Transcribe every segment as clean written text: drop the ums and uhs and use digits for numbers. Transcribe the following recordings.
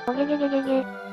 おげげげげげ。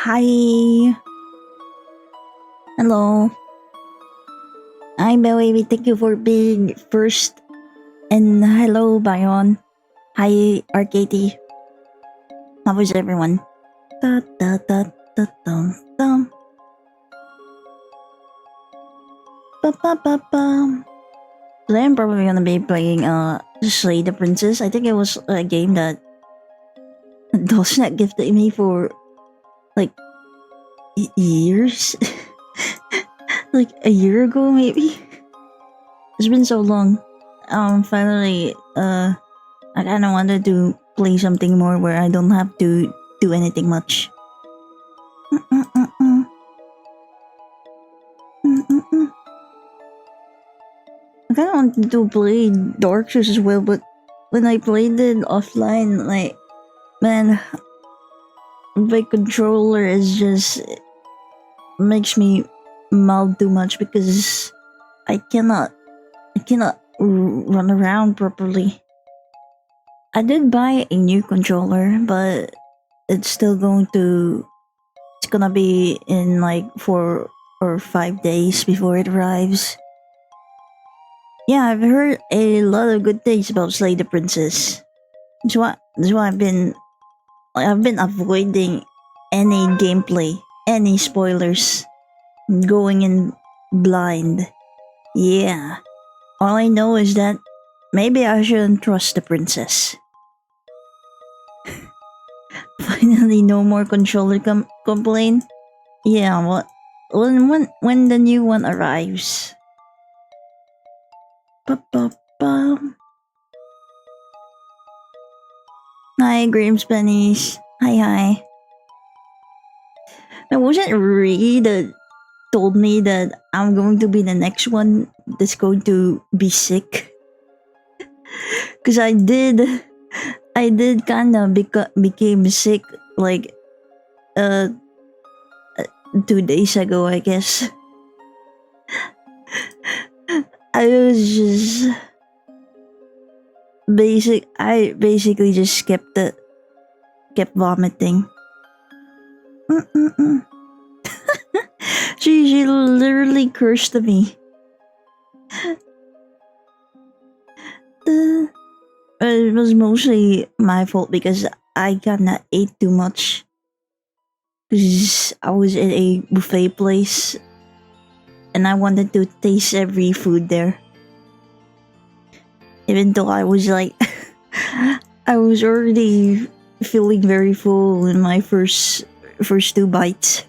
Hi. Hello. Hi, Baby. Thank you for being first. And hello, Bayon. Hi, RKT. How is everyone? Da, da, da, da, dum, dum. Ba, ba, ba, ba. Today I'm probably gonna be playing Slay the Princess. I think it was a game that Dosnet gifted me for like years. Like a year ago maybe. It's been so long. Finally, I kinda wanted to play something more where I don't have to do anything much. Mm-mm-mm-mm. Mm-mm-mm. I kinda wanted to play Dark Souls as well, but when I played it offline, like, man, my controller is just makes me mouth too much because I cannot run around properly. I did buy a new controller, but it's still it's gonna be in like 4 or 5 days before it arrives. Yeah, I've heard a lot of good things about Slay the Princess. That's why I've been avoiding any gameplay, any spoilers, going in blind. Yeah. All I know is that maybe I shouldn't trust the princess. Finally, no more controller complaint. Yeah, when the new one arrives. Ba-ba-ba. Hi, Grims Pennies. Hi. It wasn't Ree that told me that I'm going to be the next one that's going to be sick. Cause I did kind of became sick like uh 2 days ago, I guess. I was just I basically just kept vomiting. Mm-mm-mm. She literally cursed me. It was mostly my fault because I kinda ate too much. Because I was in a buffet place and I wanted to taste every food there. Even though I was like, I was already feeling very full in my first 2 bites.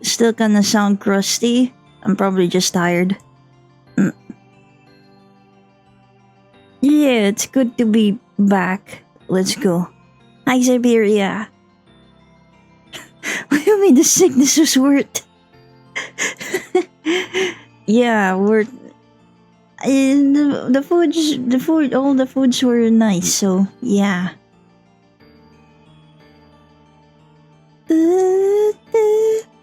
Still kinda sound crusty. I'm probably just tired. Yeah, it's good to be back. Let's go. Hi, Siberia. What do you mean the sickness was worth? Yeah, all the foods were nice, so yeah.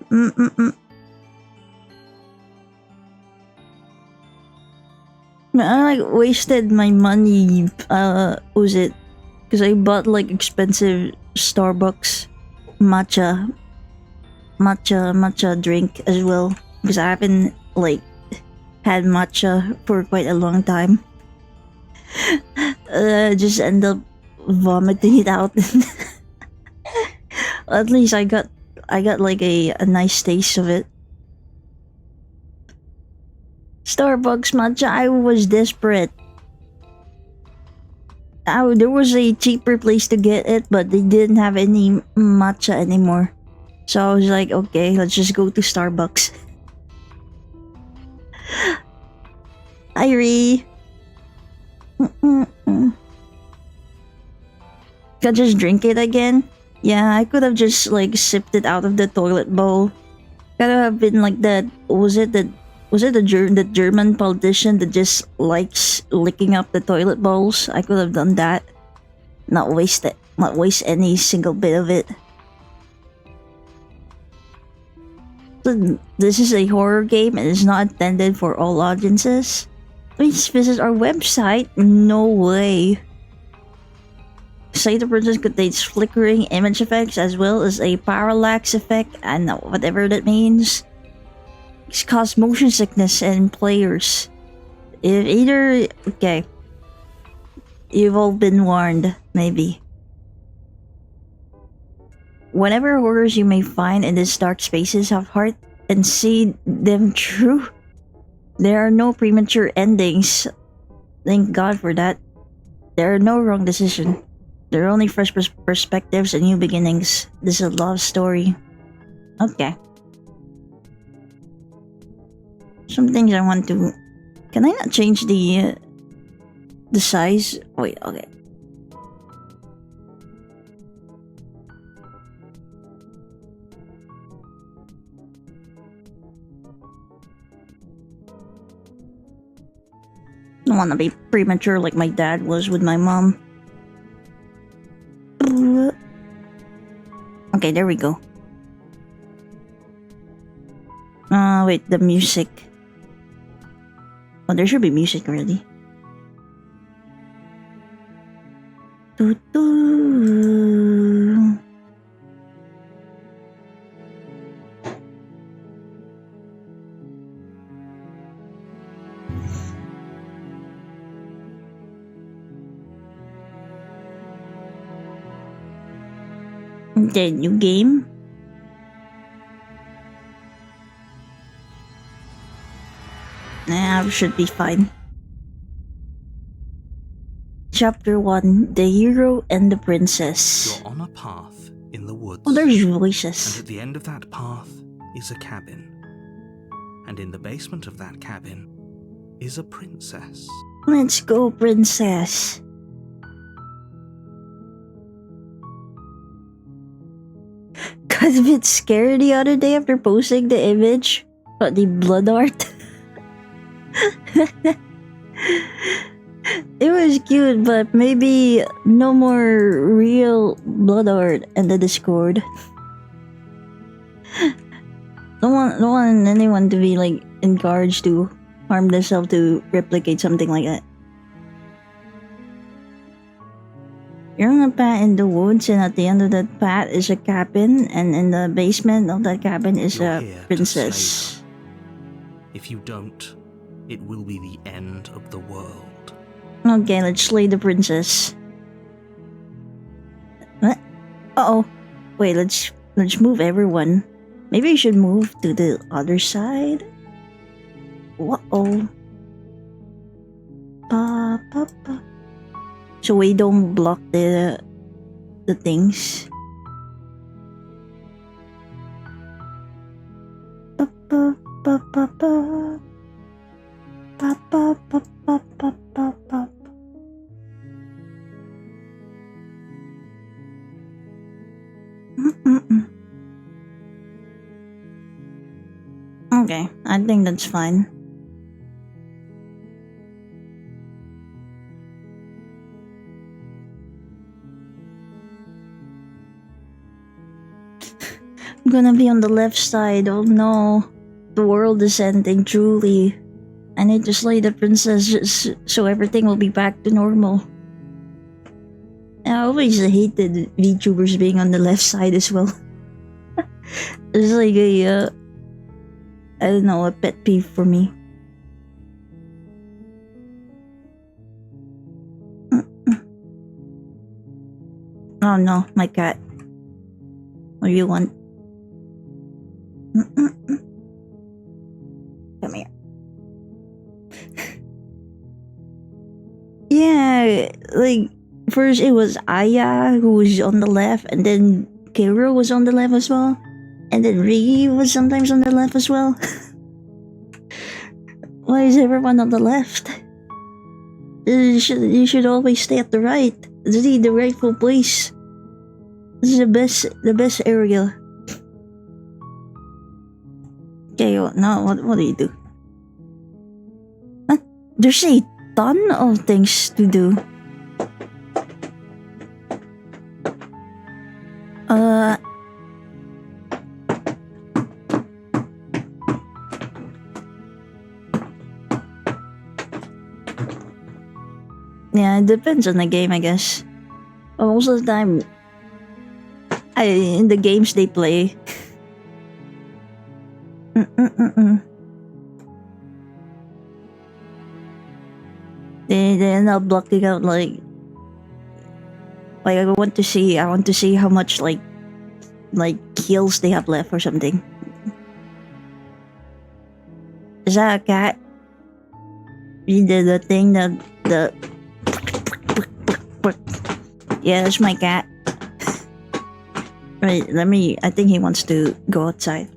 Mm-mm-mm. I like wasted my money. Was it? Because I bought like expensive Starbucks matcha drink as well. Because I haven't like had matcha for quite a long time. Just end up vomiting it out. At least I got like a nice taste of it. Starbucks matcha, I was desperate. There was a cheaper place to get it, but they didn't have any matcha anymore. So I was like, okay, let's just go to Starbucks. Irie. Can I just drink it again? Yeah, I could have just like sipped it out of the toilet bowl. Could have been like that. Was it the German politician that just likes licking up the toilet bowls? I could have done that. Not waste any single bit of it. So this is a horror game and it's not intended for all audiences. Please visit our website. No way. Slay the Princess contains flickering image effects as well as a parallax effect and whatever that means. It's caused motion sickness in players. Okay. You've all been warned, maybe. Whatever horrors you may find in these dark spaces of heart and see them true. There are no premature endings. Thank God for that. There are no wrong decisions. There are only fresh perspectives and new beginnings. This is a love story. Okay. Some things I want to... Can I not change the size? Wait, okay. I don't want to be premature like my dad was with my mom. Okay, there we go. Wait, the music. Oh, there should be music already. Doo-doo. Okay, new game. Nah, we should be fine. Chapter 1, The Hero and the Princess. You're on a path in the woods. Oh, there's And voices. at the end of that path is a cabin. And in the basement of that cabin is a princess. Let's go, princess. Got a bit scared the other day after posting the image about the blood art. It was cute, but maybe no more real blood art in the Discord. Don't want anyone to be like encouraged to harm themselves to replicate something like that. You're on a path in the woods, and at the end of that path is a cabin, and in the basement of that cabin is You're a here to princess. slay her. If you don't, it will be the end of the world. Okay, let's slay the princess. What? Uh-oh. Wait, let's move everyone. Maybe we should move to the other side. Uh-oh. Pa, pa, pa. So we don't block the things. Pa, pa, pa, pa, pa. Pa, pa, pa, pa, pa, pa, pa. Mm-mm-mm. Okay, I think that's fine. I'm gonna be on the left side. Oh no. The world is ending, truly. I need to slay the princess so everything will be back to normal. I always hated VTubers being on the left side as well. It's like a, I don't know, a pet peeve for me. Oh no, my cat. What do you want? Come here. Yeah, like first it was Aya who was on the left, and then Kiro was on the left as well, and then Rigi was sometimes on the left as well. Why is everyone on the left? You should always stay at the right. This is the rightful place. This is the best area. Okay, now what do you do? Huh? There's a ton of things to do. Yeah, it depends on the game, I guess. But most of the time, in the games they play. They end up blocking out like I want to see how much like kills they have left or something. Is that a cat? You did the thing that the yeah, that's my cat. Wait, I think he wants to go outside.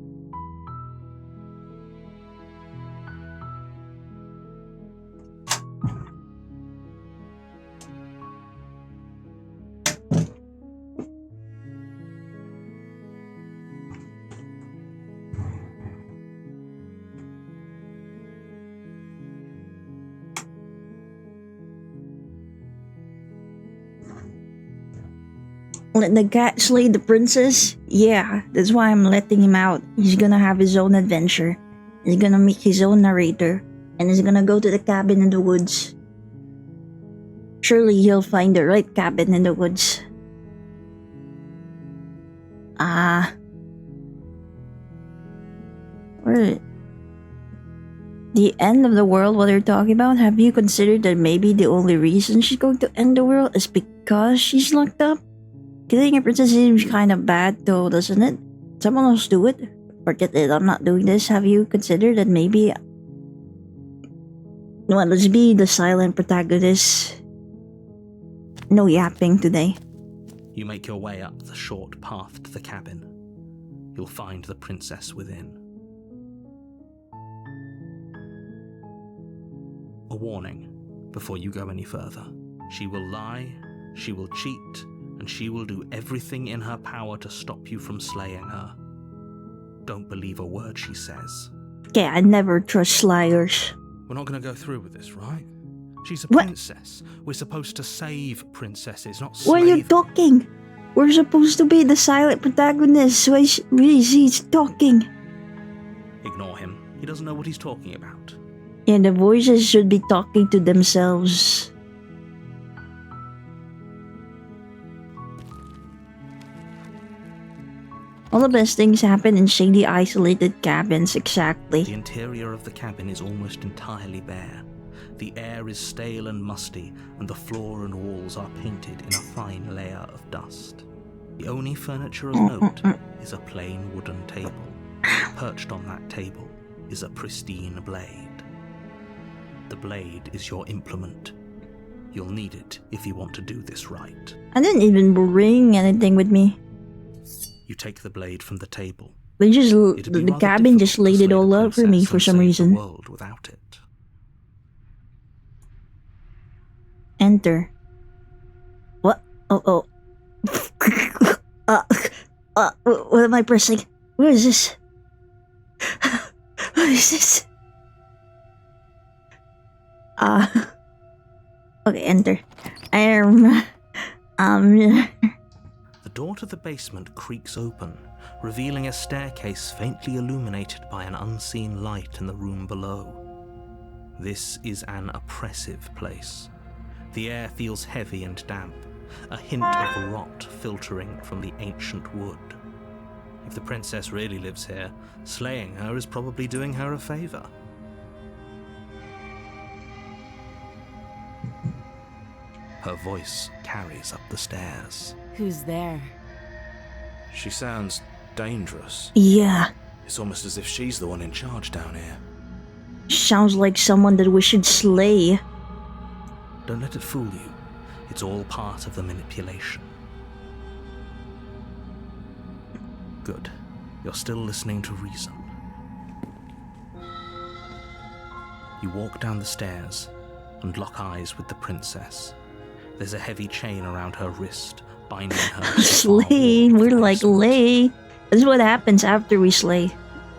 Let the cat slay the princess? Yeah, that's why I'm letting him out. He's gonna have his own adventure. He's gonna meet his own narrator. And he's gonna go to the cabin in the woods. Surely he'll find the right cabin in the woods. Where? The end of the world, what they're talking about? Have you considered that maybe the only reason she's going to end the world is because she's locked up? Killing a princess seems kind of bad though, doesn't it? Someone else do it. Forget it, I'm not doing this. Have you considered that maybe... Well, let's be the silent protagonist. No yapping today. You make your way up the short path to the cabin. You'll find the princess within. A warning before you go any further. She will lie, she will cheat, and she will do everything in her power to stop you from slaying her. Don't believe a word she says. Okay, I never trust liars. We're not going to go through with this, right? She's a What? princess. We're supposed to save princesses, not Why are slay you them. talking? We're supposed to be the silent protagonist. Why is he talking? Ignore him. He doesn't know what he's talking about. Yeah, the voices should be talking to themselves. All the best things happen in shady, isolated cabins, exactly. The interior of the cabin is almost entirely bare. The air is stale and musty, and the floor and walls are painted in a fine layer of dust. The only furniture of note is a plain wooden table. Perched on that table is a pristine blade. The blade is your implement. You'll need it if you want to do this right. I didn't even bring anything with me. You take the blade from the table. They just It'd be the rather cabin just difficult to laid it slay all the out for me princess for and some save reason. the world without it. Enter. What? Oh. What am I pressing? Where is this? What is this? Okay, enter. The door to the basement creaks open, revealing a staircase faintly illuminated by an unseen light in the room below. This is an oppressive place. The air feels heavy and damp, a hint of rot filtering from the ancient wood. If the princess really lives here, slaying her is probably doing her a favor. Her voice carries up the stairs. Who's there? She sounds dangerous. Yeah, It's almost as if she's the one in charge down here. sounds like someone that we should slay. Don't let it fool you. It's all part of the manipulation. Good. You're still listening to reason. You walk down the stairs and lock eyes with the princess. There's a heavy chain around her wrist, binding her to the far Slay. wall of We're the like basement. lay. This is what happens after we slay,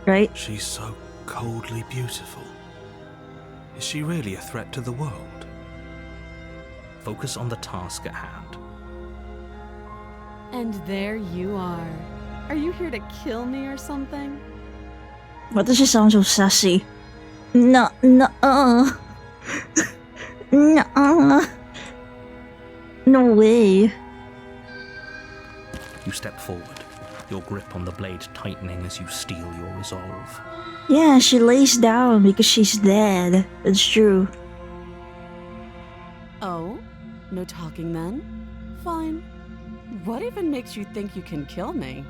right? She's so coldly beautiful. Is she really a threat to the world? Focus on the task at hand. And there you are. Are you here to kill me or something? What does she sound so sassy? No. No way. You step forward, your grip on the blade tightening as you steel your resolve. Yeah, she lays down because she's dead. That's true. Oh? No talking then? Fine. What even makes you think you can kill me?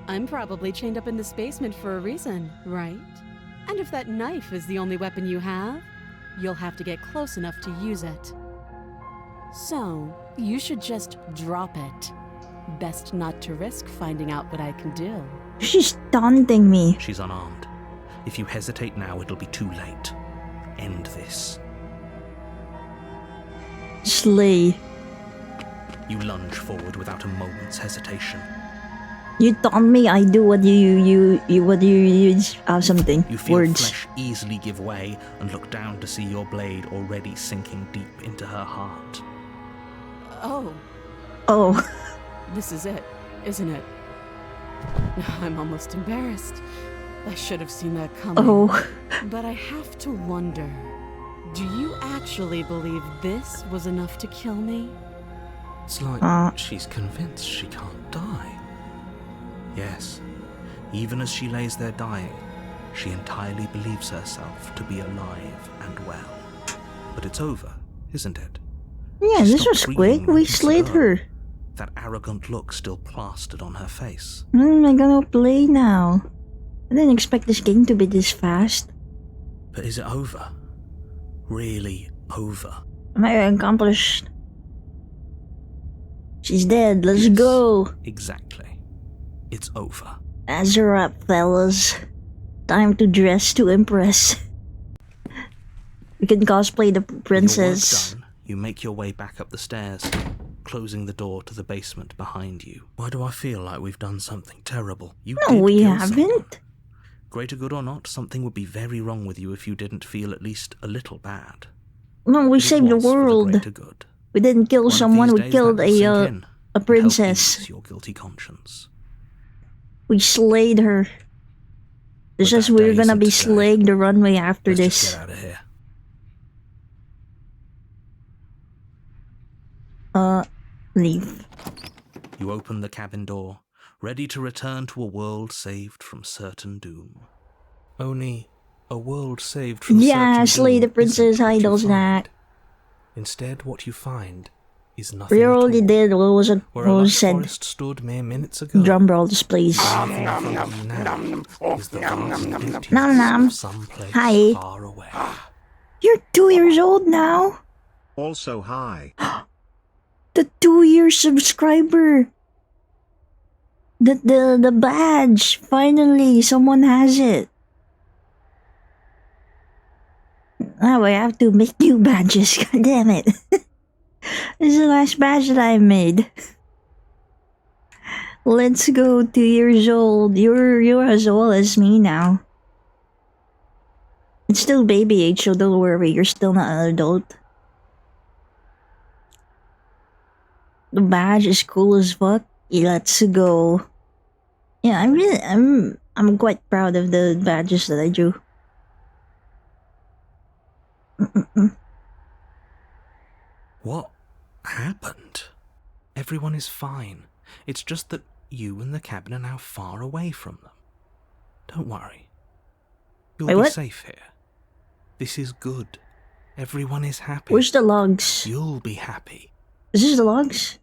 I'm probably chained up in this basement for a reason, right? And if that knife is the only weapon you have, you'll have to get close enough to use it. So, you should just drop it. Best not to risk finding out what I can do. She's taunting me. She's unarmed. If you hesitate now, it'll be too late. End this. Slay. You lunge forward without a moment's hesitation. You taunt me, I do what you something. You feel Words. flesh easily give way and look down to see your blade already sinking deep into her heart. Oh, Oh, this is it, isn't it? I'm almost embarrassed. I should have seen that coming. oh. But I have to wonder, do you actually believe this was enough to kill me? It's like she's convinced she can't die. Yes, even as she lays there dying, she entirely believes herself to be alive and well. But it's over, isn't it? Yeah, She this stopped was breathing quick. We moments slayed ago. her. That arrogant look still plastered on her face. When am I gonna play now? I didn't expect this game to be this fast. But is it over? Really over? Am I accomplished? She's dead. Let's Yes, go. Exactly. It's over. That's a wrap, fellas. Time to dress to impress. We can cosplay the With your work princess. done, you make your way back up the stairs, closing the door to the basement behind you. Why do I feel like we've done something terrible? You No, did we kill haven't. someone. Greater good or not, something would be very wrong with you if you didn't feel at least a little bad. No, we But it saved the was for world. greater good. We didn't kill One of someone. these We days killed that will sink in a and help princess. ease your guilty conscience. We slayed her. It's But just that we're day gonna isn't be today. slaying the runway after Let's just this. get out of here. Leave. You open the cabin door, ready to return to a world saved from certain doom. Only a world saved from Yeah, certain slay doom the princess isn't what you idols, find. Nat. Instead, what you find is nothing We at already all. did what was Where a what was lush said. forest stood mere minutes ago. Drum rolls, please. Everything in front of you now is the vast emptiness Nom nom. of some place Hi. far away. You're 2 years old now. Also hi. The 2-year subscriber. The badge. Finally, someone has it. Now I have to make new badges. God damn it. This is the last badge that I made. Let's go, 2 years old. You're as old as me now. It's still baby age, so don't worry. You're still not an adult. The badge is cool as fuck. Yeah, let's go. Yeah, I'm quite proud of the badges that I drew. What happened? Everyone is fine. It's just that you and the cabin are now far away from them. Don't worry. You'll Wait, be what? safe here. This is good. Everyone is happy. Where's the logs? You'll be happy. Is this the logs?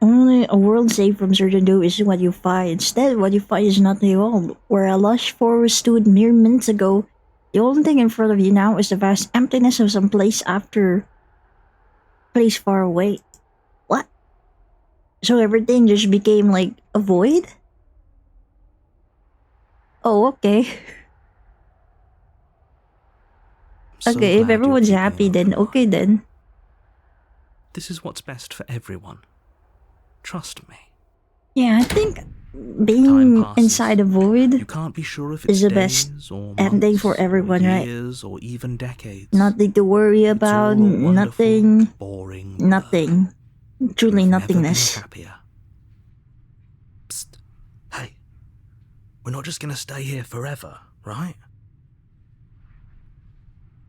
Only a world saved from certain doom is what you find. Instead, what you find is nothing at all. Where a lush forest stood mere minutes ago, the only thing in front of you now is the vast emptiness of some place far away. What? So everything just became like a void? Oh, okay. So Okay, if glad you're everyone's keeping happy, an then open okay mind. then. This is what's best for everyone. Trust me. Yeah, I think Time being passes. inside a void, You can't be sure if Is it's the best days or ending months for everyone, or right? years or even decades. nothing to worry It's about, all a wonderful, nothing, boring blur. nothing. Truly We've never been nothingness. happier. Psst. Hey. We're not just gonna stay here forever, right?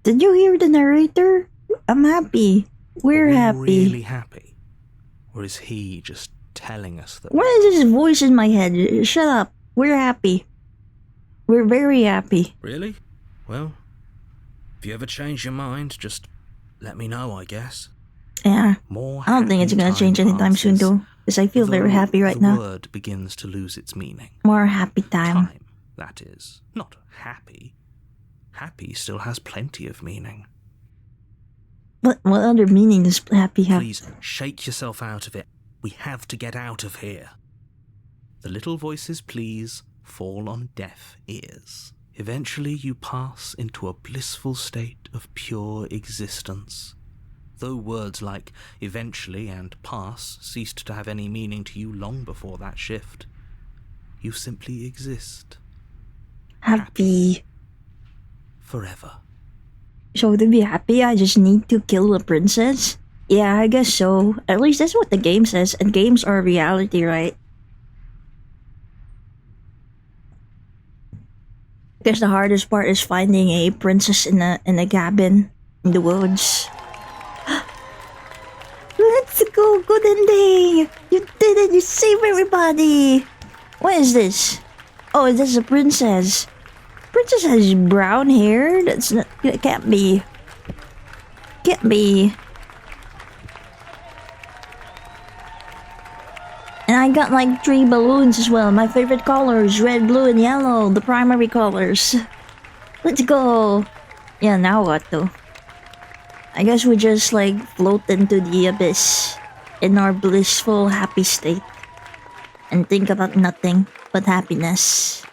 Did you hear the narrator? I'm happy. We're Are we happy. really happy? Or is he just telling us that What is this voice in my head? Shut up. We're happy. We're very happy. Really? Well, if you ever change your mind, just let me know, I guess. Yeah. More I don't think it's happy gonna change time anytime soon passes, though. Because I feel very though happy right the now. word begins to lose its meaning. More happy time. Time, that is. Not happy. Happy still has plenty of meaning. What other meaning does happy have? Please, shake yourself out of it. We have to get out of here. The little voices, please, fall on deaf ears. Eventually you pass into a blissful state of pure existence. Though words like eventually and pass ceased to have any meaning to you long before that shift, you simply exist Happy. forever. So to be happy, I just need to kill a princess? Yeah, I guess so. At least that's what the game says, and games are reality, right? Guess the hardest part is finding a princess in a cabin in the woods. Let's go, good ending! You did it! You saved everybody! What is this? Oh, is this a princess? Princess has brown hair? That's not... It can't be. Can't be. And I got like 3 balloons as well. My favorite colors, red, blue, and yellow. The primary colors. Let's go! Yeah, now what though? I guess we just like float into the abyss in our blissful, happy state and think about nothing but happiness.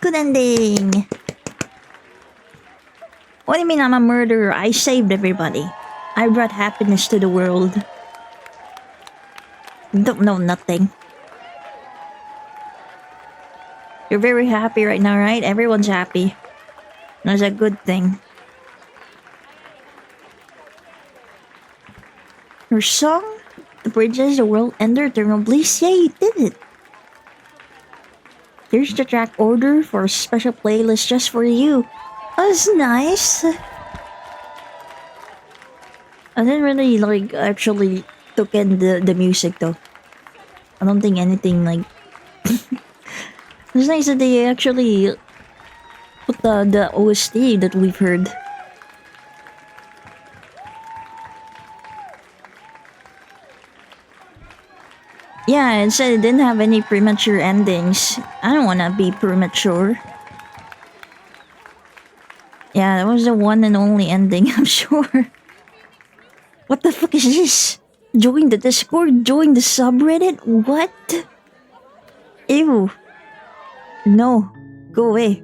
Good ending! What do you mean I'm a murderer? I saved everybody. I brought happiness to the world. Don't know nothing. You're very happy right now, right? Everyone's happy. That's a good thing. Your song? The bridges, the world ender, eternal bliss? Yeah, you did it! Here's the track order for a special playlist just for you. That's nice! I didn't really, like, actually took in the music though. I don't think anything, like... It's nice that they actually put the OST that we've heard. Yeah, it said it didn't have any premature endings. I don't wanna be premature. Yeah, that was the one and only ending, I'm sure. What the fuck is this? Join the Discord? Join the subreddit? What? Ew. No. Go away.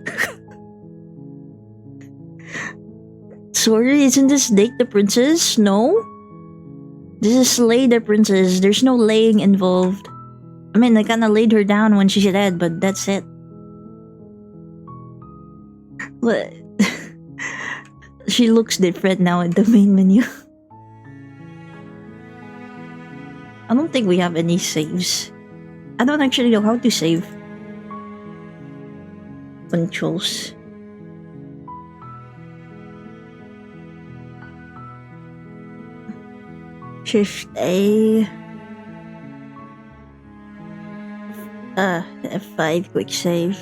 Sorry, isn't this Date the Princess? No? This is Slay the Princess. There's no laying involved. I mean, I kinda laid her down when she's dead, but that's it. But she looks different now in the main menu. I don't think we have any saves. I don't actually know how to save. Controls. Shift A. F5 quick save.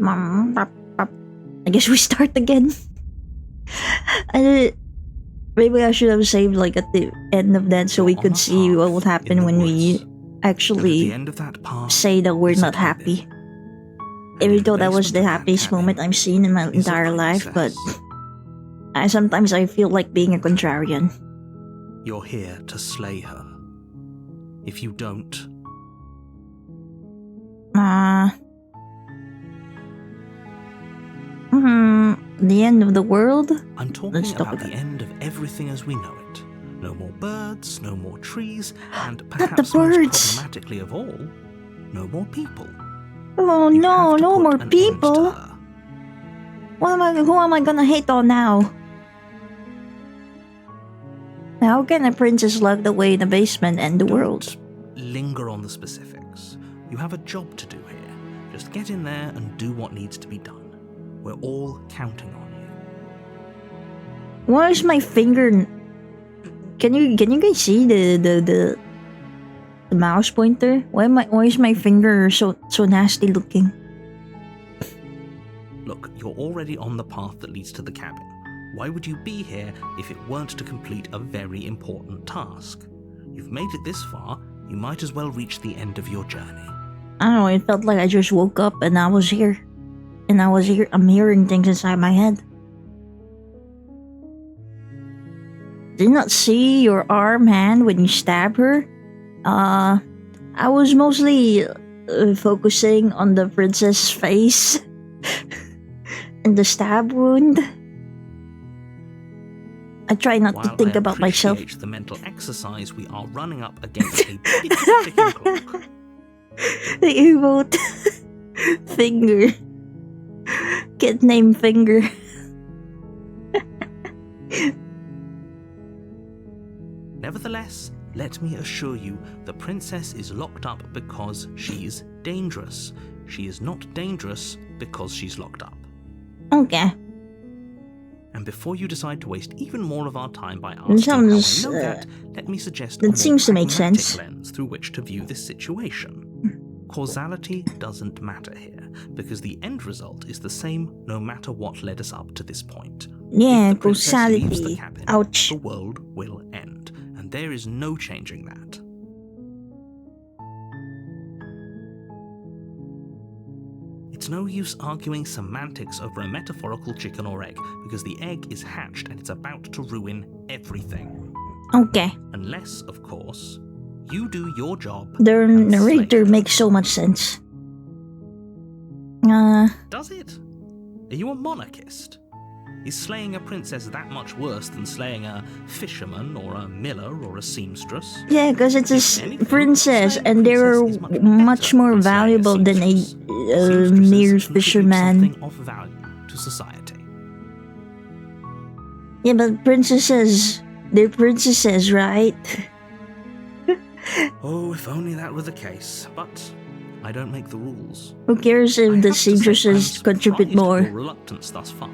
I guess we start again. Maybe I should have saved like at the end of that so we could see what would happen when we actually say that we're not happy. Even though that was the happiest moment I've seen in my entire life, but sometimes I feel like being a contrarian. You're here to slay her. If you don't... The end of the world? I'm talking about the end of everything as we know it. No more birds, no more trees, and perhaps most problematically of all, no more people. Oh no, no more people! Who am I gonna hate on now? How can a princess locked away in the basement end the world? Linger on the specifics. You have a job to do here. Just get in there and do what needs to be done. We're all counting on you. Why is my finger... Can you guys see the mouse pointer? Why is my finger so nasty looking? Look, you're already on the path that leads to the cabin. Why would you be here if it weren't to complete a very important task? You've made it this far, you might as well reach the end of your journey. I don't know, it felt like I just woke up and I was here. And I'm hearing things inside my head. Did you not see your arm hand when you stab her? I was mostly focusing on the princess' face and the stab wound. I try not to think about myself. While I appreciate the mental exercise, we are running up against a big ticking clock. The emote finger. kid named Finger. Nevertheless, let me assure you, the princess is locked up because she's dangerous. She is not dangerous because she's locked up. Okay. And before you decide to waste even more of our time by asking how I sounds, know that, let me suggest a that more seems to make pragmatic sense. lens through which to view this situation. Causality doesn't matter here, because the end result is the same no matter what led us up to this point. Yeah, If the princess leaves the causality. cabin, Ouch. the world will end, and there is no changing that. It's no use arguing semantics over a metaphorical chicken or egg, because the egg is hatched and it's about to ruin everything. Okay. Unless, of course, you do your job. The and narrator slay. makes so much sense. Does it? Are you a monarchist? Is slaying a princess that much worse than slaying a fisherman or a miller or a seamstress? Yeah, because it's a If anything, princess, slaying a and they're princess is much much better more than slaying a valuable than a seamstress. Seamstresses mere contribute fisherman. something of value to society. Yeah, but princesses, they're princesses, right? Oh, if only that were the case. But I don't make the rules. Who cares I if have the to say, I'm seamstresses contribute surprised at more? your reluctance thus far.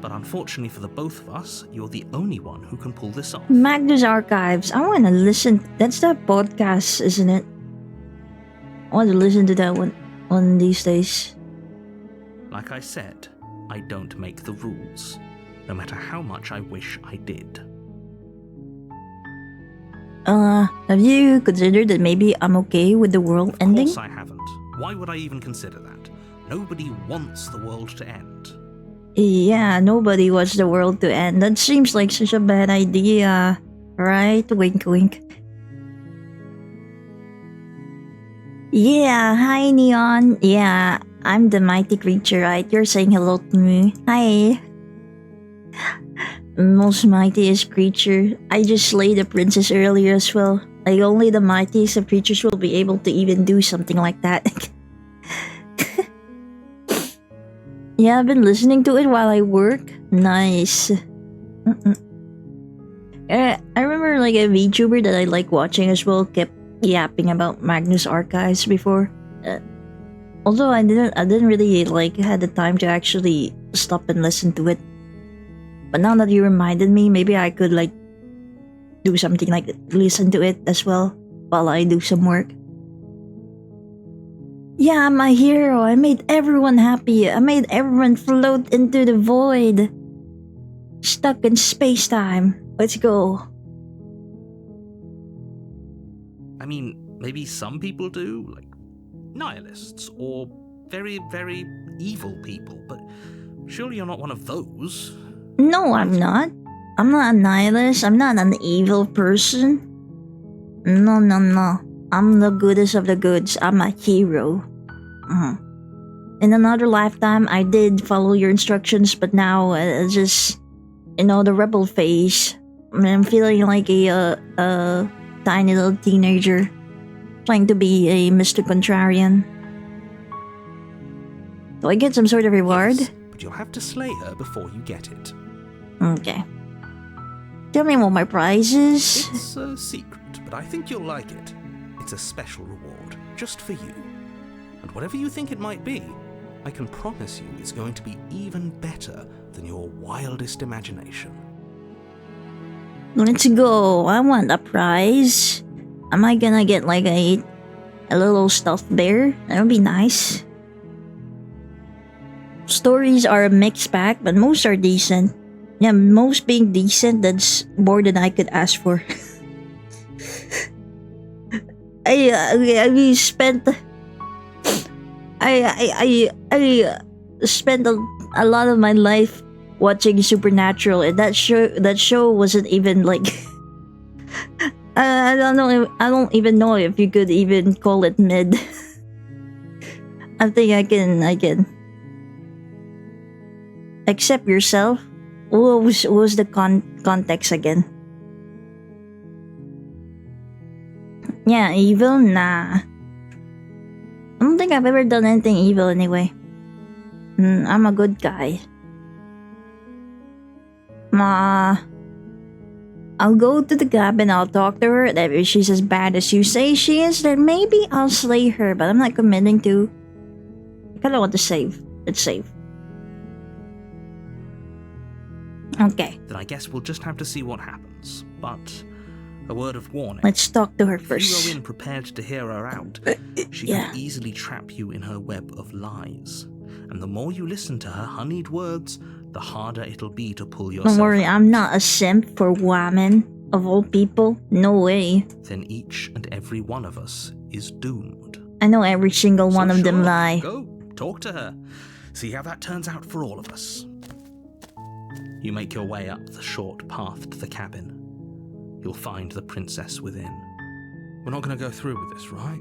But unfortunately for the both of us, you're the only one who can pull this off. Magnus Archives. I want to listen. That's that podcast, isn't it? I want to listen to that one these days. Like I said, I don't make the rules, no matter how much I wish I did. Have you considered that maybe I'm okay with the world ending? Of course I haven't. Why would I even consider that? Nobody wants the world to end. Yeah, nobody wants the world to end. That seems like such a bad idea, right? Wink, wink. Yeah, hi Neon. Yeah, I'm the mighty creature, right? You're saying hello to me. Hi. Most mightiest creature. I just slayed the princess earlier as well. Like, only the mightiest of creatures will be able to even do something like that. Yeah, I've been listening to it while I work. Nice. I remember like a VTuber that I like watching as well kept yapping about Magnus Archives before. Although I didn't really like had the time to actually stop and listen to it. But now that you reminded me, maybe I could like do something like listen to it as well while I do some work. Yeah, I'm a hero. I made everyone happy. I made everyone float into the void. Stuck in space-time. Let's go. I mean, maybe some people do, like nihilists or very, very evil people, but surely you're not one of those. No, I'm not. I'm not a nihilist. I'm not an evil person. No. I'm the goodest of the goods. I'm a hero. In another lifetime, I did follow your instructions, but now just, the rebel phase. I'm feeling like a tiny little teenager trying to be a Mr. Contrarian. Do I get some sort of reward? Yes, but you'll have to slay her before you get it. Okay. Tell me what my prize is. It's a secret, but I think you'll like it. It's a special reward, just for you. And whatever you think it might be, I can promise you it's going to be even better than your wildest imagination. Let's go. I want a prize. Am I gonna get like a little stuffed bear? That would be nice. Stories are a mixed bag, but most are decent. Yeah, most being decent, that's more than I could ask for. I spent a lot of my life watching Supernatural, and that show wasn't even like I don't even know if you could even call it mid. I think I can accept yourself. What was the context again? Yeah, evil? Nah. I don't think I've ever done anything evil anyway. I'm a good guy. I'll go to the cabin, I'll talk to her, and if she's as bad as you say she is, then maybe I'll slay her, but I'm not committing to. I kinda want to save. Let's save. Okay, Then I guess we'll just have to see what happens. But a word of warning. let's talk to her If you first. go in prepared to hear her out, she yeah. can easily trap you in her web of lies. And the more you listen to her honeyed words, the harder it'll be to pull yourself Don't worry, out. I'm not a simp for women, of all people. No way. Then each and every one of us is doomed. I know every single one So of them sure, lie. Go, talk to her. See how that turns out for all of us. You make your way up the short path to the cabin. You'll find the princess within. We're not going to go through with this, right?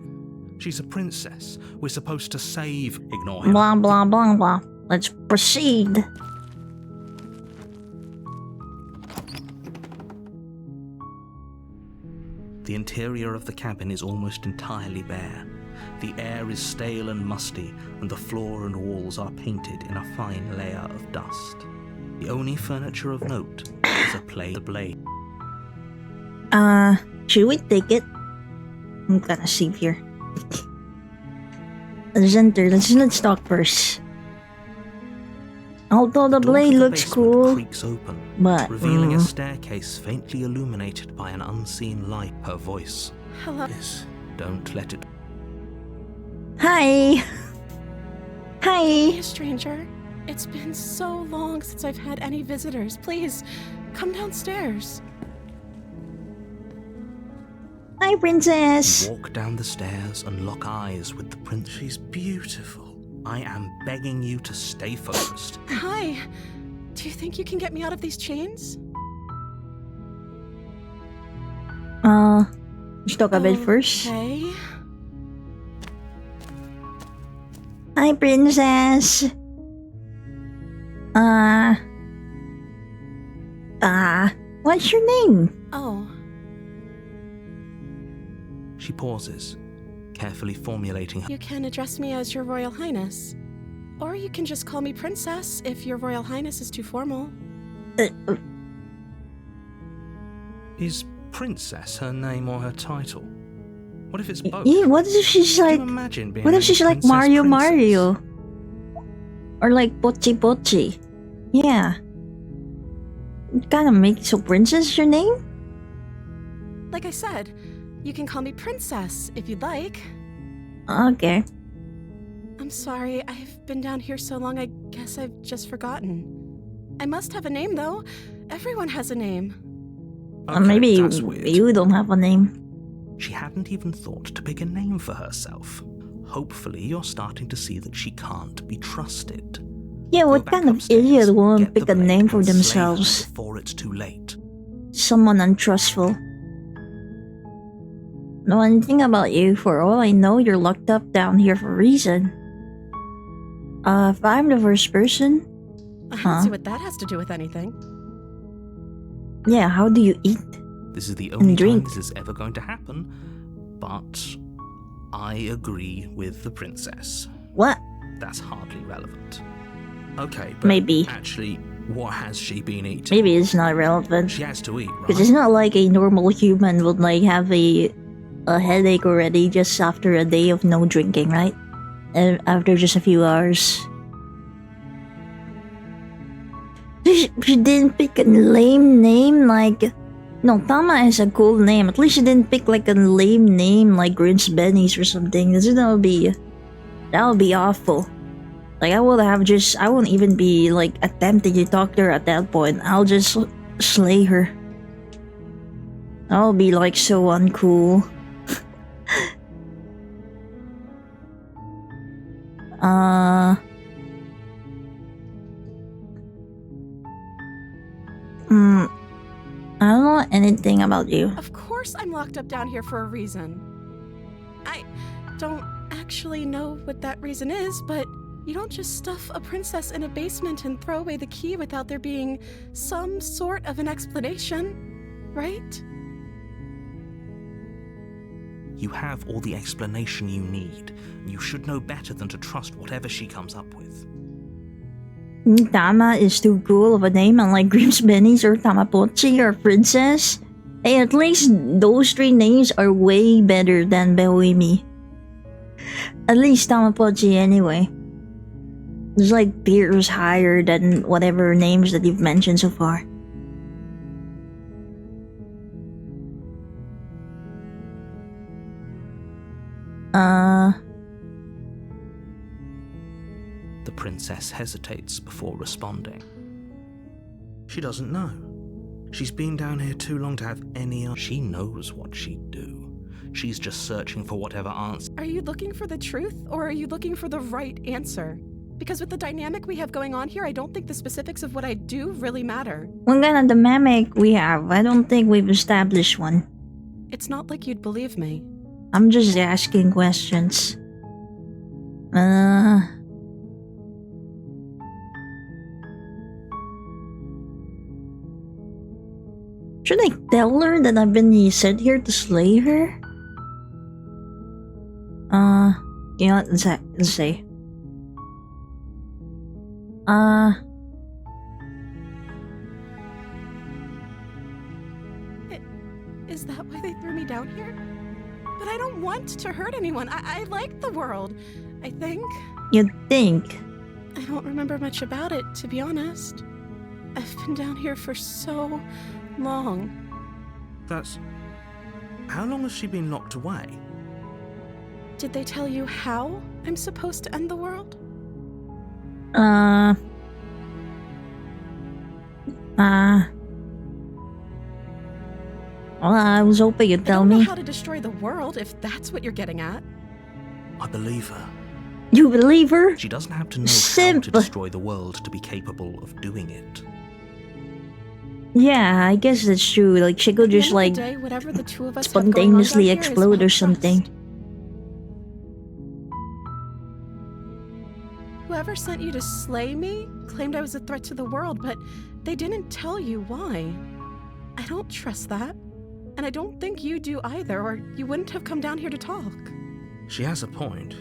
She's a princess. We're supposed to save. Ignore him. Blah blah blah blah. Let's proceed. The interior of the cabin is almost entirely bare. The air is stale and musty, and the floor and walls are painted in a fine layer of dust. The only furniture of note is a blade. Should we take it? I'm gonna save here. Let's enter. Let's talk first. Although the Door to blade the looks basement cool, creaks open, but revealing a staircase faintly illuminated by an unseen light. Her voice. Hello. Yes. Don't let it. hi, hi. Hey, stranger. It's been so long since I've had any visitors. Please, come downstairs. Hi, princess. You walk down the stairs and lock eyes with the prince. She's beautiful. I am begging you to stay focused. Hi. Do you think you can get me out of these chains? Let's talk a bit first. Okay. Hi, princess. What's your name? Oh, She pauses, carefully formulating her. you can address me as Your Royal Highness. Or you can just call me Princess if Your Royal Highness is too formal. Is princess her name or her title? What if it's both? Yeah, what if she's Can like? you imagine being What if named she's like Princess Mario Princess? Mario? Or like Pochi Pochi? Yeah. Kind of make so princess your name? Like I said, you can call me Princess if you'd like. Okay. I'm sorry, I've been down here so long, I guess I've just forgotten. I must have a name, though. Everyone has a name. Okay, Maybe that's weird. you don't have a name. She hadn't even thought to pick a name for herself. Hopefully, you're starting to see that she can't be trusted. Yeah, Go what back kind of upstairs, idiot won't get pick the a blade, name for and slay her themselves? before it's too late. Someone untrustful. Know anything about you? For all I know, you're locked up down here for a reason. If I'm the first person, I Huh? don't see what that has to do with anything. yeah, how do you eat? This is the only time drink. this is ever going to happen, but I agree with the princess. What? That's hardly relevant. Okay, but Maybe. actually, what has she been eating? Maybe it's not relevant. She has to eat, right? Because it's not like a normal human would like have a headache already just after a day of no drinking, right? And after just a few hours. She didn't pick a lame name like... No, Tama is a cool name. At least she didn't pick like a lame name like Grinch Benny's or something. That would be awful. Like I won't even be like attempting to talk to her at that point. I'll just slay her. I'll be like so uncool. I don't know anything about you. Of course I'm locked up down here for a reason. I don't actually know what that reason is, but you don't just stuff a princess in a basement and throw away the key without there being some sort of an explanation, right? You have all the explanation you need. You should know better than to trust whatever she comes up with. Tama is too cool of a name, unlike Grimm's Bennies or Tamagotchi or Princess. Hey, at least those three names are way better than Beoimi. At least Tamagotchi anyway. It's like tiers higher than whatever names that you've mentioned so far. The princess hesitates before responding. She doesn't know. She's been down here too long to have any... She knows what she'd do. She's just searching for whatever answer. Are you looking for the truth, or are you looking for the right answer? Because with the dynamic we have going on here, I don't think the specifics of what I do really matter. What kind of dynamic we have? I don't think we've established one. It's not like you'd believe me. I'm just asking questions. Should I tell her that I've been sent here to slay her? You know what? Let's say. Is that why they threw me down here? But I don't want to hurt anyone. I like the world, I think. You'd think. I don't remember much about it, to be honest. I've been down here for so long. That's... How long has she been locked away? Did they tell you how I'm supposed to end the world? Well, I was hoping you'd tell I don't know me. how to destroy the world, if that's what you're getting at. I believe her. You believe her? She doesn't have to know how Simp. to destroy the world to be capable of doing it. Yeah, I guess that's true. Like, she could At the just, end of like, the day, whatever the two of us have going on spontaneously down here is explode about or something. trust. Whoever sent you to slay me claimed I was a threat to the world, but they didn't tell you why. I don't trust that. And I don't think you do either, or you wouldn't have come down here to talk. She has a point.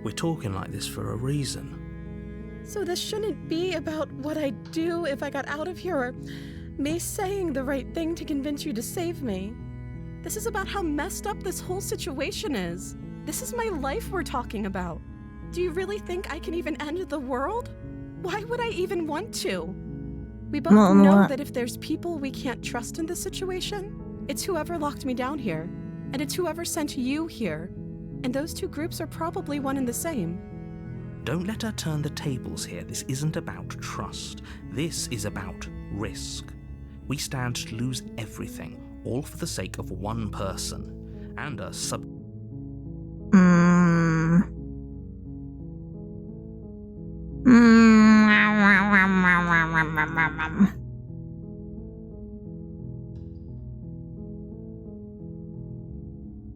We're talking like this for a reason. So this shouldn't be about what I'd do if I got out of here, or me saying the right thing to convince you to save me. This is about how messed up this whole situation is. This is my life we're talking about. Do you really think I can even end the world? Why would I even want to? We both know that if there's people we can't trust in this situation, it's whoever locked me down here, and it's whoever sent you here. And those two groups are probably one and the same. Don't let her turn the tables here. This isn't about trust. This is about risk. We stand to lose everything, all for the sake of one person, and a sub...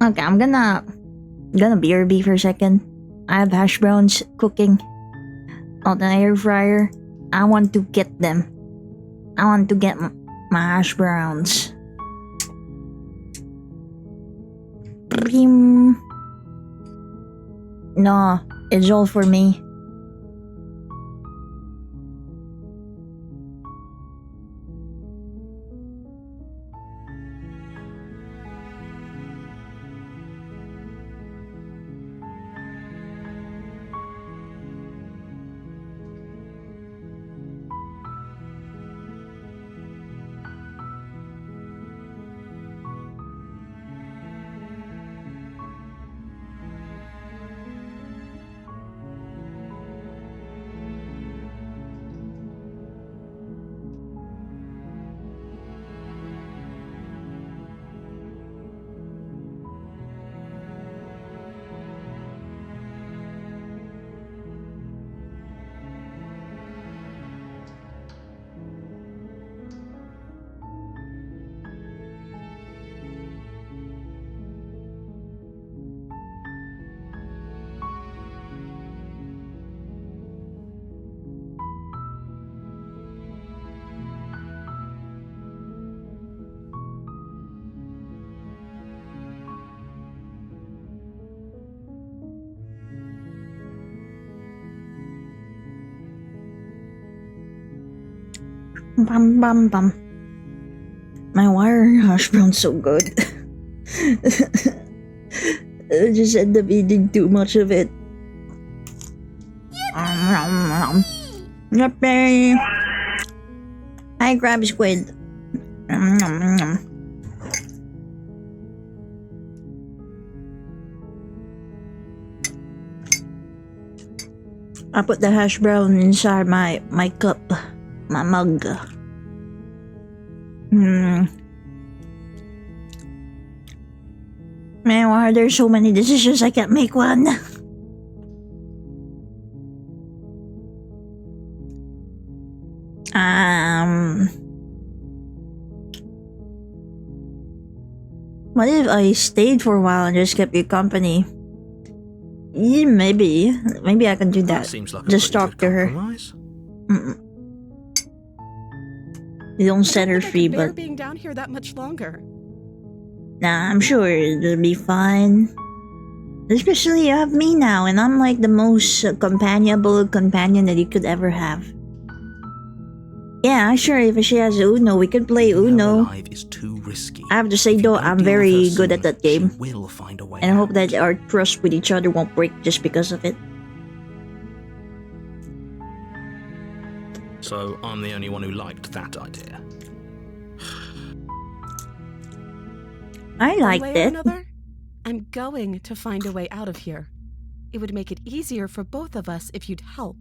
Okay, I'm gonna BRB for a second. I have hash browns cooking on an air fryer. I want to get them. I want to get my hash browns. No, it's all for me. Bum bum bum. My wire hash brown's so good. I just end up eating too much of it. Yippee! Hi, Crab Squid. I put the hash brown inside my cup, my mug. Man, why are there so many decisions? I can't make one. What if I stayed for a while and just kept you company? Yeah, maybe I can do that. Seems like Just talk to her. You don't set her free, bear but being down here that much longer. nah, I'm sure it'll be fine. Especially you have me now, and I'm like the most companionable companion that you could ever have. Yeah, sure. If she has Uno, we could play Uno. Alive is too risky. I have to say If you though, don't I'm deal with very her good at soon, that game, she will find a way and I hope out. that our trust with each other won't break just because of it. So I'm the only one who liked that idea. I One liked way or it. another, I'm going to find a way out of here. It would make it easier for both of us if you'd help.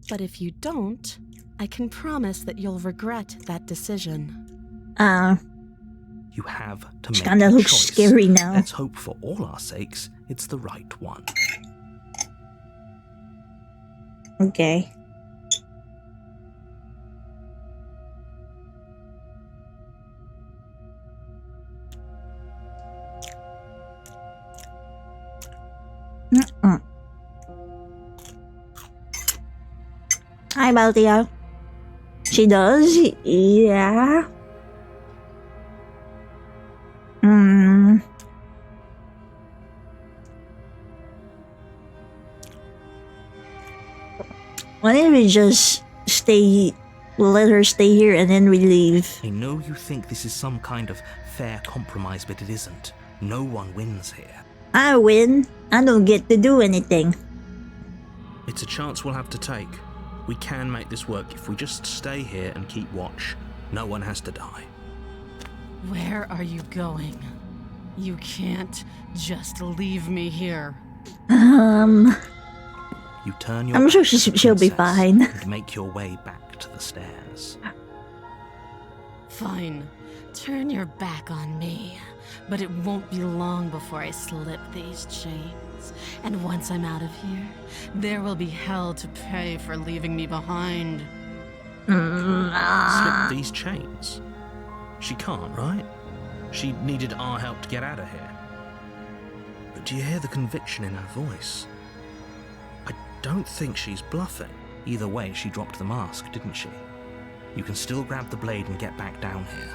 But if you don't, I can promise that you'll regret that decision. You have to She make kinda a looks choice. scary now. Let's hope for all our sakes it's the right one. Okay. Hi, Baltia. She does? Yeah. Why don't we just stay, let her stay here and then we leave? I know you think this is some kind of fair compromise, but it isn't. No one wins here. I win. I don't get to do anything. It's a chance we'll have to take. We can make this work if we just stay here and keep watch. No one has to die. Where are you going? You can't just leave me here. You turn your I'm back sure to the she'll be princess fine. and make your way back to the stairs. Fine. Turn your back on me. But it won't be long before I slip these chains. And once I'm out of here, there will be hell to pay for leaving me behind. Slip these chains? She can't, right? She needed our help to get out of here. But do you hear the conviction in her voice? I don't think she's bluffing. Either way, she dropped the mask, didn't she? You can still grab the blade and get back down here.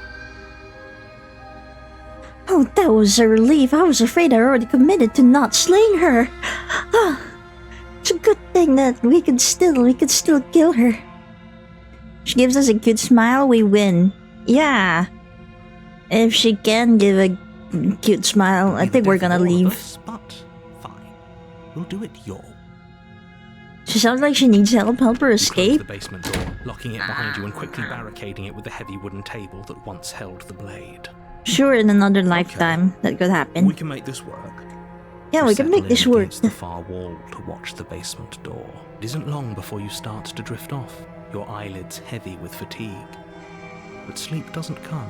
Oh, that was a relief. I was afraid I already committed to not slaying her. It's a good thing that we could still kill her. She gives us a good smile, we win. Yeah. If she can give a cute smile, I Be the think we're death of gonna all of leave. us, but fine. We'll do it your. She sounds like she needs help. Help her You close escape. the basement door, locking it behind you and quickly barricading it with the heavy wooden table that once held the blade. Sure, in another lifetime that could happen. We can make this work. Yeah, we can Settle make in this work. against the far wall to watch the basement door. It isn't long before you start to drift off, your eyelids heavy with fatigue. But sleep doesn't come.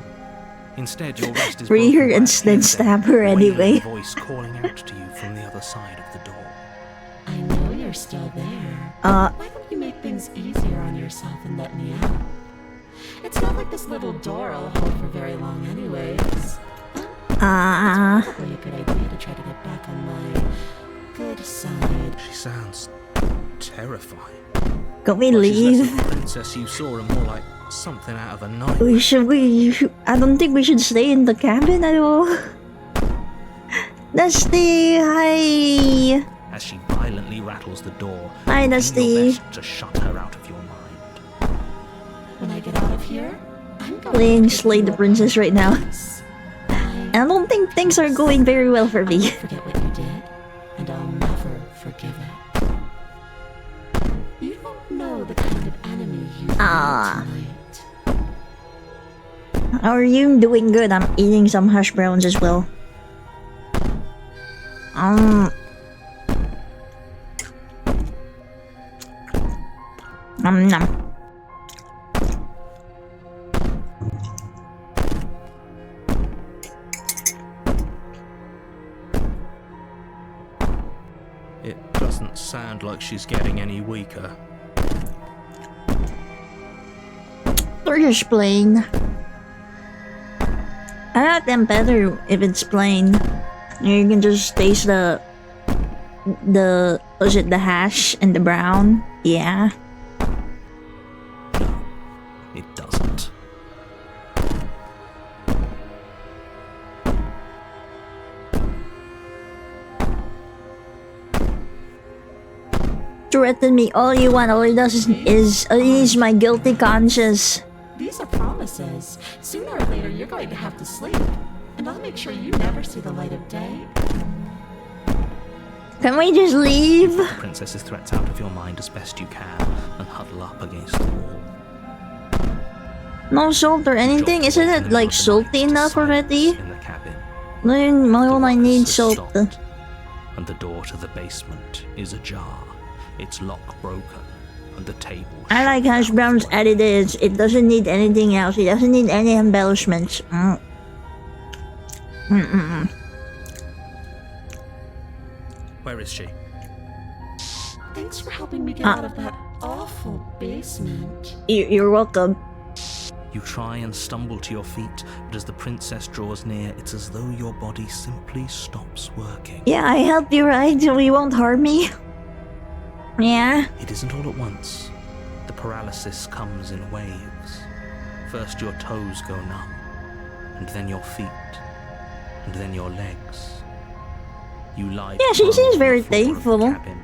Instead, your rest is Free broken her by a and then clear stab bed, her a wailing anyway. voice calling out to you from the other side of the door. I know you're still there. Uh, Why don't you make things easier on yourself and let me out? It's not like this little door will hold for very long anyways. Probably a good idea to try to get back on my good side. She sounds terrifying. can we Like she's less leave? of a princess you saw and more like something out of a nightmare. I don't think we should stay in the cabin at all. Dusty, hi. As she violently rattles the door, Hi, do your Dusty. best to shut her out of your mind. When I here, I'm going playing to Slay give the you a Princess right now. promise. And I don't think things are going very well for I'll me. never forget what you did, and I'll never forgive it. You don't know the kind of enemy you made Ah. tonight. How are you doing? Good. I'm eating some hash browns as well. Nom nom. It doesn't sound like she's getting any weaker. They're just plain. I like them better if it's plain. You can just taste the was it the hash and the brown? Yeah. It doesn't. Threaten me all you want. All it does is my guilty conscience. These are promises. Sooner or later, you're going to have to sleep. And I'll make sure you never see the light of day. Can we just leave? The princess's threats out of your mind as best you can and huddle up against the wall. No salt or anything? Drop Isn't the it weapon like into the salty night to enough silence already? In the cabin. Then The all I ruckus need has salt. stopped, and the door to the basement is ajar. Its lock broken, and the table. I shut like hash down browns for as it is. It doesn't need anything else. It doesn't need any embellishments. Where is she? Thanks for helping me get Ah. out of that awful basement. You're welcome. You try and stumble to your feet, but as the princess draws near, it's as though your body simply stops working. Yeah, I helped you, right? So you won't harm me? Yeah? It isn't all at once. The paralysis comes in waves. First your toes go numb, and then your feet, and then your legs. You lie Yeah, she prone seems on very the floor of the thankful. cabin,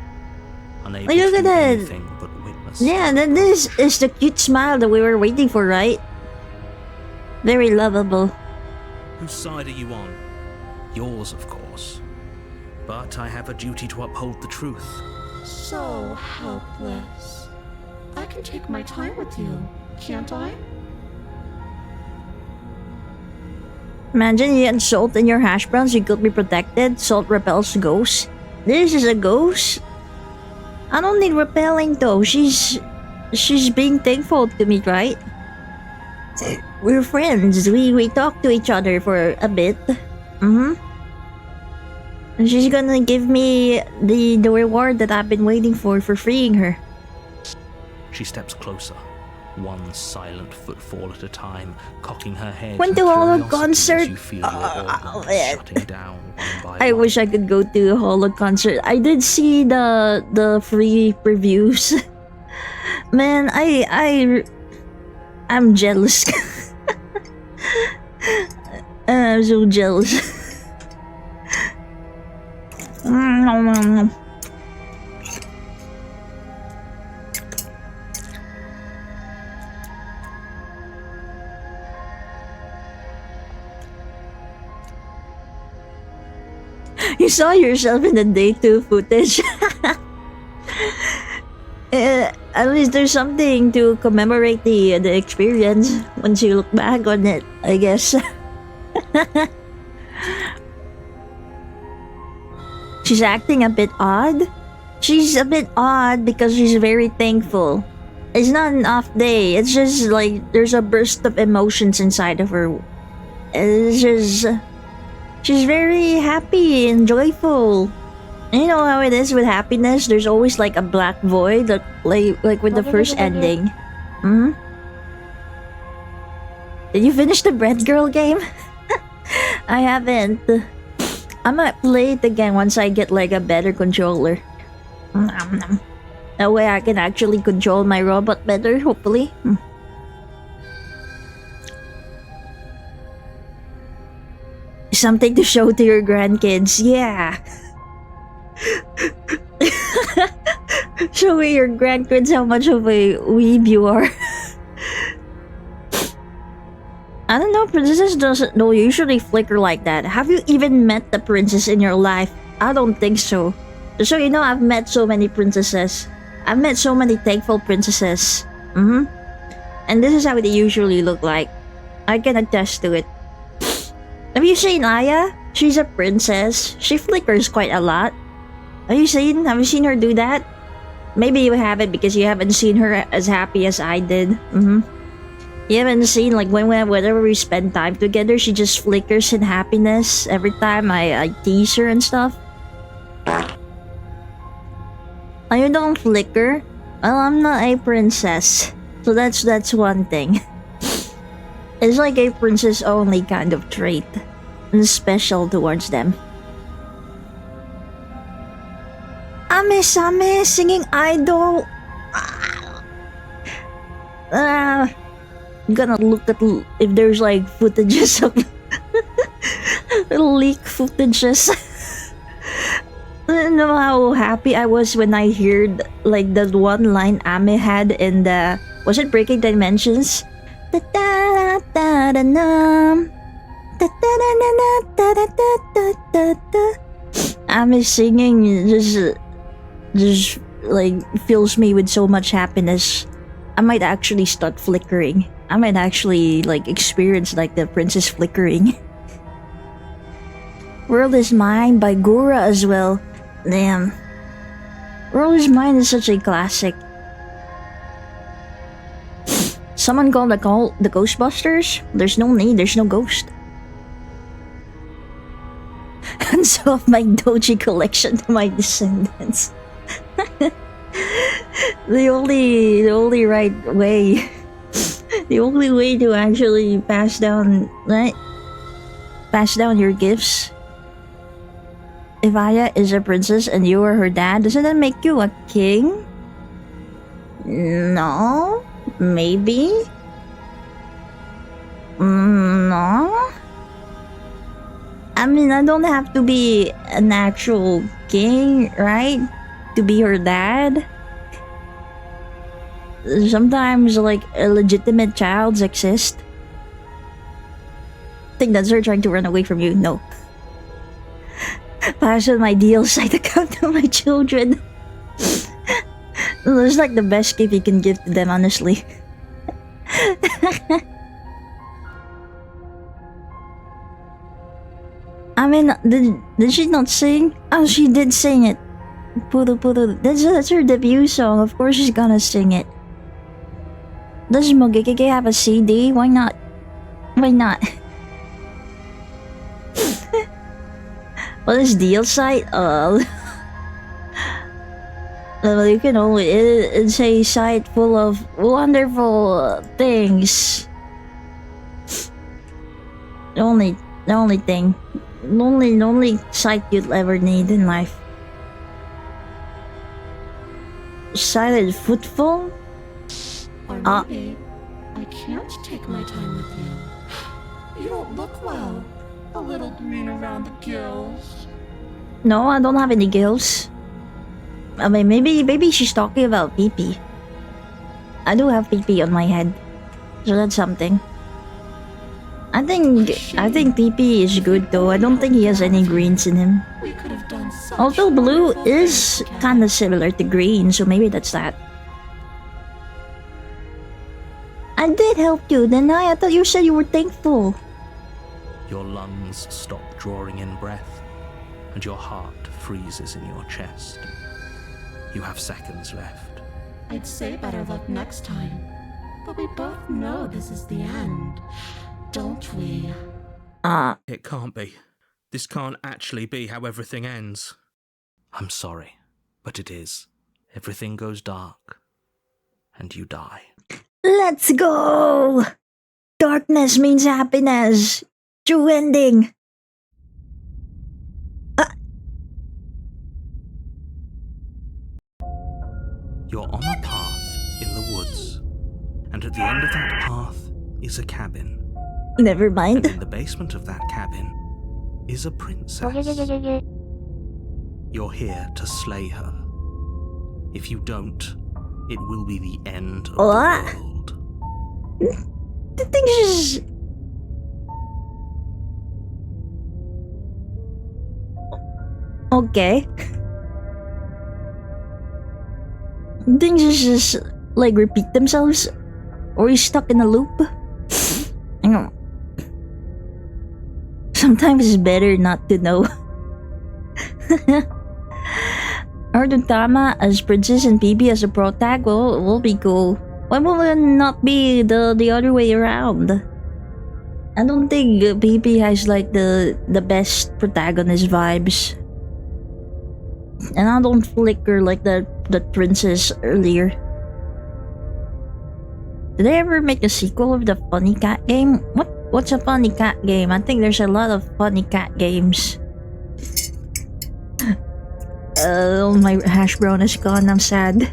unable Like, look to at do that. anything but witness. Yeah, this is the cute smile that we were waiting for, right? Very lovable. Whose side are you on? Yours, of course. But I have a duty to uphold the truth. So helpless. I can take my time with you, can't I? Imagine you had salt in your hash browns, you could be protected. Salt repels ghosts. This is a ghost? I don't need repelling though. She's being thankful to me, right? We're friends. We talk to each other for a bit. And she's gonna give me the reward that I've been waiting for freeing her. She steps closer, one silent footfall at a time, cocking her head. Went in to Holo curiosity concert. as you feel your organs Man. shutting down one by I one. wish I could go to a Holo concert. I did see the free previews. Man, I'm jealous. I'm so jealous. You saw yourself in the day 2 footage. At least there's something to commemorate the experience once you look back on it, I guess. She's acting a bit odd. She's a bit odd because she's very thankful. It's not an off day. It's just like there's a burst of emotions inside of her. It's just she's very happy and joyful. And you know how it is with happiness. There's always like a black void, like with the first ending. Did you finish the Bread Girl game? I haven't. I might play it again once I get like a better controller. That way I can actually control my robot better, hopefully. Something to show to your grandkids, yeah. Showing your grandkids how much of a weeb you are. I don't know, princesses don't usually flicker like that. Have you even met the princess in your life? I don't think so. Just so you know, I've met so many princesses. I've met so many thankful princesses. And this is how they usually look like. I can attest to it. Have you seen Aya? She's a princess. She flickers quite a lot. Have you seen her do that? Maybe you haven't because you haven't seen her as happy as I did. You haven't seen like whenever we spend time together, she just flickers in happiness every time I tease her and stuff. Oh, you don't flicker? Well, I'm not a princess, so that's one thing. It's like a princess only kind of trait, and special towards them. Ame singing Idol. I'm gonna look at if there's like footages of leak footages. I don't know how happy I was when I heard like that one line Ame had in the, was it Breaking Dimensions? Ame singing just like fills me with so much happiness. I might actually start flickering. I might actually like experience like the princess flickering. World is Mine by Gura as well. Damn. World is Mine is such a classic. Someone called the Ghostbusters? There's no need, there's no ghost. And so of my doji collection to my descendants. The only right way. The only way to actually pass down your gifts. If Aya is a princess and you are her dad, doesn't that make you a king? No. Maybe? No? I mean, I don't have to be an actual king, right? To be her dad? Sometimes, like, illegitimate childs exist. Think that's her trying to run away from you? No. Pass on my deal side account to my children. It's like the best gift you can give to them, honestly. I mean, did she not sing? Oh, she did sing it. Puru Puru. That's her debut song. Of course she's gonna sing it. Does Mogekeke have a CD? Why not? Why not? What is deal site? Well, you can only. It's a site full of wonderful things. The only thing. The only site you'll ever need in life. Silent footfall? Or maybe I can't take my time with you. You don't look well. A little green around the gills. No, I don't have any gills. I mean, maybe she's talking about pee-pee. I do have pee-pee on my head, so that's something. I think pee-pee is good though. I don't think he has any greens in him. We could have done such Although blue wonderful is things together. kind of similar to green, so maybe that's that. I did help you, didn't I? I thought you said you were thankful. Your lungs stop drawing in breath, and your heart freezes in your chest. You have seconds left. I'd say better luck next time. But we both know this is the end, don't we? It can't be. This can't actually be how everything ends. I'm sorry, but it is. Everything goes dark, and you die. Let's go! Darkness means happiness. True ending. You're on a path in the woods, and at the end of that path is a cabin. Never And mind. in the basement of that cabin is a princess. You're here to slay her. If you don't, it will be the end of What? the world. I think she's Okay. Things just like repeat themselves, or you're stuck in a loop. You know, sometimes it's better not to know. Ardutama as Princess and Bibi as a protag will be cool. Why will it not be the other way around? I don't think Bibi has like the best protagonist vibes. And I don't flicker like the princess earlier. Did they ever make a sequel of the Funny Cat game? What's a Funny Cat game? I think there's a lot of Funny Cat games. My hash brown is gone. I'm sad.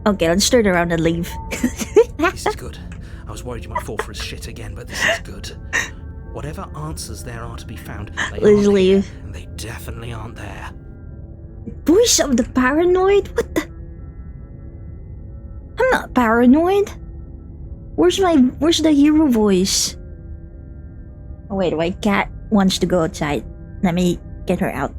Okay, let's turn around and leave. This is good. I was worried you might fall for his shit again, but this is good. Whatever answers there are to be found, they Let's aren't leave. here, and they definitely aren't there. Voice of the paranoid? What the? I'm not paranoid. Where's the hero voice? Oh wait, white cat wants to go outside. Let me get her out.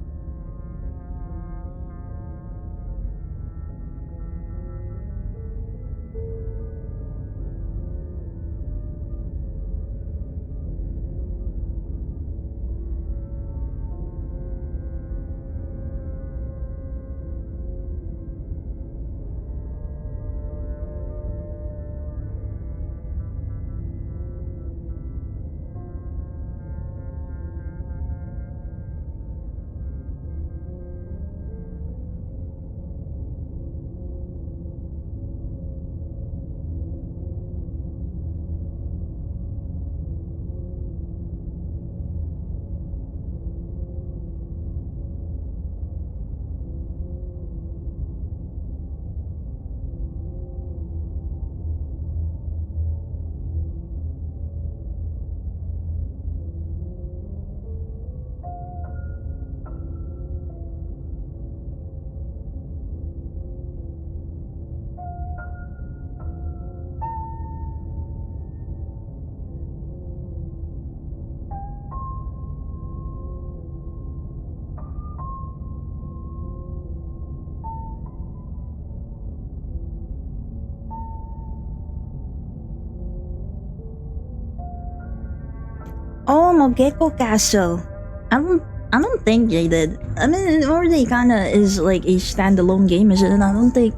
Oh, Mogeko Castle. I don't think they did. I mean, it already kinda is like a standalone game, isn't it? I don't think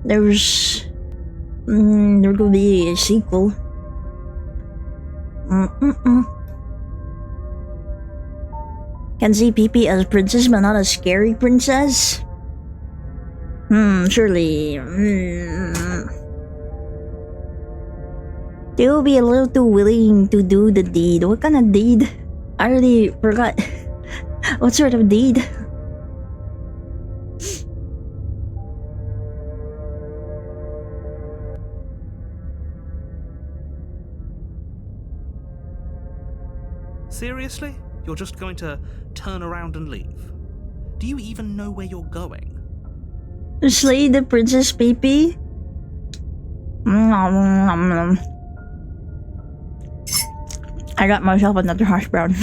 there could be a sequel. Can see Pipi as princess, but not a scary princess. Surely. They'll be a little too willing to do the deed. What kind of deed? I already forgot. What sort of deed? Seriously? You're just going to turn around and leave? Do you even know where you're going? Slay the Princess Pipi? I got myself another hash brown.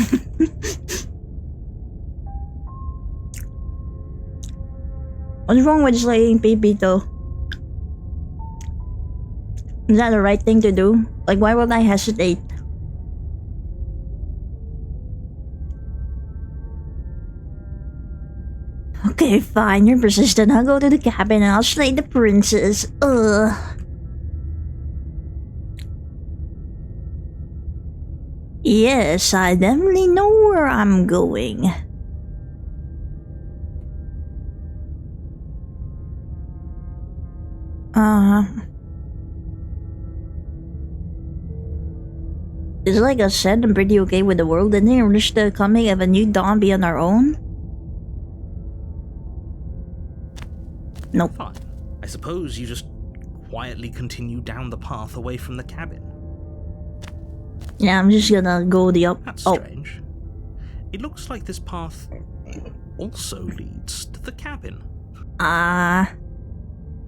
What's wrong with slaying Pipi though? Is that the right thing to do? Like, why would I hesitate? Okay, fine, you're persistent. I'll go to the cabin and I'll slay the princess. Ugh. Yes, I definitely know where I'm going. It's like I said, I'm pretty okay with the world, and then reach the coming of a new dawn beyond our own. Nope. Fine. I suppose you just quietly continue down the path away from the cabin. Yeah, I'm just gonna go the up. That's Oh, strange. It looks like this path also leads to the cabin.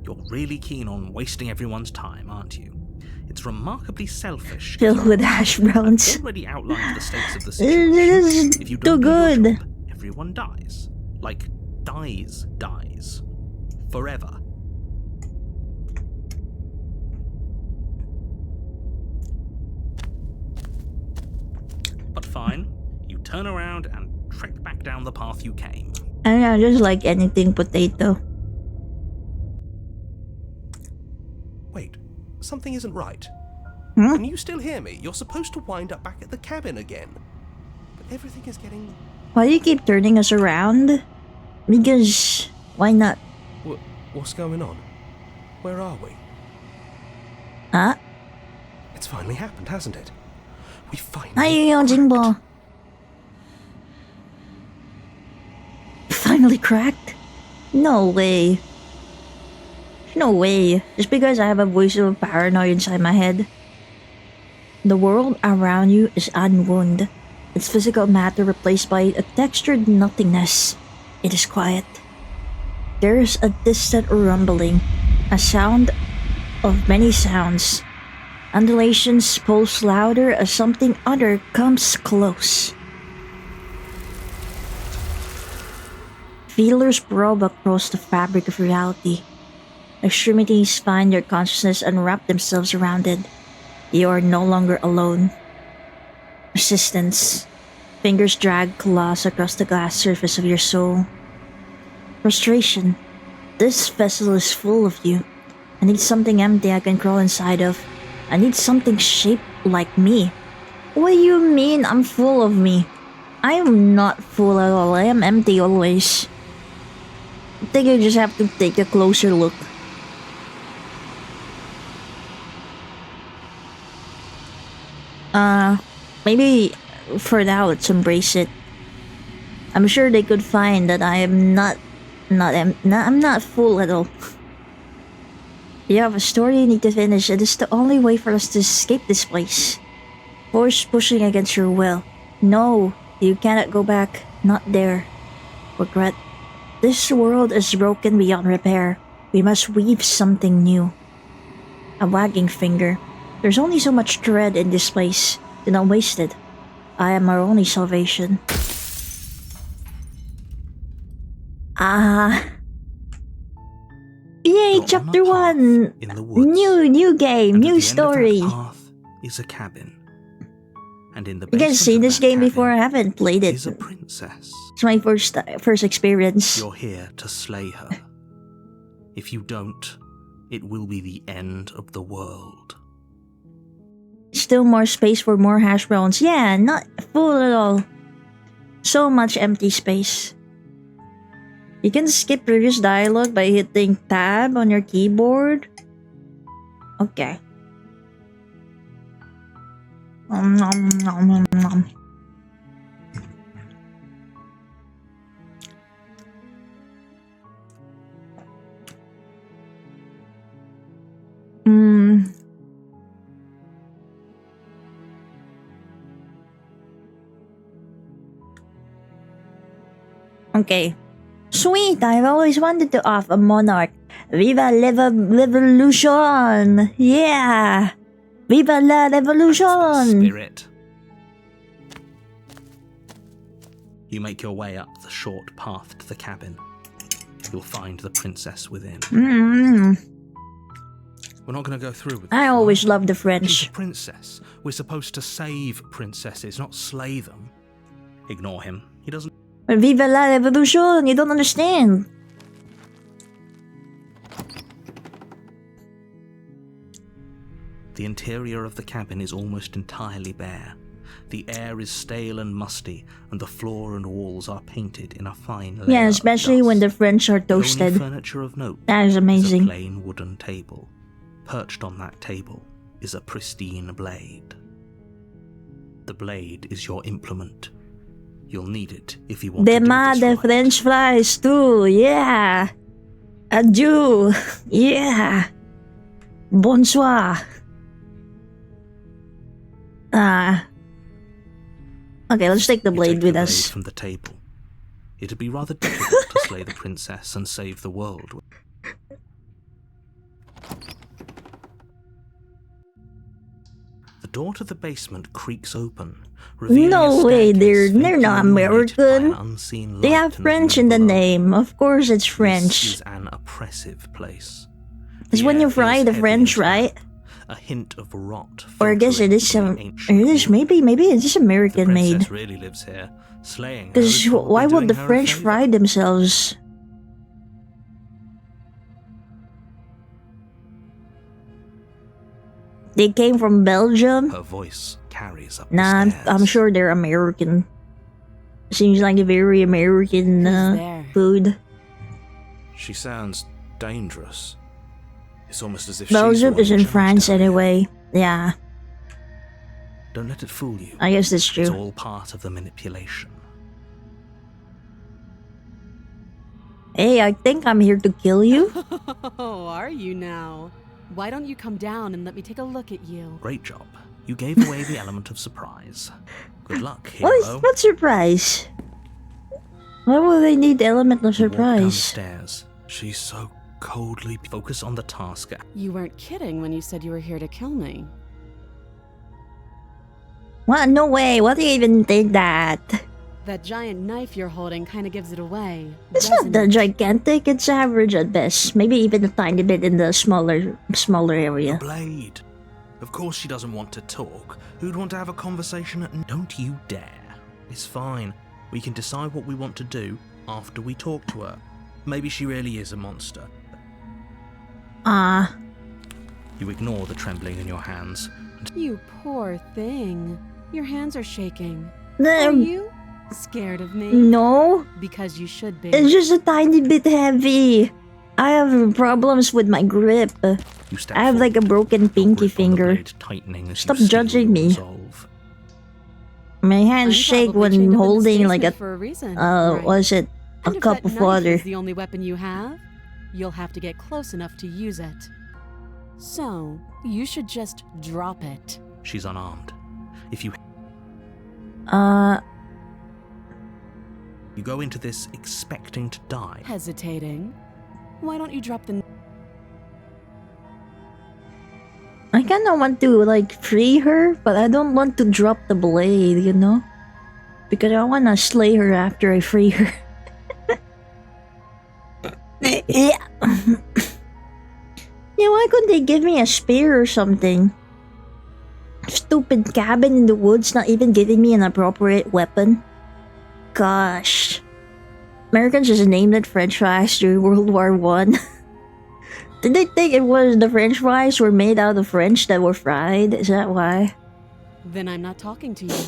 You're really keen on wasting everyone's time, aren't you? It's remarkably selfish. filled with hash browns. I've already outlined the stakes of the This situation. is If you too don't do your good. job, everyone dies. Like, dies. Forever. But fine, you turn around and trek back down the path you came. I don't know, just like anything potato. Wait, something isn't right. Hmm? Can you still hear me? You're supposed to wind up back at the cabin again. But everything is getting... Why do you keep turning us around? Because why not? What's going on? Where are we? Huh? It's finally happened, hasn't it? We finally... Ayun yung Jingbo. Finally cracked? No way. No way. Just because I have a voice of paranoia inside my head. The world around you is unwound. Its physical matter replaced by a textured nothingness. It is quiet. There is a distant rumbling, a sound of many sounds. Undulations pulse louder as something other comes close. Feelers probe across the fabric of reality. Extremities find their consciousness and wrap themselves around it. You are no longer alone. Resistance. Fingers drag claws across the glass surface of your soul. Frustration. This vessel is full of you. I need something empty I can crawl inside of. I need something shaped like me. What do you mean I'm full of me? I am not full at all. I am empty always. I think you just have to take a closer look. Maybe for now let's embrace it. I'm sure they could find that I am I'm not full at all. You have a story you need to finish. It is the only way for us to escape this place. Force pushing against your will. No, you cannot go back. Not there. Regret. This world is broken beyond repair. We must weave something new. A wagging finger. There's only so much dread in this place. Do not waste it. I am our only salvation. Yay, You're on a chapter path 1! in the woods. New game, And at new the story. End of that path is a cabin. And in the You guys basement seen of this that game cabin before? I haven't played it. is a princess. It's my first experience. You're here to slay her. If you don't, it will be the end of the world. Still more space for more hash browns. Yeah, not full at all. So much empty space. You can skip previous dialogue by hitting tab on your keyboard. Okay. Nom, nom, nom, nom. Okay. Sweet, I've always wanted to off a monarch. Viva la revolution! Yeah! Viva la That's the revolution! spirit. You make your way up the short path to the cabin. You'll find the princess within. We're not going to go through with this. I always loved the She's French. a princess. We're supposed to save princesses, not slay them. Ignore him. He doesn't. Viva la revolution! You don't understand. The interior of the cabin is almost entirely bare. The air is stale and musty, and the floor and walls are painted in a fine layer Yeah, of especially when the dust. French are The only toasted. furniture of note That is is a amazing. plain wooden table. Perched on that table is a pristine blade. The blade is your implement. You'll need it if you want The to do mad this right. French fries too, yeah! Adieu! Yeah! Bonsoir. Okay, let's take the You blade take with the us. blade from the table. It'd be rather difficult to slay the princess and save the world. The door to the basement creaks open, revealing No a way, staircase they're faintly not illuminated by American. an unseen They light have in French room in the below. name. Of course it's This French. is an oppressive place. It's The when you air fry is the heavy French, and right? damp, a hint of rot. Or I guess it filtering is from some. the ancient It is wood. maybe it is The American made. princess really lives here. Slaying her Because is probably why would doing the her a French favour. fry themselves? They came from Belgium? Her voice carries up Nah, the stairs. I'm sure they're American. Seems like a very American Who's there? food. She sounds dangerous. It's almost as if Belgium she's is the one in charge France down here. anyway. Yeah, Don't let it fool you. I guess that's It's true. all part of the manipulation. Hey, I think I'm here to kill you. Oh, are you now? Why don't you come down and let me take a look at you? Great job. You gave away the element of surprise. Good luck, hero. What surprise? Why would they need the element of You walk down the surprise? stairs. She's so coldly. Focus on the task. You weren't kidding when you said you were here to kill me. What? No way. Why do you even think that? That giant knife you're holding kind of gives it away. It's not doesn't that it? gigantic. It's average at best. Maybe even a tiny bit in the smaller area. Blade. Of course she doesn't want to talk. Who'd want to have a conversation at... Don't you dare. It's fine. We can decide what we want to do after we talk to her. Maybe she really is a monster. You ignore the trembling in your hands. You poor thing. Your hands are shaking. Are Um, you scared of me? no, Because you should be. it's just a tiny bit heavy. I have problems with my grip. You step I have like a forward, broken your pinky grip on the finger. blade tightening as Stop you steel judging your me. resolve. My I'm hands shake probably when chained up in this holding like basement a for a reason, right? was it a And if cup that of knife water? is the only weapon you have, you'll have to get close enough to use it. So, you should just drop it. She's unarmed. If you go into this expecting to die, Hesitating. Why don't you drop the... I kind of want to like free her, but I don't want to drop the blade, you know? Because I want to slay her after I free her. Yeah, why couldn't they give me a spear or something? Stupid cabin in the woods not even giving me an appropriate weapon. Gosh. Americans just named it French fries during World War One. Did they think it was the French fries were made out of French that were fried? Is that why? Then I'm not talking to you.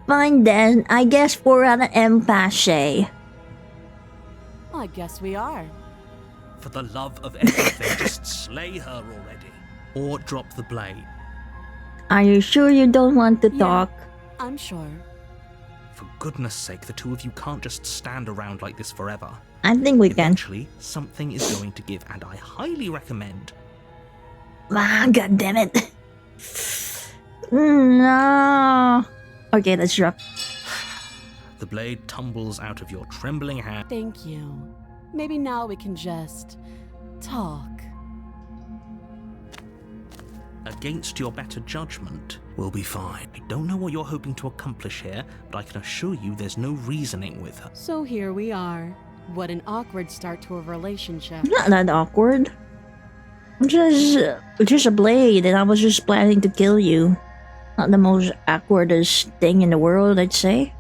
Fine then, I guess 4 out of M passe. I guess we are. for the love of everything, just slay her already. Or drop the blade. Are you sure you don't want to Yeah. talk? I'm sure. For goodness sake, the two of you can't just stand around like this forever. I think we can. Eventually, something is going to give, and I highly recommend. Ah, god damn it. No. Okay, let's drop. The blade tumbles out of your trembling hand. Thank you. Maybe now we can just talk. Against your better judgment, we'll be fine. I don't know what you're hoping to accomplish here, but I can assure you there's no reasoning with her. So here we are. What an awkward start to a relationship. Not that awkward. Just a blade, and I was just planning to kill you. Not the most awkwardest thing in the world, I'd say.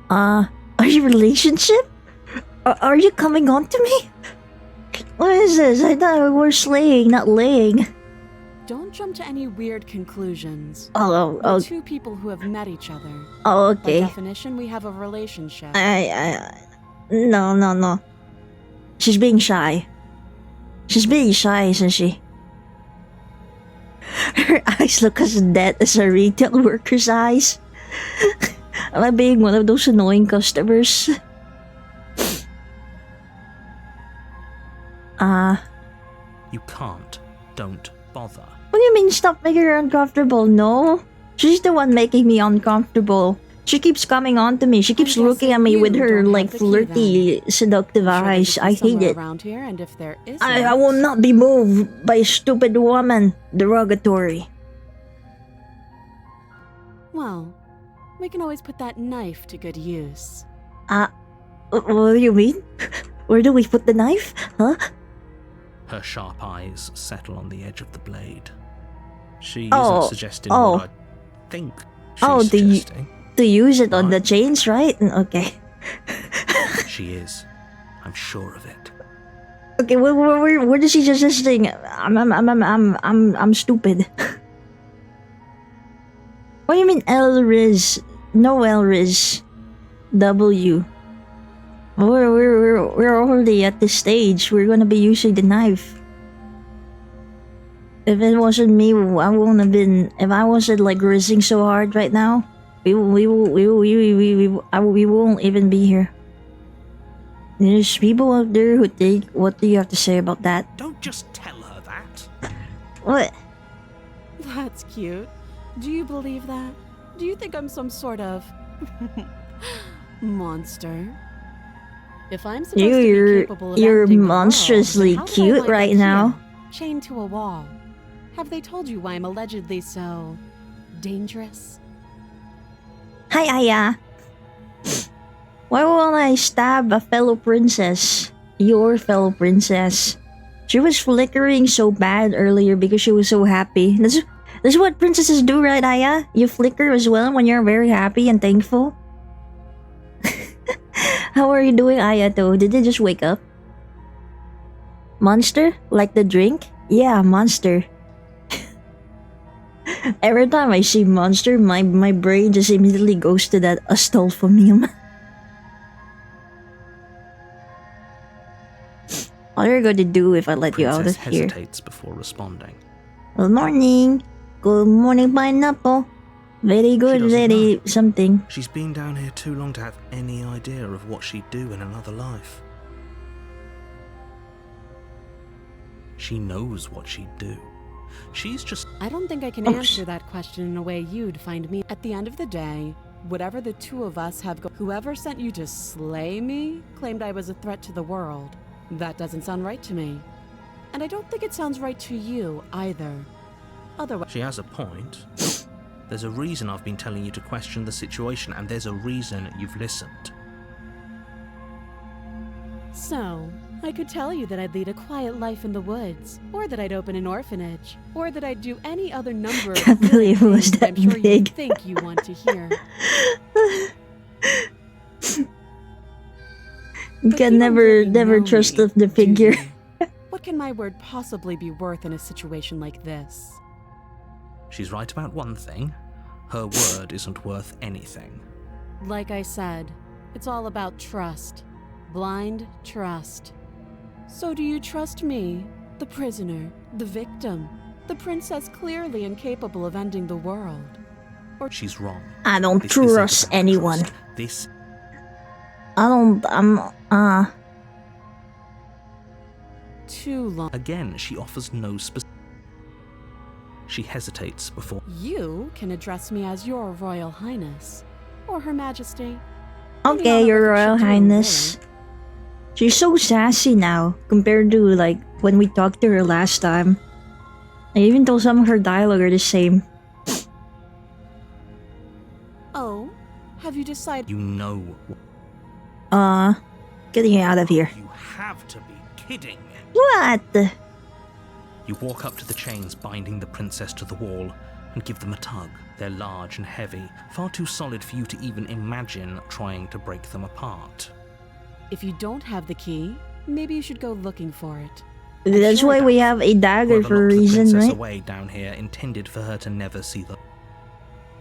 Are you relationship? Are you coming on to me? What is this? I thought we were slaying, not laying. Don't jump to any weird conclusions. Oh, We're oh, two people who have met each other. oh, By okay. definition, we have a relationship. No. She's being shy. She's being shy, isn't she? Her eyes look as dead as a retail worker's eyes. Am I being one of those annoying customers? You can't. Don't bother. What do you mean stop making her uncomfortable? No. She's the one making me uncomfortable. She keeps coming on to me. She keeps I'm looking at guessing me with you her don't like have the key, flirty, seductive I'm sure there's eyes. a key I hate somewhere it. around here, and if there isn't, I will not be moved by a stupid woman. Derogatory. Well, we can always put that knife to good use. What do you mean? Where do we put the knife? Huh? Her sharp eyes settle on the edge of the blade. She Oh, isn't suggesting oh. what I think she's Oh, suggesting. To use it on Right. the chains, right? Okay. She is. I'm sure of it. Okay, what is she suggesting? I'm stupid. What do you mean Elriz? No Elriz. W. We're already at this stage. We're gonna be using the knife. If it wasn't me, I wouldn't have been. If I wasn't like rizzing so hard right now, we won't even be here. There's people out there who think. What do you have to say about that? Don't just tell her that. What? That's cute. Do you believe that? Do you think I'm some sort of monster? If I'm supposed to be capable of you're ending the monstrously world, how did I cute wind right up now. here, chained to a wall. Have they told you why I'm allegedly so dangerous? Hi, Aya. Why won't I stab a fellow princess? Your fellow princess. She was flickering so bad earlier because she was so happy. That's what princesses do, right, Aya? You flicker as well when you're very happy and thankful. How are you doing, Aya, though? Did you just wake up? Monster? Like the drink? Yeah, Monster. Every time I see Monster, my brain just immediately goes to that Astolfo. What are you going to do if I let you out of Princess here? hesitates before responding. Good morning. Good morning, pineapple. Very good, doesn't very know. something. She's been down here too long to have any idea of what she'd do in another life. She knows what she'd do. She's just... I don't think I can answer that question in a way you'd find me. At the end of the day, whatever the two of us have whoever sent you to slay me claimed I was a threat to the world. That doesn't sound right to me. And I don't think it sounds right to you either. Otherwise... She has a point. There's a reason I've been telling you to question the situation, and there's a reason you've listened. So, I could tell you that I'd lead a quiet life in the woods, or that I'd open an orphanage, or that I'd do any other number of Can't believe it was things that I'm sure you big. think you want to hear. You But can you don't never really know trust me, of the do figure. you? What can my word possibly be worth in a situation like this? She's right about one thing. Her word isn't worth anything. Like I said, it's all about trust. Blind trust. So do you trust me, the prisoner, the victim, the princess clearly incapable of ending the world? Or She's wrong. I don't This isn't trust about anyone. trust. This... too long? Again, she offers no specific... She hesitates before... You can address me as your Royal Highness, or Her Majesty. Okay, Your Royal Highness. She's so sassy now compared to like when we talked to her last time. And even though some of her dialogue are the same. Oh, have you decided? You know... Getting out of here. You have to be kidding me. What? You walk up to the chains binding the princess to the wall and give them a tug. They're large and heavy, far too solid for you to even imagine trying to break them apart. If you don't have the key, maybe you should go looking for it. That's sure why about we have a dagger Whoever for a locked the reason, princess right? away down here intended for her to never see the...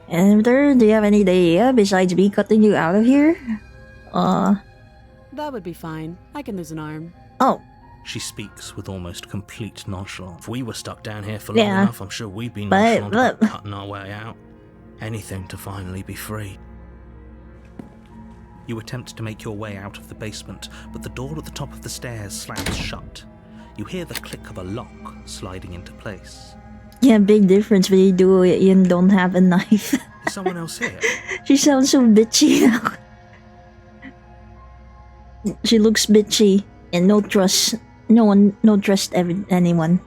And do you have any idea besides me cutting you out of here? That would be fine. I can lose an arm. Oh, She speaks with almost complete nonchalance. If we were stuck down here for long Yeah. enough, I'm sure we'd be But- nonchalant about cutting our way out. Anything to finally be free. You attempt to make your way out of the basement, but the door at the top of the stairs slams shut. you hear the click of a lock sliding into place. Yeah, big difference when you do it and don't have a knife. Is someone else here? She sounds so bitchy now. She looks bitchy and no trust. No trust anyone.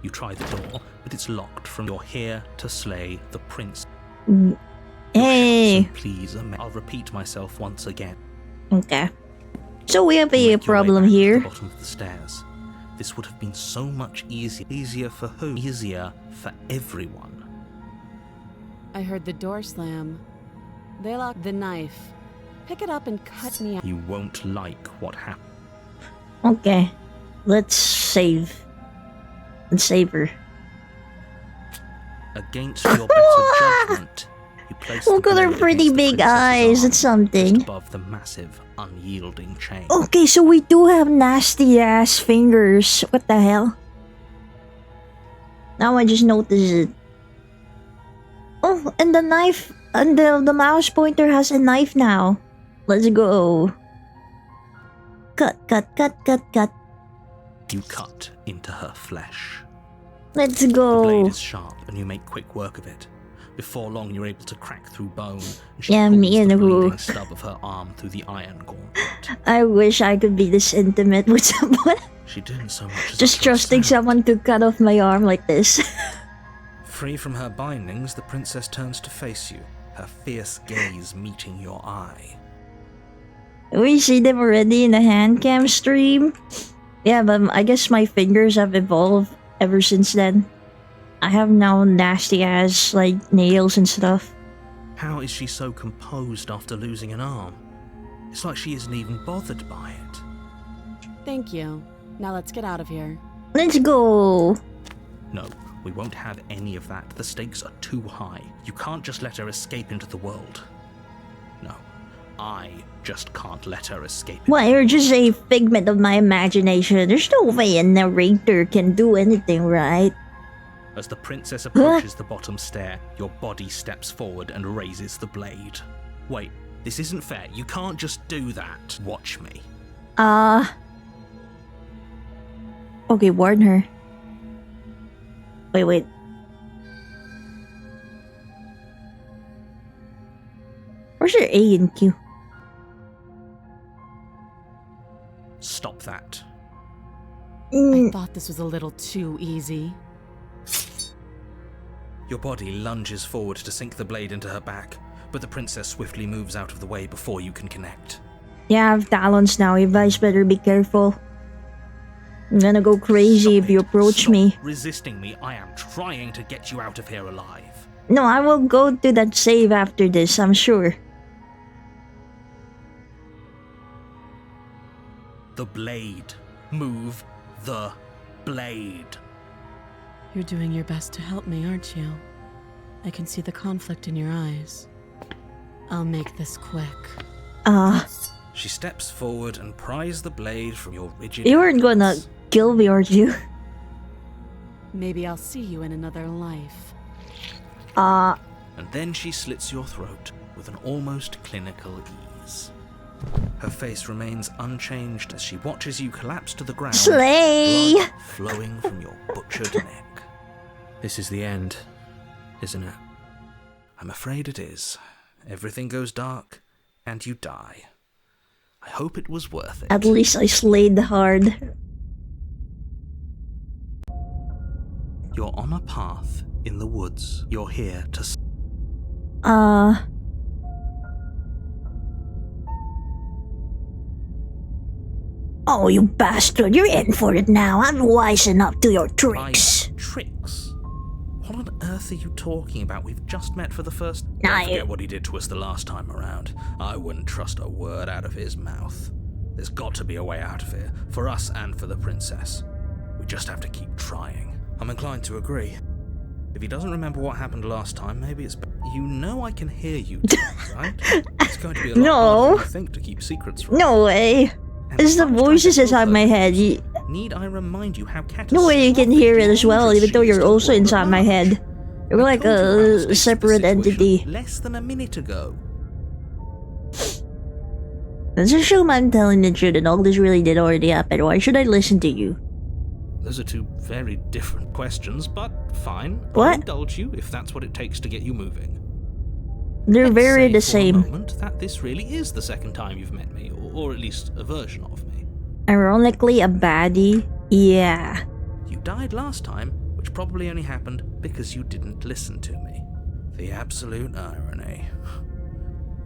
You try the door, but it's locked from "You're here to slay the prince." Hey. Please, I'll repeat myself once again. Okay. So we have You a make your way problem back to here. the bottom of the stairs. This would have been so much easier. Easier for who? Easier for everyone. I heard the door slam. They locked the knife. Pick it up and cut me out. You won't like what happened. Okay. Let's save. Let's save her. Against your better judgment, you place Look the at her blade pretty against the big princess's eyes. arm, It's something. just above the massive, unyielding chain. Okay, so we do have nasty ass fingers. What the hell? Now I just noticed it. Oh, and the knife, and the mouse pointer has a knife now. Let's go. Cut. You cut into her flesh. Let's The blade go. is sharp, and you make quick work of it. Before long, you're able to crack through bone, and she Yeah, pulls me and the who? bleeding stub of her arm through the iron gauntlet. I wish I could be this intimate with someone. She didn't so much as Just utter a trusting sound. someone to cut off my arm like this. Free from her bindings, the princess turns to face you, her fierce gaze meeting your eye. We see them already in the hand cam stream. Yeah, but I guess my fingers have evolved ever since then. I have now nasty ass like nails and stuff. How is she so composed after losing an arm? It's like she isn't even bothered by it. Thank you. Now let's get out of here. Let's go. No, we won't have any of that. The stakes are too high. You can't just let her escape into the world. No, I just can't let her escape. Well, you're just a figment of my imagination. There's no way a narrator can do anything, right? As the princess approaches the bottom stair, your body steps forward and raises the blade. Wait, this isn't fair. You can't just do that. Watch me. Okay, warn her. Wait. Where's your A and Q? Stop that. I thought this was a little too easy. Your body lunges forward to sink the blade into her back, but the princess swiftly moves out of the way before you can connect. Yeah, I have talons now. You guys better be careful. I'm gonna go crazy if you approach Stop me. resisting me. I am trying to get you out of here alive. No, I will go to that save after this, I'm sure. The blade. Move the blade. You're doing your best to help me, aren't you? I can see the conflict in your eyes. I'll make this quick. She steps forward and pries the blade from your rigid You weren't gonna hands. kill me, aren't you? Maybe I'll see you in another life. And then she slits your throat with an almost clinical ease. Her face remains unchanged as she watches you collapse to the ground, Slay! blood flowing from your butchered neck. This is the end, isn't it? I'm afraid it is. Everything goes dark, and you die. I hope it was worth it. At least I slayed hard. You're on a path in the woods. You're here to... Oh, you bastard, you're in for it now. I'm wise enough to your tricks. Tricks? What on earth are you talking about? We've just met for the first... Nah, Don't forget what he did to us the last time around. I wouldn't trust a word out of his mouth. There's got to be a way out of here, for us and for the princess. We just have to keep trying. I'm inclined to agree. If he doesn't remember what happened last time, maybe it's... You know I can hear you, right? It's going to be a lot No. harder than you think to keep secrets from. No way. And It's the I'm trying to voices feel inside my further. head. Need I remind you how No way you can hear it as well, even though you're also inside my head. You're like a separate entity. Less than a minute ago. Let's assume I'm telling the truth and all this really did already happen. Why should I listen to you? Those are two very different questions, but fine. I'll What? indulge you if that's what it takes to get you moving. They're Let's very say the for a same. moment that this really is the second time you've met me, or at least a version of me. Ironically, a baddie? Yeah. You died last time, which probably only happened because you didn't listen to me. The absolute irony.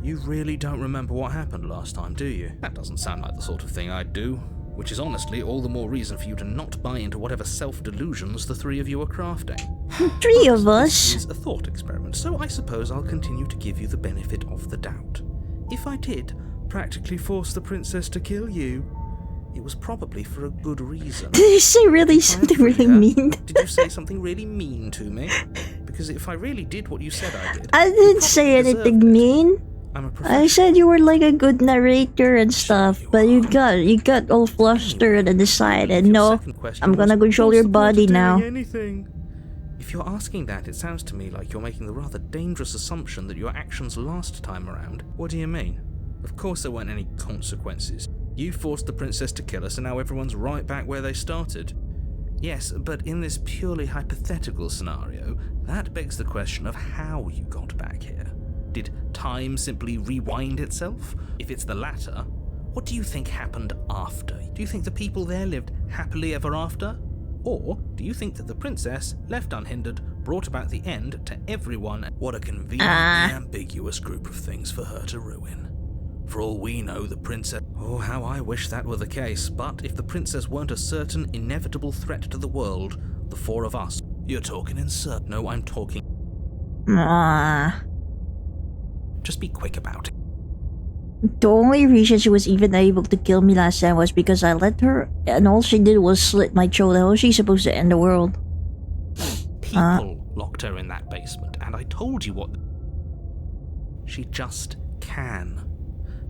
You really don't remember what happened last time, do you? That doesn't sound like the sort of thing I'd do, which is honestly all the more reason for you to not buy into whatever self-delusions the three of you are crafting. Three of This us? is a thought experiment, so I suppose I'll continue to give you the benefit of the doubt. If I did practically force the princess to kill you, it was probably for a good reason. Did you say really If I something freed really her, mean? Did you say something really mean to me? Because if I really did what you said I did, I you didn't say probably anything deserved it. mean. I'm a I professional. said you were like a good narrator and stuff, you but you are. got all flustered and decided, If your no, second question I'm gonna was, control your "What's the point body of doing now." anything?" If you're asking that, it sounds to me like you're making the rather dangerous assumption that your actions last time around. What do you mean? Of course there weren't any consequences. You forced the princess to kill us and now everyone's right back where they started. Yes, but in this purely hypothetical scenario, that begs the question of how you got back here. Did time simply rewind itself? If it's the latter, what do you think happened after? Do you think the people there lived happily ever after? Or do you think that the princess, left unhindered, brought about the end to everyone? What a conveniently ambiguous group of things for her to ruin. For all we know, the princess... Oh, how I wish that were the case. But if the princess weren't a certain, inevitable threat to the world, the four of us... You're talking in certain... No, I'm talking... Ah. Just be quick about it. The only reason she was even able to kill me last time was because I let her, and all she did was slit my throat. How was she supposed to end the world? People locked her in that basement, and I told you what... She just can.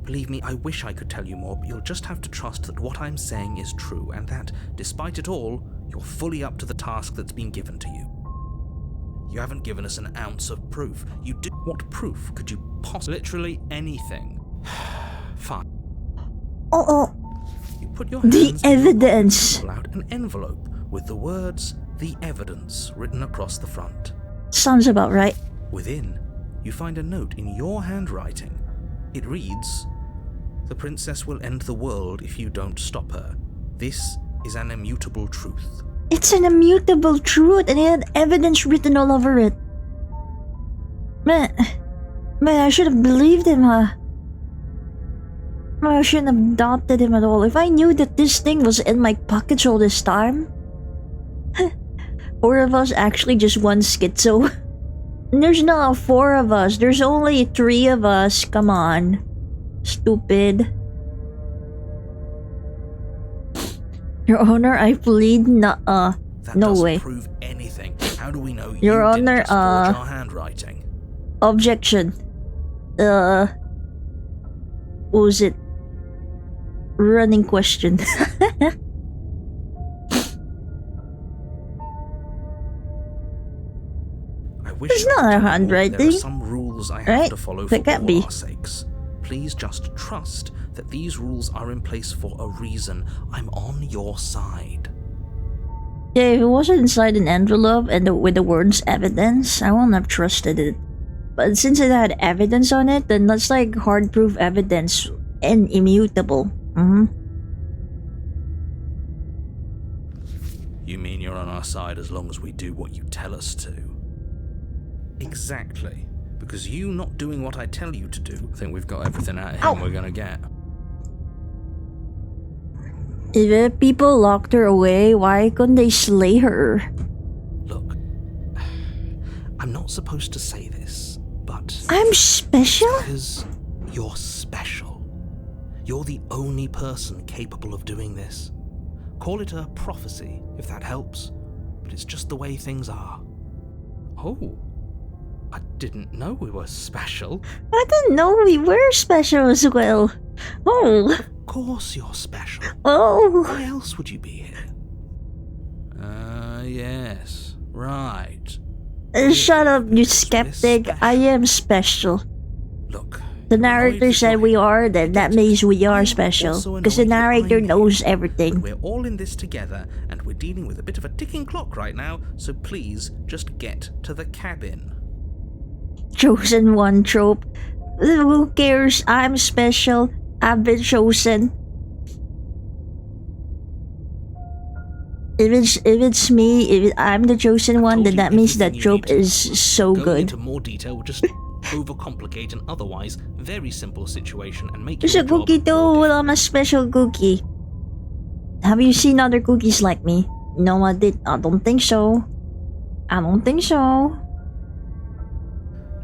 Believe me, I wish I could tell you more, but you'll just have to trust that what I'm saying is true, and that, despite it all, you're fully up to the task that's been given to you. You haven't given us an ounce of proof. You do. What proof could you possibly... Literally anything. Fine. Oh, You put your the hands in your evidence. pocket and pull out an envelope with the words, "The Evidence," written across the front. Sounds about right. Within, you find a note in your handwriting. It reads, "The princess will end the world if you don't stop her. This is an immutable truth." It's an immutable truth, and it had evidence written all over it. Man, I should have believed him, huh? I shouldn't have doubted him at all. If I knew that this thing was in my pockets all this time. Four of us, actually just one schizo. And there's not four of us, there's only three of us. Come on. Stupid. Your Honor, I plead That no doesn't way. prove anything. How do we know Your you Honor, didn't just forge our handwriting? Objection. What was it? Running question. I wish It's I not could our do more. handwriting. There are some rules I have Right? to follow That for can't all be. our sakes. Please just trust that these rules are in place for a reason. I'm on your side. Yeah, if it wasn't inside an envelope and with the words evidence, I wouldn't have trusted it. But since it had evidence on it, then that's like hard proof evidence and immutable. You mean you're on our side as long as we do what you tell us to? Exactly. Because you not doing what I tell you to do, I think we've got everything out of him we're gonna get. If the people locked her away, why couldn't they slay her? Look, I'm not supposed to say this, but... I'm special? Because you're special. You're the only person capable of doing this. Call it a prophecy, if that helps, but it's just the way things are. Oh, I didn't know we were special. I didn't know we were special as well. Oh, Of course you're special. oh. Why else would you be here? Yes, right. Shut up, you skeptic. I am special. Look, The narrator said we are, then that means we are special. Because the narrator knows everything. We're all in this together, and we're dealing with a bit of a ticking clock right now, so please just get to the cabin. Chosen one trope. Who cares? I'm special. I've been chosen. If it's me, if I'm the chosen one, then that means that trope is so Going good. into more detail will just overcomplicate an otherwise very simple situation and make There's your a job cookie though. more Well, I'm a special cookie. Have you seen other cookies like me? No, I don't think so. I don't think so.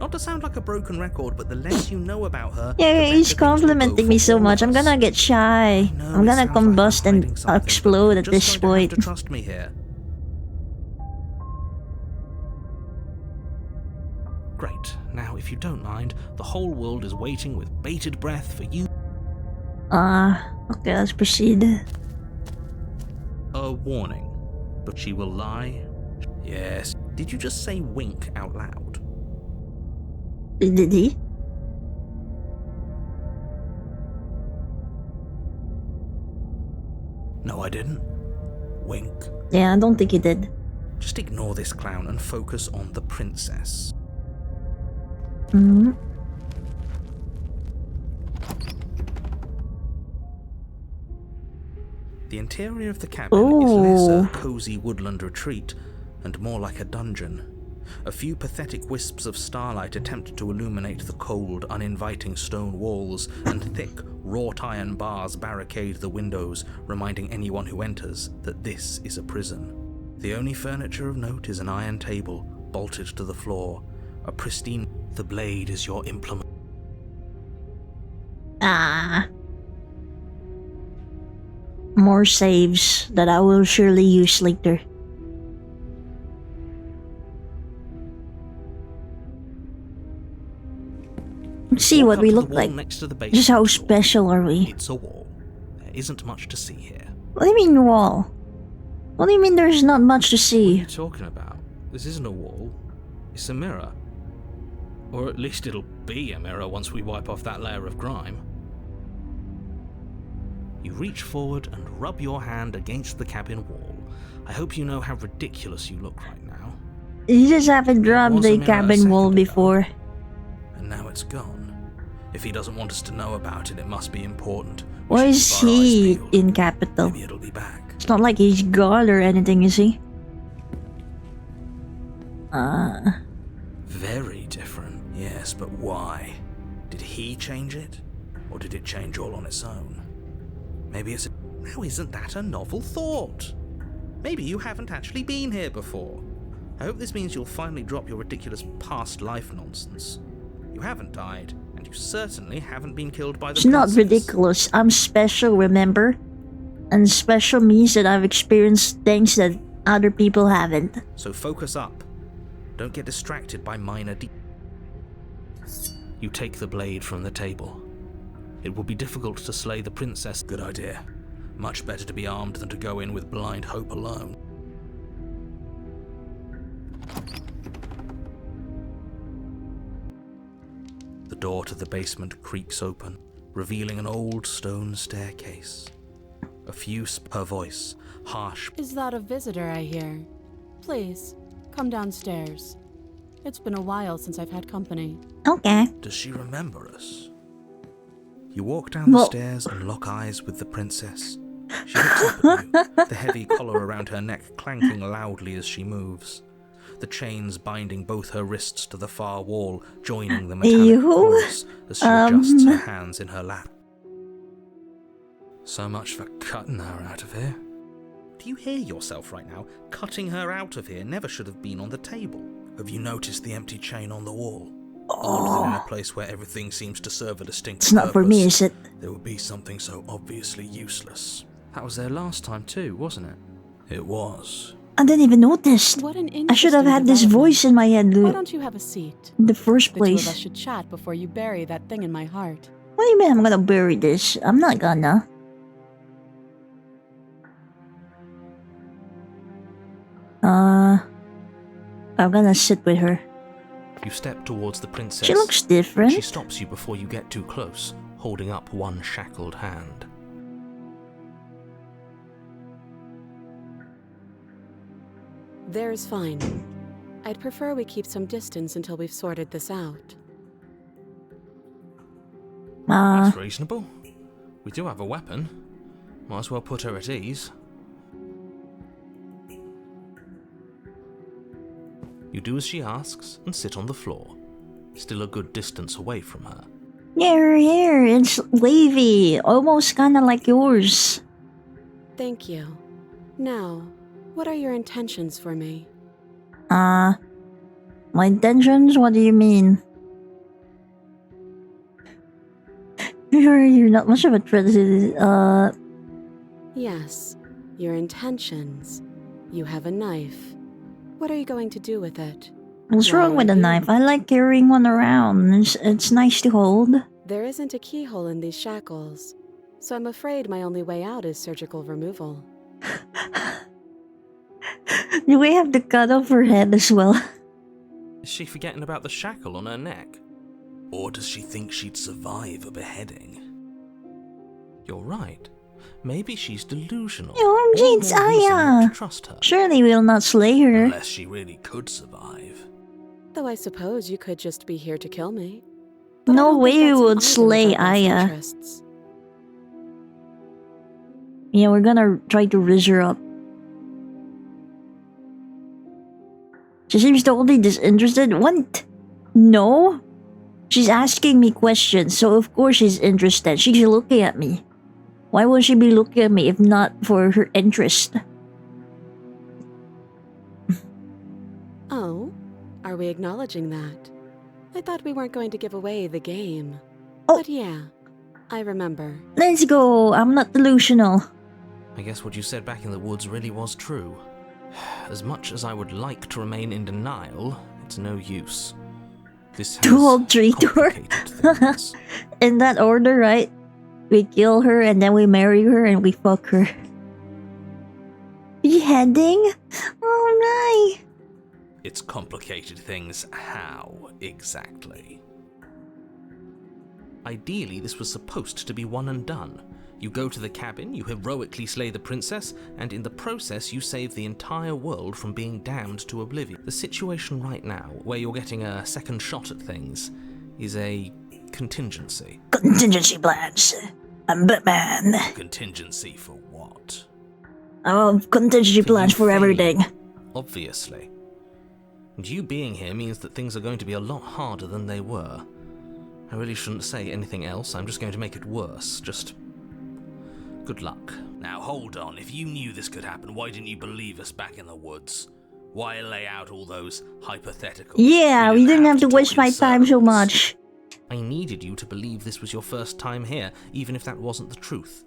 Not to sound like a broken record, but the less you know about her, Yeah, the better he's things will go complimenting me for so all much. of I'm us. gonna get shy. I know I'm it gonna sounds like combust I'm and hiding something, explode but at you're this just going point. to have to trust me here. Great. Now, if you don't mind, the whole world is waiting with bated breath for you. Okay, let's proceed. A warning. But she will lie. Yes. Did you just say wink out loud? Did he? No, I didn't. Wink. Yeah, I don't think he did. Just ignore this clown and focus on the princess. Hmm. The interior of the cabin is less Ooh. a cozy woodland retreat and more like a dungeon. A few pathetic wisps of starlight attempt to illuminate the cold, uninviting stone walls, and thick, wrought iron bars barricade the windows, reminding anyone who enters that this is a prison. The only furniture of note is an iron table, bolted to the floor. A pristine... The blade is your implement. More saves that I will surely use later. Let's see Walk what up we to the look wall like. next to the basement Just how door. special are we? It's a wall. There isn't much to see here. What do you mean wall? What do you mean there's not much to What are see? you talking about? This isn't a wall. It's a mirror. Or at least it'll be a mirror once we wipe off that layer of grime. You reach forward and rub your hand against the cabin wall. I hope you know how ridiculous you look right now. You just haven't rubbed was a the mirror a cabin wall second ago. before. And now it's gone. If he doesn't want us to know about it, it must be important. We Why should is keep our eyes he peeled. in capital? Maybe it'll be back. It's not like he's God or anything, is he? Very different. Yes, but why? Did he change it? Or did it change all on its own? Maybe it's... Now isn't that a novel thought? Maybe you haven't actually been here before. I hope this means you'll finally drop your ridiculous past life nonsense. You haven't died, and you certainly haven't been killed by the It's not princess. ridiculous. I'm special, remember? And special means that I've experienced things that other people haven't. So focus up. Don't get distracted by minor You take the blade from the table. It will be difficult to slay the princess. Good idea. Much better to be armed than to go in with blind hope alone. The door to the basement creaks open, revealing an old stone staircase. A few her voice, harsh. Is that a visitor I hear? Please, come downstairs. It's been a while since I've had company. Okay. Does she remember us? You walk down the Well- stairs and lock eyes with the princess. She looks up at you, the heavy collar around her neck clanking loudly as she moves. The chains binding both her wrists to the far wall, joining the metallic Ew. cords as she adjusts her hands in her lap. So much for cutting her out of here. Do you hear yourself right now? Cutting her out of here never should have been on the table. Have you noticed the empty chain on the wall? Odd that in a place where everything seems to serve a distinct It's not for me, purpose, is it? there would be something so obviously useless. That was there last time too, wasn't it? It was. I didn't even notice. What an I should have interesting had this development. voice in my head Why don't you have a seat? in the first The two of us place. should chat before you bury that thing in my heart. What do you mean I'm gonna bury this? I'm not gonna. I'm gonna sit with her. You step towards the princess. She looks She different. stops you before you get too close, holding up one shackled hand. There's fine. I'd prefer we keep some distance until we've sorted this out. That's reasonable. We do have a weapon. Might as well put her at ease. You do as she asks and sit on the floor, still a good distance away from her. Yeah, her hair, it's wavy, almost kinda like yours. Thank you. Now, what are your intentions for me? My intentions? What do you mean? You're not much of a threat. Yes, your intentions. You have a knife. What are you going to do with it? What's Why wrong with are a you- knife? I like carrying one around. It's nice to hold. There isn't a keyhole in these shackles, so I'm afraid my only way out is surgical removal. Do we have to cut off her head as well? Is she forgetting about the shackle on her neck? Or does she think she'd survive a beheading? You're right. Maybe she's delusional. Yo, All the it's more reason not Aya. to trust her. Surely we'll not slay her. Unless she really could survive. Though I suppose you could just be here to kill me. But I No don't way think we that's in would either of slay our best Aya. interests. Yeah, we're gonna try to raise her up. She seems totally disinterested. What? No? She's asking me questions, so of course she's interested. She's looking at me. Why would she be looking at me if not for her interest? Oh, are we acknowledging that? I thought we weren't going to give away the game. Oh. But yeah, I remember. Let's go. I'm not delusional. I guess what you said back in the woods really was true. As much as I would like to remain in denial, it's no use. This has To hold traitor. complicated things. In that order, right? We kill her and then we marry her and we fuck her. Beheading? Oh my. It's complicated things. How exactly? Ideally, this was supposed to be one and done. You go to the cabin, you heroically slay the princess, and in the process you save the entire world from being damned to oblivion. The situation right now, where you're getting a second shot at things, is a contingency. Contingency plans. I'm Batman. Contingency for what? Contingency For plans you for everything. failing, obviously. And you being here means that things are going to be a lot harder than they were. I really shouldn't say anything else, I'm just going to make it worse. Just good luck. Now hold on, if you knew this could happen, why didn't you believe us back in the woods? Why lay out all those hypotheticals? Yeah, we didn't have to talk waste in my time so circles. much. I needed you to believe this was your first time here, even if that wasn't the truth.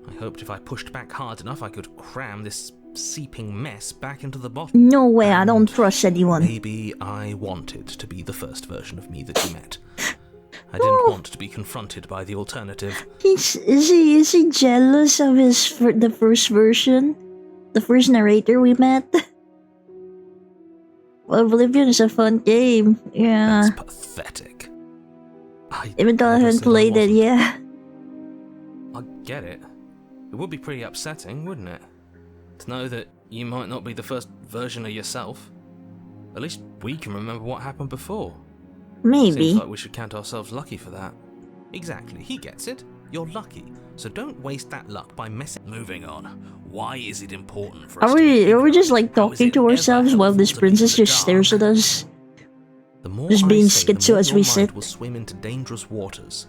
I hoped if I pushed back hard enough I could cram this seeping mess back into the bottle. No way, I don't And trust anyone. Maybe I wanted to be the first version of me that you met. I didn't want to be confronted by the alternative. Is he jealous of the first version? The first narrator we met? Well, Oblivion is a fun game. Yeah. That's pathetic. Even though I never haven't said I played it, wasn't. yeah. I get it. It would be pretty upsetting, wouldn't it? To know that you might not be the first version of yourself. At least we can remember what happened before. Maybe. Seems like we should count ourselves lucky for that. Exactly, he gets it. You're lucky. So don't waste that luck by messing. Moving on. Why is it important for us Are to we be just like How is talking it to ever ourselves while helpful this to be princess in the just stares at dark? us? The more Just I being say, the schizo more as your we mind sit. will swim into dangerous waters.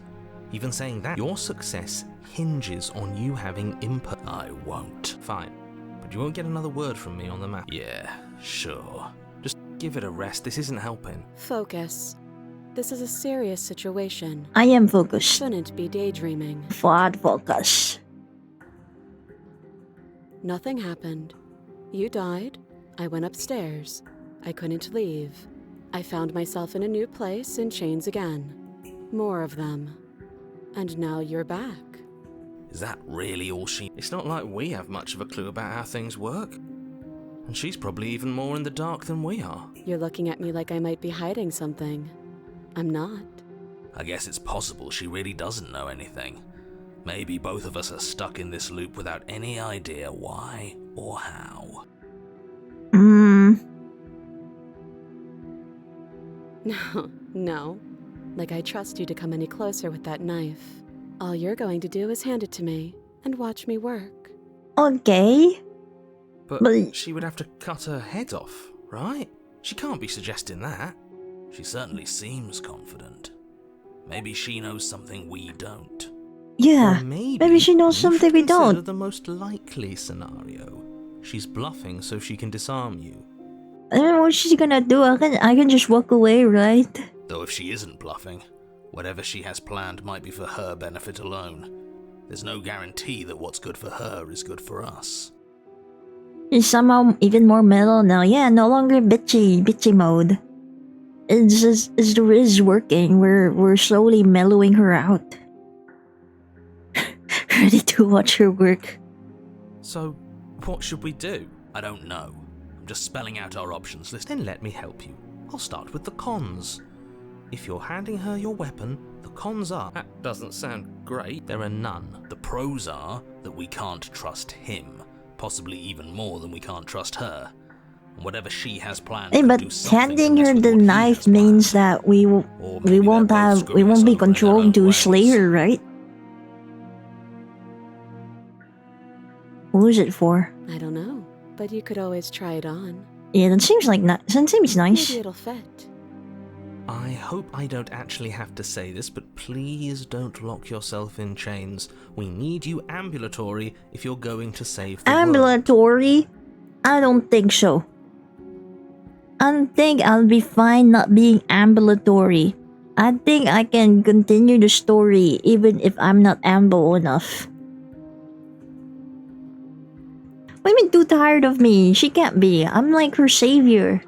Even saying that, your success hinges on you having input. I won't. Fine, but you won't get another word from me on the map. Yeah, sure. Just give it a rest. This isn't helping. Focus. This is a serious situation. I am focused. Shouldn't be daydreaming. Fuad focus. Nothing happened. You died. I went upstairs. I couldn't leave. I found myself in a new place in chains again. More of them. And now you're back. Is that really all she... It's not like we have much of a clue about how things work. And she's probably even more in the dark than we are. You're looking at me like I might be hiding something. I'm not. I guess it's possible she really doesn't know anything. Maybe both of us are stuck in this loop without any idea why or how. No. Like I trust you to come any closer with that knife. All you're going to do is hand it to me and watch me work. Okay. But she would have to cut her head off, right? She can't be suggesting that. She certainly seems confident. Maybe she knows something we don't. Yeah. Or Maybe she knows you something should we consider don't. the most likely scenario. She's bluffing so she can disarm you. I don't know what she's gonna do. I can just walk away, right? Though if she isn't bluffing, whatever she has planned might be for her benefit alone. There's no guarantee that what's good for her is good for us. She's somehow even more mellow now. Yeah, no longer bitchy mode. It's the Riz working. We're slowly mellowing her out. Ready to watch her work. So, what should we do? I don't know. I'm just spelling out our options list. Then let me help you. I'll start with the cons. If you're handing her your weapon, the cons are... That doesn't sound great. There are none. The pros are that we can't trust him, possibly even more than we can't trust her. And whatever she has planned, Hey, could but do something handing to mess her with the what he knife has means planned. that we Or maybe won't they're both we screwing won't us be over in their controlled own to slay ways. her, right? Who is it for? I don't know, but you could always try it on. Yeah, that seems nice. Maybe it'll fit. I hope I don't actually have to say this, but please don't lock yourself in chains. We need you ambulatory if you're going to save the world. Ambulatory? I don't think so. I think I'll be fine not being ambulatory. I think I can continue the story even if I'm not amble enough. Women too tired of me. She can't be. I'm like her savior.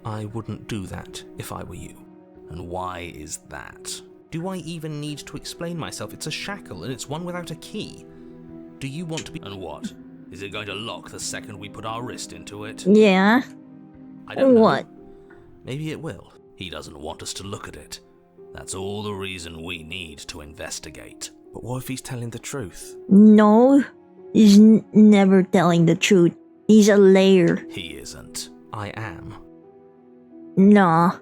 I wouldn't do that if I were you. And why is that? Do I even need to explain myself? It's a shackle and it's one without a key. Do you want to be... And what? Is it going to lock the second we put our wrist into it? Yeah. I don't know. What? Maybe it will. He doesn't want us to look at it. That's all the reason we need to investigate. But what if he's telling the truth? No. He's never telling the truth. He's a liar. He isn't. I am. Nah.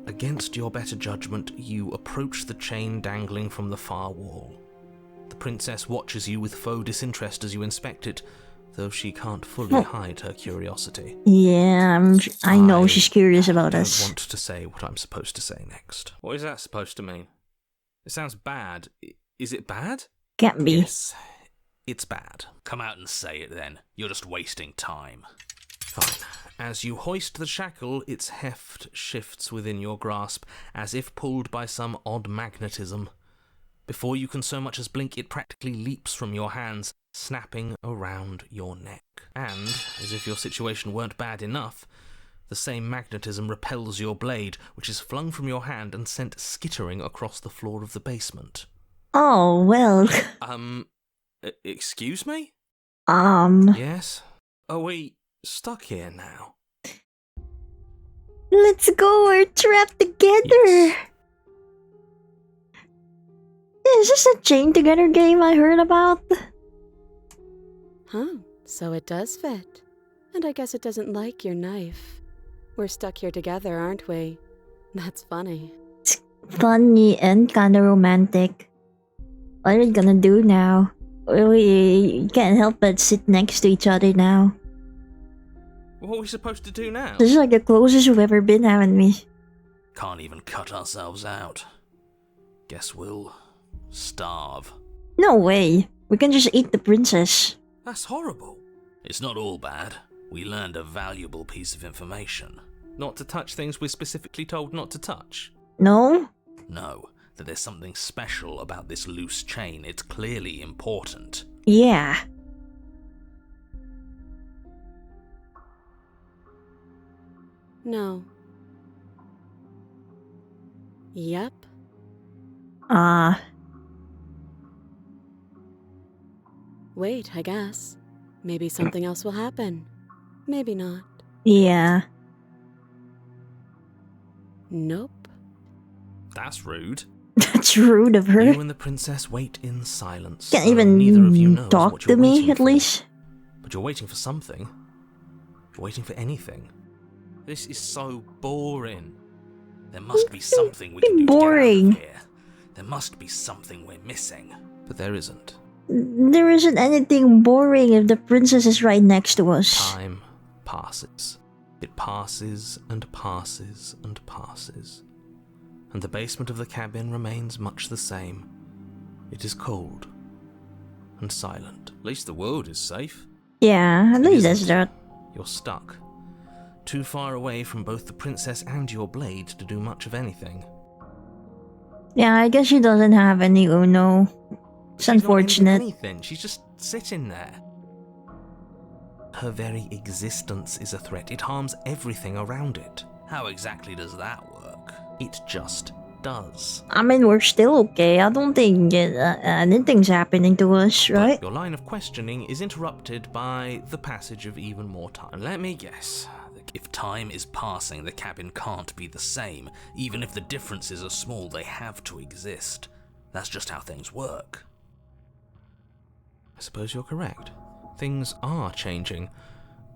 Against your better judgment, you approach the chain dangling from the far wall. The princess watches you with faux disinterest as you inspect it, though she can't fully hide her curiosity. Yeah, I know she's curious about I us. don't want to say what I'm supposed to say next. What is that supposed to mean? It sounds bad. Is it bad? Can't be. Yes, it's bad. Come out and say it then. You're just wasting time. Fine. As you hoist the shackle, its heft shifts within your grasp, as if pulled by some odd magnetism. Before you can so much as blink, it practically leaps from your hands, snapping around your neck. And, as if your situation weren't bad enough, the same magnetism repels your blade, which is flung from your hand and sent skittering across the floor of the basement. Oh, well. Excuse me? Yes? Are we stuck here now? Let's go, we're trapped together. Yes. Is this a chain together game I heard about? Huh, so it does fit. And I guess it doesn't like your knife. We're stuck here together, aren't we? That's funny. It's funny and kinda romantic. What are we gonna do now? We can't help but sit next to each other now. What are we supposed to do now? This is like the closest we've ever been, haven't we? Can't even cut ourselves out. Guess we'll starve. No way. We can just eat the princess. That's horrible. It's not all bad. We learned a valuable piece of information. Not to touch things we're specifically told not to touch. No? No, that there's something special about this loose chain. It's clearly important. Yeah. No. Yep. wait, I guess. Maybe something else will happen. Maybe not. Yeah. Nope. That's rude. That's rude of her. You and the princess wait in silence. Can't though even neither of you knows talk what to you're me, waiting at for. least. But you're waiting for something. You're waiting for anything. This is so boring. There must be something we can do boring. to get out of here. There must be something we're missing. But there isn't. There isn't anything boring if the princess is right next to us. Time passes. It passes and passes and passes. And the basement of the cabin remains much the same. It is cold and silent. At least the world is safe. Yeah, at It least that's isn't. that. You're stuck. Too far away from both the princess and your blade to do much of anything. Yeah, I guess she doesn't have any Uno. It's She's not ending unfortunate. anything. She's just sitting there. Her very existence is a threat. It harms everything around it. How exactly does that work? It just does. I mean, we're still okay. I don't think anything's happening to us, right? But your line of questioning is interrupted by the passage of even more time. Let me guess. If time is passing, the cabin can't be the same. Even if the differences are small, they have to exist. That's just how things work. I suppose you're correct. Things are changing.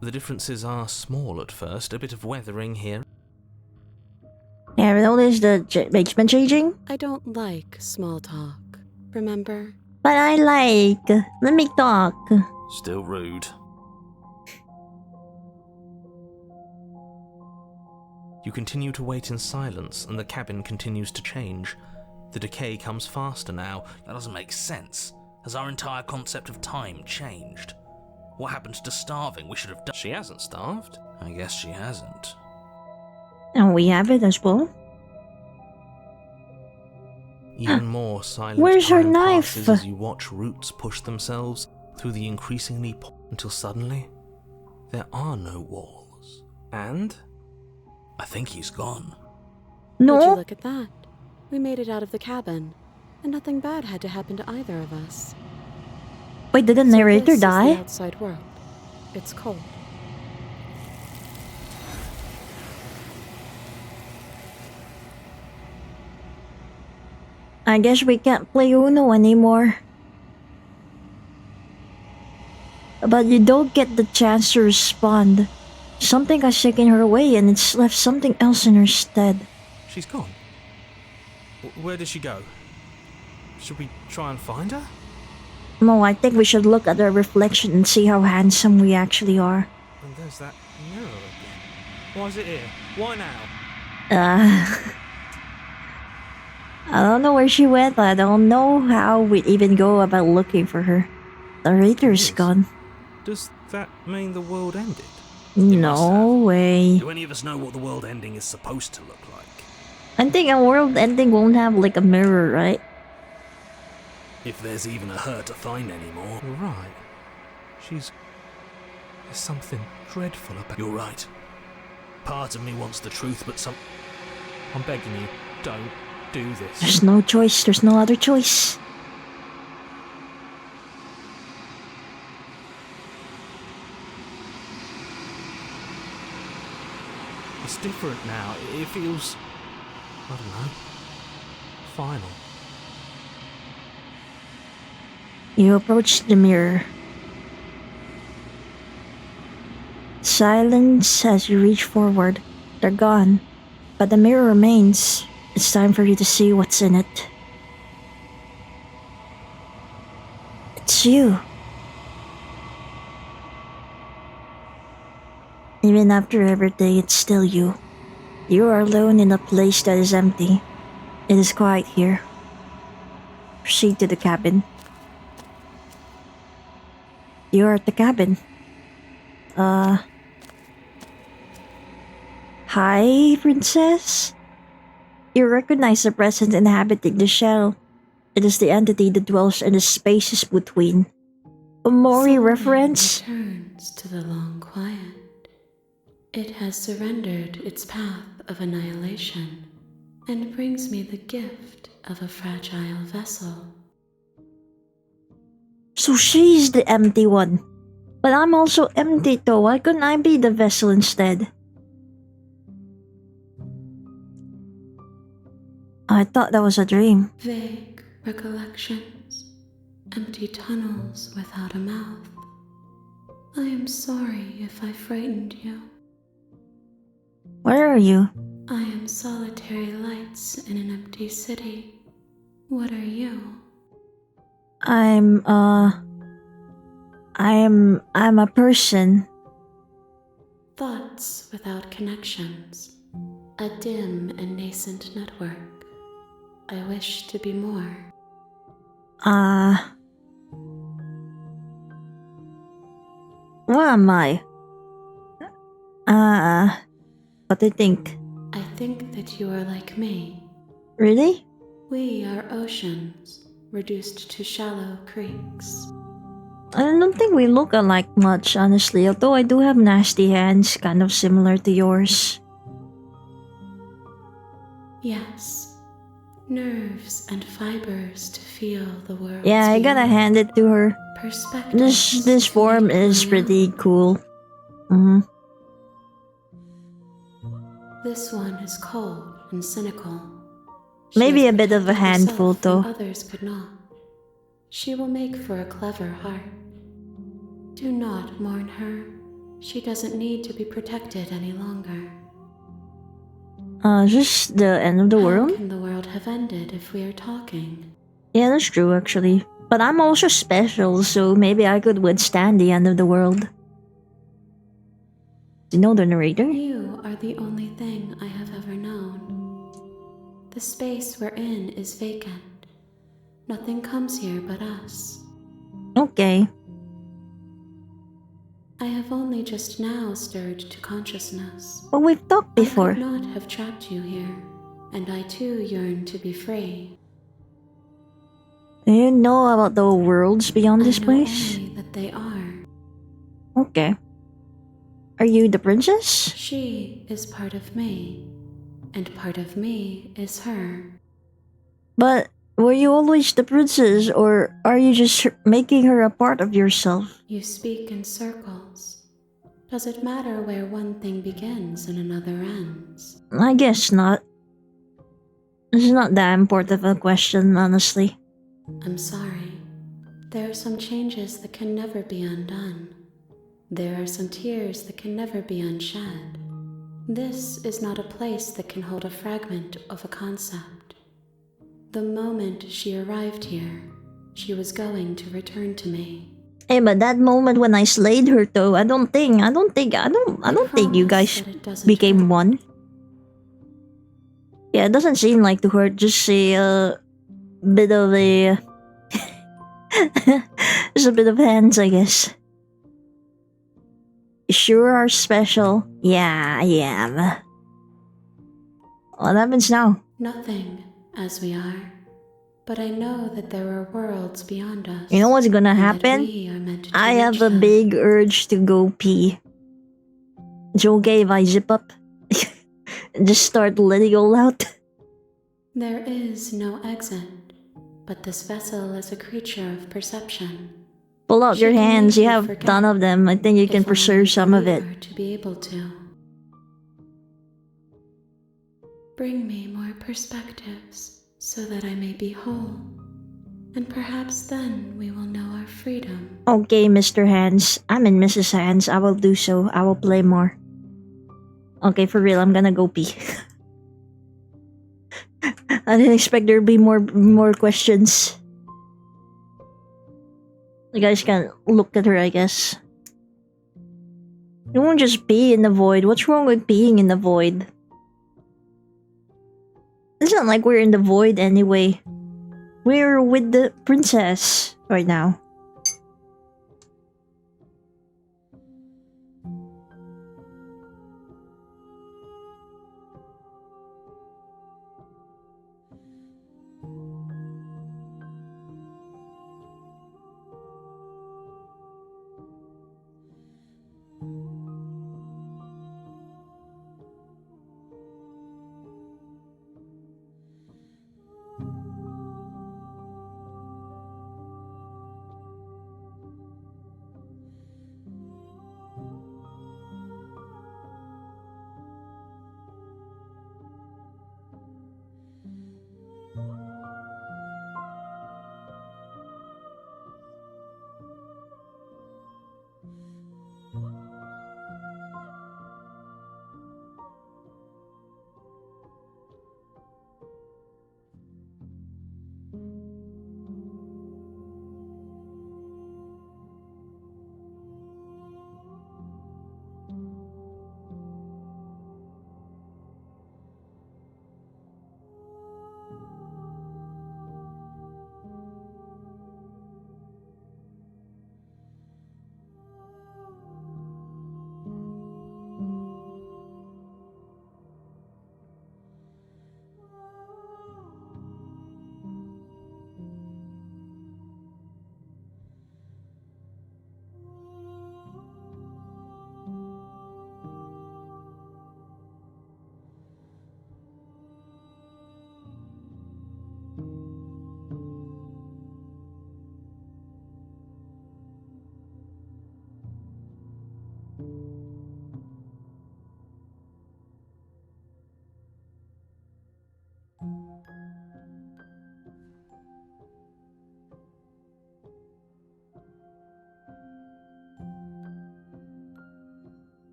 The differences are small at first, a bit of weathering here. Yeah, but noticed the basement changing? I don't like small talk. Remember? But I like. Let me talk. Still rude. You continue to wait in silence, and the cabin continues to change. The decay comes faster now. That doesn't make sense. Has our entire concept of time changed? What happened to starving? We should have done. She hasn't starved. I guess she hasn't. And we have it as well. Even more silent Where's her time knife? passes as you watch roots push themselves through the increasingly until suddenly there are no walls. And I think he's gone. Would you No? look at that? We made it out of the cabin, and nothing bad had to happen to either of us. Wait, did the So narrator this is the die? outside world. It's cold. I guess we can't play Uno anymore. But you don't get the chance to respond. Something has taken her away and it's left something else in her stead. she's gone. Where did she go? Should we try and find her? No, I think we should look at our reflection and see how handsome we actually are. And there's that mirror again. Why is it here? Why now? I don't know where she went. I don't know how we'd even go about looking for her. The narrator's Yes. gone. Does that mean the world ended? No way. Do any of us know what the world ending is supposed to look like? I think a world ending won't have like a mirror, right? If there's even a her to find anymore. You're right. There's something dreadful about. You're right. Part of me wants the truth, but I'm begging you, don't do this. There's no choice. There's no other choice. It's different now. It feels, I don't know, final. You approach the mirror. Silence as you reach forward. They're gone, but the mirror remains. It's time for you to see what's in it. It's you. Even after everything, it's still you. You are alone in a place that is empty. It is quiet here. Proceed to the cabin. You're at the cabin. Hi, princess? You recognize the presence inhabiting the shell. It is the entity that dwells in the spaces between. A Mori reference? Returns to the long quiet. It has surrendered its path of annihilation and brings me the gift of a fragile vessel. So she's the empty one. But I'm also empty though. Why couldn't I be the vessel instead? I thought that was a dream. Vague recollections, empty tunnels without a mouth. I am sorry if I frightened you. Where are you? I am solitary lights in an empty city. What are you? I'm a person. Thoughts without connections. A dim and nascent network. I wish to be more. What am I? What do you think? I think that you are like me. Really? We are oceans, reduced to shallow creeks. I don't think we look alike much, honestly, although I do have nasty hands, kind of similar to yours. Yes. Nerves and fibers to feel the world. Yeah, I gotta hand it to her. Perspective. This form is pretty cool. This one is cold and cynical. Maybe a bit of a handful though. Others could not. She will make for a clever heart. Do not mourn her. She doesn't need to be protected any longer. Just the end of the world? How can the world have ended if we are talking? Yeah, that's true actually. But I'm also special, so maybe I could withstand the end of the world. Do you know the narrator? You are the only thing I have ever known. The space we're in is vacant. Nothing comes here but us. Okay. I have only just now stirred to consciousness. But we've talked before. I could not have trapped you here, and I too yearn to be free. Do you know about the worlds beyond this place? I know only that they are. Okay. Are you the princess? She is part of me, and part of me is her. But were you always the princess, or are you just making her a part of yourself? You speak in circles. Does it matter where one thing begins and another ends? I guess not. It's not that important of a question, honestly. I'm sorry. There are some changes that can never be undone. There are some tears that can never be unshed. This is not a place that can hold a fragment of a concept. The moment she arrived here, she was going to return to me. Hey, but that moment when I slayed her, though, I don't think you guys became one. Yeah, it doesn't seem like to her. Just a bit of a, just a bit of hands, I guess. You sure are special. Yeah, I am. What happens now? Nothing, as we are. But I know that there are worlds beyond us. You know what's gonna happen? I have a big urge to go pee. It's okay if I zip up? Just start letting all out? There is no exit, but this vessel is a creature of perception. Pull out your hands, you have a ton of them. I think you can preserve some of it. To be able to. Bring me more perspectives, so that I may be whole. And perhaps then we will know our freedom. Okay, Mr. Hands. I'm in Mrs. Hands. I will do so. I will play more. Okay, for real, I'm gonna go pee. I didn't expect there to be more questions. You guys can look at her, I guess. You won't just pee in the void. What's wrong with peeing in the void? It's not like we're in the void anyway. We're with the princess right now.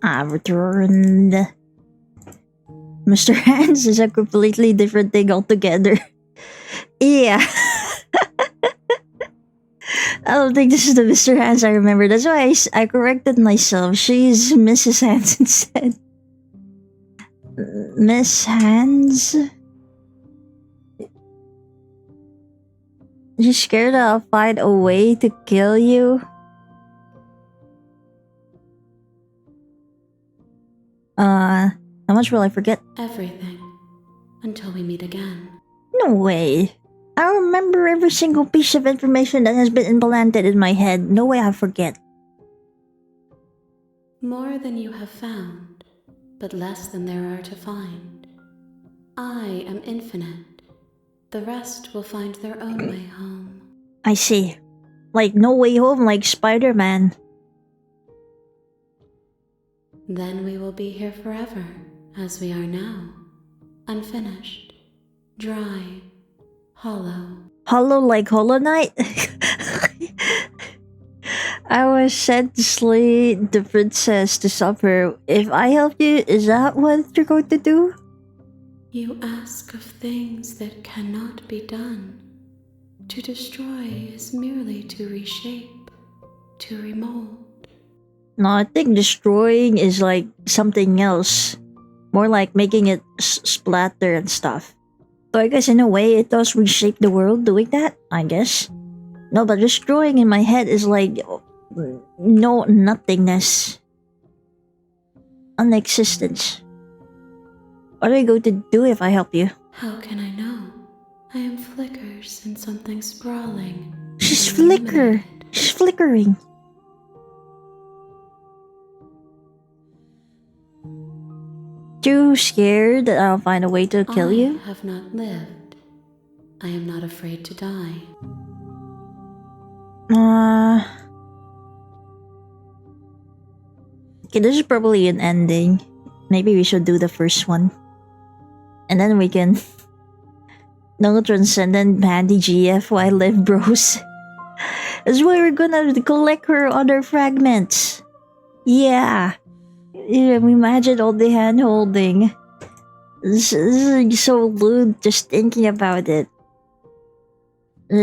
I've returned. Mr. Hands is a completely different thing altogether. Yeah. I don't think this is the Mr. Hands I remember. That's why I corrected myself. She's Mrs. Hands instead. Miss Hands? You're scared I'll find a way to kill you? How much will I forget? Everything. Until we meet again. No way. I remember every single piece of information that has been implanted in my head. No way I forget. More than you have found, but less than there are to find. I am infinite. The rest will find their own way home. I see. Like No Way Home, like Spider-Man. Then we will be here forever, as we are now. Unfinished, dry, hollow. Hollow like Hollow Knight? I was sent to slay the princess to supper. If I help you, is that what you're going to do? You ask of things that cannot be done. To destroy is merely to reshape, to remold. No, I think destroying is like something else. More like making it splatter and stuff. So I guess in a way it does reshape the world doing that, I guess. No, but destroying in my head is like no nothingness. Non-existence. What are you going to do if I help you? How can I know? I am flickers in something sprawling. She's flicker. She's flickering. Too scared that I'll find a way to kill you? I have not lived. I am not afraid to die. Okay, this is probably an ending. Maybe we should do the first one. And then we can... No transcendent bandy GF while live bros. That's why we're gonna collect her other fragments. Yeah. Imagine all the hand holding. This is so lewd just thinking about it.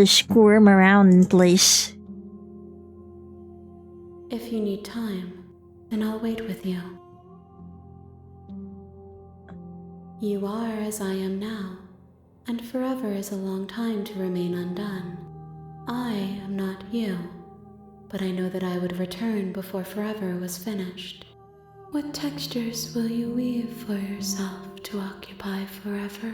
Squirm around in place. If you need time, then I'll wait with you. You are as I am now, and forever is a long time to remain undone. I am not you, but I know that I would return before forever was finished. What textures will you weave for yourself to occupy forever?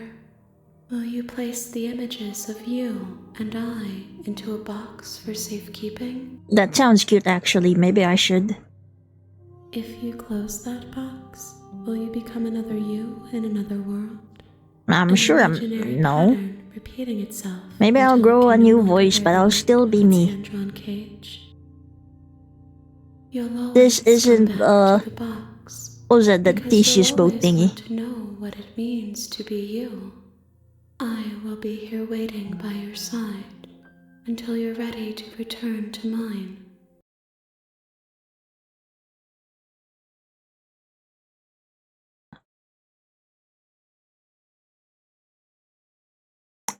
Will you place the images of you and I into a box for safekeeping? That sounds cute actually, maybe I should. If you close that box, will you become another you in another world? I'm sure I'm... No. Repeating itself. Maybe I'll grow a new voice, but I'll still be me. This isn't, what was that, the Theseus boat thingy? To know what it means to be you. I will be here waiting by your side until you're ready to return to mine.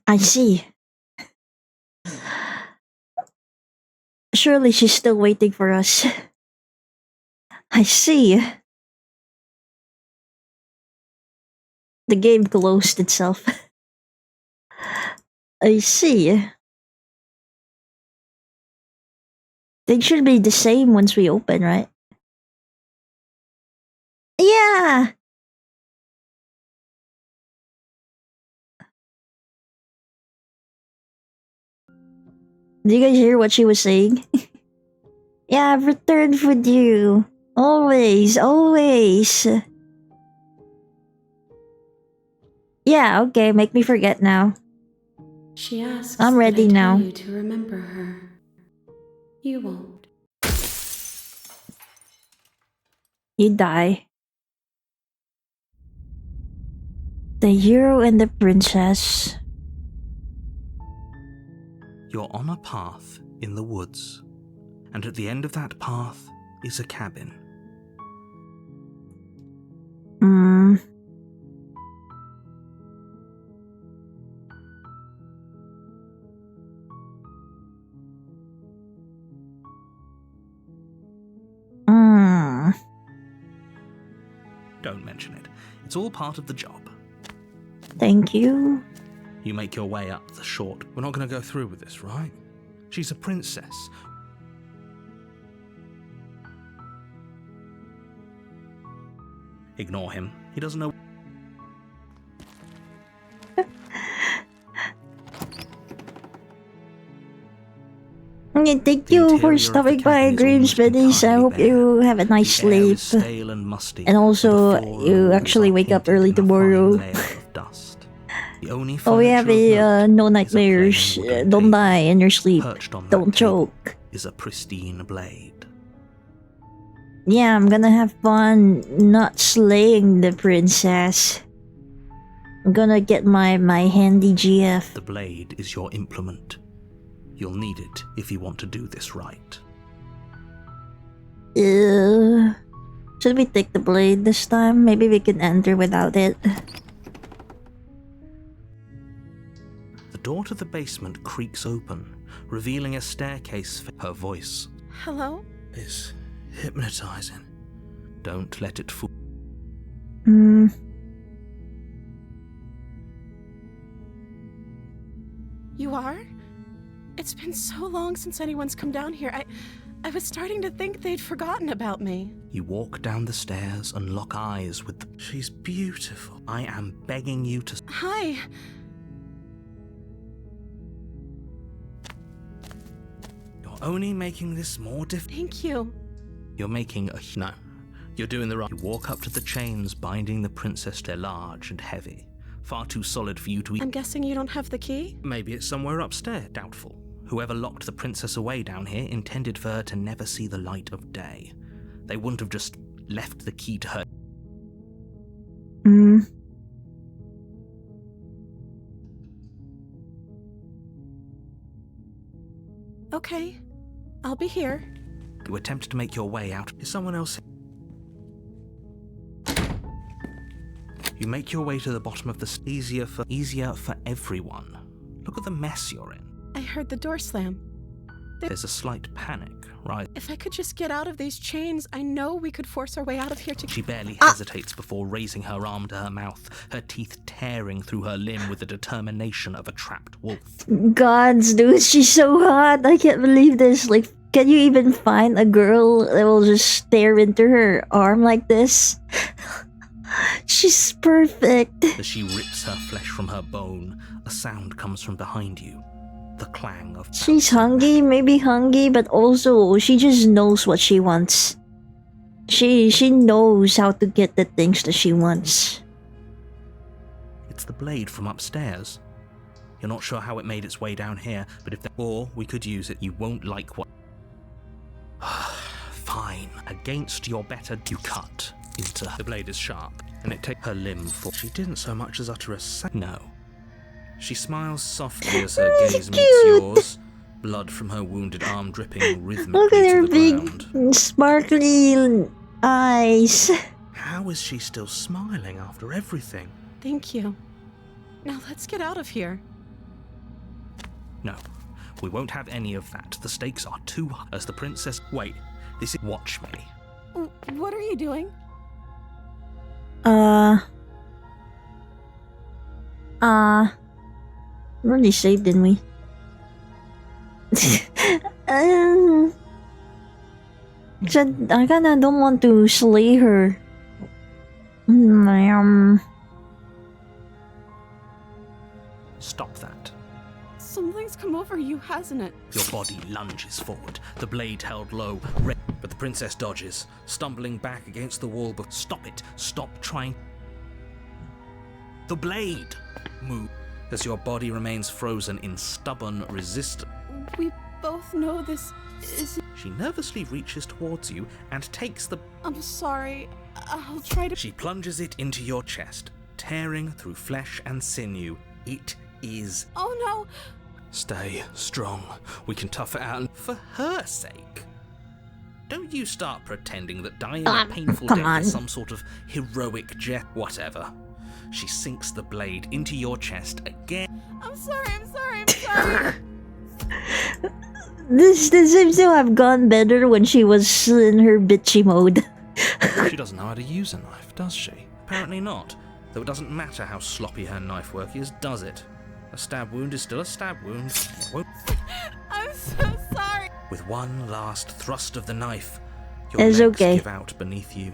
I see. Surely she's still waiting for us. I see. The game closed itself. I see. They should be the same once we open, right? Yeah! Did you guys hear what she was saying? Yeah, I've returned with you. Always, always. Yeah, okay, make me forget now. She asks I'm ready that I now. tell you to remember her. You won't. You die. The hero and the princess. You're on a path in the woods, and at the end of that path, is a cabin. Hmm. Hmm. Don't mention it. It's all part of the job. Thank you. You make your way up the short. We're not going to go through with this, right? She's a princess. Ignore him. He doesn't know. Okay, thank The you interior for of the stopping by, cabin is Dreams almost Buddies. I entirely hope bare. you have a nice The air sleep. is stale and musty, And also, the floor and you walls actually are wake up painted early in a fine tomorrow. layer of dust. The only Oh, we have furniture of a note no is a nightmares. plain wooden Don't table. die in your sleep. Perched on that Don't table choke. is a pristine blade. Yeah, I'm gonna have fun not slaying the princess. I'm gonna get my handy GF. The blade is your implement. You'll need it if you want to do this right. Should we take the blade this time? Maybe we can enter without it. The door to the basement creaks open, revealing a staircase. Her voice Hello? is hypnotizing. Don't let it fool. Hmm. You are? It's been so long since anyone's come down here. I was starting to think they'd forgotten about me. You walk down the stairs and lock eyes with the... She's beautiful. I am begging you to... Hi. You're only making this more difficult. Thank you. You're making a... No. You're doing the right... You walk up to the chains binding the princess. They're large and heavy. Far too solid for you to... I'm guessing you don't have the key? Maybe it's somewhere upstairs. Doubtful. Whoever locked the princess away down here intended for her to never see the light of day. They wouldn't have just left the key to her. Hmm. Okay. I'll be here. You attempt to make your way out. Is someone else... You make your way to the bottom of the easier for everyone. Look at the mess you're in. I heard the door slam. There's a slight panic, right? If I could just get out of these chains, I know we could force our way out of here She together. barely hesitates before raising her arm to her mouth, her teeth tearing through her limb with the determination of a trapped wolf. Gods, dude, she's so hot. I can't believe this. Like, can you even find a girl that will just stare into her arm like this? She's perfect. As she rips her flesh from her bone, a sound comes from behind you. The clang of... She's hungry, maybe hungry, but also she just knows what she wants. She knows how to get the things that she wants. It's the blade from upstairs. You're not sure how it made its way down here, but if... Or we could use it. You won't like what... Fine. Against your better, you cut into... The blade is sharp, and it takes her limb for... She didn't so much as utter a sound. No. She smiles softly as her gaze meets yours, blood from her wounded arm dripping rhythmically Look at to her the big, ground. sparkly eyes. How is she still smiling after everything? Thank you. Now let's get out of here. No, we won't have any of that. The stakes are too high. As the princess... Wait, this is... Watch me. What are you doing? We already saved, didn't we? I kinda don't want to slay her. Stop that. Something's come over you, hasn't it? Your body lunges forward, the blade held low, But the princess dodges, stumbling back against the wall. But Stop it! Stop trying... The blade! Move. as your body remains frozen in stubborn resistance. We both know this is... She nervously reaches towards you and takes the... I'm sorry. I'll try to... She plunges it into your chest, tearing through flesh and sinew. It is... Oh no! Stay strong. We can tough it out. For her sake. Don't you start pretending that dying a painful come death on. is some sort of heroic jet. Whatever. She sinks the blade into your chest again. I'm sorry. This seems to have gone better when she was in her bitchy mode. She doesn't know how to use a knife, does she? Apparently not. Though it doesn't matter how sloppy her knife work is, does it? A stab wound is still a stab wound. It won't. I'm so sorry. With one last thrust of the knife, your It's legs okay. give out beneath you.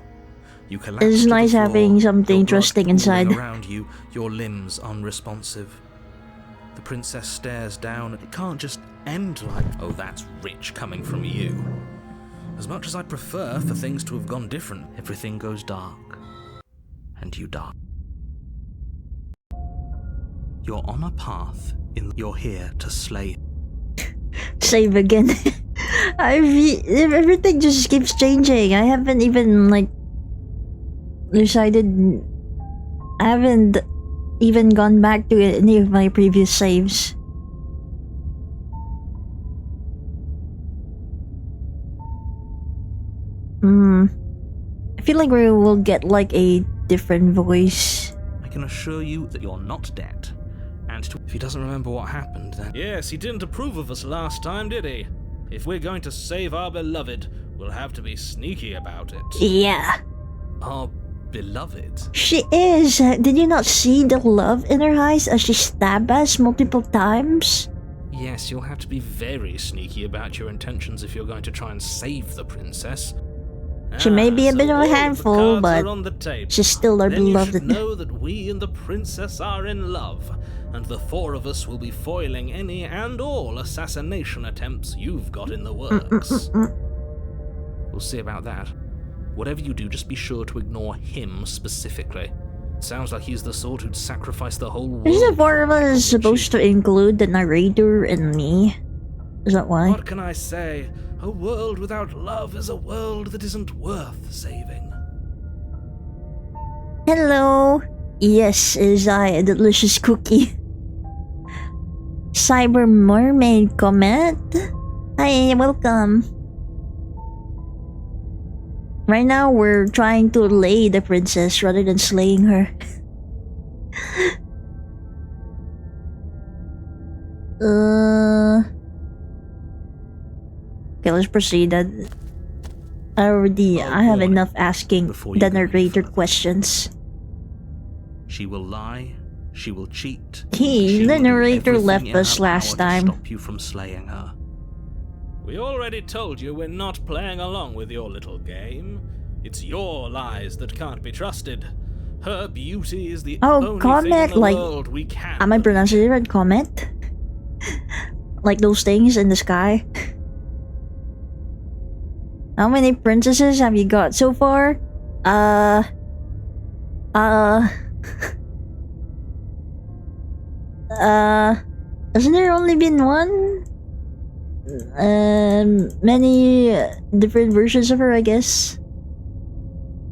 You collapse It's to the nice floor, having something your blood interesting pooling inside. around you, your limbs unresponsive. The princess stares down. It can't just end like, oh, that's rich coming from you. As much as I'd prefer for things to have gone different, Everything goes dark, and you die. You're on a path. You're here to slay. Save again. Everything just keeps changing. I haven't even decided. I haven't even gone back to any of my previous saves. I feel like we will get a different voice. I can assure you that you're not dead. And if he doesn't remember what happened, then... Yes, he didn't approve of us last time, did he? If we're going to save our beloved, we'll have to be sneaky about it. Yeah. Our beloved? She is. Did you not see the love in her eyes as she stabbed us multiple times? Yes, you'll have to be very sneaky about your intentions if you're going to try and save the princess. She may be a so bit of all a the handful, cards but are on the table. she's still our Then you beloved. should know that we and the princess are in love, and the four of us will be foiling any and all assassination attempts you've got in the works. We'll see about that. Whatever you do, just be sure to ignore him specifically. Sounds like he's the sort who'd sacrifice the whole world. Is the four of for a us peck of supposed to cheese. include the narrator and me? Is that why? What can I say? A world without love is a world that isn't worth saving. Hello. Yes, is I a delicious cookie? Cyber Mermaid comment. Hi, welcome. Right now, we're trying to lay the princess rather than slaying her. Okay, let's proceed. I have warn enough asking before you the go any narrator further. questions. She will lie, she will cheat. He, she the will do narrator, everything left in us her last power to time. Stop you from slaying her. We already told you we're not playing along with your little game. It's your lies that can't be trusted. Her beauty is the Oh, only thing in comment, the like, world we can. Am I pronouncing it right? Comet? Like those things in the sky? How many princesses have you got so far? Hasn't there only been one? Many different versions of her, I guess.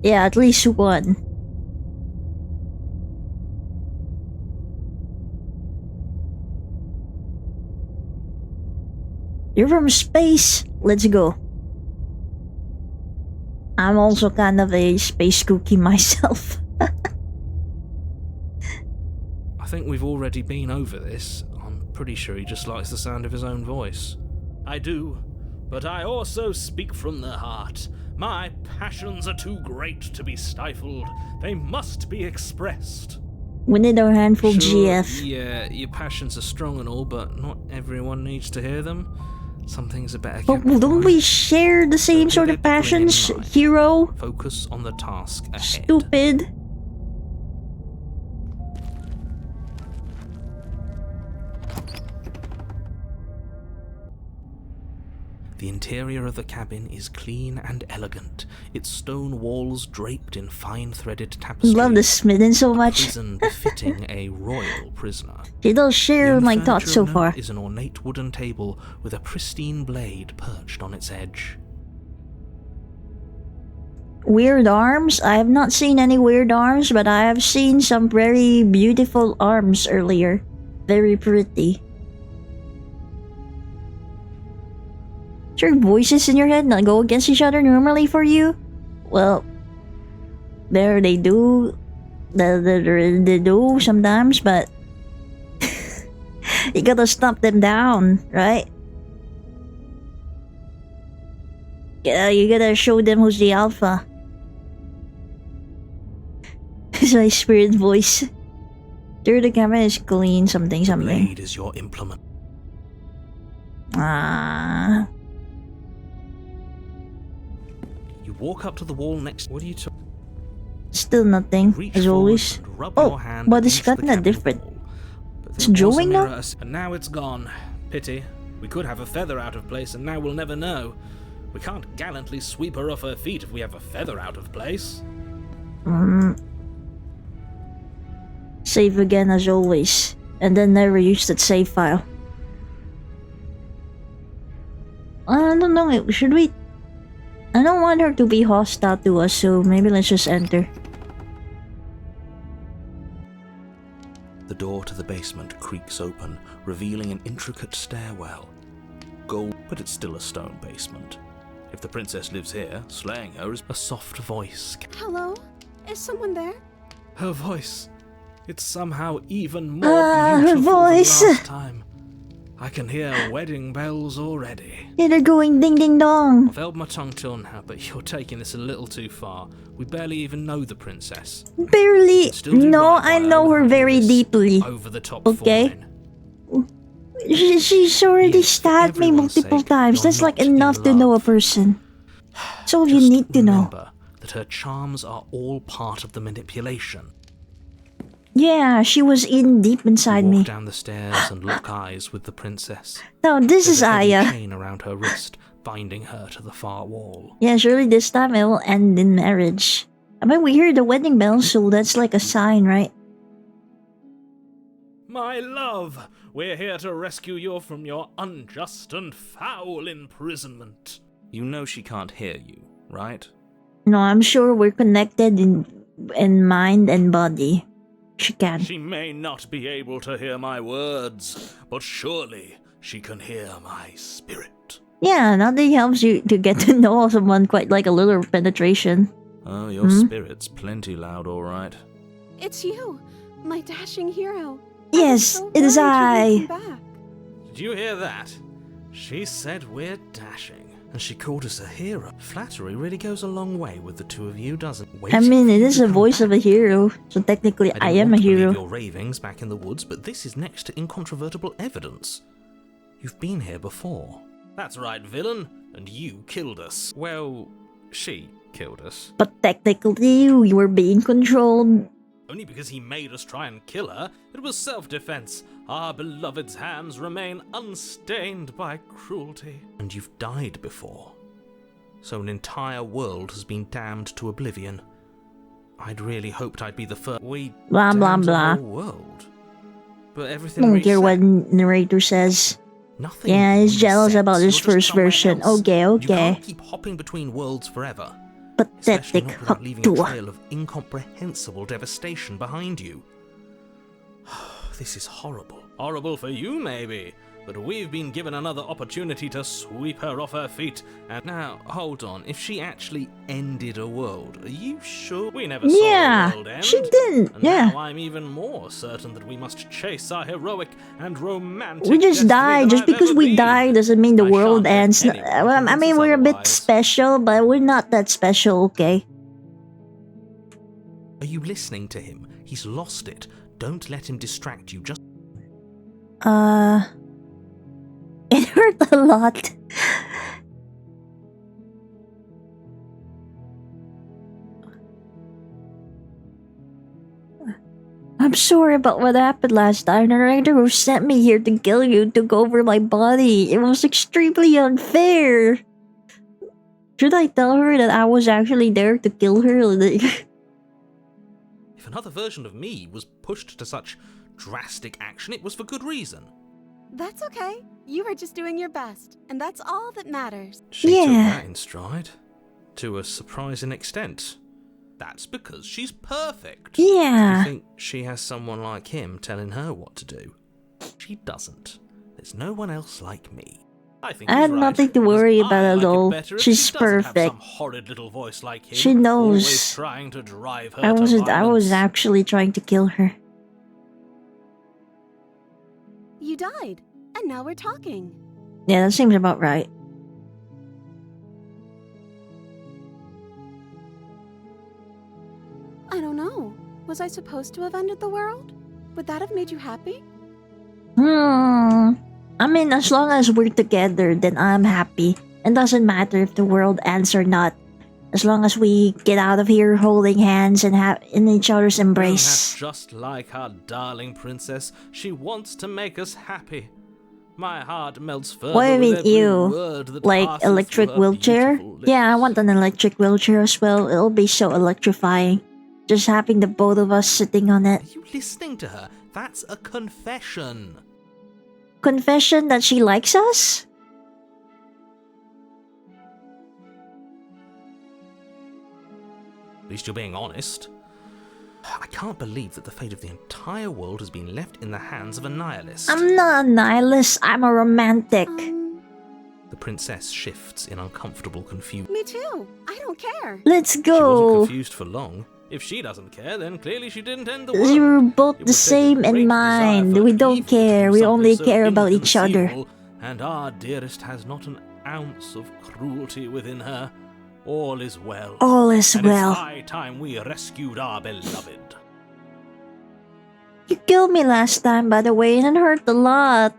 Yeah, at least one. You're from space. Let's go. I'm also kind of a space cookie myself. I think we've already been over this. I'm pretty sure he just likes the sound of his own voice. I do, but I also speak from the heart. My passions are too great to be stifled. They must be expressed. We need our handful Sure, GF. yeah, your passions are strong and all, but not everyone needs to hear them. Some things are better But kept don't quiet. we share the same Don't sort be of bickering passions, in mind. hero? Focus on the task ahead. Stupid. The interior of the cabin is clean and elegant, its stone walls draped in fine-threaded tapestry. Love the Smitten so much. Prison befitting a royal prisoner. She does share The my only thoughts so furniture of far. note is an ornate wooden table with a pristine blade perched on its edge. Weird arms? I have not seen any weird arms, but I have seen some very beautiful arms earlier. Very pretty. character voices in your head not go against each other normally for you? Well, there they do. They do sometimes, but you gotta stop them down, right? Yeah, you gotta show them who's the alpha. It's my spirit voice. There, the camera is clean, something. Blade is your implement. Ah. You walk up to the wall next. What are you talking? Still nothing, Reach as forward always. and rub Oh, your hand but it's against the gotten cabin different. wall. But It's there was a drawing now? mirror, and now it's gone. Pity. We could have a feather out of place, and now we'll never know. We can't gallantly sweep her off her feet if we have a feather out of place. Save again as always. And then never use that save file. I don't know, should we... I don't want her to be hostile to us, so maybe let's just enter. The door to the basement creaks open, revealing an intricate stairwell. Gold, but it's still a stone basement. If the princess lives here, slaying her is a soft voice. Hello? Is someone there? Her voice. It's somehow even more her beautiful voice. than last time. I can hear wedding bells already. Yeah, they're going ding ding dong. I've held my tongue till now, but you're taking this a little too far. We barely even know the princess. Barely. Still do No, right by I know her without very this deeply. Over-the-top Okay. fawning. She's already Yes, for stabbed me everyone's multiple sake, times. you're That's like not in enough to know a love. person. That's all you Just need to know. remember that her charms are all part of the manipulation. Yeah, she was in deep inside Walk me. down the stairs and lock eyes with the princess. No, this There's is a heavy Aya. chain around her wrist, binding her to the far wall. Yeah, surely this time it will end in marriage. I mean, we hear the wedding bell, so that's like a sign, right? My love, we're here to rescue you from your unjust and foul imprisonment. You know she can't hear you, right? No, I'm sure we're connected in mind and body. She can. She may not be able to hear my words, but surely she can hear my spirit. Yeah, nothing helps you to get to know someone quite like a little penetration. Oh, your spirit's plenty loud, all right. It's you, my dashing hero. Yes, I'm so it is worried I. you didn't come back. Did you hear that? She said we're dashing, and she called us a hero. Flattery really goes a long way with the two of you, doesn't it? I mean, it is a voice of a hero, so technically I am a Believe hero. your ravings back in the woods, but this is next to incontrovertible evidence. You've been here before. That's right, villain, and you killed us. Well, she killed us. But technically, you were being controlled. Only because he made us try and kill her. It was self-defense. Our beloved's hands remain unstained by cruelty. And you've died before. So an entire world has been damned to oblivion. I'd really hoped I'd be the first. We Blah, blah, damned blah. the whole world. But everything Don't care what reset. narrator says. Nothing Yeah, he's jealous resets. about this You're just first somewhere version. else. Okay, You okay. can't keep hopping between worlds forever. Especially Pathetic not without leaving a Haktua. trail of incomprehensible devastation behind you. This is horrible. Horrible for you, maybe. But we've been given another opportunity to sweep her off her feet. And now, hold on. If she actually ended a world, are you sure? We never saw Yeah, a world end. she didn't. And Yeah. now I'm even more certain that we must chase our heroic and romantic We just destiny died. than Just I've because ever we been. die doesn't mean the I world shan't let ends. anyone I mean, convince us we're a bit otherwise. special, but we're not that special, okay? Are you listening to him? He's lost it. Don't let him distract you. Just It hurt a lot. I'm sorry about what happened last time. The writer who sent me here to kill you took over my body. It was extremely unfair. Should I tell her that I was actually there to kill her? if another version of me was pushed to such drastic action, it was for good reason. That's okay. You were just doing your best, and that's all that matters. She took Yeah. that in stride. To a surprising extent. That's because she's perfect. Yeah. You think she has someone like him telling her what to do? She doesn't. There's no one else like me. I think I he's had right. nothing to Because worry I about like at it all. better if She's she doesn't have perfect. some horrid little voice like him, She knows. always trying to drive her I to was violence. actually trying to kill her. You died, and now we're talking. Yeah, that seems about right. I don't know. Was I supposed to have ended the world? Would that have made you happy? I mean, as long as we're together, then I'm happy. It doesn't matter if the world ends or not. As long as we get out of here holding hands and have in each other's Well, embrace. that's just like our darling princess. She wants to make us happy. My heart melts further What do you with mean, every ew? word that Like passes electric through her wheelchair? beautiful Yeah, I lips. want an electric wheelchair as well. It'll be so electrifying. Just having the both of us sitting on it. Are you listening to her? That's a confession. Confession that she likes us? At least you're being honest. I can't believe that the fate of the entire world has been left in the hands of a nihilist. I'm not a nihilist, I'm a romantic. The princess shifts in uncomfortable confusion. Me too. I don't care. Let's She wasn't go. confused for long. If she doesn't care, then clearly she didn't end the We world. were both It the would take a same great in desire mind. for We don't evil to care. do We something only so care about each other. inconceivable, and our dearest has not an ounce of cruelty within her. All is well. All is and well. it's high time we rescued our beloved. You killed me last time, by the way, and it hurt a lot.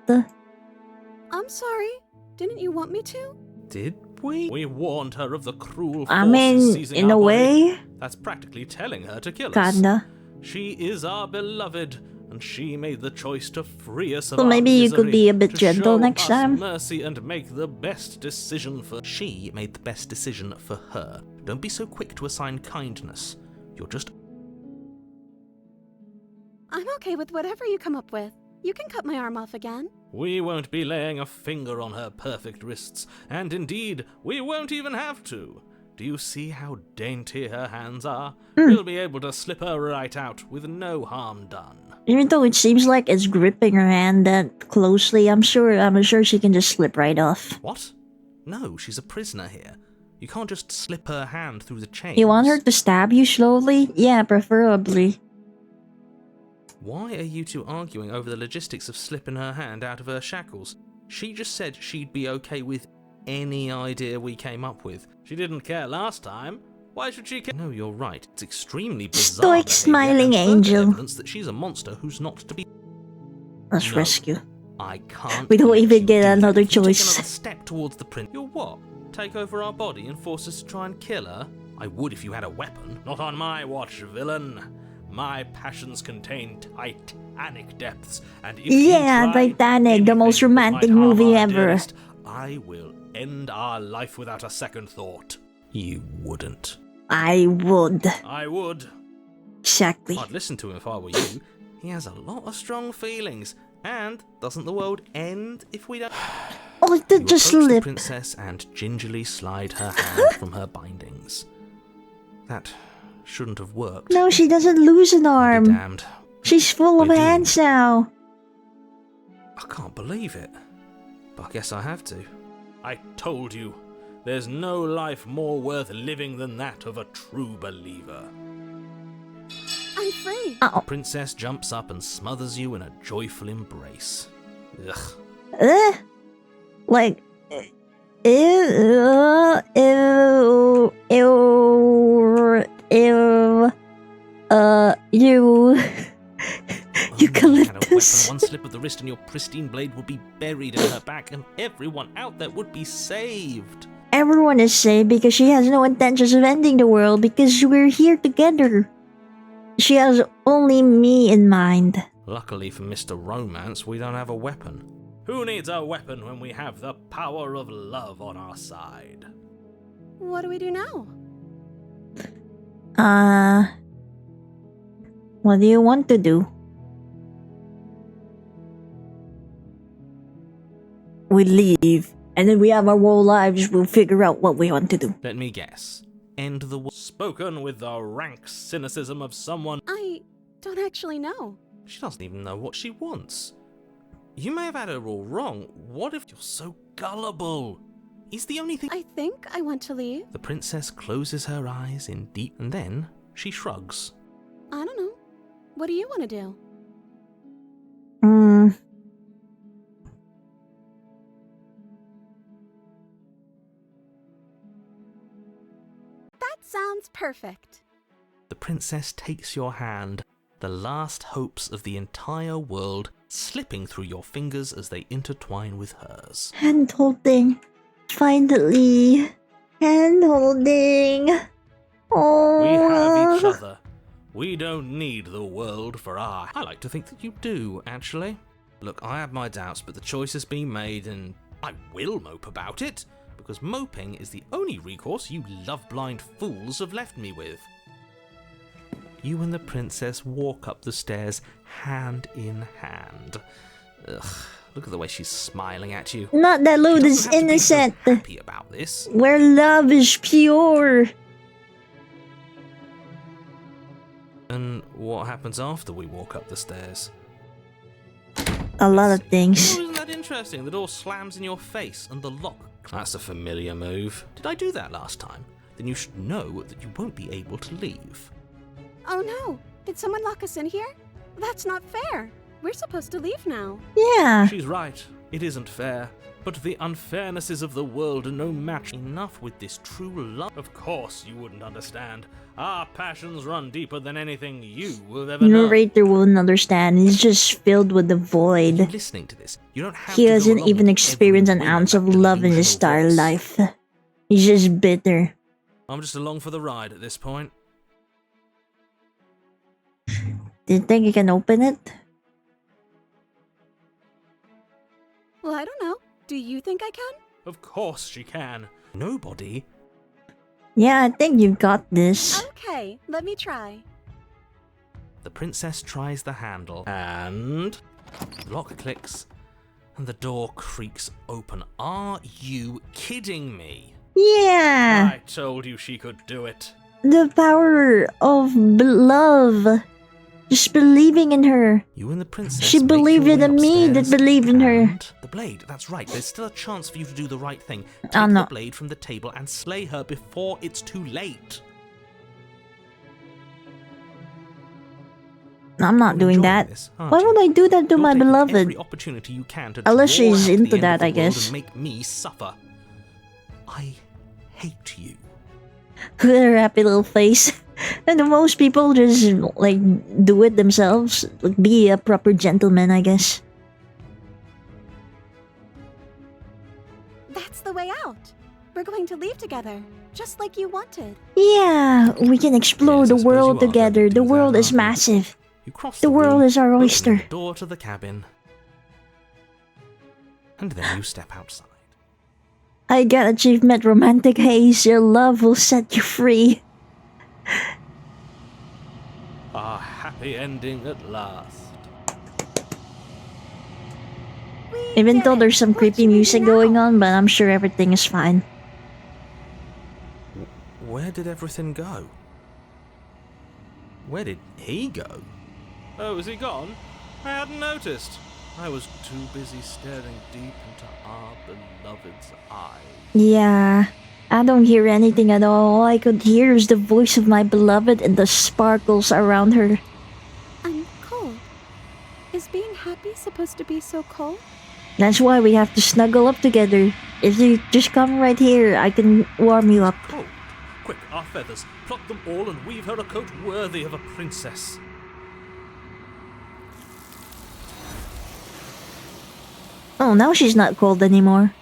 I'm sorry. Didn't you want me to? Did we? We warned her of the cruel I forces mean, seizing in our a body. way, That's practically telling her to kill us. kinda. She is our beloved, and she made the choice to free us of So our maybe you could misery, be a bit to gentle show next us time. mercy and make the best decision for. She made the best decision for her. Don't be so quick to assign kindness. You're just. I'm okay with whatever you come up with. You can cut my arm off again. We won't be laying a finger on her perfect wrists, and indeed, we won't even have to. Do you see how dainty her hands are? We'll be able to slip her right out with no harm done. Even though it seems like it's gripping her hand that closely, I'm sure she can just slip right off. What? No, she's a prisoner here. You can't just slip her hand through the chains. You want her to stab you slowly? Yeah, preferably. Why are you two arguing over the logistics of slipping her hand out of her shackles? She just said she'd be okay with any idea we came up with. She didn't care last time. Why should she care? No, you're right. It's extremely bizarre. Stoic smiling behavior and further angel. evidence that she's a monster who's not to be. Let's No. rescue. I can't. We don't let even you get do that. another If you take choice. another step towards the prince. You're what? Take over our body and force us to try and kill her? I would if you had a weapon. Not on my watch, villain. My passions contain titanic depths, and if Yeah, you try Titanic, the most anything that romantic might harm movie our ever. dearest, I will end our life without a second thought. You wouldn't. I would. I would. Exactly. I'd listen to him if I were you. He has a lot of strong feelings. And doesn't the world end if we don't? Oh, it You did just approach the slip. princess and gingerly slide her hand from her bindings. That shouldn't have worked. No, she doesn't lose an I'll be arm. damned. She's full of You do. hands now. I can't believe it. But I guess I have to. I told you, there's no life more worth living than that of a true believer. I'm free. The Oh, princess jumps up and smothers you in a joyful embrace. Ugh. like, ew, ew, ew, ew, you, eucalyptus. One slip of the wrist and your pristine blade would be buried in her back, and everyone out there would be saved. Everyone is safe because she has no intentions of ending the world because we're here together. She has only me in mind. Luckily for Mr. Romance, we don't have a weapon. Who needs a weapon when we have the power of love on our side? What do we do now? What do you want to do? We leave, and then we have our whole lives. We'll figure out what we want to do. Let me guess. End the war. Spoken with the rank cynicism of someone. I don't actually know. She doesn't even know what she wants. You may have had her all wrong. What if you're so gullible? Is the only thing. I think I want to leave. The princess closes her eyes in deep, and then she shrugs. I don't know. What do you want to do? That sounds perfect. The princess takes your hand, the last hopes of the entire world slipping through your fingers as they intertwine with hers. Hand holding. Finally. Hand holding. Oh. We have each other. We don't need the world for our... I like to think that you do, actually. Look, I have my doubts, but the choice has been made and I will mope about it, because moping is the only recourse you love-blind fools have left me with. You and the princess walk up the stairs, hand in hand. Ugh, look at the way she's smiling at you. Not that Lud She is doesn't have to be so innocent. happy about this. Where love is pure. And what happens after we walk up the stairs? A lot of things. Oh, isn't that interesting? The door slams in your face and the lock... That's a familiar move. Did I do that last time? Then you should know that you won't be able to leave. Oh no! Did someone lock us in here? That's not fair. We're supposed to leave now. Yeah. She's right. It isn't fair. But the unfairnesses of the world are no match. Enough with this true love. Of course you wouldn't understand. Our passions run deeper than anything you will ever know. Narrator wouldn't understand. He's just filled with the You're void. listening to this. You don't have He to go hasn't along even with experienced an every ounce whim of that love in his delusional entire voice. life. He's just bitter. I'm just along for the ride at this point. Do you think you can open it? Well, I don't know. Do you think I can? Of course she can. Nobody. Yeah, I think you got this. Okay, let me try. The princess tries the handle, and lock clicks, and the door creaks open. Are you kidding me? Yeah. I told you she could do it. The power of love. Just believing in her. You and the princess. She make believed your it way in me that upstairs, believed in her. and the blade. That's right. There's still a chance for you to do the right thing. Take Oh, no. the blade from the table and slay her before it's too late. I'm not You're doing enjoying that. this, aren't Why you? would I do that to You're my taking beloved? Every opportunity you can to Unless draw she's out into the end that, of the I world guess. and make me suffer. I hate you. With her happy little face. And most people just like do it themselves. Like, be a proper gentleman, I guess. That's the way out. We're going to leave together, just like you wanted. Yeah, we can explore Yes, I the suppose world you are going together. to The do that, world is aren't you? massive. You cross The world room, is our open oyster. the door to the cabin, and then you step outside. I get achievement romantic haze. Your love will set you free. A happy ending at last. We Even did though it. there's some What creepy should we do music now? going on, but I'm sure everything is fine. Where did everything go? Where did he go? Oh, is he gone? I hadn't noticed. I was too busy staring deep into our beloved's eyes. Yeah, I don't hear anything at all. All I could hear is the voice of my beloved and the sparkles around her. I'm cold. Is being happy supposed to be so cold? That's why we have to snuggle up together. If you just come right here, I can warm you up. Cold. Quick, our feathers. Pluck them all and weave her a coat worthy of a princess. Oh, now she's not cold anymore.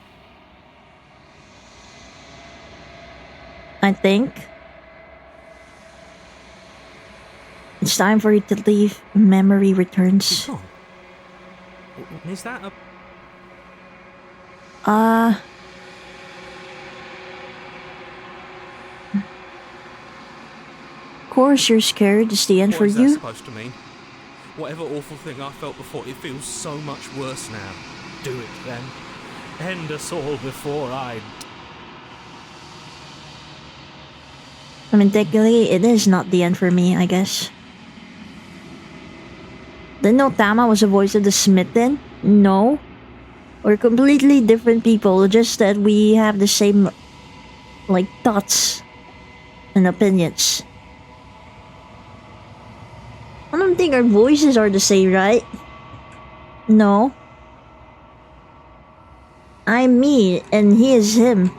I think. It's time for you to leave. Memory He's returns. gone. Is that a... Of course you're scared. It's the end for What is that you. supposed to mean? Whatever awful thing I felt before, it feels so much worse now. Do it then. End us all before I... I mean, technically, it is not the end for me, I guess. Didn't know Tama was the voice of the smitten? No. We're completely different people, just that we have the same, like, thoughts and opinions. I don't think our voices are the same, right? No. I'm me, and he is him.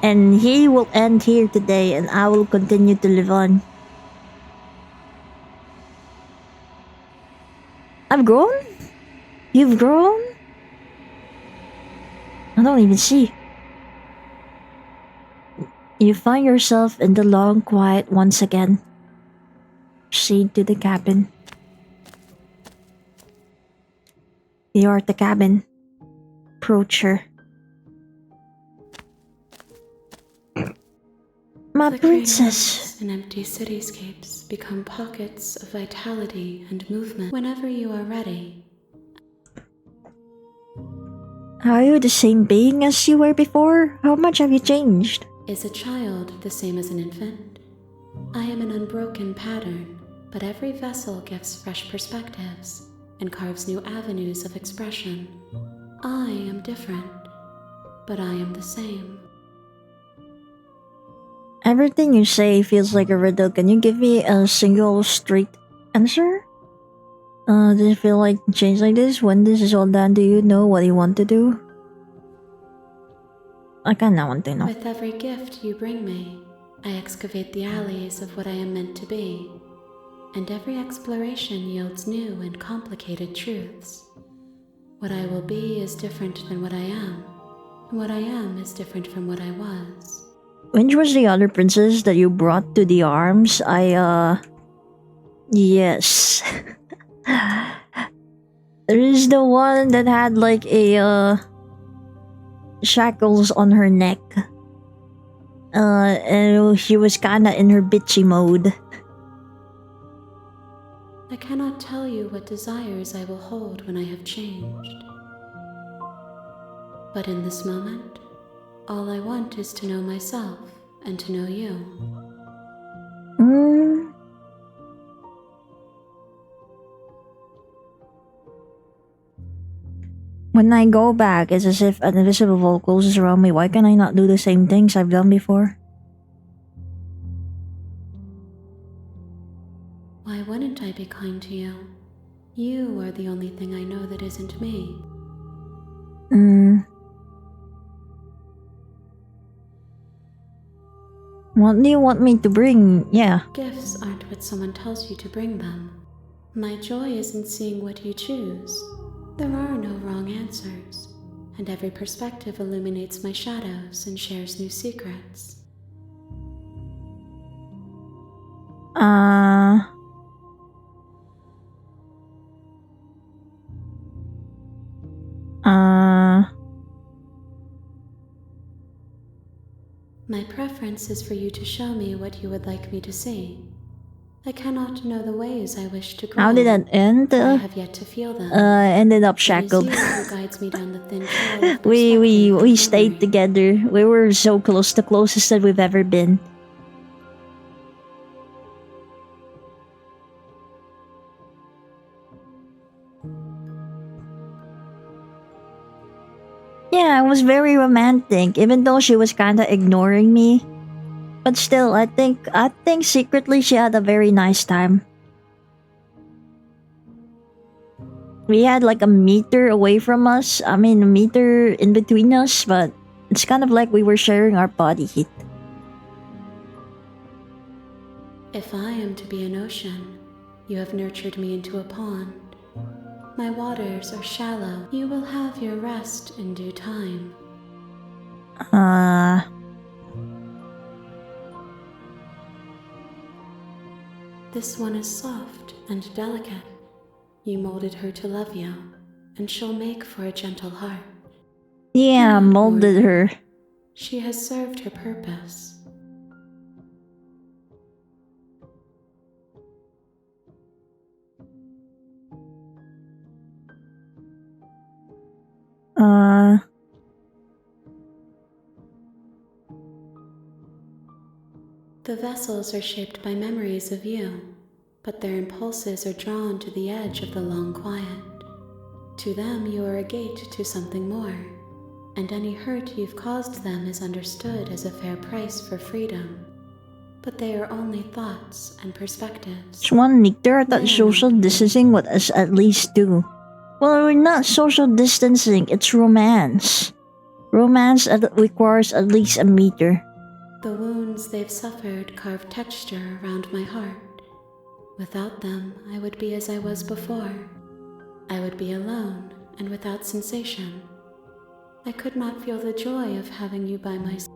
And he will end here today, and I will continue to live on. I've grown? You've grown? I don't even see. You find yourself in the long quiet once again. Proceed to the cabin. You are at the cabin. Approach her. My Flickering princess. lights and empty cityscapes become pockets of vitality and movement. Whenever you are ready, Are you the same being as you were before? How much have you changed? is a child the same as an infant? I am an unbroken pattern, but every vessel gives fresh perspectives and carves new avenues of expression. I am different, but I am the same. Everything you say feels like a riddle. Can you give me a single straight answer? Does it feel like change like this? When this is all done, do you know what you want to do? I kinda want to know. With every gift you bring me, I excavate the alleys of what I am meant to be, and every exploration yields new and complicated truths. What I will be is different than what I am, and what I am is different from what I was. Which was the other princess that you brought to the arms? Yes. There is the one that had like a, shackles on her neck. And she was kinda in her bitchy mode. I cannot tell you what desires I will hold when I have changed. But in this moment, all I want is to know myself and to know you. When I go back, it's as if an invisible wall closes around me. Why can I not do the same things I've done before? Why wouldn't I be kind to you? You are the only thing I know that isn't me. What do you want me to bring? Yeah. Gifts aren't what someone tells you to bring them. My joy is in seeing what you choose. There are no wrong answers, and every perspective illuminates my shadows and shares new secrets. My preference is for you to show me what you would like me to see. I cannot know the ways I wish to grow. How did that end? I have yet to feel them. Ended up It is shackled. you who guides me down the thin trail of we perspective and stayed memory. together. We were so close, the closest that we've ever been. Yeah, it was very romantic, even though she was kinda ignoring me. But still, I think secretly she had a very nice time. We had like a meter away from us. I mean, a meter in between us, but it's kind of like we were sharing our body heat. If I am to be an ocean, you have nurtured me into a pond. My waters are shallow. You will have your rest in due time. This one is soft and delicate. You molded her to love you, and she'll make for a gentle heart. Yeah, Do not molded worry. her. She has served her purpose. The vessels are shaped by memories of you, but their impulses are drawn to the edge of the long quiet. To them, you are a gate to something more, and any hurt you've caused them is understood as a fair price for freedom. But they are only thoughts and perspectives. Swan Nectar, I thought social distancing would at least do. Well, we're not social distancing, it's romance. Romance requires at least a meter. The wounds they've suffered carve texture around my heart. Without them, I would be as I was before. I would be alone and without sensation. I could not feel the joy of having you by my side.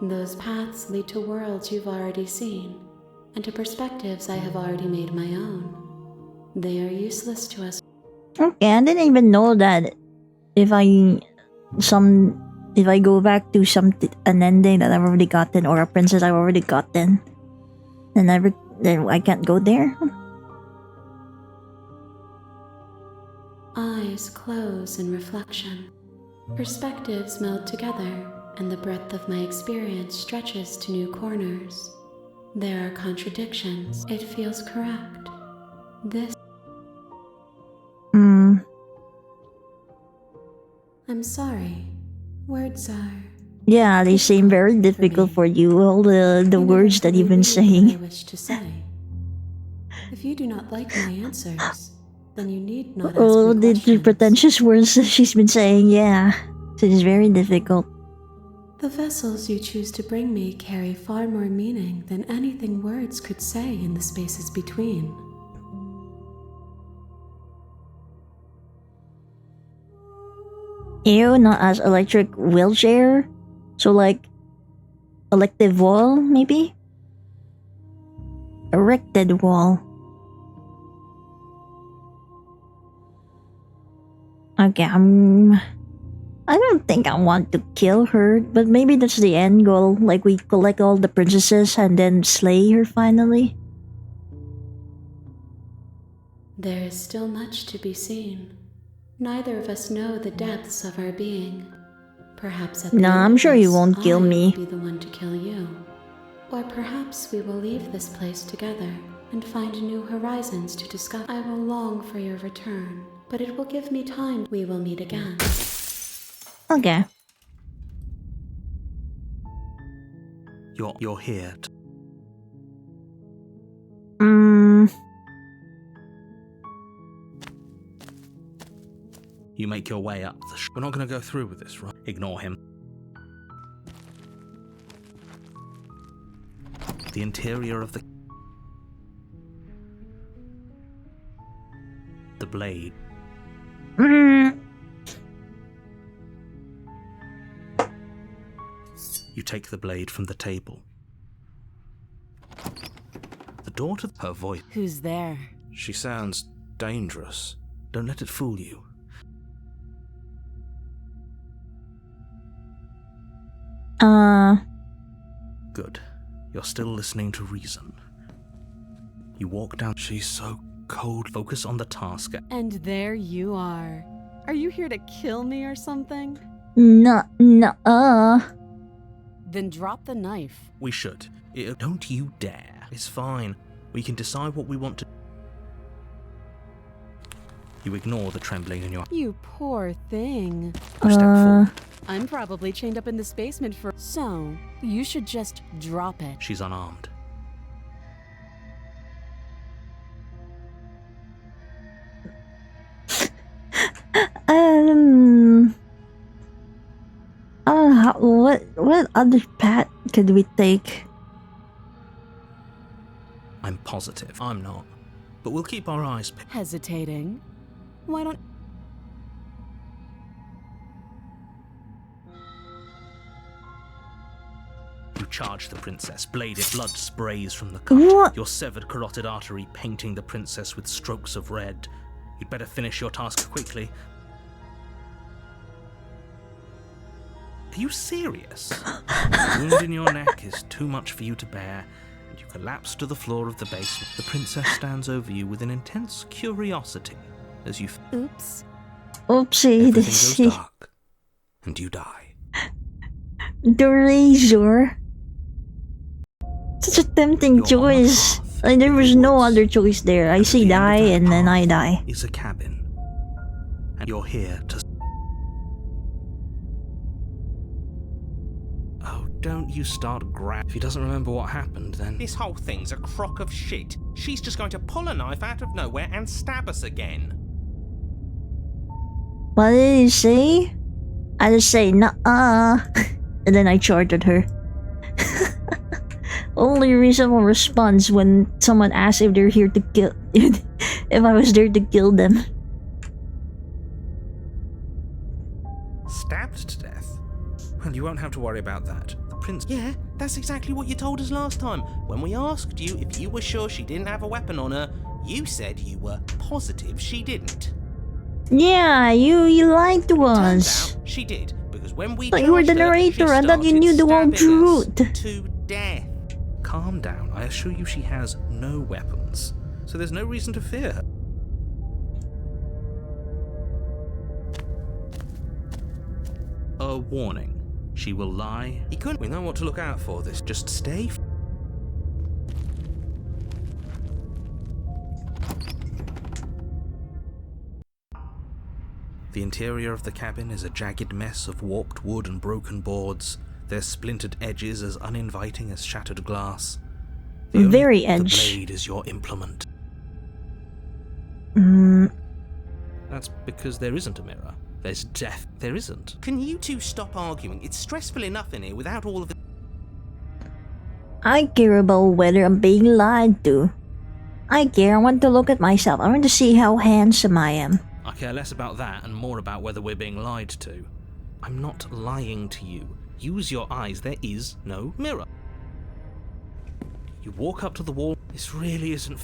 Those paths lead to worlds you've already seen, and to perspectives I have already made my own. They are useless to us. Okay, I didn't even know that if I go back to an ending that I've already gotten or a princess I've already gotten, then I can't go there. Eyes close in reflection. Perspectives meld together, and the breadth of my experience stretches to new corners. There are contradictions. It feels correct. This. I'm sorry. Words are. Yeah, they seem very difficult for you. All the words that you've been What I saying. wish to say. If you do not like my answers, then you need not ask Oh, me the questions. pretentious words that she's been saying. Yeah, so it's very difficult. The vessels you choose to bring me carry far more meaning than anything words could say in the spaces between. Ew, not as electric wheelchair. So like elective wall, maybe? Erected wall. Okay, I don't think I want to kill her, but maybe that's the end goal. Like we collect all the princesses and then slay her finally. There is still much to be seen. Neither of us know the depths of our being. Perhaps at the Nah, end I'm of sure you this, won't kill I me. will be the one to kill you. Or perhaps we will leave this place together and find new horizons to discover. I will long for your return, but it will give me time. We will meet again. Okay. You're here. You make your way up the We're not going to go through with this, right? Ignore him. The interior of the blade. You take the blade from the table. The door to her voice. Who's there? She sounds dangerous. Don't let it fool you. Good. You're still listening to reason. You walk down. She's so cold. Focus on the task. And there you are. Are you here to kill me or something? No. Then drop the knife. We should. Don't you dare. It's fine. We can decide what we want to. You ignore the trembling in your. You poor thing. You step forward. I'm probably chained up in this basement for. So, you should just drop it. She's unarmed. What other path could we take? I'm positive. I'm not. But we'll keep our eyes peeled. Hesitating? Why don't. You charge the princess. Bladed blood sprays from the cut. What? Your severed carotid artery painting the princess with strokes of red. You'd better finish your task quickly. Are you serious? The wound in your neck is too much for you to bear, and you collapse to the floor of the basement. The princess stands over you with an intense curiosity as you. Oops. Oopsie Everything daisy. goes dark, and you die. The razor. Such a tempting You're on a choice. path Like, there in was the no woods. other choice there. I And say at the end of die that and then I path die. Is a cabin. And you're here to. Oh, don't you start If he doesn't remember what happened, then This whole thing's a crock of shit. She's just going to pull a knife out of nowhere and stab us again. What did you say? I just say nah, and then I charged her. Only reasonable response when someone asks if they're here to kill. If I was there to kill them. stabbed to death. Well, you won't have to worry about that. The prince. Yeah, that's exactly what you told us last time. When we asked you if you were sure she didn't have a weapon on her, you said you were positive she didn't. Yeah, you lied to Turns us. out she did, because when we But you were the charged her, she narrator. I thought you started knew the whole stabbing us truth. to death. Calm down. I assure you she has no weapons. So there's no reason to fear her. A warning. She will lie. He couldn't. We know what to look out for. This. Just stay. The interior of the cabin is a jagged mess of warped wood and broken boards, their splintered edges as uninviting as shattered glass. Very The edge. blade is your implement. Mm, That's because there isn't a mirror. There's death. There isn't. Can you two stop arguing? It's stressful enough in here without all of the. I care about whether I'm being lied to. I care. I want to look at myself. I want to see how handsome I am. I care less about that and more about whether we're being lied to. I'm not lying to you. Use your eyes. There is no mirror. You walk up to the wall. This really isn't.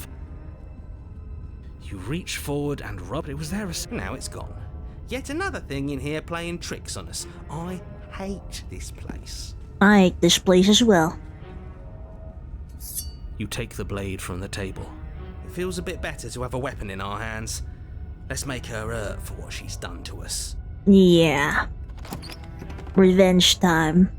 You reach forward and rub. It was there a. Now it's gone. Yet another thing in here playing tricks on us. I hate this place. I hate this place as well. You take the blade from the table. It feels a bit better to have a weapon in our hands. Let's make her hurt for what she's done to us. Yeah. Revenge time.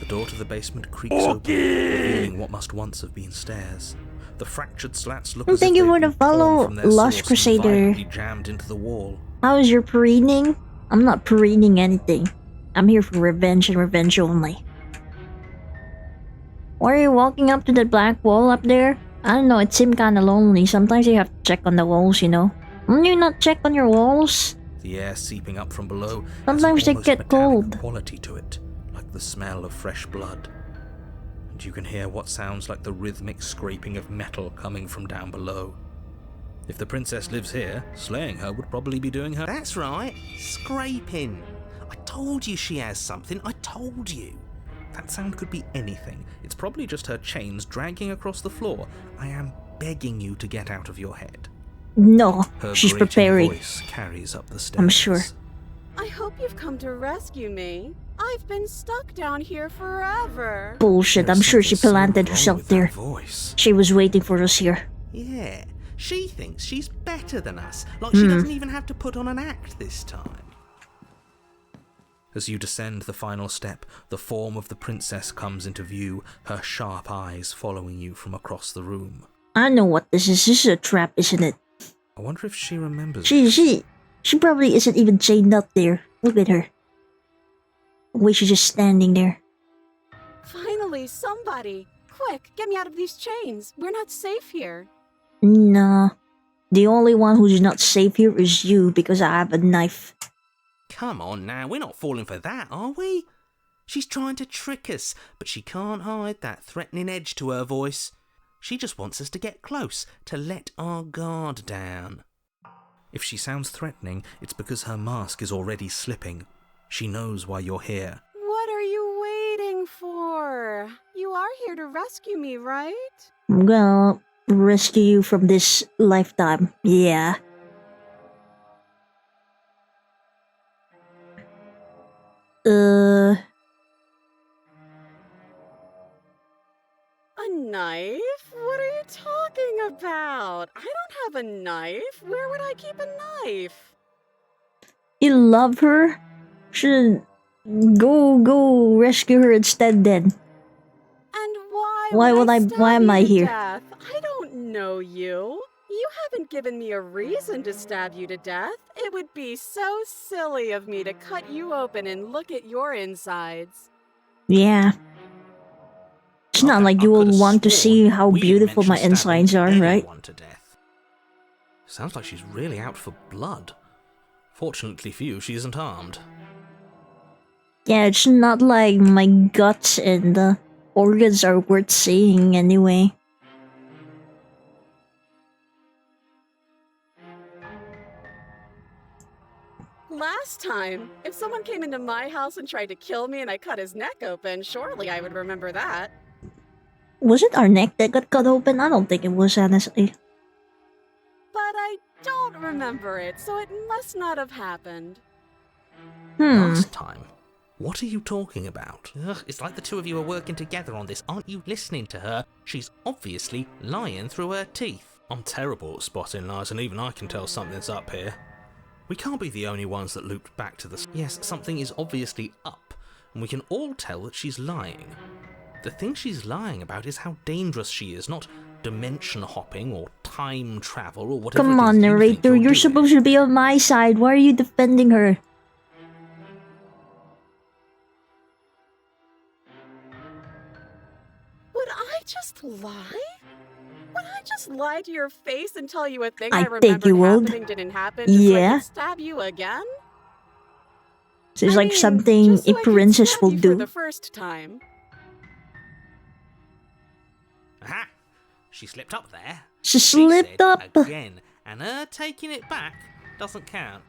The door to the basement creaks open, revealing what must once have been stairs. The fractured slats look as Thank if you for they'd the been torn follow, from their Lost source Crusader. and violently jammed into the wall. How is your preening? I'm not preening anything. I'm here for revenge and revenge only. Why are you walking up to that black wall up there? I don't know, it seemed kinda lonely. Sometimes you have to check on the walls, you know. Wouldn't you not check on your walls? The air seeping up from below has Sometimes an they almost get metallic cold. quality to it, like the smell of fresh blood. And you can hear what sounds like the rhythmic scraping of metal coming from down below. If the princess lives here, slaying her would probably be doing her. That's right, scraping. I told you she has something. I told you. That sound could be anything. It's probably just her chains dragging across the floor. I am begging you to get out of your head. No, Her she's grating preparing. voice carries up the stairs. I'm sure. I hope you've come to rescue me. I've been stuck down here forever. Bullshit, I'm There's sure she something so planted wrong herself with that there. voice. She was waiting for us here. Yeah, she thinks she's better than us. Like she doesn't even have to put on an act this time. As you descend the final step, the form of the princess comes into view, her sharp eyes following you from across the room. I know what this is. This is a trap, isn't it? I wonder if she remembers. She probably isn't even chained up there. Look at her. The way she's just standing there. Finally, somebody! Quick, get me out of these chains. We're not safe here. Nah. The only one who's not safe here is you because I have a knife. Come on now, we're not falling for that, are we? She's trying to trick us, but she can't hide that threatening edge to her voice. She just wants us to get close, to let our guard down. If she sounds threatening, it's because her mask is already slipping. She knows why you're here. What are you waiting for? You are here to rescue me, right? I'm gonna rescue you from this lifetime. Yeah. A knife? What are you talking about? I don't have a knife. Where would I keep a knife? You love her? Go rescue her instead then. And why Why would would I- stab why am you I to here? death? I don't know you. You haven't given me a reason to stab you to death. It would be so silly of me to cut you open and look at your insides. Yeah. It's not Okay, like I you will could've want to sworn see how we beautiful my mentioned stabbing insides are, right? anyone to death. Sounds like she's really out for blood. Fortunately for you, she isn't armed. Yeah, it's not like my guts and organs are worth seeing anyway. Last time, if someone came into my house and tried to kill me and I cut his neck open, surely I would remember that. Was it our neck that got cut open? I don't think it was, honestly. But I don't remember it, so it must not have happened. Last time? What are you talking about? Ugh, it's like the two of you are working together on this. Aren't you listening to her? She's obviously lying through her teeth. I'm terrible at spotting lies, and even I can tell something's up here. We can't be the only ones that looped back to the... Yes, something is obviously up, and we can all tell that she's lying. The thing she's lying about is how dangerous she is, not dimension hopping or time travel or whatever. Come on, narrator, you're supposed to be on my side. Why are you defending her? Would I just lie? Would I just lie to your face and tell you a thing I I think remembered you would. happening didn't happen just so I Yeah. could stab you again? So it's I like mean, something just so a I could princess stab will you for do. the first time. Aha! She slipped up there. She She slipped said up. again, and her taking it back doesn't count.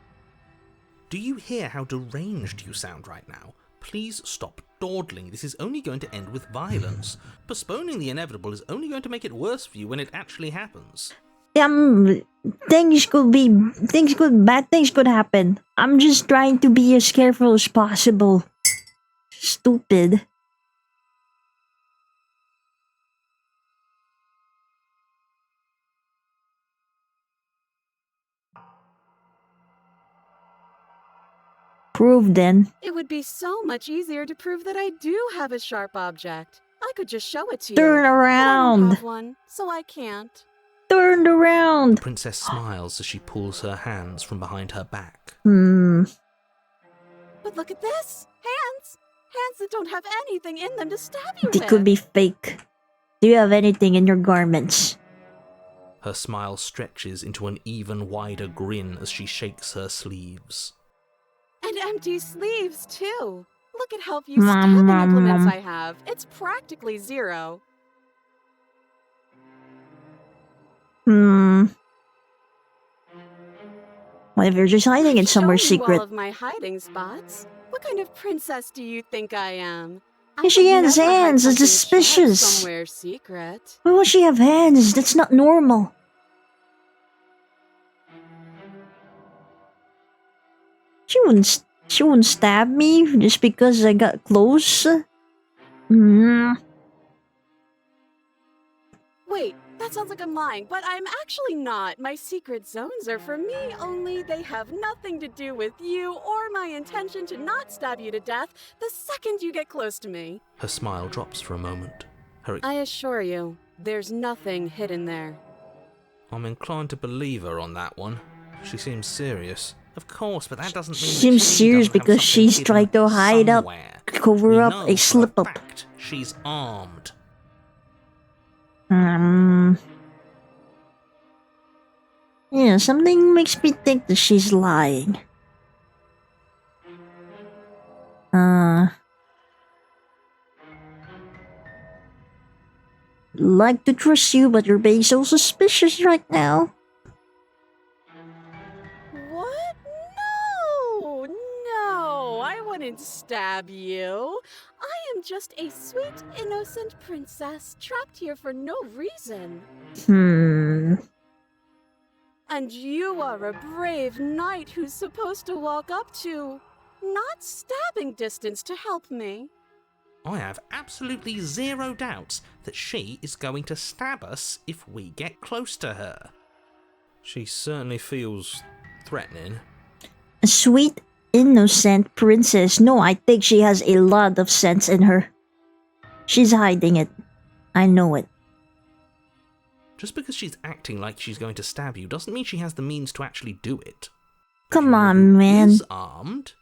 Do you hear how deranged you sound right now? Please stop dawdling. This is only going to end with violence. Postponing the inevitable is only going to make it worse for you when it actually happens. Bad things could happen. I'm just trying to be as careful as possible. Stupid. Prove then. It would be so much easier to prove that I do have a sharp object. I could just show it to you. Turn But I don't around. have one, so I can't. Turned around. The princess smiles as she pulls her hands from behind her back. But look at this! Hands! Hands that don't have anything in them to stab you They with. could be fake. Do you have anything in your garments? Her smile stretches into an even wider grin as she shakes her sleeves. And empty sleeves, too. Look at how few stabbing implements I have. It's practically zero. What if you're just hiding it somewhere Show you secret? all of my hiding spots. What kind of princess do you think I am? Yeah, she would has never hide hands. It's something sharp suspicious. Somewhere secret. Why would she have hands? That's not normal. She wouldn't stab me just because I got close. Wait, that sounds like I'm lying, but I'm actually not. My secret zones are for me, only they have nothing to do with you or my intention to not stab you to death the second you get close to me. Her smile drops for a moment. I assure you, there's nothing hidden there. I'm inclined to believe her on that one. She seems serious. Of course, but that doesn't mean She seems serious because she's trying to hide up, cover up a slip up. She's armed. Yeah, something makes me think that she's lying. Like to trust you, but you're being so suspicious right now. What? No, I wouldn't stab you. I am just a sweet, innocent princess trapped here for no reason. And you are a brave knight who's supposed to walk up to, not stabbing distance to help me. I have absolutely zero doubts that she is going to stab us if we get close to her. She certainly feels threatening. A sweet, innocent princess. No, I think she has a lot of sense in her. She's hiding it. I know it. Just because she's acting like she's going to stab you doesn't mean she has the means to actually do it. Come You know on, who man. is armed?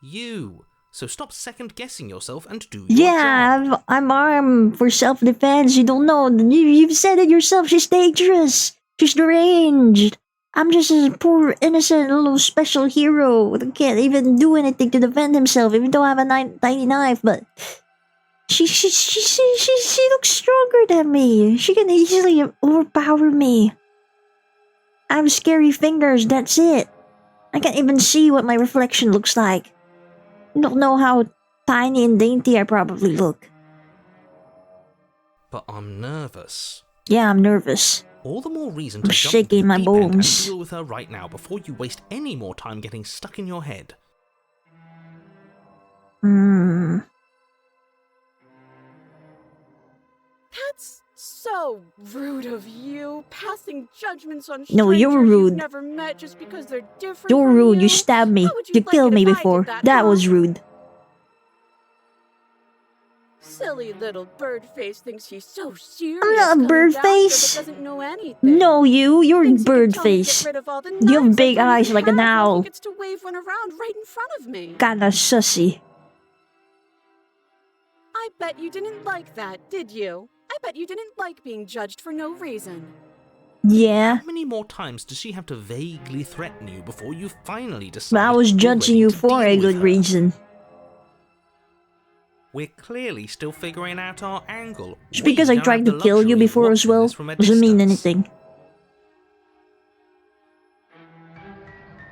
You. So stop second guessing yourself and do your job. Yeah, I'm armed for self-defense. You don't know. You've said it yourself. She's dangerous. She's deranged. I'm just a poor, innocent, little special hero that can't even do anything to defend himself, even though I have a tiny knife. But she looks stronger than me. She can easily overpower me. I have scary fingers. That's it. I can't even see what my reflection looks like. You don't know how tiny and dainty I probably look. But I'm nervous. Yeah, I'm nervous. All the more reason I'm to jump shaking into my the deep end bones. and deal with her right now before you waste any more time getting stuck in your head. That's so rude of you, passing judgments on No, strangers you're rude. you've never met just because they're different. You're from rude. You You stabbed me. How would You like killed it me if I did before. that, That huh? was rude. Silly little bird face thinks he's so serious. I'm not a coming bird down here, but face. doesn't know anything. No, you're Thinks he can bird tell me to get face. rid of all the You have knives I big don't eyes even like an have while owl. He gets to wave one around right in front of me. Kinda sussy. I bet you didn't like that, did you? I bet you didn't like being judged for no reason. Yeah, How many more times does she have to vaguely threaten you before you finally decide but I was you're judging ready you to for a deal with good her? reason. We're clearly still figuring out our angle. Just We because I don't tried have to the kill you luxury of before as watching well this from a doesn't mean distance. anything.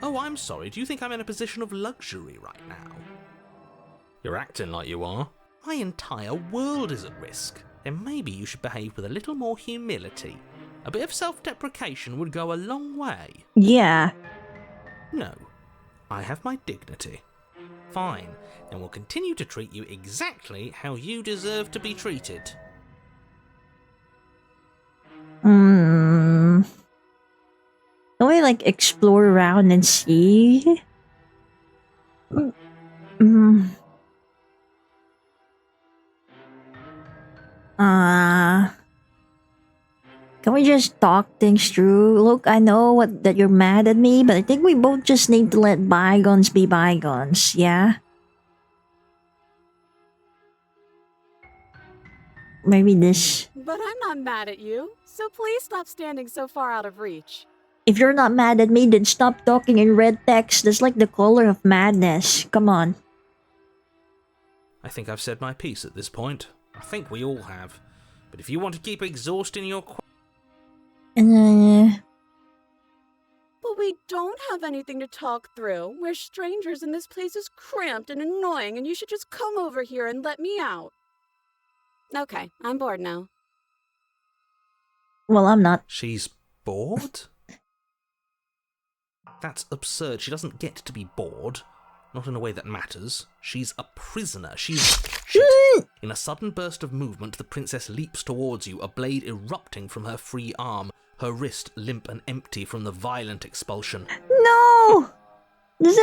Oh, I'm sorry. Do you think I'm in a position of luxury right now? You're acting like you are. My entire world is at risk. Then maybe you should behave with a little more humility. A bit of self-deprecation would go a long way. Yeah. No, I have my dignity. Fine, then we'll continue to treat you exactly how you deserve to be treated. Can we like explore around and see? Can we just talk things through? Look, I know that you're mad at me, but I think we both just need to let bygones be bygones, yeah? Maybe this. But I'm not mad at you, so please stop standing so far out of reach. If you're not mad at me, then stop talking in red text. That's like the color of madness. Come on. I think I've said my piece at this point. I think we all have. But if you want to keep exhausting your Uh, But we don't have anything to talk through. We're strangers and this place is cramped and annoying and you should just come over here and let me out. Okay, I'm bored now. well, I'm not. She's bored? That's absurd. She doesn't get to be bored. Not in a way that matters. She's a prisoner. She's... Shit. In a sudden burst of movement, the princess leaps towards you, a blade erupting from her free arm, her wrist limp and empty from the violent expulsion. No! Is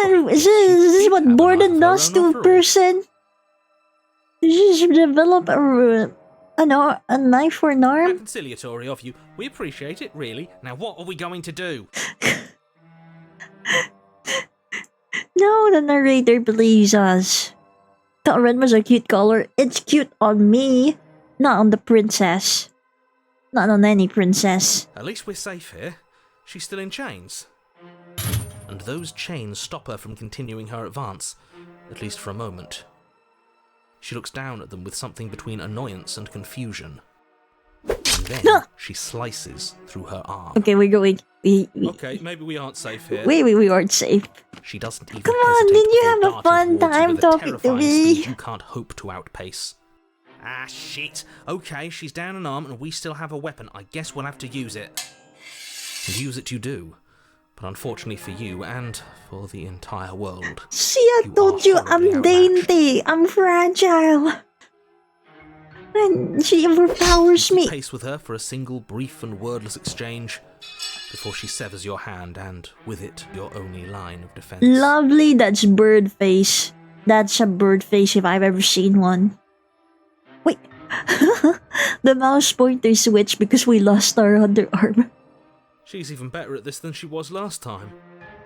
this what have boredom enough of does her to own a after all. person? You just develop a knife for an How arm? conciliatory of you. We appreciate it, really. Now what are we going to do? No, the narrator believes us. The red was a cute color. It's cute on me, not on the princess. Not on any princess. At least we're safe here. She's still in chains. And those chains stop her from continuing her advance, at least for a moment. She looks down at them with something between annoyance and confusion. And then she slices through her arm. Okay, we're going. Okay, maybe we aren't safe here. We aren't safe. She doesn't even Come on, hesitate didn't you before have a darting fun towards you time with a talking to terrifying me? speed you can't hope to outpace. Ah, shit. Okay, she's down an arm and we still have a weapon. I guess we'll have to use it. And use it you do. But unfortunately for you and for the entire world. See, I You told are you horribly I'm outmatched. dainty. I'm fragile. And she overpowers me. Pace with her for a single brief and wordless exchange. before she severs your hand and, with it, your only line of defense. Lovely, that's bird face. That's a bird face if I've ever seen one. Wait. The mouse pointer switched because we lost our underarm. She's even better at this than she was last time.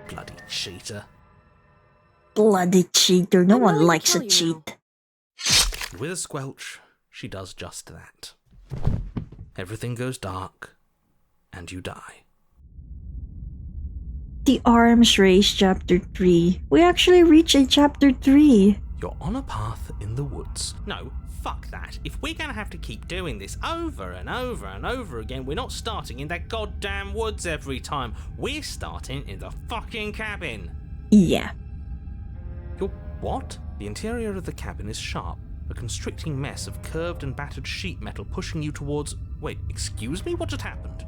Bloody cheater. Bloody cheater. No I'm one willing to likes a kill you cheat. With a squelch, she does just that. Everything goes dark, and you die. The Arms Race Chapter 3. We actually reached a Chapter 3. You're on a path in the woods. No, fuck that. If we're gonna have to keep doing this over and over and over again, we're not starting in that goddamn woods every time. We're starting in the fucking cabin. Yeah. You're what? The interior of the cabin is sharp, a constricting mess of curved and battered sheet metal pushing you towards... Wait, excuse me? What just happened?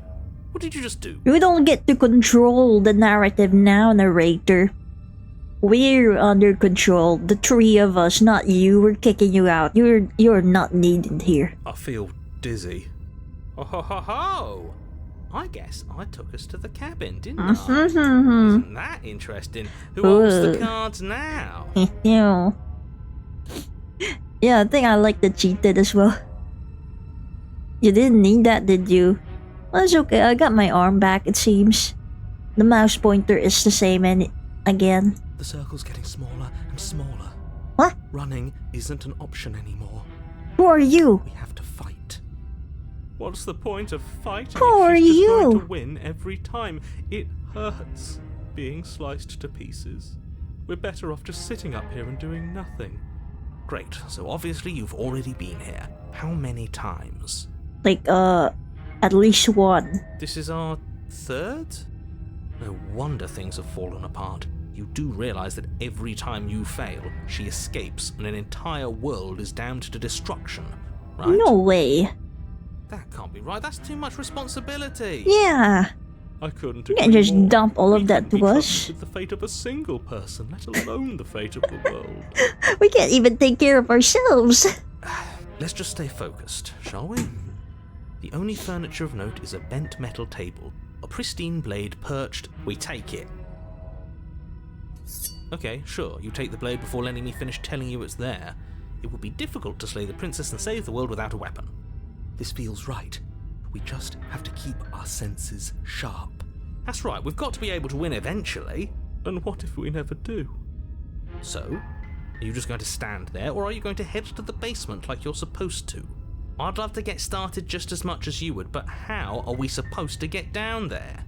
What did you just do? You don't get to control the narrative now, narrator. We're under control. The three of us, not you. We're kicking you out. You're not needed here. I feel dizzy. Oh ho ho ho! I guess I took us to the cabin, didn't I? Isn't that interesting? Who owns the cards now? Yeah. Yeah, I think I like the cheated as well. You didn't need that, did you? Well, it's okay. I got my arm back, it seems. The mouse pointer is the same and again. The circle's getting smaller and smaller. What? Running isn't an option anymore. Who are you? We have to fight. What's the point of fighting Who are if she's just going you? to win every time? It hurts being sliced to pieces. We're better off just sitting up here and doing nothing. Great, so obviously you've already been here. How many times? Like, at least one. This is our third? No wonder things have fallen apart. You do realize that every time you fail, she escapes and an entire world is damned to destruction, right? No way. That can't be right. That's too much responsibility. Yeah. I couldn't You agree can't just more. dump all of We that couldn't be to us. trusted with the fate of a single person, let alone the fate of the world. We can't even take care of ourselves. Let's just stay focused, shall we? The only furniture of note is a bent metal table, a pristine blade perched. We take it. Okay, sure, you take the blade before letting me finish telling you it's there. It would be difficult to slay the princess and save the world without a weapon. This feels right. We just have to keep our senses sharp. That's right, we've got to be able to win eventually. And what if we never do? So, are you just going to stand there, or are you going to head to the basement like you're supposed to? I'd love to get started just as much as you would, but how are we supposed to get down there?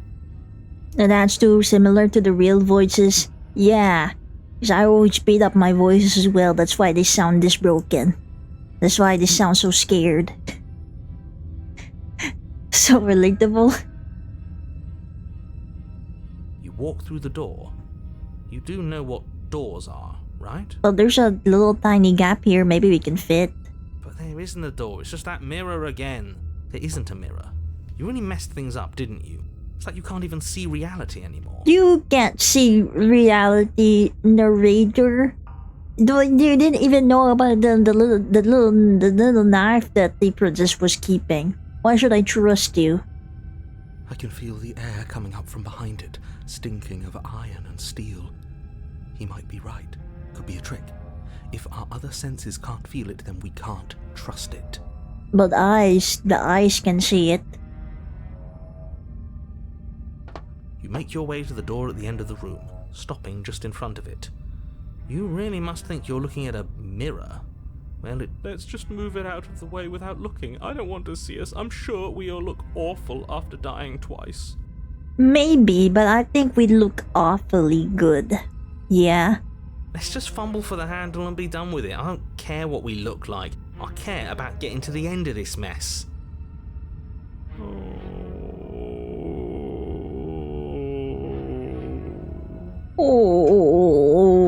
And that's too similar to the real voices. Yeah. Because I always speed up my voices as well. That's why they sound this broken. That's why they sound so scared. So relatable. You walk through the door. You do know what doors are, right? Well, there's a little tiny gap here. Maybe we can fit. But there isn't a door, it's just that mirror again. There isn't a mirror. You really messed things up, didn't you? It's like you can't even see reality anymore. You can't see reality, narrator. You didn't even know about the little knife that the princess was keeping. Why should I trust you? I can feel the air coming up from behind it, stinking of iron and steel. He might be right. Could be a trick. If our other senses can't feel it, then we can't trust it. But the eyes can see it. You make your way to the door at the end of the room, stopping just in front of it. You really must think you're looking at a mirror. Well, let's just move it out of the way without looking. I don't want to see us. I'm sure we all look awful after dying twice. Maybe, but I think we look awfully good. Yeah. Let's just fumble for the handle and be done with it. I don't care what we look like. I care about getting to the end of this mess.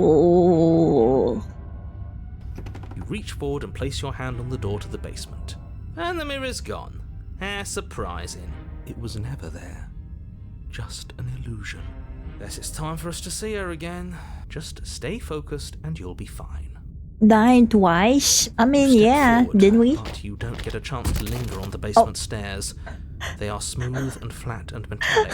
Oh. You reach forward and place your hand on the door to the basement. And the mirror's gone. How surprising. It was never there. Just an illusion. Guess it's time for us to see her again. Just stay focused and you'll be fine. Died twice? I mean, Step yeah, forward, didn't we? But you don't get a chance to linger on the basement stairs. They are smooth and flat and metallic.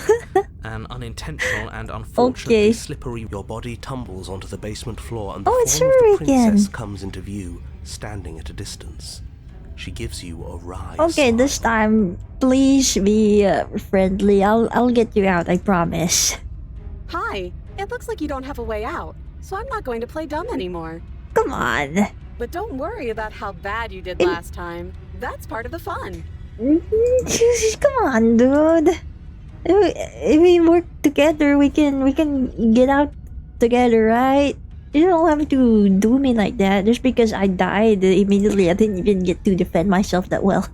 An unintentional and unfortunately Okay. slippery. Your body tumbles onto the basement floor, and the Oh, it's form of her the again. princess comes into view, standing at a distance. She gives you a wry Okay, smile. this time, please be friendly. I'll get you out, I promise. Hi. It looks like you don't have a way out, so I'm not going to play dumb anymore. Come on. But don't worry about how bad you did It- last time. That's part of the fun. Come on, dude. If we work together, we can get out together, right? You don't have to do me like that. Just because I died immediately, I didn't even get to defend myself that well.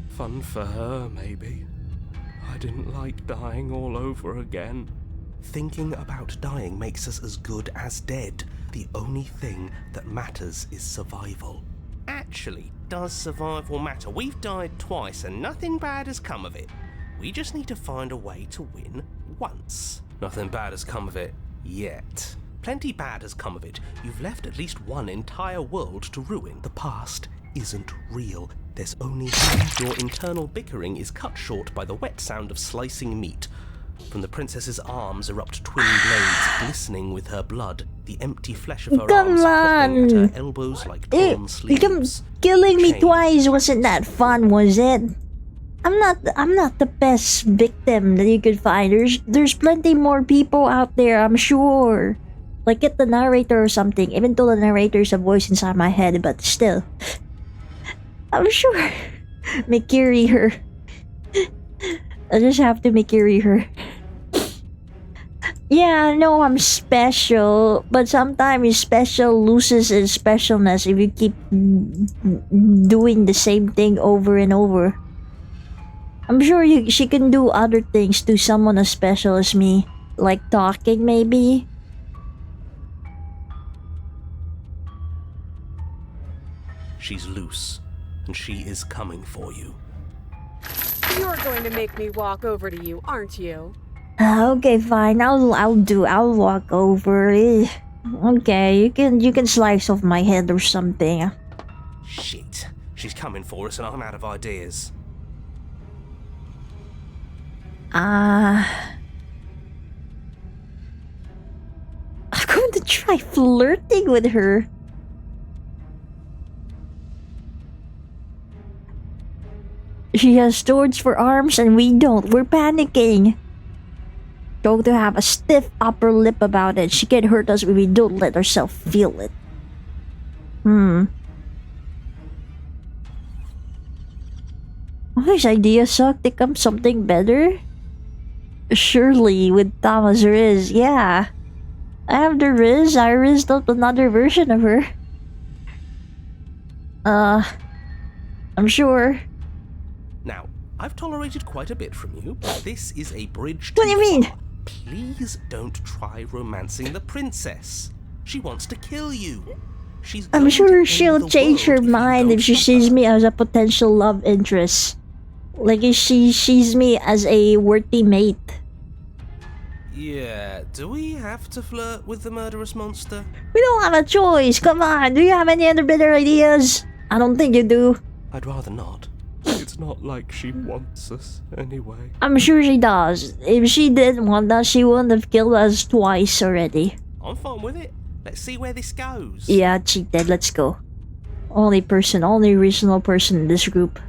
Fun for her, maybe. I didn't like dying all over again. Thinking about dying makes us as good as dead. The only thing that matters is survival. Actually, does survival matter? We've died twice and nothing bad has come of it. We just need to find a way to win once. Nothing bad has come of it yet. Plenty bad has come of it. You've left at least one entire world to ruin. The past isn't real. There's only you. Your internal bickering is cut short by the wet sound of slicing meat. From the princess's arms erupt twin blades, glistening with her blood. The empty flesh of her Come arms flopping at on. her elbows like Eh, torn sleeves. killing me Chains. twice wasn't that fun, was it? I'm not the best victim that you could find. There's plenty more people out there, I'm sure. Like get the narrator or something. Even though the narrator's a voice inside my head, but still. I'm sure. Mikiri her. I just have to Mikiri her. Yeah, I know I'm special, but sometimes special loses its specialness if you keep doing the same thing over and over. I'm sure she can do other things to someone as special as me, like talking maybe. She's loose, and she is coming for you. You're going to make me walk over to you, aren't you? Okay, fine. I'll walk over. Okay, you can slice off my head or something. Shit. She's coming for us and I'm out of ideas. I'm going to try flirting with her. She has swords for arms and we don't. We're panicking. Going to have a stiff upper lip about it. She can hurt us if we don't let ourselves feel it. This idea sucked. Become something better? Surely, with Thomas Riz, yeah. I have the Riz. I rizzed up another version of her. I'm sure. Now, I've tolerated quite a bit from you, but this is a bridge What do you too mean? far. Please don't try romancing the princess. She wants to kill you. She's I'm going to sure end she'll the change her world you mind don't if she stop sees her. me as a potential love interest. Like if she sees me as a worthy mate. Yeah, do we have to flirt with the murderous monster? We don't have a choice. Come on. Do you have any other better ideas? I don't think you do. I'd rather not. It's not like she wants us anyway. I'm sure she does. If she didn't want us, she wouldn't have killed us twice already. I'm fine with it. Let's see where this goes. Yeah, cheated. Let's go. Only reasonable person in this group.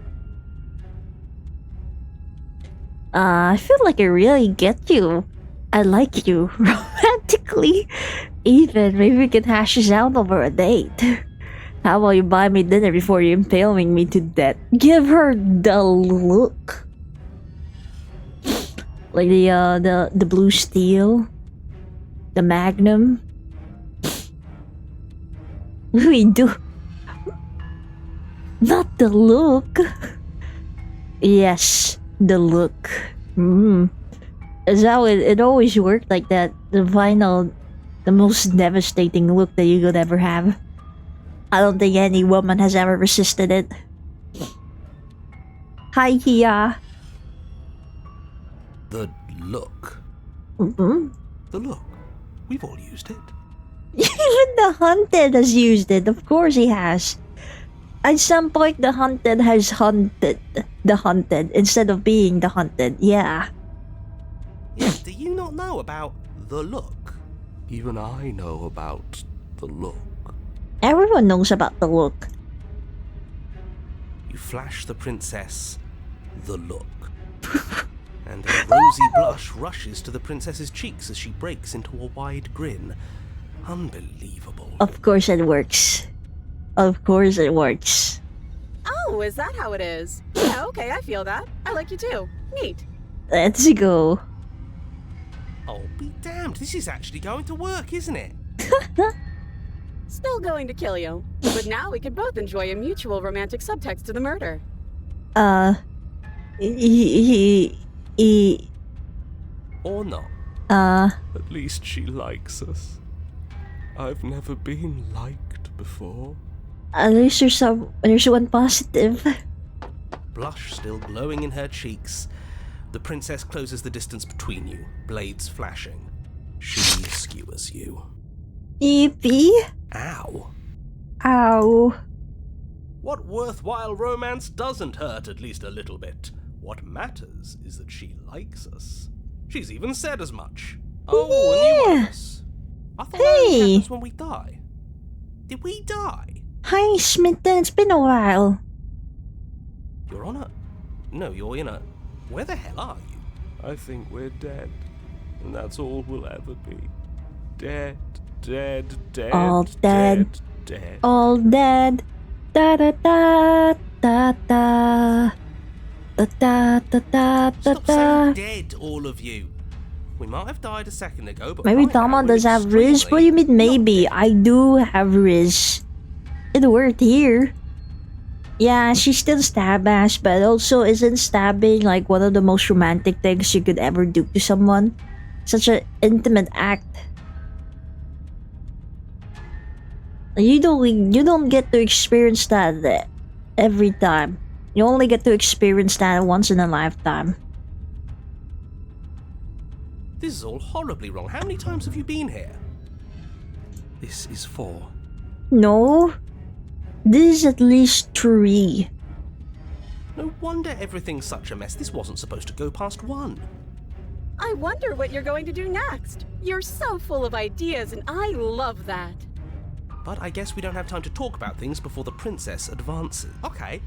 I feel like I really get you. I like you romantically. Even maybe we can hash this out over a date. How about you buy me dinner before you impaling me to death? Give her the look. Like the blue steel, the Magnum. We do. Not the look. Yes, the look. Is how it always worked like that. The most devastating look that you could ever have. I don't think any woman has ever resisted it. Hi, Kia. The look. Mm-hmm. The look. We've all used it. Even the hunted has used it. Of course he has. At some point, the hunted has hunted the hunted instead of being the hunted. Yeah. Yeah, do you not know about the look? Even I know about the look. Everyone knows about the look. You flash the princess the look. And a rosy blush rushes to the princess's cheeks as she breaks into a wide grin. Unbelievable. Of course it works. Of course it works. Oh, is that how it is? Yeah, okay, I feel that. I like you too. Neat. Let's go. Oh, be damned, this is actually going to work, isn't it? Still going to kill you. But now we can both enjoy a mutual romantic subtext to the murder. Or not. At least she likes us. I've never been liked before. At least there's one positive. Blush still glowing in her cheeks, the princess closes the distance between you, blades flashing. She skewers you. Yippee. Ow. Ow. What worthwhile romance doesn't hurt at least a little bit? What matters is that she likes us. She's even said as much. Oh, and you love us. I thought that only happens when we die. Did we die? Hi, Smitten. It's been a while. You're on a... No, you're in a... Where the hell are you? I think we're dead. And that's all we'll ever be. Dead, dead, dead. All dead. Dead. All dead. Da da da da da. Da da da da da Stop saying da. dead, all of you. We might have died a second ago, but Maybe right now Dama we're does have Riz. What do you mean maybe? I do have Riz. It worked here. Yeah, she's still stab ass, but also isn't stabbing like one of the most romantic things you could ever do to someone? Such an intimate act. You don't get to experience that every time. You only get to experience that once in a lifetime. This is all horribly wrong. How many times have you been here? This is 4. No. This is at least 3. No wonder everything's such a mess. This wasn't supposed to go past 1. I wonder what you're going to do next. You're so full of ideas, and I love that. But I guess we don't have time to talk about things before the princess advances. Okay,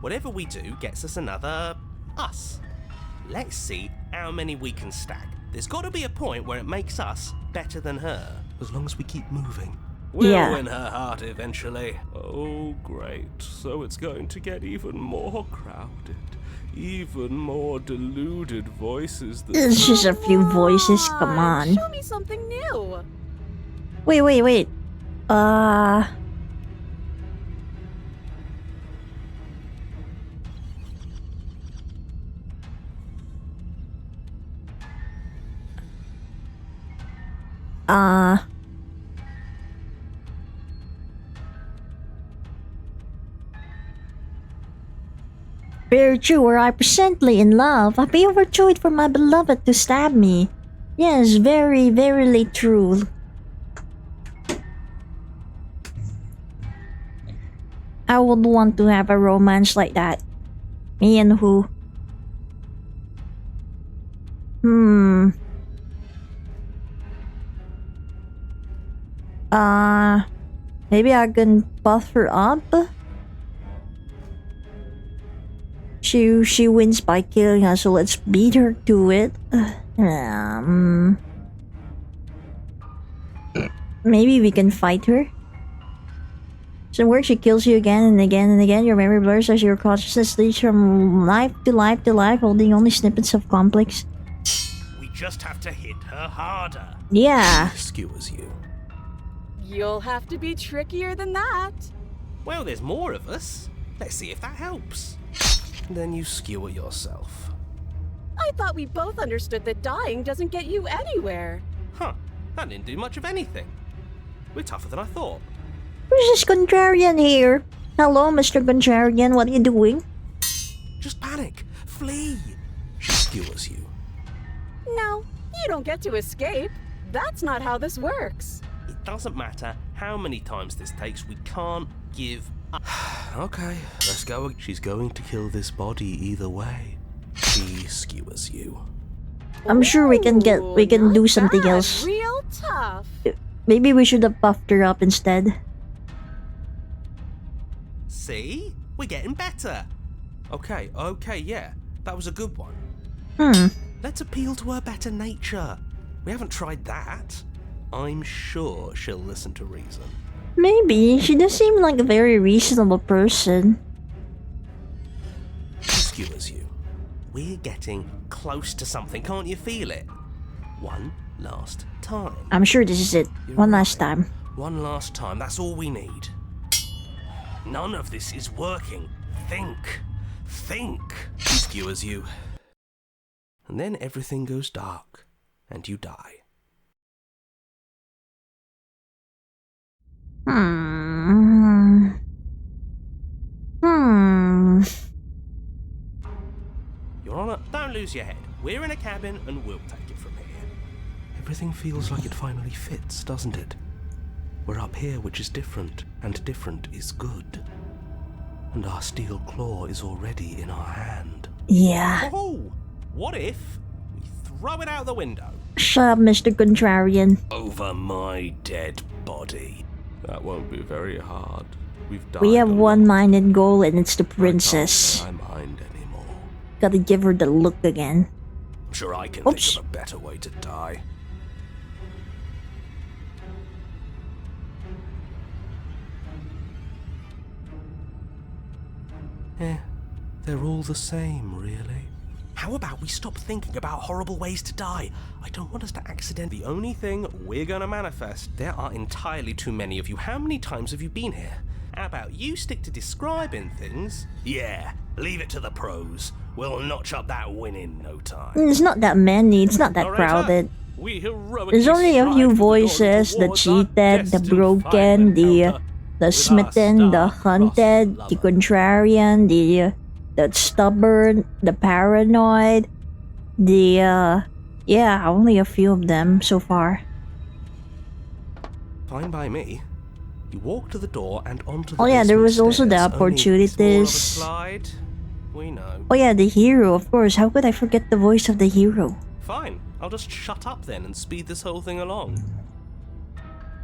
whatever we do gets us another... us. Let's see how many we can stack. There's got to be a point where it makes us better than her. As long as we keep moving. We'll win her heart eventually. Oh, great. So it's going to get even more crowded. Even more deluded voices that... It's just a few voices, come on. Show me something new. Wait. Very true, were I presently in love, I'd be overjoyed for my beloved to stab me. Yes, very, verily true. I would want to have a romance like that. Me and who? Maybe I can buff her up? She wins by killing us, so let's beat her to it. Maybe we can fight her. Some work, she kills you again and again and again. Your memory blurs as your consciousness leads from life to life to life, holding only snippets of complex. We just have to hit her harder. Yeah. Skewers you. You'll have to be trickier than that. Well, there's more of us. Let's see if that helps. Then you skewer yourself. I thought we both understood that dying doesn't get you anywhere. Huh, that didn't do much of anything. We're tougher than I thought. Who's this contrarian here? Hello, Mr. Contrarian, what are you doing? Just panic. Flee. She skewers you. No, you don't get to escape. That's not how this works. It doesn't matter how many times this takes, we can't give Okay, let's go. She's going to kill this body either way. She skewers you. I'm sure we can Ooh, do not something bad. else. Real tough. Maybe we should have buffed her up instead. See? We're getting better. Okay, yeah. That was a good one. Let's appeal to her better nature. We haven't tried that. I'm sure she'll listen to reason. Maybe. She does seem like a very reasonable person. She skewers you. We're getting close to something, can't you feel it? One last time. I'm sure this is it. You're One right. last time. One last time, that's all we need. None of this is working. Think. She skewers you. And then everything goes dark, and you die. Your Honor, don't lose your head. We're in a cabin, and we'll take it from here. Everything feels like it finally fits, doesn't it? We're up here, which is different, and different is good. And our steel claw is already in our hand. Yeah. Oh, what if we throw it out the window? Shut up, Mr. Contrarian. Over my dead body. That won't be very hard. We've died. We have a one lot. minded goal, and it's the I princess. can't say I mind anymore. Gotta give her the look again. I'm sure I can Oops. think of a better way to die. They're all the same, really. How about we stop thinking about horrible ways to die? I don't want us to accidentally. The only thing we're gonna manifest. There are entirely too many of you. How many times have you been here? How about you stick to describing things? Yeah, leave it to the pros. We'll notch up that win in no time. It's not that many, it's not that Narrator, crowded. we heroically There's only a strive few for the dawn voices, the towards our cheated, the destined broken, final the encounter with our smitten, the star-crossed hunted, the lover. contrarian, the stubborn, the paranoid, yeah, only a few of them so far. Fine by me. You walk to the door and onto the Oh yeah, there basement was also the stairs. Only it's more of a opportunities. slide. We know. Oh yeah, the hero, of course. How could I forget the voice of the hero? Fine. I'll just shut up then and speed this whole thing along.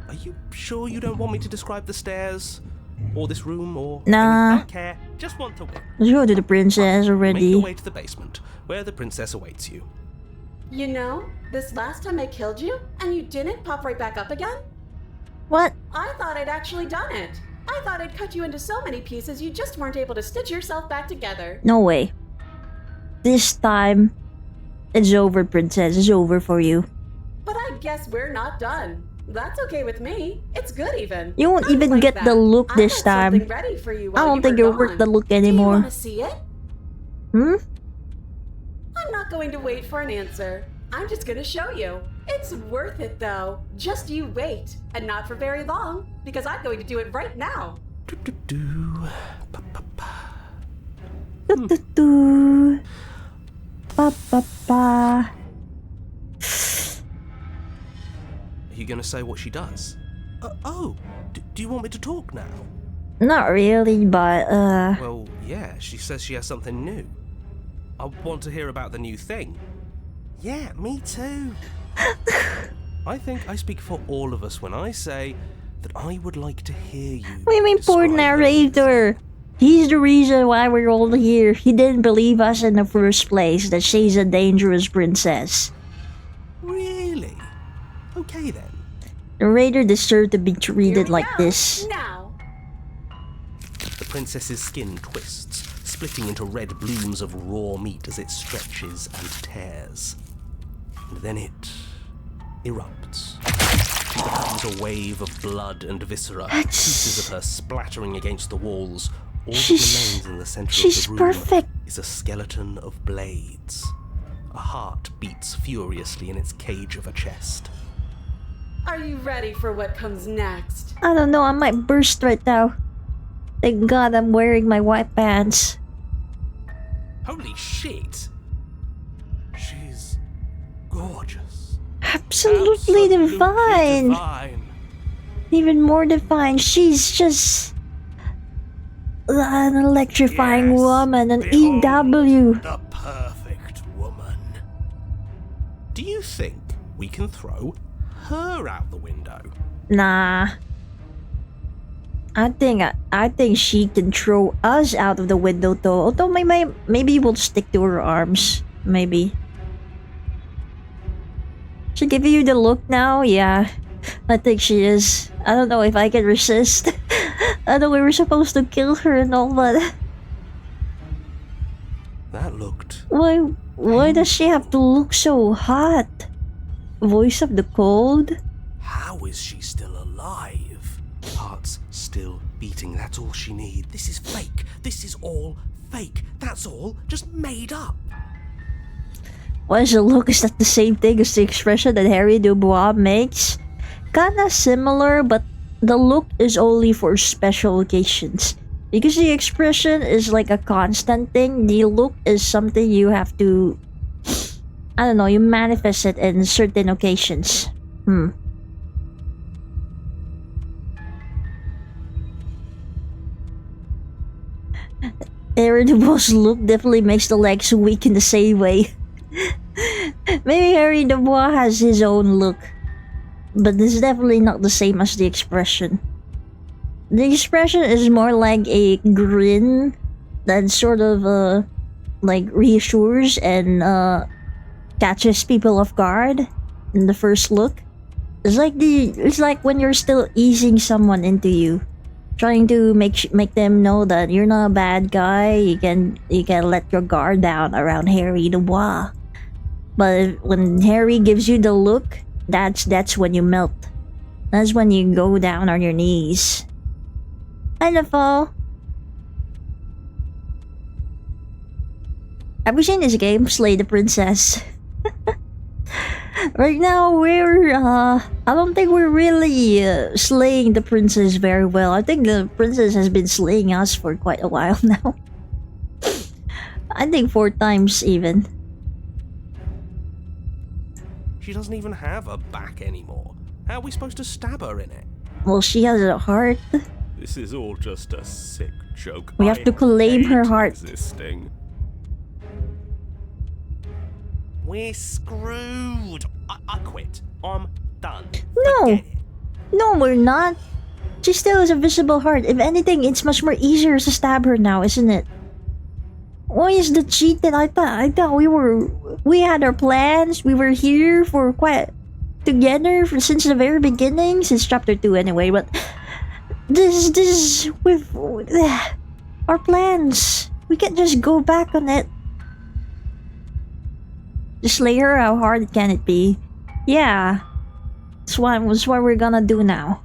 Are you sure you don't want me to describe the stairs? Or this room, or... Nah. Don't care. Just want to win. Let's go to the princess Make your already. way to the basement, where the princess awaits you. You know, this last time I killed you, and you didn't pop right back up again? What? I thought I'd actually done it. I thought I'd cut you into so many pieces you just weren't able to stitch yourself back together. No way. This time, it's over, princess. It's over for you. But I guess we're not done. That's okay with me. It's good even. You won't I even like get that. the look I this had time. something ready for you I while don't you think were you're worth gone. the look Do you anymore. want to see it? Hmm? I'm not going to wait for an answer. I'm just going to show you. It's worth it though. Just you wait. And not for very long, because I'm going to do it right now. Do-do-do. Pa-pa-pa. Do-do-do. Ba-ba-ba. Are you gonna say what she does? Do you want me to talk now? Not really, but, Well, yeah, she says she has something new. I want to hear about the new thing. Yeah, me too. I think I speak for all of us when I say that I would like to hear you. What do you mean, poor describe the new narrator? thing. He's the reason why we're all here. He didn't believe us in the first place that she's a dangerous princess. Really? Okay then. The raider deserved to be Here treated we like go. this. Now. The princess's skin twists, splitting into red blooms of raw meat as it stretches and tears. And then it erupts. She becomes a wave of blood and viscera, pieces of her splattering against the walls. All that She's- remains in the center she's of the room perfect. is a skeleton of blades. A heart beats furiously in its cage of a chest. Are you ready for what comes next? I don't know, I might burst right now. Thank God I'm wearing my white pants. Holy shit! She's gorgeous. Absolutely divine. divine. Even more divine. She's just... An electrifying Yes, woman, an behold EW. The perfect woman. Do you think we can throw her out the window? Nah. I think she can throw us out of the window though. Although maybe we'll stick to her arms. Maybe. She giving you the look now? Yeah. I think she is. I don't know if I can resist. I know we were supposed to kill her and all, but That looked... why does she have to look so hot? Voice of the cold? How is she still alive? Heart's still beating, that's all she needs. This is fake. This is all fake. That's all just made up. What is the look? Is that the same thing as the expression that Harry Dubois makes? Kinda similar, but the look is only for special occasions. Because the expression is like a constant thing, the look is something you have to... I don't know, you manifest it in certain occasions. Harry Dubois' look definitely makes the legs weak in the same way. Maybe Harry Dubois has his own look, but it's definitely not the same as the expression. The expression is more like a grin that sort of like reassures and catches people off guard in the first look. It's like when you're still easing someone into you, trying to make them know that you're not a bad guy. You can let your guard down around Harry Dubois. But when Harry gives you the look, that's when you melt. That's when you go down on your knees. Wonderful. Have you seen this game, Slay the Princess? Right now, I don't think we're really slaying the princess very well. I think the princess has been slaying us for quite a while now. I think 4 times even. She doesn't even have a back anymore. How are we supposed to stab her in it? Well, she has a heart. This is all just a sick joke. We have to claim her heart. Existing. We're screwed. I quit. I'm done. No. Forget it. No, we're not. She still has a visible heart. If anything, it's much more easier to stab her now, isn't it? Why is the cheat that I thought we had our plans. We were here for quite together since the very beginning, since chapter 2 anyway, but this with our plans. We can't just go back on it. The Slayer, how hard can it be? Yeah. That's what we're gonna do now.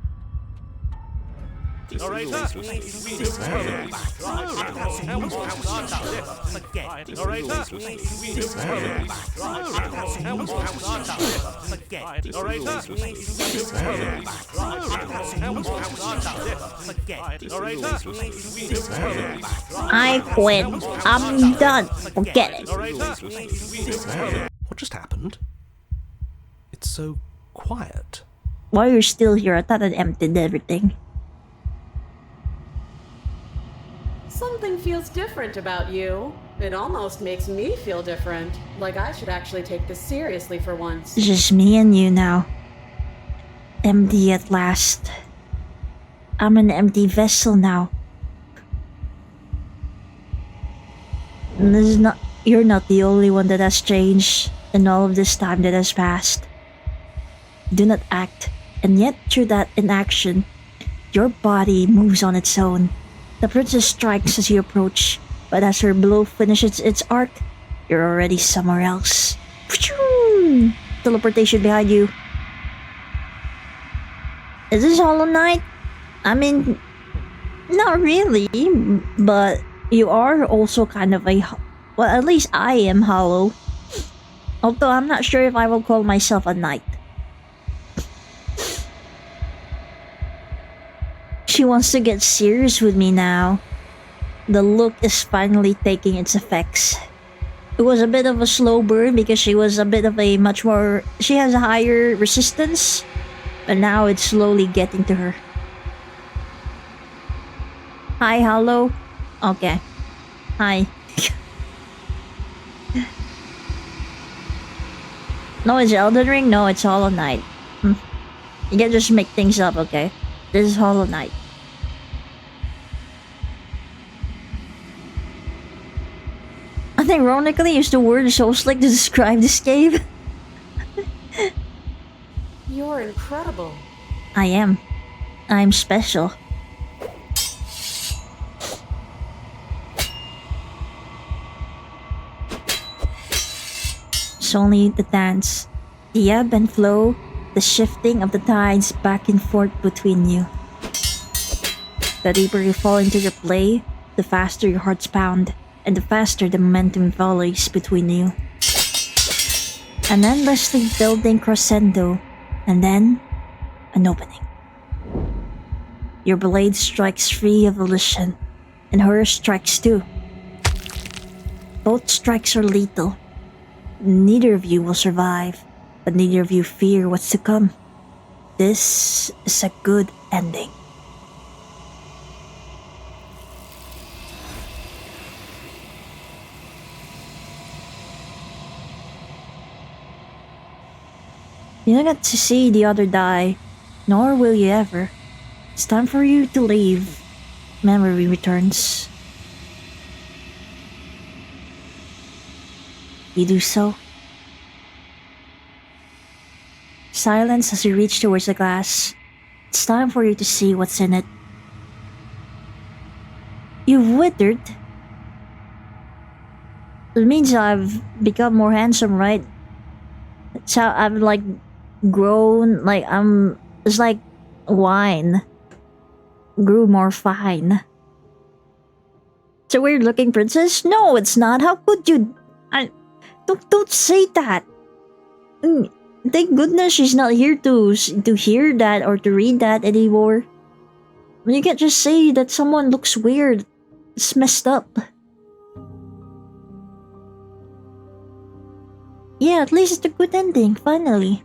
I quit. I'm done. Forget it. What just happened? It's so quiet. Why you're still here? I thought I'd emptied everything. Something feels different about you. It almost makes me feel different. Like I should actually take this seriously for once. It's just me and you now. Empty at last. I'm an empty vessel now. And you're not the only one that has changed in all of this time that has passed. Do not act, and yet through that inaction, your body moves on its own. The princess strikes as you approach, but as her blow finishes its arc, you're already somewhere else. Teleportation behind you. Is this Hollow Knight? I mean, not really, but you are also kind of a... Well, at least I am hollow. Although I'm not sure if I will call myself a knight. She wants to get serious with me now. The look is finally taking its effects. It was a bit of a slow burn because she was a bit of a much more... She has a higher resistance. But now it's slowly getting to her. Hi, Hollow. Okay. Hi. No, it's Elden Ring? No, it's Hollow Knight. You can just make things up, okay? This is Hollow Knight. I think ironically used the word so slick to describe this cave. You're incredible. I am. I'm special. It's only the dance, the ebb and flow, the shifting of the tides back and forth between you. The deeper you fall into your play, the faster your hearts pound, and the faster the momentum volleys between you. An endlessly building crescendo, and then an opening. Your blade strikes free of volition, and hers strikes too. Both strikes are lethal. Neither of you will survive, but neither of you fear what's to come. This is a good ending. You don't get to see the other die, nor will you ever. It's time for you to leave. Memory returns. You do so. Silence as you reach towards the glass. It's time for you to see what's in it. You've withered. It means I've become more handsome, right? It's how I've like grown, like it's like wine. Grew more fine. It's a weird looking princess? No, it's not. How could you? Don't say that. Thank goodness she's not here to hear that or to read that anymore. You can't just say that someone looks weird. It's messed up. Yeah, at least it's a good ending, finally.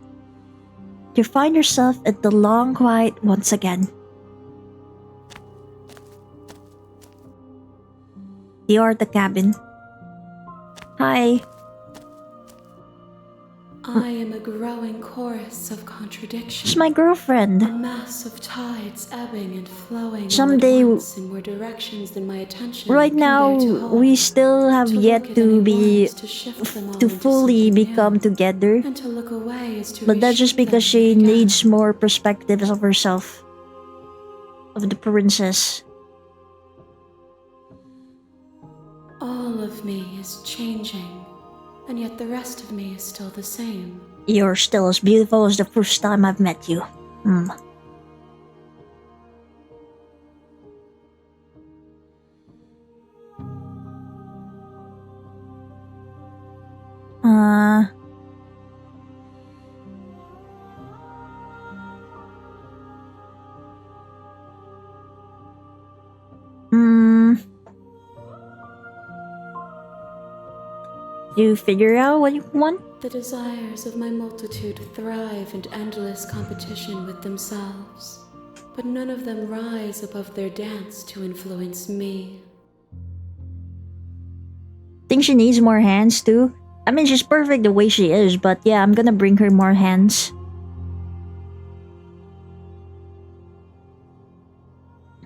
You find yourself at the long quiet once again. You are at the cabin. Hi. I am a growing chorus of contradictions. She's my girlfriend. A mass of tides ebbing and flowing Someday, all at once in more directions than my attention right can now, bear to hold. we still have To yet look at to any be once, to shift them all to into fully something become new. together. And to look away is to But that's just reshape because them she again. needs more perspectives of herself, of the princess. All of me is changing, and yet the rest of me is still the same. You're still as beautiful as the first time I've met you. You figure out what you want? The desires of my multitude thrive in endless competition with themselves, but none of them rise above their dance to influence me. Think she needs more hands too? I mean, she's perfect the way she is, but yeah, I'm gonna bring her more hands.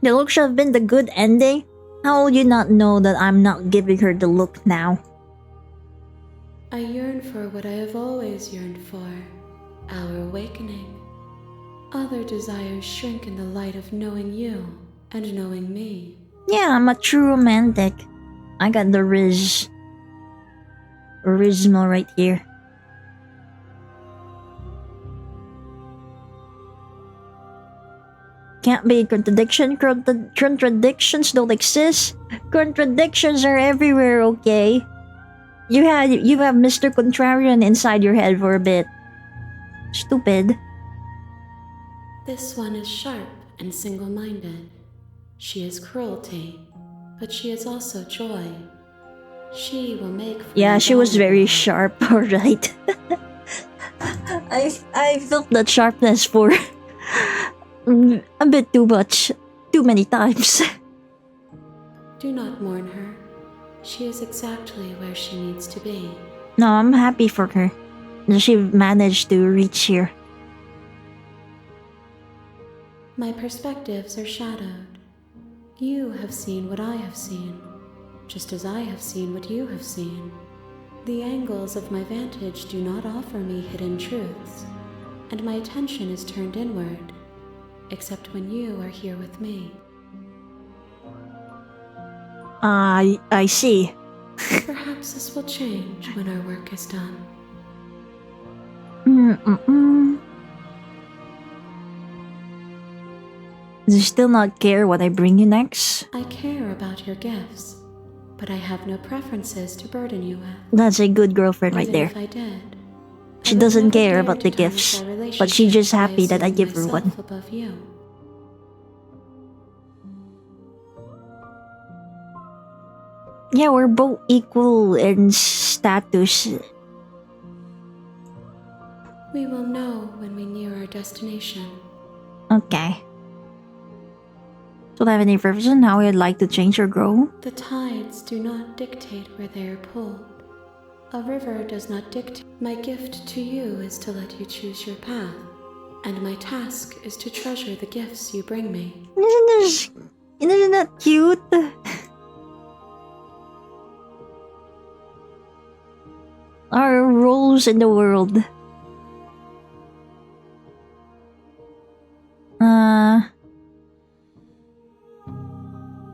The look should have been the good ending. How will you not know that I'm not giving her the look now? I yearn for what I have always yearned for, our awakening. Other desires shrink in the light of knowing you and knowing me. Yeah, I'm a true romantic. I got the original right here. Can't be contradiction. Contradictions don't exist. Contradictions are everywhere, okay? You have Mr. Contrarian inside your head for a bit. Stupid. This one is sharp and single-minded. She is cruelty, but she is also joy. She will make for Yeah, me she was very vulnerable. sharp, alright. I felt that sharpness for a bit too much. Too many times. Do not mourn her. She is exactly where she needs to be. No, I'm happy for her that she managed to reach here. My perspectives are shadowed. You have seen what I have seen, just as I have seen what you have seen. The angles of my vantage do not offer me hidden truths, and my attention is turned inward, except when you are here with me. I see. Perhaps this will change when our work is done. Do you still not care what I bring you next? I care about your gifts, but I have no preferences to burden you with. That's a good girlfriend right Even there. if I did, She I would doesn't never care dare about to the tarnish gifts, our but she's just relationship by happy that I assuming give her one. myself above you. Yeah, we're both equal in status. We will know when we near our destination. Okay. Don't have any preference on how I'd like to change or grow? The tides do not dictate where they are pulled. A river does not dictate. My gift to you is to let you choose your path, and my task is to treasure the gifts you bring me. Isn't that cute? Our roles in the world.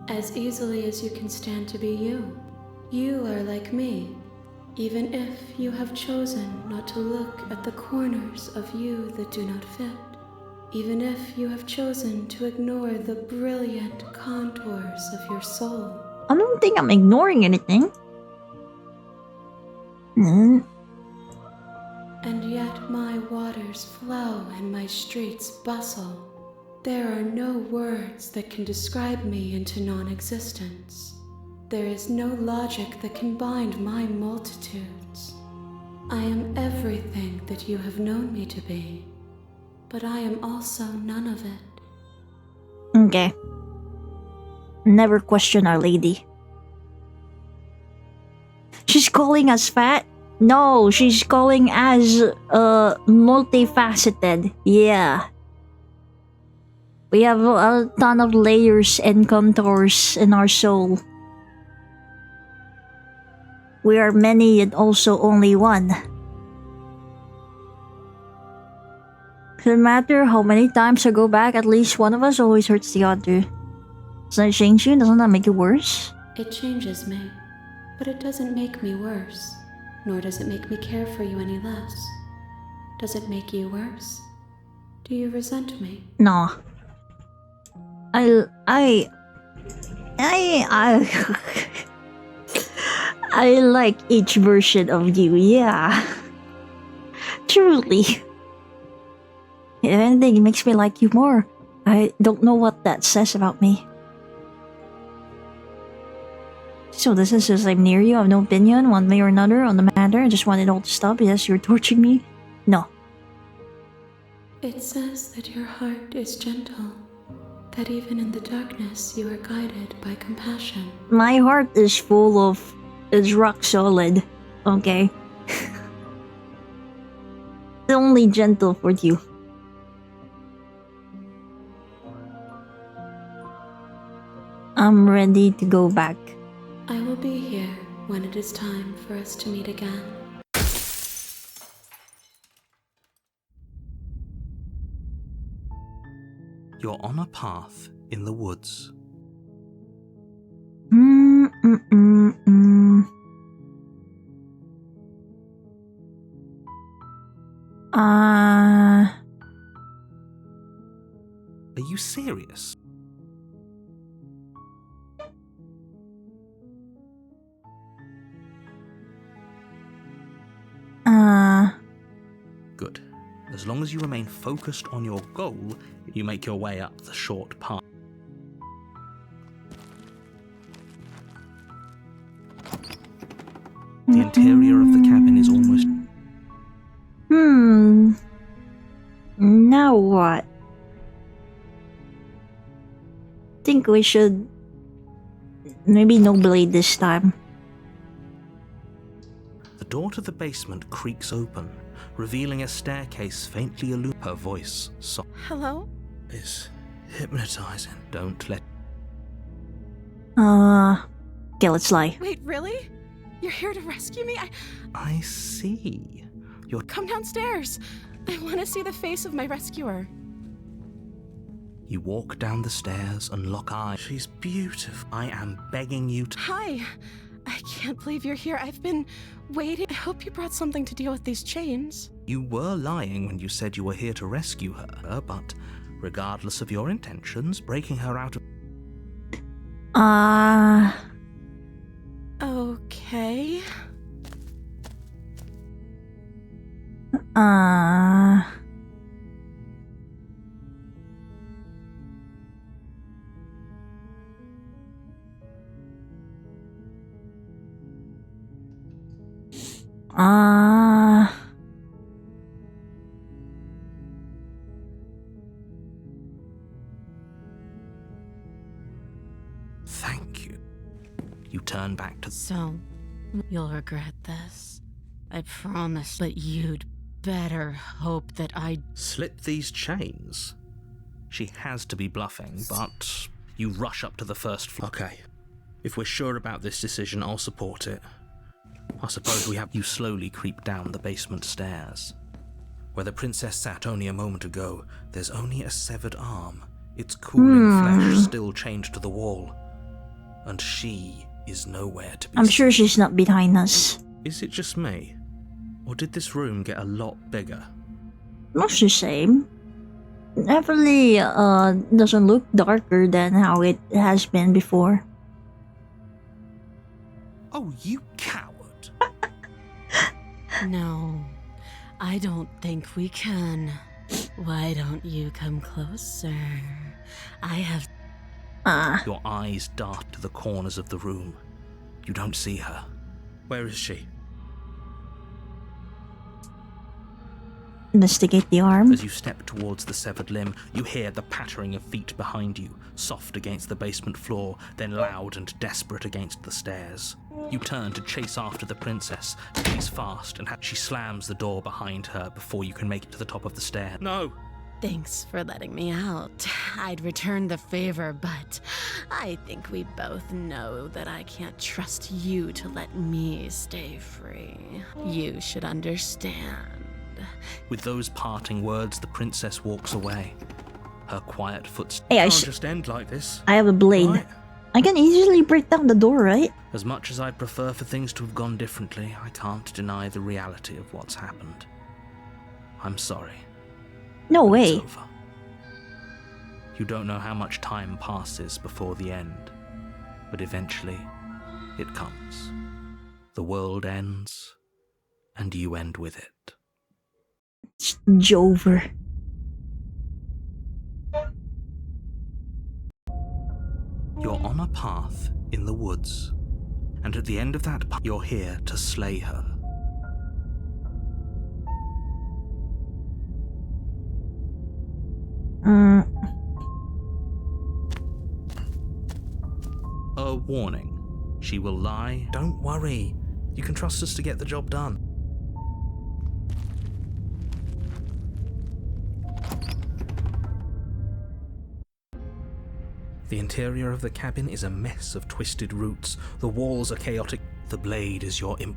As easily as you can stand to be you. You are like me, even if you have chosen not to look at the corners of you that do not fit. Even if you have chosen to ignore the brilliant contours of your soul. I don't think I'm ignoring anything. And yet my waters flow and my streets bustle. There are no words that can describe me into non-existence. There is no logic that can bind my multitudes. I am everything that you have known me to be, but I am also none of it. Okay. Never question Our Lady. She's calling us fat? No, she's calling us multifaceted. Yeah. We have a ton of layers and contours in our soul. We are many and also only one. No matter how many times I go back, at least one of us always hurts the other. Does that change you? Doesn't that make it worse? It changes me, but it doesn't make me worse, nor does it make me care for you any less. Does it make you worse? Do you resent me? No. I I like each version of you, yeah. Truly. If anything, it makes me like you more. I don't know what that says about me. So this is just I'm near you, I have no opinion, one way or another, on the matter. I just want it all to stop. Yes, you're torturing me. No. It says that your heart is gentle, that even in the darkness you are guided by compassion. My heart is full of... It's rock solid. Okay? It's only gentle for you. I'm ready to go back. I will be here when it is time for us to meet again. You're on a path in the woods. Are you serious? Good. As long as you remain focused on your goal, you make your way up the short path. The interior of the cabin is almost... Now what? Think we should Maybe no blade this time. The door to the basement creaks open, revealing a staircase faintly illuminated. Her voice soft. Hello? Is hypnotizing. Don't let. Okay, let's lie. Wait, really? You're here to rescue me? I see. You're. Come downstairs. I want to see the face of my rescuer. You walk down the stairs and lock eyes. She's beautiful. I am begging you to. Hi. I can't believe you're here. I've been waiting. I hope you brought something to deal with these chains. You were lying when you said you were here to rescue her, but regardless of your intentions, breaking her out of. Okay. Thank you. You turn back to. So, you'll regret this. I promise, but you'd better hope that I. Slip these chains? She has to be bluffing, but you rush up to the first floor. Okay. If we're sure about this decision, I'll support it. I suppose we have. You slowly creep down the basement stairs. Where the princess sat only a moment ago, there's only a severed arm, its cooling flesh still chained to the wall. And she is nowhere to be I'm seen. sure she's not behind us. Is it just me? Or did this room get a lot bigger? Much the same. Definitely doesn't look darker than how it has been before. Oh, you coward! No, I don't think we can. Why don't you come closer? I have. Your eyes dart to the corners of the room. You don't see her. Where is she? Investigate the arm. As you step towards the severed limb, you hear the pattering of feet behind you, soft against the basement floor, then loud and desperate against the stairs. You turn to chase after the princess, but she's fast, and she slams the door behind her before you can make it to the top of the stair. No! Thanks for letting me out. I'd return the favor, but I think we both know that I can't trust you to let me stay free. You should understand. With those parting words, the princess walks away. Her quiet footsteps Hey, can't just end like this. I have a blade. Right? I can easily break down the door, right? As much as I'd prefer for things to have gone differently, I can't deny the reality of what's happened. I'm sorry. No But way. it's over. You don't know how much time passes before the end, but eventually it comes. The world ends, and you end with it. It's Jover. You're on a path in the woods, and at the end of that path, you're here to slay her. A warning. She will lie. Don't worry. You can trust us to get the job done. The interior of the cabin is a mess of twisted roots. The walls are chaotic. The blade is your You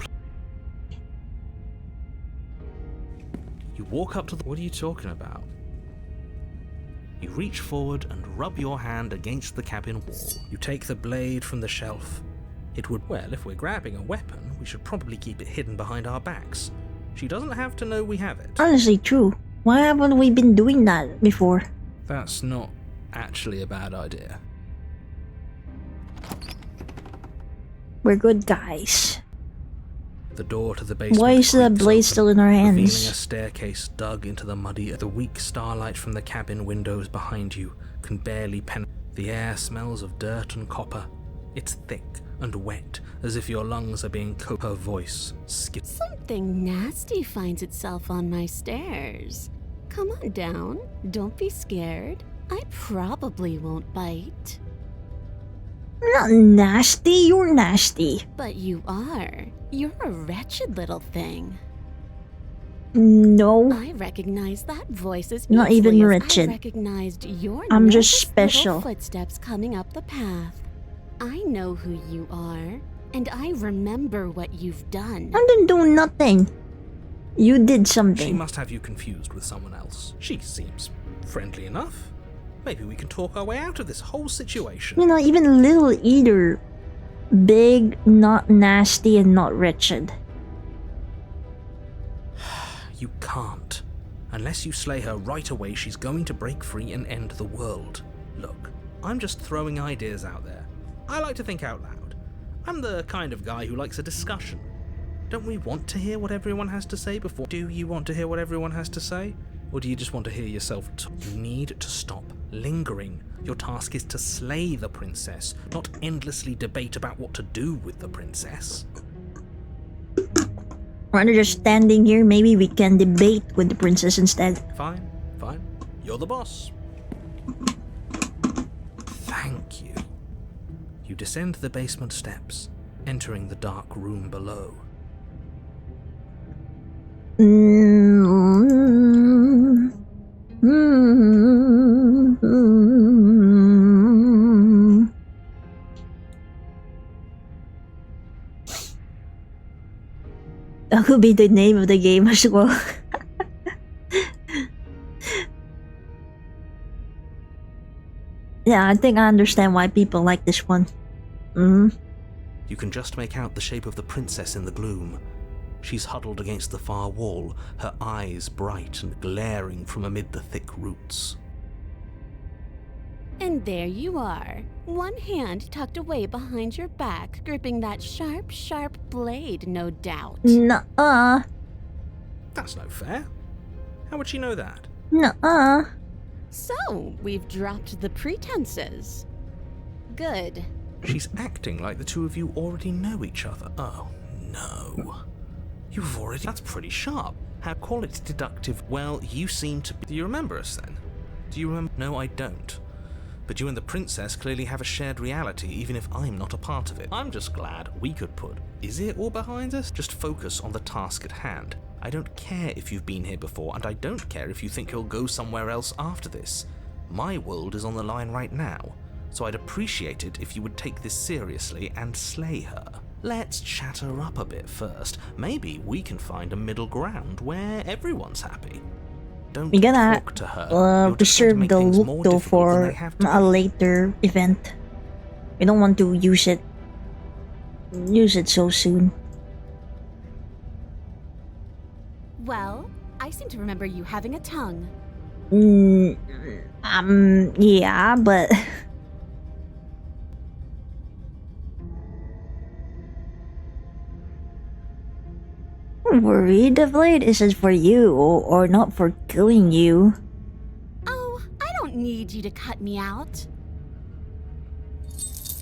walk up to the... What are you talking about? You reach forward and rub your hand against the cabin wall. You take the blade from the shelf. It would... Well, if we're grabbing a weapon, we should probably keep it hidden behind our backs. She doesn't have to know we have it. Honestly, true. Why haven't we been doing that before? That's not actually a bad idea. We're good guys. The door to the basement. Why is the creaks blade open, still in our revealing hands? a staircase dug into the muddy. The weak starlight from the cabin windows behind you can barely penetrate. The air smells of dirt and copper. It's thick and wet, as if your lungs are being coated. Her voice skips. Something nasty finds itself on my stairs. Come on down. Don't be scared. I probably won't bite. Not nasty, you're nasty. But you are. You're a wretched little thing. No, I recognize that voice as Not easily even as wretched. I recognized your I'm just nervous special. little footsteps coming up the path. I know who you are, and I remember what you've done. I didn't do nothing. You did She something. must have you confused with someone else. She seems friendly enough. Maybe we can talk our way out of this whole situation. You know, even Little Eater. Big, not nasty, and not wretched. You can't. Unless you slay her right away, she's going to break free and end the world. Look, I'm just throwing ideas out there. I like to think out loud. I'm the kind of guy who likes a discussion. Don't we want to hear what everyone has to say before? Do you want to hear what everyone has to say? Or do you just want to hear yourself talk? You need to stop lingering. Your task is to slay the princess, not endlessly debate about what to do with the princess. Rather just standing here, maybe we can debate with the princess instead. Fine, fine. You're the boss. Thank you. You descend the basement steps, entering the dark room below. Mm. Mm. That could be the name of the game as well. Yeah, I think I understand why people like this one. You can just make out the shape of the princess in the gloom. She's huddled against the far wall, her eyes bright and glaring from amid the thick roots. And there you are, one hand tucked away behind your back, gripping that sharp, sharp blade, no doubt. Nuh-uh. That's no fair. How would she know that? Nuh-uh. So, we've dropped the pretenses. Good. She's acting like the two of you already know each other. Oh, no. You've already... That's pretty sharp. How call it deductive? Well, you seem to be... Do you remember us then? Do you remember? No, I don't. But you and the princess clearly have a shared reality, even if I'm not a part of it. I'm just glad we could put... Is it all behind us? Just focus on the task at hand. I don't care if you've been here before, and I don't care if you think you'll go somewhere else after this. My world is on the line right now, so I'd appreciate it if you would take this seriously and slay her. Let's chat her up a bit first. Maybe we can find a middle ground where everyone's happy. Don't We gotta talk to her. You're just going to preserve make the things look more though difficult than for they have to a be. later event. We don't want to use it so soon. Well, I seem to remember you having a tongue. Yeah, but worried the blade isn't for you or not for killing you. Oh, I don't need you to cut me out.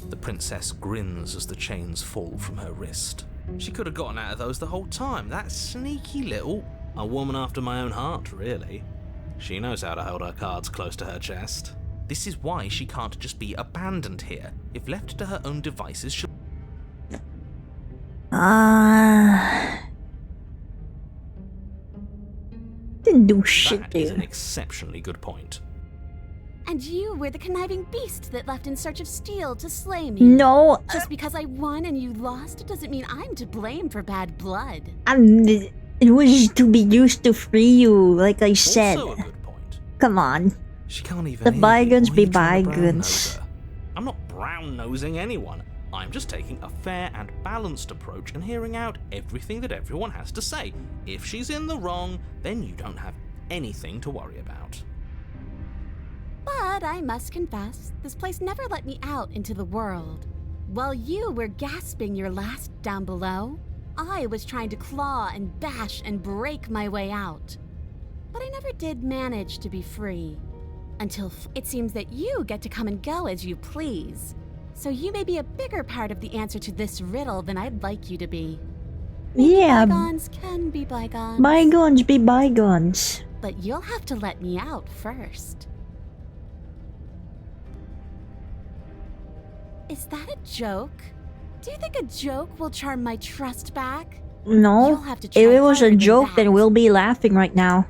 The princess grins as the chains fall from her wrist. She could have gotten out of those the whole time. That sneaky little... A woman after my own heart, really. She knows how to hold her cards close to her chest. This is why she can't just be abandoned here. If left to her own devices, she'll... Didn't do shit, That is an dude. exceptionally good point. And you were the conniving beast that left in search of steel to slay me. No, Just because I won and you lost doesn't mean I'm to blame for bad blood. it was to be used to free you, like I said. Also a good point. Come on. She can't even The hear you. bygones Why are be you trying to bygones. brown-nose her? I'm not brown-nosing anyone. I'm just taking a fair and balanced approach and hearing out everything that everyone has to say. If she's in the wrong, then you don't have anything to worry about. But I must confess, this place never let me out into the world. While you were gasping your last down below, I was trying to claw and bash and break my way out. But I never did manage to be free. Until it seems that you get to come and go as you please. So you may be a bigger part of the answer to this riddle than I'd like you to be. Maybe Yeah, bygones can be bygones. bygones be bygones. But you'll have to let me out first. Is that a joke? Do you think a joke will charm my trust back? No. You'll have to If try it was a harder than joke, then that. we'll be laughing right now.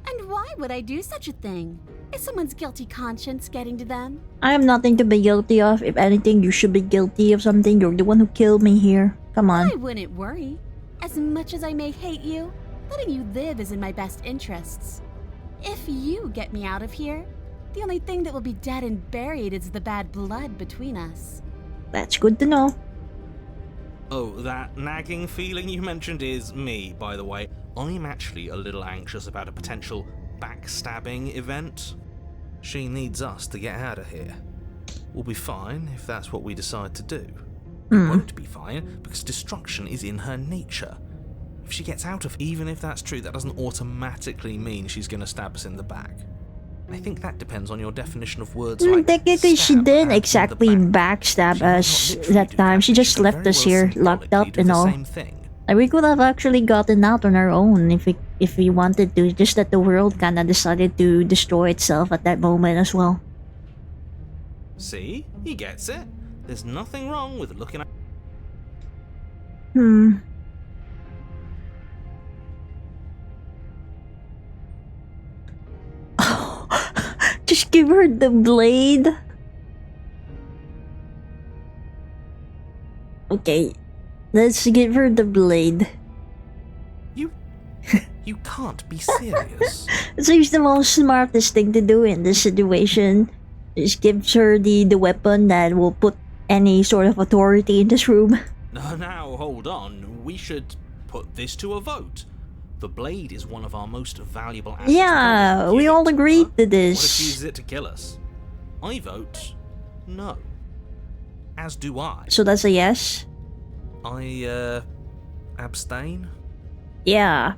And why would I do such a thing? Is someone's guilty conscience getting to them? I have nothing to be guilty of. If anything, you should be guilty of something. You're the one who killed me here. Come on. I wouldn't worry. As much as I may hate you, letting you live is in my best interests. If you get me out of here, the only thing that will be dead and buried is the bad blood between us. That's good to know. Oh, that nagging feeling you mentioned is me, by the way. I'm actually a little anxious about a potential backstabbing event. She needs us to get out of here. We'll be fine if that's what we decide to do. We won't be fine because destruction is in her nature. If she gets out of, even if that's true, that doesn't automatically mean she's going to stab us in the back. I think that depends on your definition of words like Technically, she stab didn't and exactly the back. backstab She might not us literally that do time. She but just could left very us well here, locked up symbolically do and the all. same thing. Like, we could have actually gotten out on our own if we wanted to. Just that the world kind of decided to destroy itself at that moment as well. See? He gets it. There's nothing wrong with looking at... Just give her the blade. Okay, let's give her the blade. You can't be serious. It seems the most smartest thing to do in this situation. Just gives her the weapon that will put any sort of authority in this room. Now, hold on. We should put this to a vote. The blade is one of our most valuable assets. Yeah, Give we it all to agreed her. to this. What if she uses it to kill us? I vote no. As do I. So that's a yes? I, abstain? Yeah.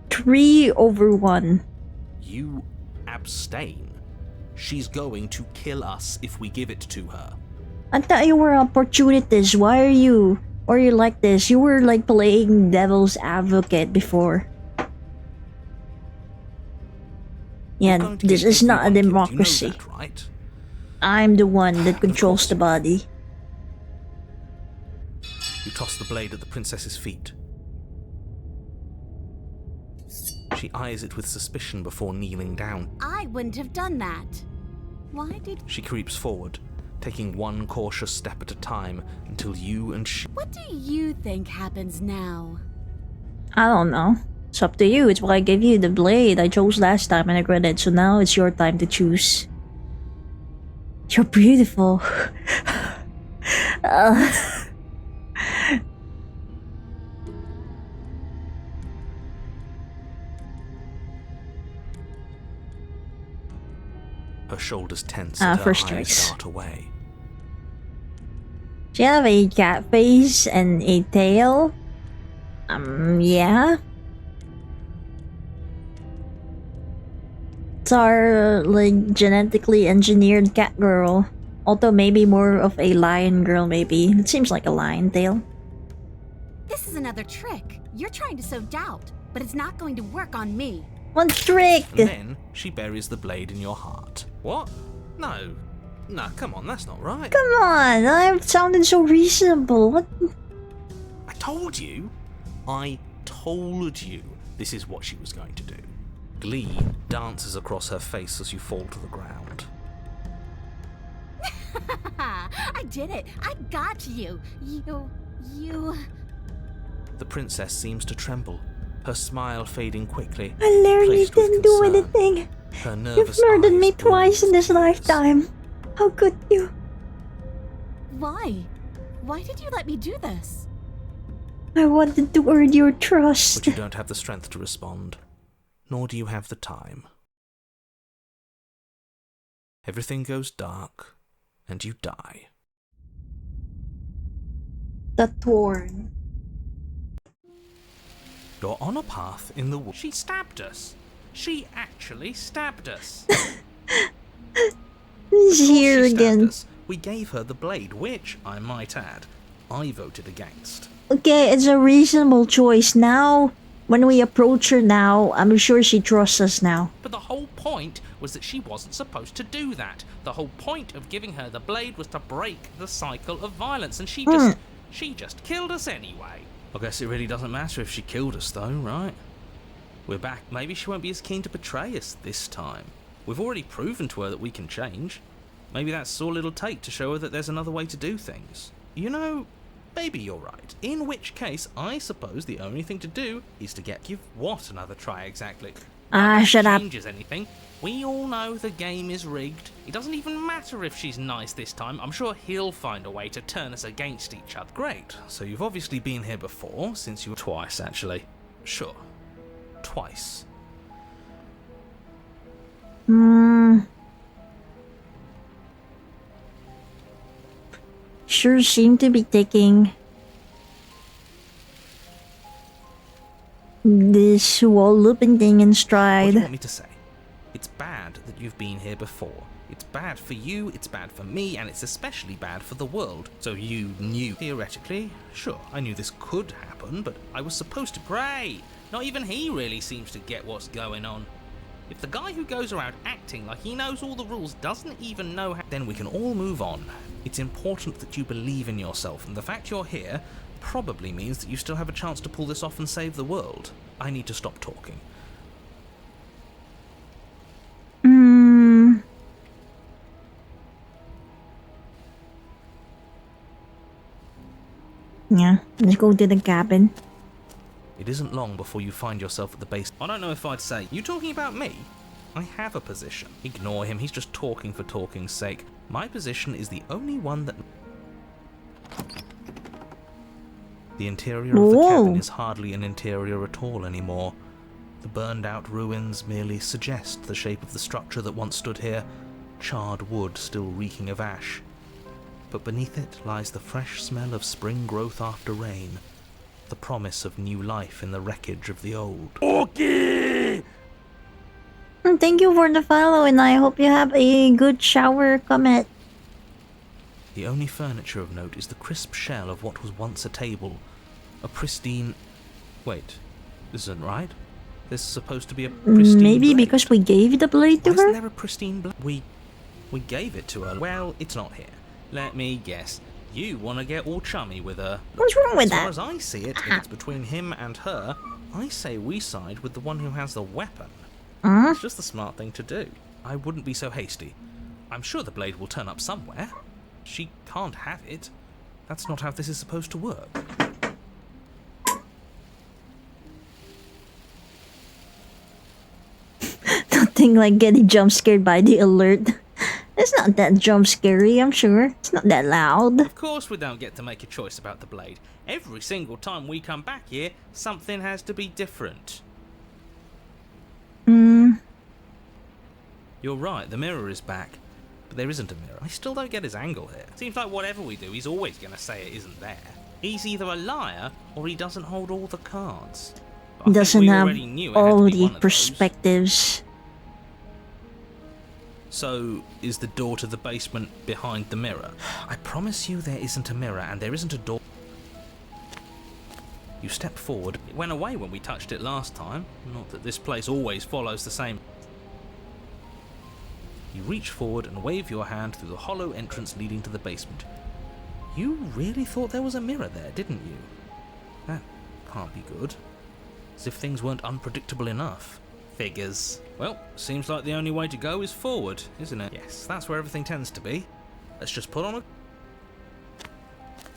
3-1. You abstain. She's going to kill us if we give it to her. I thought you were opportunists. Why are you like this? You were like playing devil's advocate before. You're Yeah, going to this get is not a everyone killed. democracy. You know that, right? I'm the one that Of controls course the you body. You toss the blade at the princess's feet. She eyes it with suspicion before kneeling down. I wouldn't have done that. Why did... She creeps forward, taking one cautious step at a time until you and she... What do you think happens now? I don't know. It's up to you. It's why I gave you the blade. I chose last time and I regretted, so now it's your time to choose. You're beautiful. Her shoulders tense and her first eyes choice. dart away. Do you have a cat face and a tail? Yeah. It's our, like, genetically engineered cat girl. Although maybe more of a lion girl, maybe. It seems like a lion tail. This is another trick. You're trying to sow doubt, but it's not going to work on me. One trick! And then she buries the blade in your heart. What? No. No, come on, that's not right. Come on, I sounded so reasonable. What? I told you. I told you this is what she was going to do. Glee dances across her face as you fall to the ground. I did it. I got you. You... The princess seems to tremble, her smile fading quickly. I literally placed with didn't do concern. anything. Her You've nervous murdered eyes me brim twice in with this tears. lifetime. How could you? Why? Why did you let me do this? I wanted to earn your trust. But you don't have the strength to respond, nor do you have the time. Everything goes dark, and you die. The Torn. You're on a path in the woods. She stabbed us. She actually stabbed us. He's Of course here she stabbed again. us. We gave her the blade, which, I might add, I voted against. Okay, it's a reasonable choice. Now, when we approach her now, I'm sure she trusts us now. But the whole point was that she wasn't supposed to do that. The whole point of giving her the blade was to break the cycle of violence, and she just killed us anyway. I guess it really doesn't matter if she killed us though, right? We're back. Maybe she won't be as keen to betray us this time. We've already proven to her that we can change. Maybe that's all it'll take to show her that there's another way to do things. You know, maybe you're right. In which case, I suppose the only thing to do is to give what another try exactly? Shut up. Changes anything. We all know the game is rigged. It doesn't even matter if she's nice this time. I'm sure he'll find a way to turn us against each other. Great. So you've obviously been here before, since you were twice, actually. Sure. Twice. Sure seem to be taking this wall looping thing in What stride. do you want me to say? It's bad that you've been here before. It's bad for you, it's bad for me, and it's especially bad for the world. So you knew, theoretically, sure, I knew this could happen, but I was supposed to pray. Not even he really seems to get what's going on. If the guy who goes around acting like he knows all the rules doesn't even know how, then we can all move on. It's important that you believe in yourself, and the fact you're here probably means that you still have a chance to pull this off and save the world. I need to stop talking. Yeah, let's go to the cabin. It isn't long before you find yourself at the base. I don't know if I'd say, you talking about me? I have a position. Ignore him, he's just talking for talking's sake. My position is the only one that... The interior of the cabin is hardly an interior at all anymore. The burned out ruins merely suggest the shape of the structure that once stood here, charred wood still reeking of ash. But beneath it lies the fresh smell of spring growth after rain, the promise of new life in the wreckage of the old. Thank you for the follow, and I hope you have a good shower, Comet. The only furniture of note is the crisp shell of what was once a table. A pristine... Wait, this isn't right? This is supposed to be a pristine Maybe blade. because we gave the blade to Why isn't her? there a pristine blade? We gave it to her. Well, it's not here. Let me guess. You want to get all chummy with her. What's wrong with As that? far as I see it, if it's between him and her, I say we side with the one who has the weapon. It's just the smart thing to do. I wouldn't be so hasty. I'm sure the blade will turn up somewhere. She can't have it. That's not how this is supposed to work. Nothing like getting jump scared by the alert. It's not that jump scary, I'm sure. It's not that loud. Of course we don't get to make a choice about the blade. Every single time we come back here, something has to be different. You're right, the mirror is back. But there isn't a mirror. I still don't get his angle here. Seems like whatever we do, he's always going to say it isn't there. He's either a liar, or he doesn't hold all the cards. But I think Doesn't we have already knew it had to all be the one of those. perspectives. So, is the door to the basement behind the mirror? I promise you there isn't a mirror, and there isn't a door. You step forward. It went away when we touched it last time. Not that this place always follows the same. You reach forward and wave your hand through the hollow entrance leading to the basement. You really thought there was a mirror there, didn't you? That can't be good. As if things weren't unpredictable enough. Figures. Well, seems like the only way to go is forward, isn't it? Yes, that's where everything tends to be. Let's just put on a...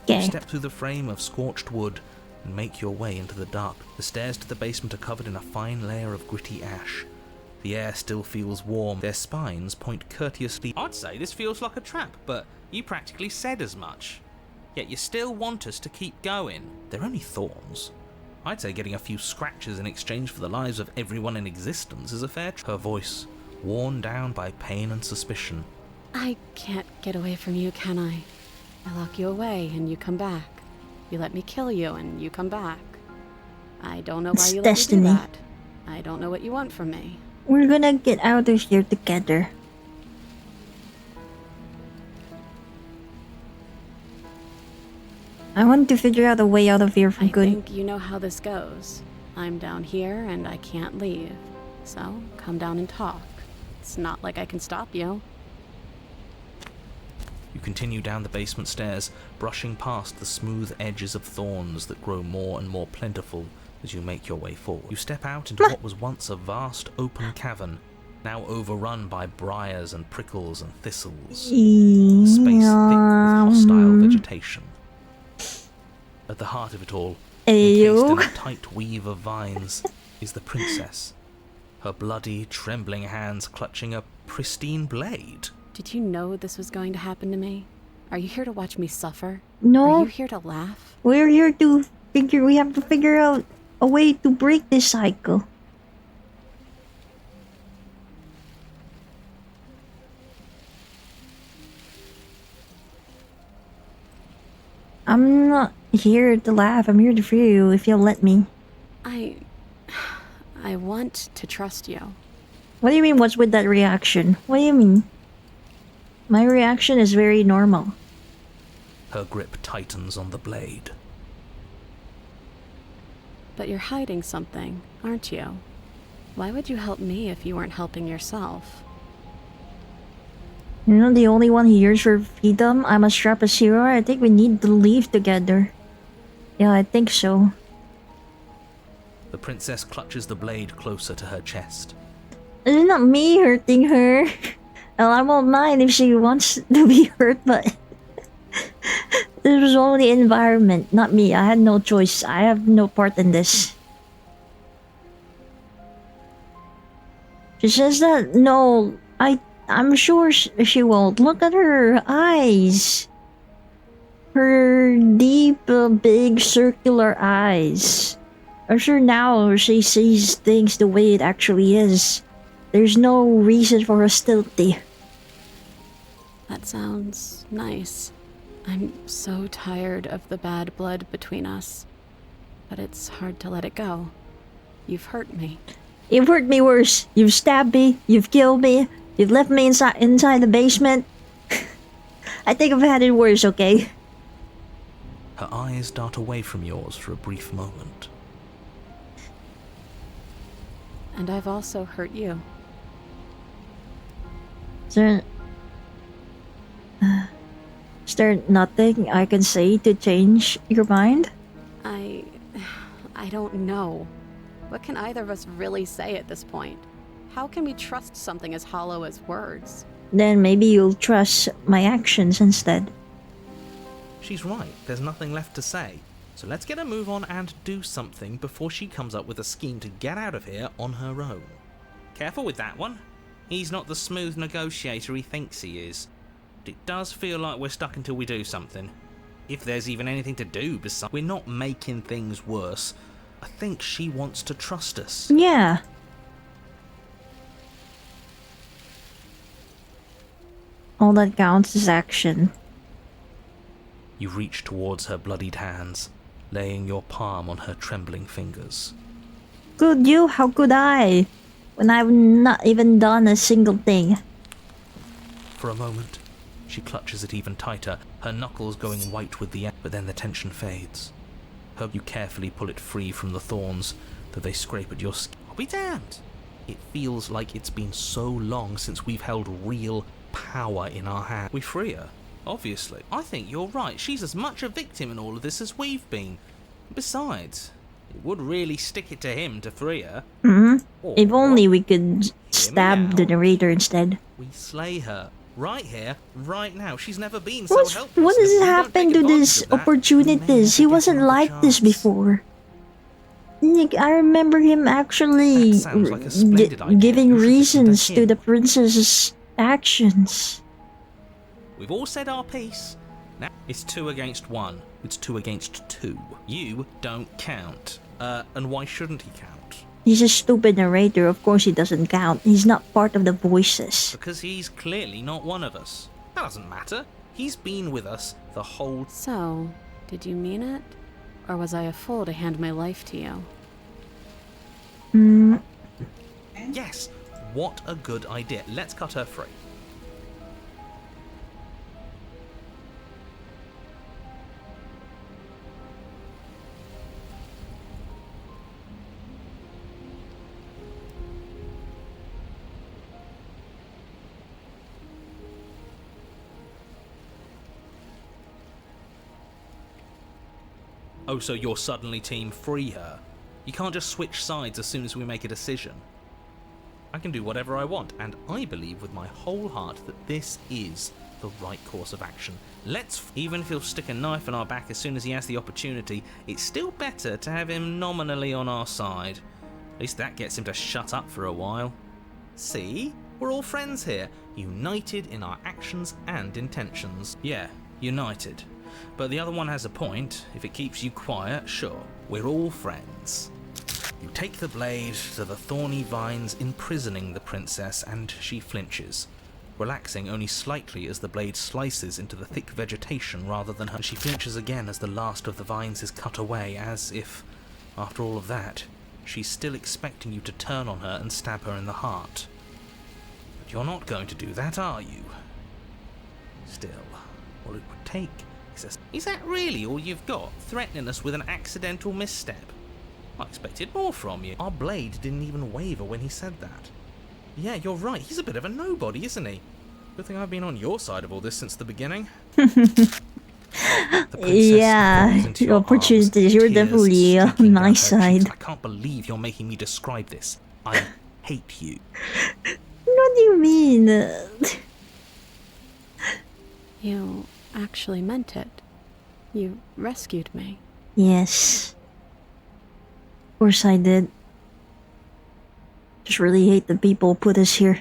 Okay. Step through the frame of scorched wood and make your way into the dark. The stairs to the basement are covered in a fine layer of gritty ash. The air still feels warm. Their spines point courteously. I'd say this feels like a trap, but you practically said as much. Yet you still want us to keep going. They're only thorns. I'd say getting a few scratches in exchange for the lives of everyone in existence is a fair Her voice, worn down by pain and suspicion. I can't get away from you, can I? I lock you away and you come back. You let me kill you and you come back. I don't know why It's you destiny. let me do that. I don't know what you want from me. We're gonna get out of here together. I want to figure out a way out of here for I good. think you know how this goes. I'm down here and I can't leave. So come down and talk. It's not like I can stop you. You continue down the basement stairs, brushing past the smooth edges of thorns that grow more and more plentiful as you make your way forward. You step out into what was once a vast open cavern, now overrun by briars and prickles and thistles, a space thick with hostile vegetation. At the heart of it all, encased in a tight weave of vines, is the princess, her bloody, trembling hands clutching a pristine blade. Did you know this was going to happen to me? Are you here to watch me suffer? No. Are you here to laugh? We're here to we have to figure out a way to break this cycle. I'm not here to laugh. I'm here to free you if you'll let me. I want to trust you. What do you mean, what's with that reaction? What do you mean? My reaction is very normal. Her grip tightens on the blade. But you're hiding something, aren't you? Why would you help me if you weren't helping yourself? You're not the only one who yearns for freedom. I'm a strapless hero. I think we need to leave together. Yeah, I think so. The princess clutches the blade closer to her chest. It's not me hurting her. Well, I won't mind if she wants to be hurt, but this was only the environment, not me. I had no choice. I have no part in this. She says that, no, I'm sure she won't. Look at her eyes. Her deep, big, circular eyes. I'm sure now she sees things the way it actually is. There's no reason for hostility. That sounds nice. I'm so tired of the bad blood between us. But it's hard to let it go. You've hurt me. You've hurt me worse. You've stabbed me. You've killed me. You've left me inside the basement. I think I've had it worse, okay? Her eyes dart away from yours for a brief moment. And I've also hurt you. Is there nothing I can say to change your mind? I don't know. What can either of us really say at this point? How can we trust something as hollow as words? Then maybe you'll trust my actions instead. She's right, there's nothing left to say. So let's get a move on and do something before she comes up with a scheme to get out of here on her own. Careful with that one. He's not the smooth negotiator he thinks he is. It does feel like we're stuck until we do something. If there's even anything to do besides... We're not making things worse. I think she wants to trust us. Yeah. All that counts is action. You reach towards her bloodied hands, laying your palm on her trembling fingers. Could you? How could I? When I've not even done a single thing. For a moment, she clutches it even tighter, her knuckles going white with the air, but then the tension fades. You carefully pull it free from the thorns, though they scrape at your skin. I'll be damned! It feels like it's been so long since we've held real power in our hands. We free her, obviously. I think you're right. She's as much a victim in all of this as we've been. Besides, it would really stick it to him to free her. If only we could stab the narrator instead. We slay her. Right here, right now. She's never been so helpless. What does happen to this opportunities? He wasn't like this before. Nick, I remember him actually giving reasons to the princess's actions. We've all said our piece. Now it's 2 against 1. It's 2 against 2. You don't count. And why shouldn't he count? He's a stupid narrator. Of course he doesn't count. He's not part of the voices. Because he's clearly not one of us. That doesn't matter. He's been with us the whole... So, did you mean it? Or was I a fool to hand my life to you? Yes. What a good idea. Let's cut her free. Oh, so you're suddenly team free her? You can't just switch sides as soon as we make a decision. I can do whatever I want, and I believe with my whole heart that this is the right course of action. Even if he'll stick a knife in our back as soon as he has the opportunity, it's still better to have him nominally on our side. At least that gets him to shut up for a while. See? We're all friends here, united in our actions and intentions. Yeah, united. But the other one has a point. If it keeps you quiet, sure, we're all friends. You take the blade to the thorny vines imprisoning the princess, and she flinches, relaxing only slightly as the blade slices into the thick vegetation rather than her. She flinches again as the last of the vines is cut away, as if, after all of that, she's still expecting you to turn on her and stab her in the heart. But you're not going to do that, are you? Still, all it would take is that really all you've got, threatening us with an accidental misstep? I expected more from you. Our blade didn't even waver when he said that. Yeah, you're right, he's a bit of a nobody, isn't he? Good thing I've been on your side of all this since the beginning. Yeah, your opportunities, you're definitely on my side. I can't believe you're making me describe this. I hate you. What do you mean? You actually meant it. You rescued me. Yes. Of course I did. Just really hate the people who put us here.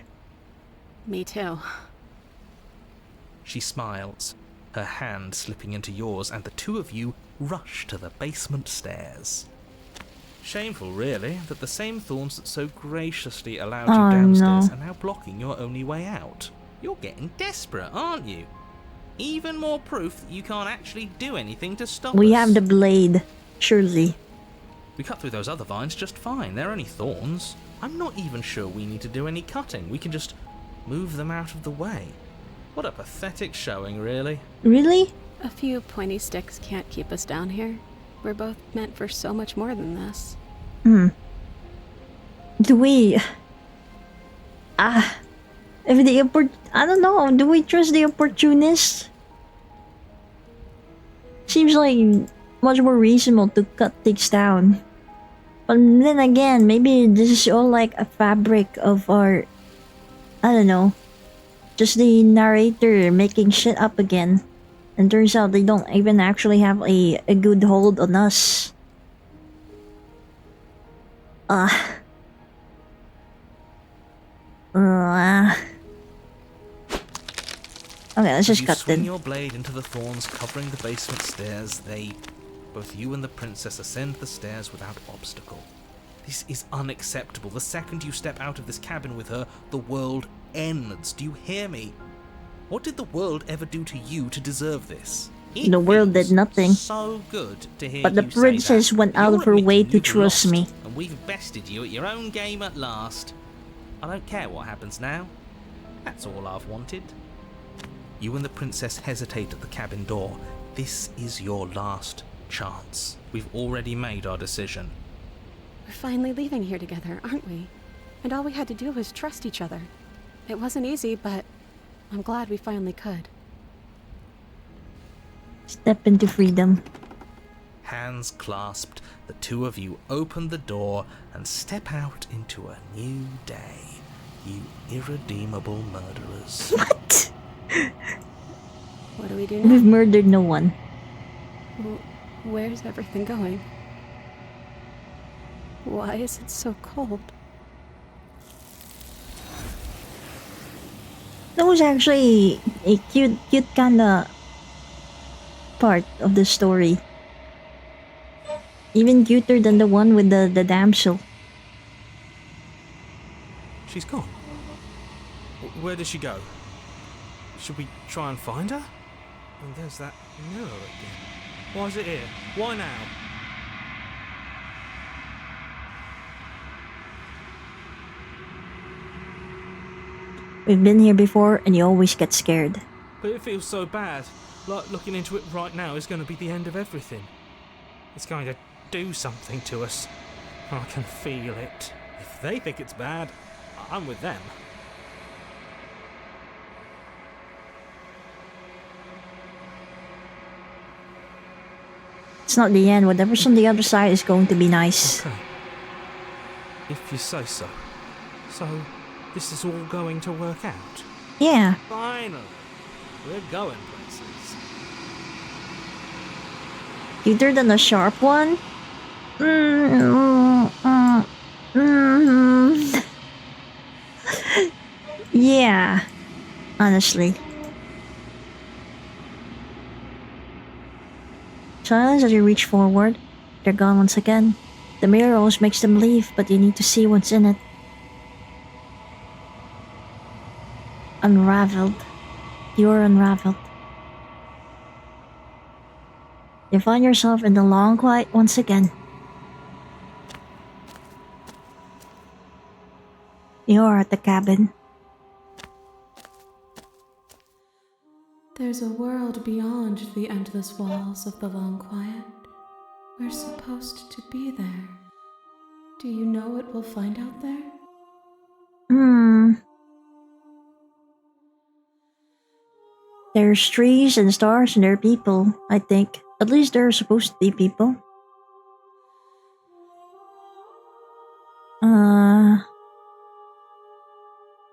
Me too. She smiles, her hand slipping into yours, and the two of you rush to the basement stairs. Shameful, really, that the same thorns that so graciously allowed you downstairs are now blocking your only way out. You're getting desperate, aren't you? Even more proof that you can't actually do anything to stop us. We have the blade, surely. We cut through those other vines just fine. They're only thorns. I'm not even sure we need to do any cutting. We can just move them out of the way. What a pathetic showing, really. Really? A few pointy sticks can't keep us down here. We're both meant for so much more than this. Do we... if the I don't know, do we trust the opportunist? Seems like much more reasonable to cut things down. But then again, maybe this is all like a fabric of our... I don't know. Just the narrator making shit up again. And turns out they don't even actually have a good hold on us. Okay, let's just cut swing then. your blade into the thorns covering the basement stairs. Both you and the princess ascend the stairs without obstacle. This is unacceptable. The second you step out of this cabin with her, the world ends. Do you hear me? What did the world ever do to you to deserve this? The world did nothing. So good to hear But the you say princess that. went out You're of her way admitting to you've trust lost, me. and we've bested you at your own game at last. I don't care what happens now. That's all I've wanted. You and the princess hesitate at the cabin door. This is your last chance. We've already made our decision. We're finally leaving here together, aren't we? And all we had to do was trust each other. It wasn't easy, but I'm glad we finally could. Step into freedom. Hands clasped, the two of you open the door and step out into a new day. You irredeemable murderers. What? What do we do now? We've murdered no one. Where's everything going? Why is it so cold? That was actually a cute kinda part of the story. Even cuter than the one with the damsel. She's gone. Where did she go? Should we try and find her? And there's that mirror again. Why is it here? Why now? We've been here before and you always get scared. But it feels so bad. Like looking into it right now is going to be the end of everything. It's going to do something to us. I can feel it. If they think it's bad, I'm with them. It's not the end. Whatever's on the other side is going to be nice. Okay. If you say so. So, this is all going to work out? Yeah. Finally! We're going places. Cuter than a sharp one? Yeah. Honestly. Silence as you reach forward. They're gone once again. The mirror always makes them leave, but you need to see what's in it. Unraveled. You're unraveled. You find yourself in the long quiet once again. You're at the cabin. There's a world beyond the endless walls of the long quiet. We're supposed to be there. Do you know what we'll find out there? There's trees and stars and there are people, I think. At least there are supposed to be people.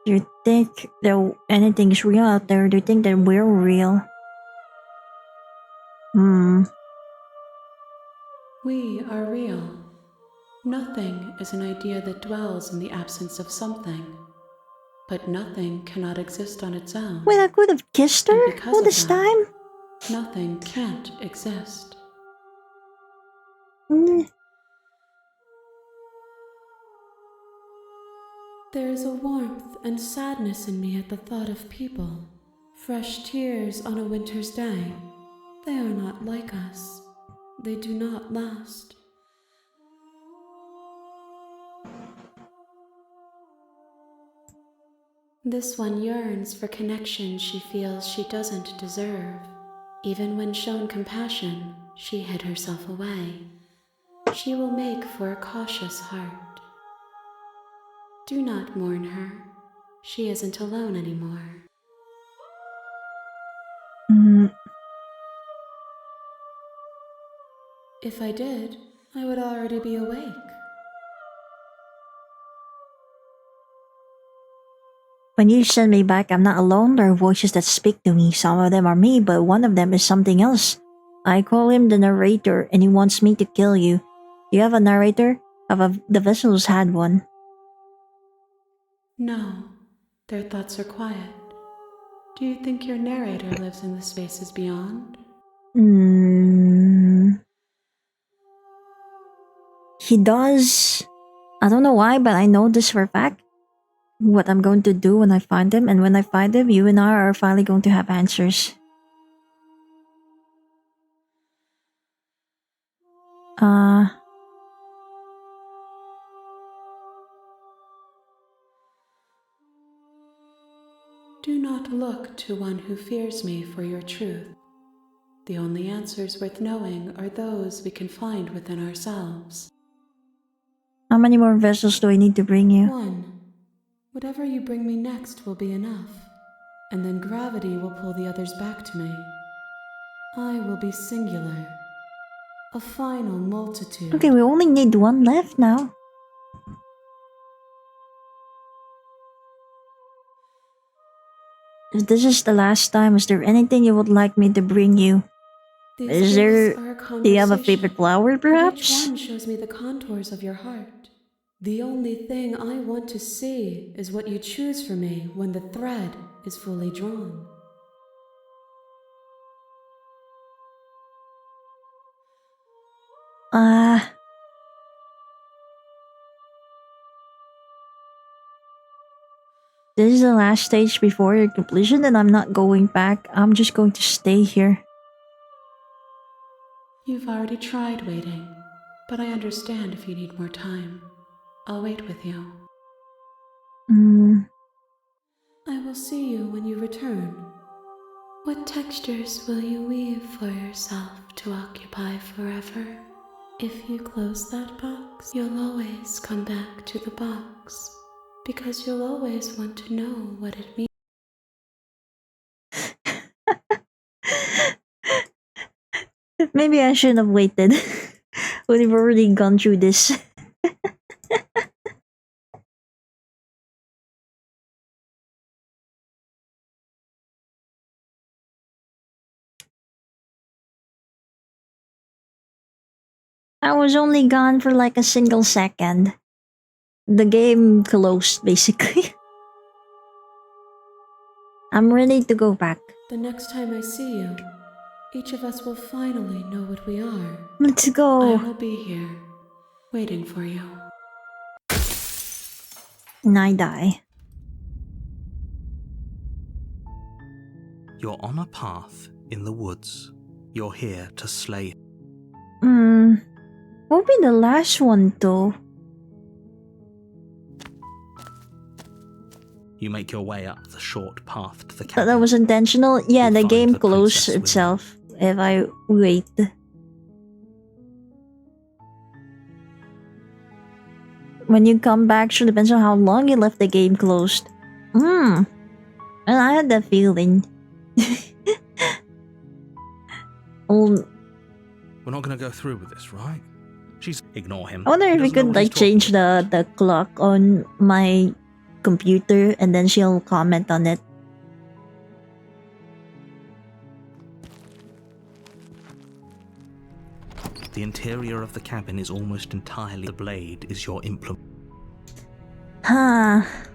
Do you think that anything's real out there? Do you think that we're real? We are real. Nothing is an idea that dwells in the absence of something. But nothing cannot exist on its own. Wait, I could have kissed her And because all of this that, time? Nothing can't exist. There is a warmth and sadness in me at the thought of people. Fresh tears on a winter's day. They are not like us. They do not last. This one yearns for connection she feels she doesn't deserve. Even when shown compassion, she hid herself away. She will make for a cautious heart. Do not mourn her. She isn't alone anymore. If I did, I would already be awake. When you send me back, I'm not alone. There are voices that speak to me. Some of them are me, but one of them is something else. I call him the narrator, and he wants me to kill you. Do you have a narrator? The vessels had one. No, their thoughts are quiet. Do you think your narrator lives in the spaces beyond? He does. I don't know why, but I know this for a fact. What I'm going to do when I find him, and when I find him, you and I are finally going to have answers. Do not look to one who fears me for your truth. The only answers worth knowing are those we can find within ourselves. How many more vessels do I need to bring you? One. Whatever you bring me next will be enough, and then gravity will pull the others back to me. I will be singular. A final multitude. Okay, we only need one left now. If this is the last time, is there anything you would like me to bring you? Do you have a favorite flower, perhaps? Each one shows me the contours of your heart. The only thing I want to see is what you choose for me when the thread is fully drawn. This is the last stage before your completion, and I'm not going back. I'm just going to stay here. You've already tried waiting, but I understand if you need more time. I'll wait with you. I will see you when you return. What textures will you weave for yourself to occupy forever? If you close that box, you'll always come back to the box, because you'll always want to know what it means. Maybe I should have waited. We've already gone through this. I was only gone for like a single second. The game closed, basically. I'm ready to go back. The next time I see you, each of us will finally know what we are. Let's I go. will be here, waiting for you. And I die. You're on a path in the woods. You're here to slay. What will be the last one though? You make your way up the short path to the That cabin. was intentional? Yeah, You'll the find game the closed princess within. itself if I wait. When you come back, sure depends on how long you left the game closed. And I had that feeling. Well, We're not going to go through with this, right? She's ignore him. I wonder He if we doesn't know could what like he's talking change the clock on my computer and then she'll comment on it. The interior of the cabin is almost entirely the blade is your implement.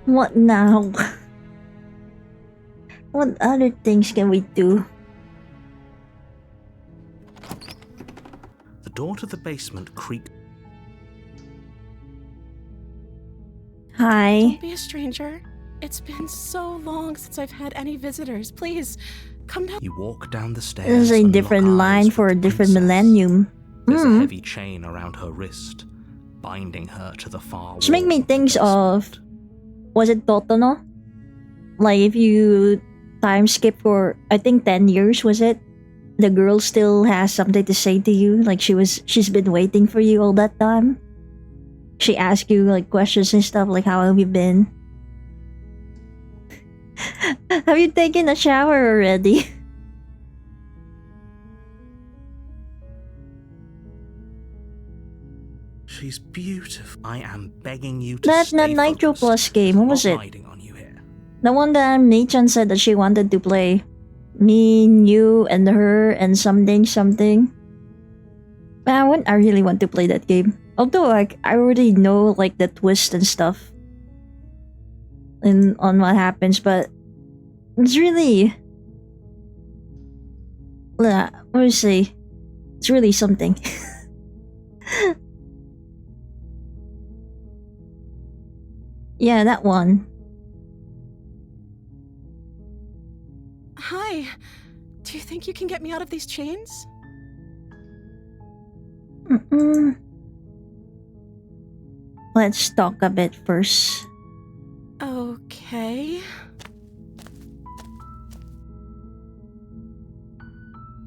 What now? What other things can we do? The door to the basement creaks. Hi. Don't be a stranger. It's been so long since I've had any visitors. Please, come down. You walk down the stairs. This is a and different lock eyes line with for a the different princess. millennium. There's a heavy chain around her wrist, binding her to the far Which make wall me of the think of, basement. was it Totono? Like if you time skip for I think 10 years, was it? The girl still has something to say to you, like she's been waiting for you all that time. She asked you like questions and stuff like how have you been? Have you taken a shower already? She's beautiful. I am begging you to That stay Nitro focused. Plus game, what I'm was not it? riding on you here. The one that Nichan said that she wanted to play. Me, you, and her, and something. Man, I really want to play that game. Although like I already know like the twist and stuff, and on what happens, but it's really, let me see, it's really something. Yeah, that one. Hi. Do you think you can get me out of these chains? Let's talk a bit first. Okay.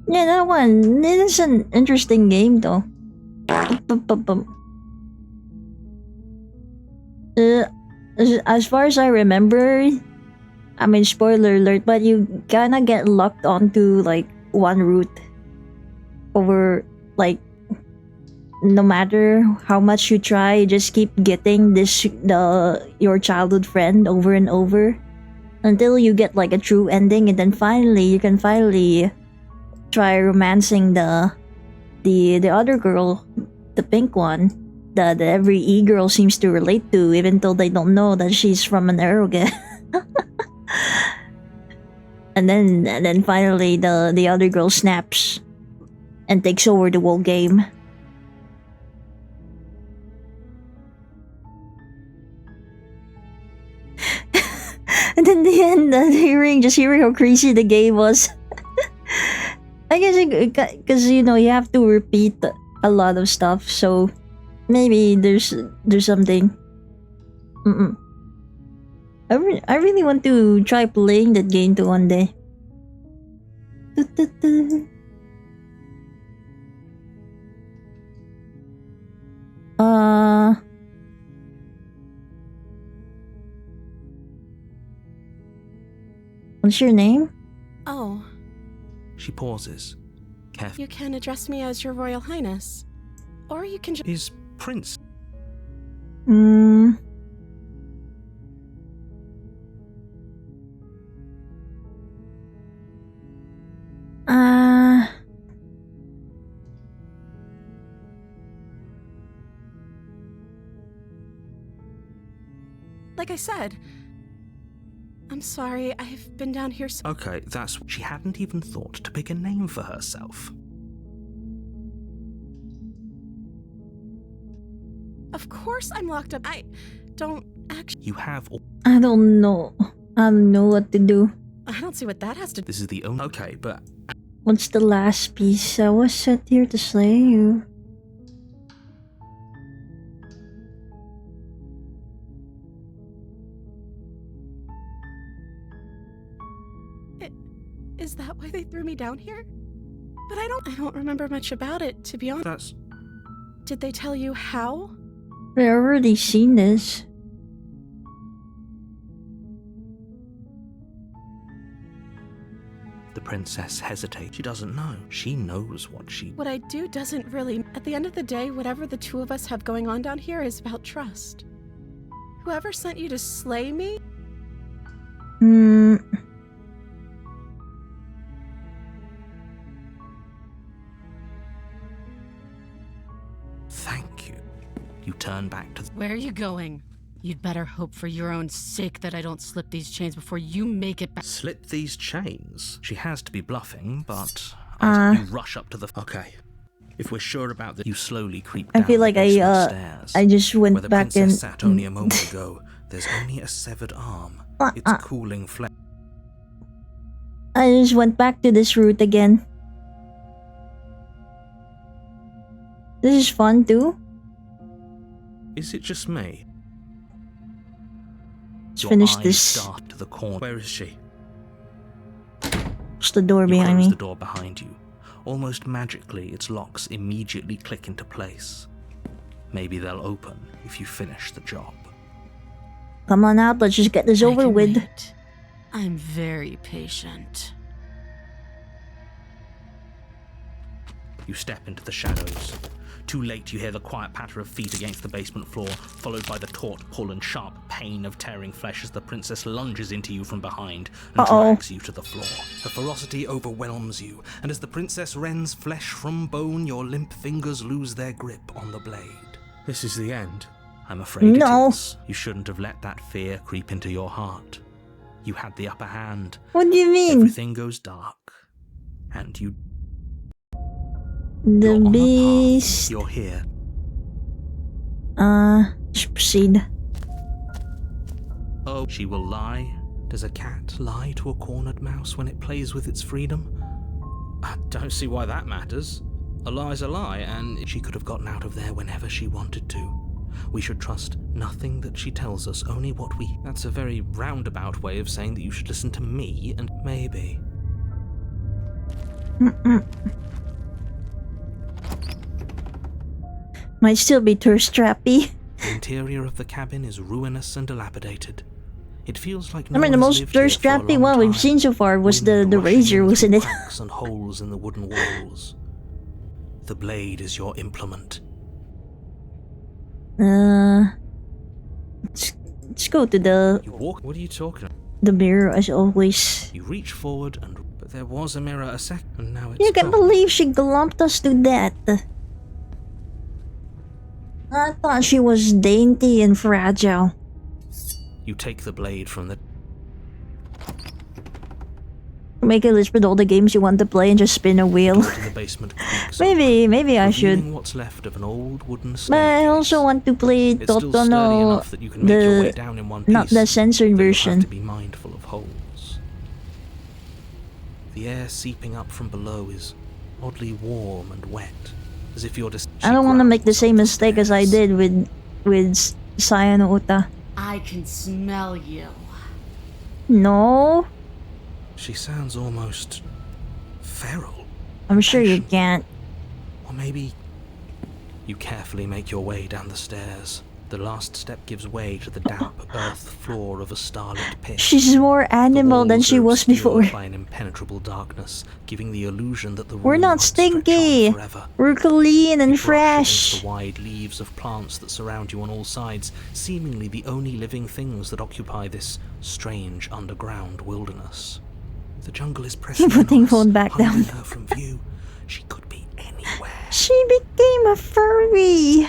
Yeah, that one. It is an interesting game, though. As far as I remember, I mean, spoiler alert, but you kinda get locked onto like one route over like no matter how much you try, you just keep getting your childhood friend over and over until you get like a true ending, and then finally you can try romancing the other girl, the pink one, that every e-girl seems to relate to, even though they don't know that she's from an Eroge. and then finally the other girl snaps and takes over the whole game. And in the end, hearing how crazy the game was. I guess because you have to repeat a lot of stuff, so maybe there's something. I really want to try playing that game too one day. What's your name? Oh. She pauses, carefully. You can address me as Your Royal Highness. Or you can just. Is Prince. Hmm. Like I said, I'm sorry, I've been down here so. Okay, that's. She hadn't even thought to pick a name for herself. Of course I'm locked up. I don't actually. You have. I don't know. I don't know what to do. I don't see what that has to do. This is the only. Okay, but What's the last piece? I was set here to slay you. Is that why they threw me down here? But I don't remember much about it, to be honest. that's. Did they tell you how? I've already seen this. The princess hesitates. She doesn't know. She knows what she. What I do doesn't really. At the end of the day, whatever the two of us have going on down here is about trust. Whoever sent you to slay me? Hmm. Thank you. You turn back to. Where are you going? You'd better hope for your own sake that I don't slip these chains before you make it back. Slip these chains. She has to be bluffing, but you rush up to the. Okay. If we're sure about that, you slowly creep I down feel like the basement stairs. I just Where went the back princess and sat only a moment ago, there's only a severed arm. It's cooling flesh. I just went back to this route again. This is fun too. Is it just me? Let's Your finish eyes this. dart to the corner. Where is she? Close the door You behind close me. the door behind you. Almost magically, its locks immediately click into place. Maybe they'll open if you finish the job. Come on out, let's just get this over with. Wait. I'm very patient. You step into the shadows. Too late, you hear the quiet patter of feet against the basement floor, followed by the taut pull and sharp pain of tearing flesh as the princess lunges into you from behind and drags you to the floor. Her ferocity overwhelms you, and as the princess rends flesh from bone, your limp fingers lose their grip on the blade. This is the end. I'm afraid No. it is. You shouldn't have let that fear creep into your heart. You had the upper hand. What do you mean? Everything goes dark. And you The You're on the beast. path. You're here. Just proceed. Oh, she will lie? Does a cat lie to a cornered mouse when it plays with its freedom? I don't see why that matters. A lie's a lie, and she could have gotten out of there whenever she wanted to. We should trust nothing that she tells us, only what we... That's a very roundabout way of saying that you should listen to me, and maybe... Might still be thirst trappy. The interior of the cabin is ruinous and dilapidated. It feels like I mean, the no one's most lived here thirst for a trappy long one we've time. seen so far was Wind the rushing razor, in wasn't through it? cracks and holes in the wooden walls. The blade is your implement. Let's go to You walk. What are you talking about? the mirror as always. You reach forward, but there was a mirror a sec, and now it's You can't gone. believe she glumped us to death. I thought she was dainty and fragile. You take the blade from the. Make a list with all the games you want to play and just spin a wheel. Door to the basement creaks Maybe I open, should. revealing what's left of an old wooden But I also staircase. want to play It's still sturdy Totono, enough that you can make your way the down in one piece. not the censored though you'll version. have to be mindful of holes. The air seeping up from below is oddly warm and wet, as if you're just. I don't want to make the same mistake as I did with Sayano Uta. I can smell you. No, She sounds almost feral. I'm sure you Impatient. can't. Or maybe you carefully make your way down the stairs. The last step gives way to the damp earth floor of a starlit pit. She's more animal than walls she are was obscured before. by an impenetrable darkness, giving the illusion that the We're room not might stretch on stinky. forever. We're clean and You brush against fresh. the wide leaves of plants that surround you on all sides, seemingly the only living things that occupy this strange underground wilderness. The jungle is pressing in Putting on us, phone back hiding down. her from view. She could be anywhere. She became a furry.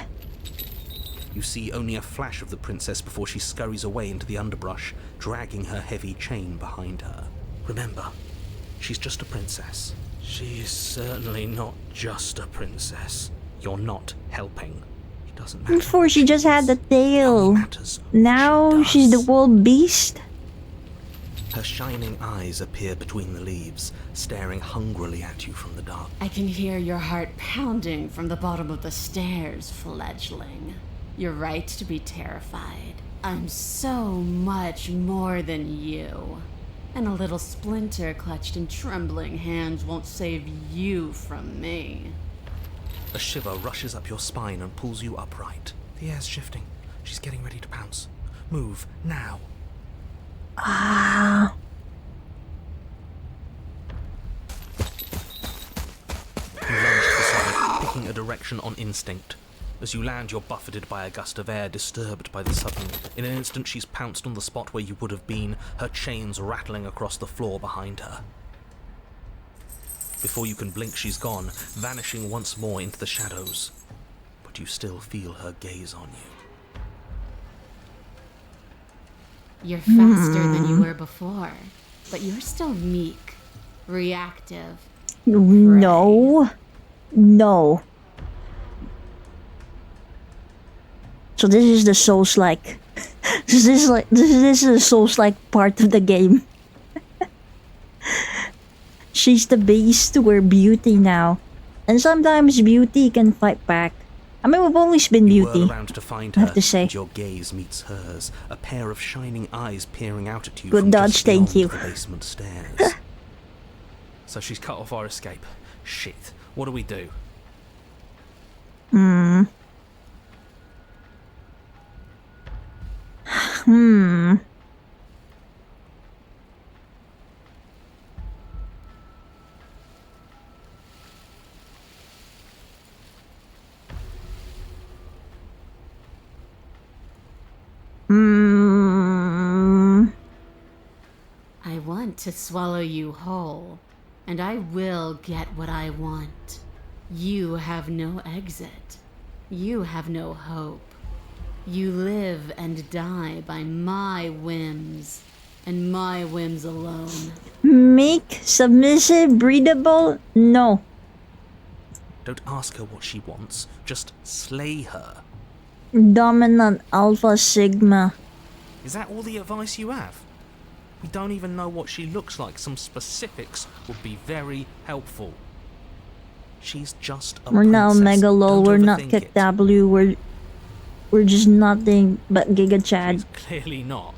You see only a flash of the princess before she scurries away into the underbrush, dragging her heavy chain behind her. Remember, she's just a princess. She is certainly not just a princess. You're not helping. It doesn't matter. Before she just had the It only tail. matters what Now she she's the does. world beast. Her shining eyes appear between the leaves, staring hungrily at you from the dark. I can hear your heart pounding from the bottom of the stairs, fledgling. You're right to be terrified. I'm so much more than you. And a little splinter clutched in trembling hands won't save you from me. A shiver rushes up your spine and pulls you upright. The air's shifting. She's getting ready to pounce. Move, now. Ah. You lunge to the side, picking a direction on instinct. As you land, you're buffeted by a gust of air, disturbed by the sudden. In an instant, she's pounced on the spot where you would have been, her chains rattling across the floor behind her. Before you can blink, she's gone, vanishing once more into the shadows. But you still feel her gaze on you. You're faster than you were before, but you're still meek, reactive. No. No. So this is the Souls-like. This is the Souls-like part of the game. She's the beast, we're Beauty now. And sometimes Beauty can fight back. I mean, we've always been You Beauty. whirl around to find I her, have to say. and your gaze meets hers, a pair of shining eyes peering out at you Good from dodge, just thank beyond you. the basement stairs. So she's cut off our escape. Shit. What do we do? I want to swallow you whole, and I will get what I want. You have no exit. You have no hope. You live and die by my whims, and my whims alone. Meek, submissive, breedable? No. Don't ask her what she wants, just slay her. Dominant, alpha, sigma. Is that all the advice you have? We don't even know what she looks like. Some specifics would be very helpful. She's just a We're not princess. Omega Lol, Don't we're not overthink Kick it. W, we're just nothing but Giga Chad. She's clearly not.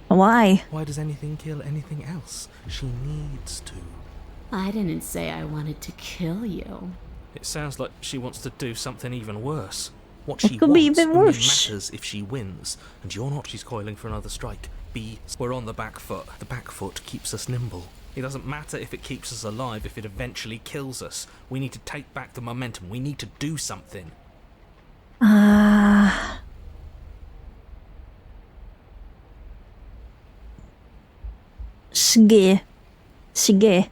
Why? Why does anything kill anything else? She needs to. I didn't say I wanted to kill you. It sounds like she wants to do something even worse. What It she could wants be even only worse. matters if she wins, and you're not. She's coiling for another strike. We're on the back foot. The back foot keeps us nimble. It doesn't matter if it keeps us alive, if it eventually kills us. We need to take back the momentum. We need to do something. Sige. Sige.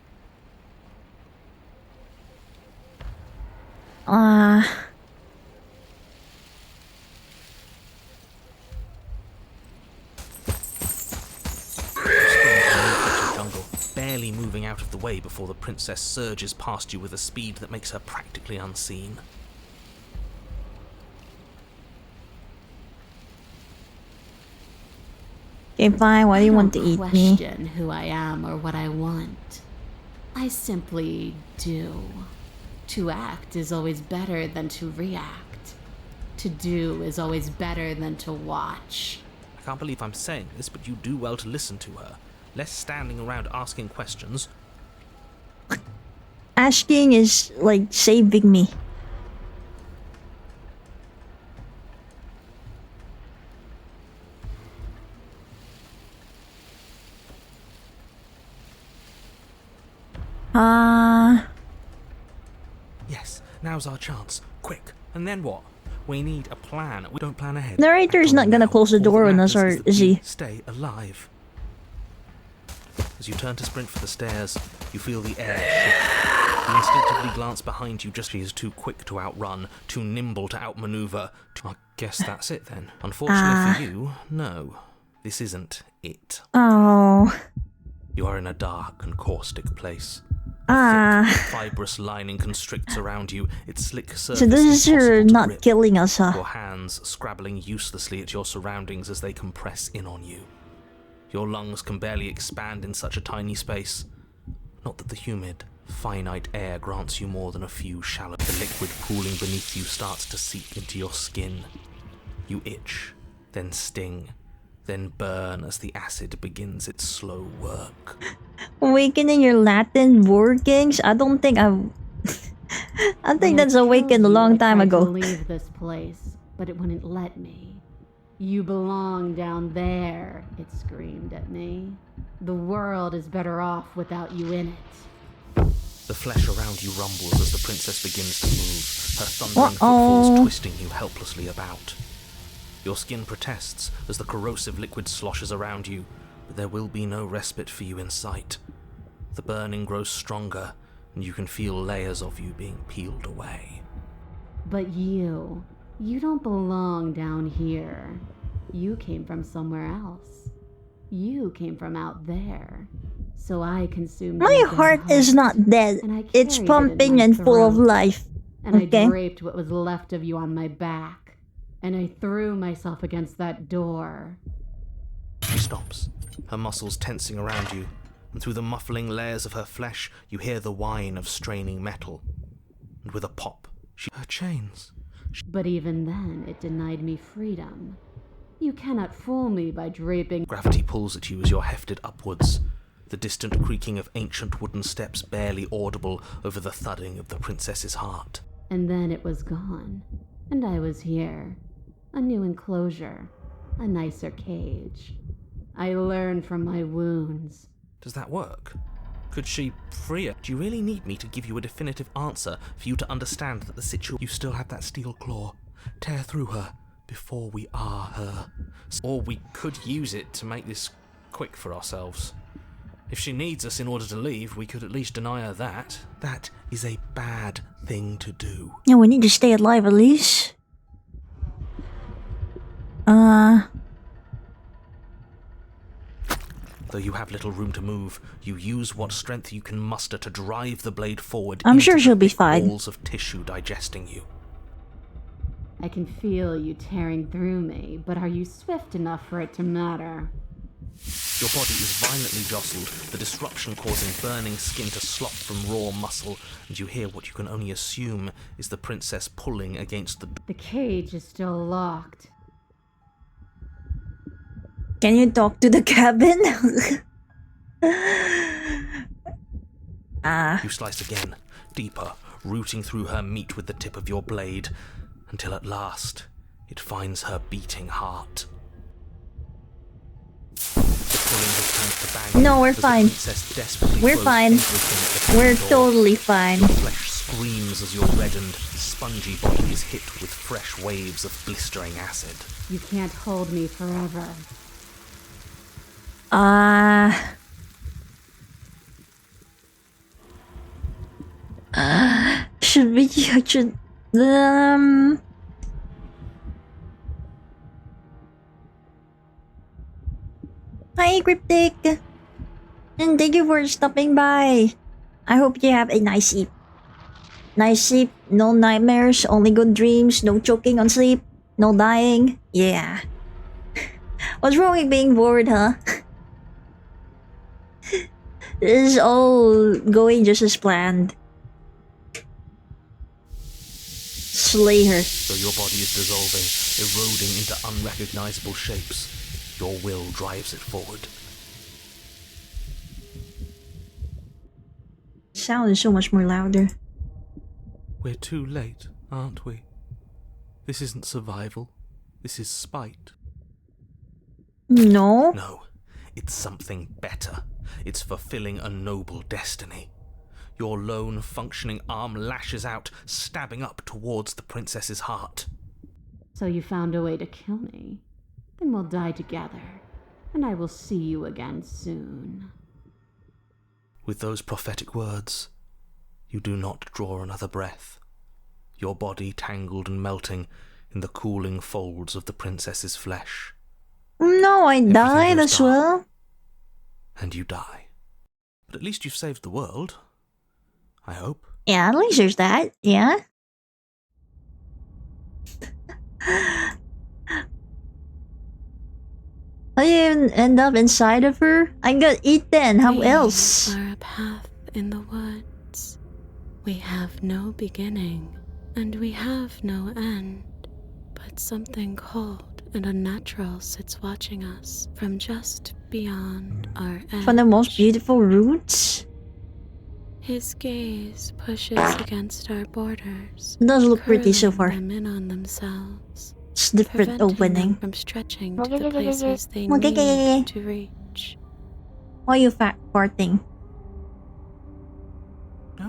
Jungle, barely moving out of the way before the princess surges past you with a speed that makes her practically unseen. Okay, fine, why do you want to eat I don't me? question who I am or what I want. I simply do. To act is always better than to react. To do is always better than to watch. I can't believe I'm saying this, but you do well to listen to her. Less standing around asking questions. Asking is like saving me. Yes, now's our chance. Quick. And then what? We need a plan. We don't plan ahead. Narrator's not gonna close the All door that on us, or matters that is he? we stay alive. As you turn to sprint for the stairs, you feel the air shift. You instinctively glance behind you just as she is too quick to outrun, too nimble to outmaneuver. I guess that's it then. Unfortunately for you, no. This isn't it. Oh. You are in a dark and caustic place. Fibrous lining constricts around you, its slick surface So this is her impossible to not grip. killing us, huh? Your hands scrabbling uselessly at your surroundings as they compress in on you. Your lungs can barely expand in such a tiny space. Not that the humid, finite air grants you more than a few shallow. The liquid pooling beneath you starts to seep into your skin. You itch, then sting, then burn as the acid begins its slow work. Awakening your Latin workings? I don't think I've... I think that's awakened a long time I tried ago. to leave this place, but it wouldn't let me. You belong down there, it screamed at me. The world is better off without you in it. The flesh around you rumbles as the princess begins to move, her thundering footfalls twisting you helplessly about. Your skin protests as the corrosive liquid sloshes around you, but there will be no respite for you in sight. The burning grows stronger, and you can feel layers of you being peeled away. But you don't belong down here. You came from somewhere else. You came from out there. So I consumed My your heart dead is host, not dead. and I It's carried it in pumping my and full of throat, life. And Okay. I draped what was left of you on my back. And I threw myself against that door. She stops, her muscles tensing around you, and through the muffling layers of her flesh you hear the whine of straining metal. And with a pop, her chains. But even then, it denied me freedom. You cannot fool me by draping. Gravity pulls at you as you're hefted upwards, the distant creaking of ancient wooden steps barely audible over the thudding of the princess's heart. And then it was gone. And I was here. A new enclosure. A nicer cage. I learned from my wounds. Does that work? Could she free her? Do you really need me to give you a definitive answer for you to understand that the situation... You still have that steel claw. Tear through her before we are her. Or we could use it to make this quick for ourselves. If she needs us in order to leave, we could at least deny her that. That is a bad thing to do. Yeah, we need to stay alive at least. Though you have little room to move, you use what strength you can muster to drive the blade forward. I'm into sure the she'll be thick fine. walls of tissue digesting you. I can feel you tearing through me, but are you swift enough for it to matter? Your body is violently jostled, the disruption causing burning skin to slop from raw muscle, and you hear what you can only assume is the princess pulling against the door. The cage is still locked. Can you talk to the cabin? You slice again, deeper, rooting through her meat with the tip of your blade, until at last it finds her beating heart. The pulling has turned to bang. No, we're as the fine. princess desperately We're throws fine. everything at the We're door. totally fine. Your flesh screams as your reddened, spongy body is hit with fresh waves of blistering acid. You can't hold me forever. Should we... Should... Hi, Cryptic! And thank you for stopping by. I hope you have a nice sleep. Nice sleep, no nightmares, only good dreams, no choking on sleep, no dying. Yeah. What's wrong with being bored, huh? This is all going just as planned. Slay her. Though your body is dissolving, eroding into unrecognizable shapes, your will drives it forward. Sound is so much more louder. We're too late, aren't we? This isn't survival. This is spite. No. No, it's something better. It's fulfilling a noble destiny. Your lone functioning arm lashes out, stabbing up towards the princess's heart. So you found a way to kill me? Then we'll die together, and I will see you again soon. With those prophetic words, you do not draw another breath, your body tangled and melting in the cooling folds of the princess's flesh. No, I Everything died goes as dark. well. And you die. But at least you've saved the world. I hope. Yeah, at least there's that. Yeah. I didn't end up inside of her. I got eaten. How else? We are a path in the woods. We have no beginning, and we have no end. But something cold and unnatural sits watching us from just beyond our edge. From the most beautiful roots. His gaze pushes against our borders. It does look pretty so curling far. them in on themselves, It's different preventing opening. them from stretching to the places they Okay. need to reach. Why are you farting?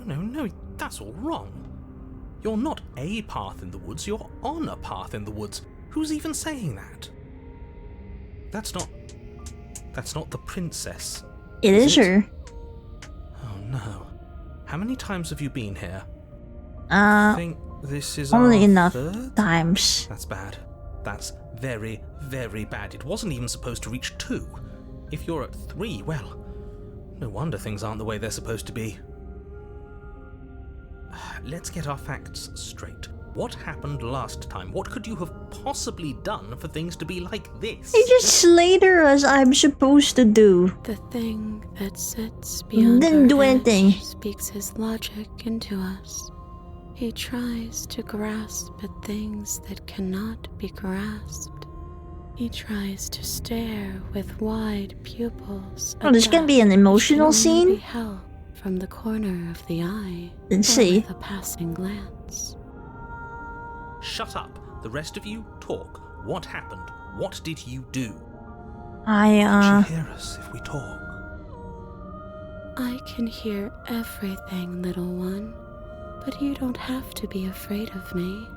No, that's all wrong. You're not a path in the woods, you're on a path in the woods. Who's even saying that? That's not the princess. It is her. Oh no. How many times have you been here? I Uh, think this is only our enough third? times. That's bad. That's very, very bad. It wasn't even supposed to reach 2. If you're at 3, well, no wonder things aren't the way they're supposed to be. Let's get our facts straight. What happened last time? What could you have possibly done for things to be like this? I just slayed her as I'm supposed to do. The thing that sits beyond Didn't our do edge anything. speaks his logic into us. He tries to grasp at things that cannot be grasped. He tries to stare with wide pupils. Oh, this can be an emotional Be scene. held from the corner of the eye. Let's or see. with a passing glance. Shut up. The rest of you, talk. What happened? What did you do? I, She hear us if we talk. I can hear everything, little one. But you don't have to be afraid of me.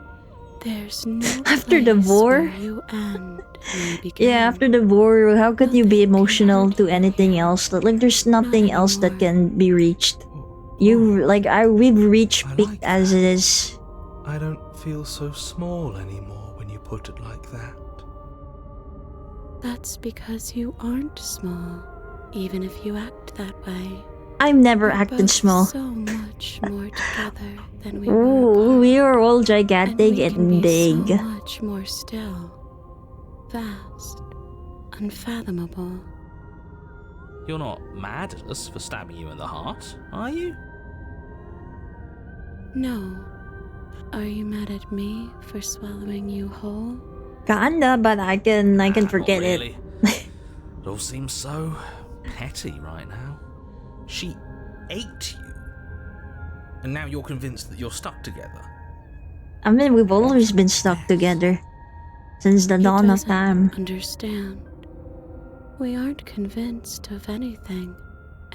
There's no After the place war? where you end and I begin. Yeah, after the war, how could you be emotional to anything else? Like, there's nothing else that can be reached. We've reached I peak like as that. it is. I don't feel so small anymore when you put it like that. That's because you aren't small, even if you act that way. I've never We're acted both small. So much more together than we were Ooh, apart. we are all And gigantic we can and be big. so much more still. Vast. Unfathomable. You're not mad at us for stabbing you in the heart, are you? No. Are you mad at me for swallowing you whole? Kinda, but I can Not forget really. it. It all seems so petty right now. She ate you. And now you're convinced that you're stuck together. I mean, we've always been stuck together. Since the He dawn of doesn't time. understand. We aren't convinced of anything,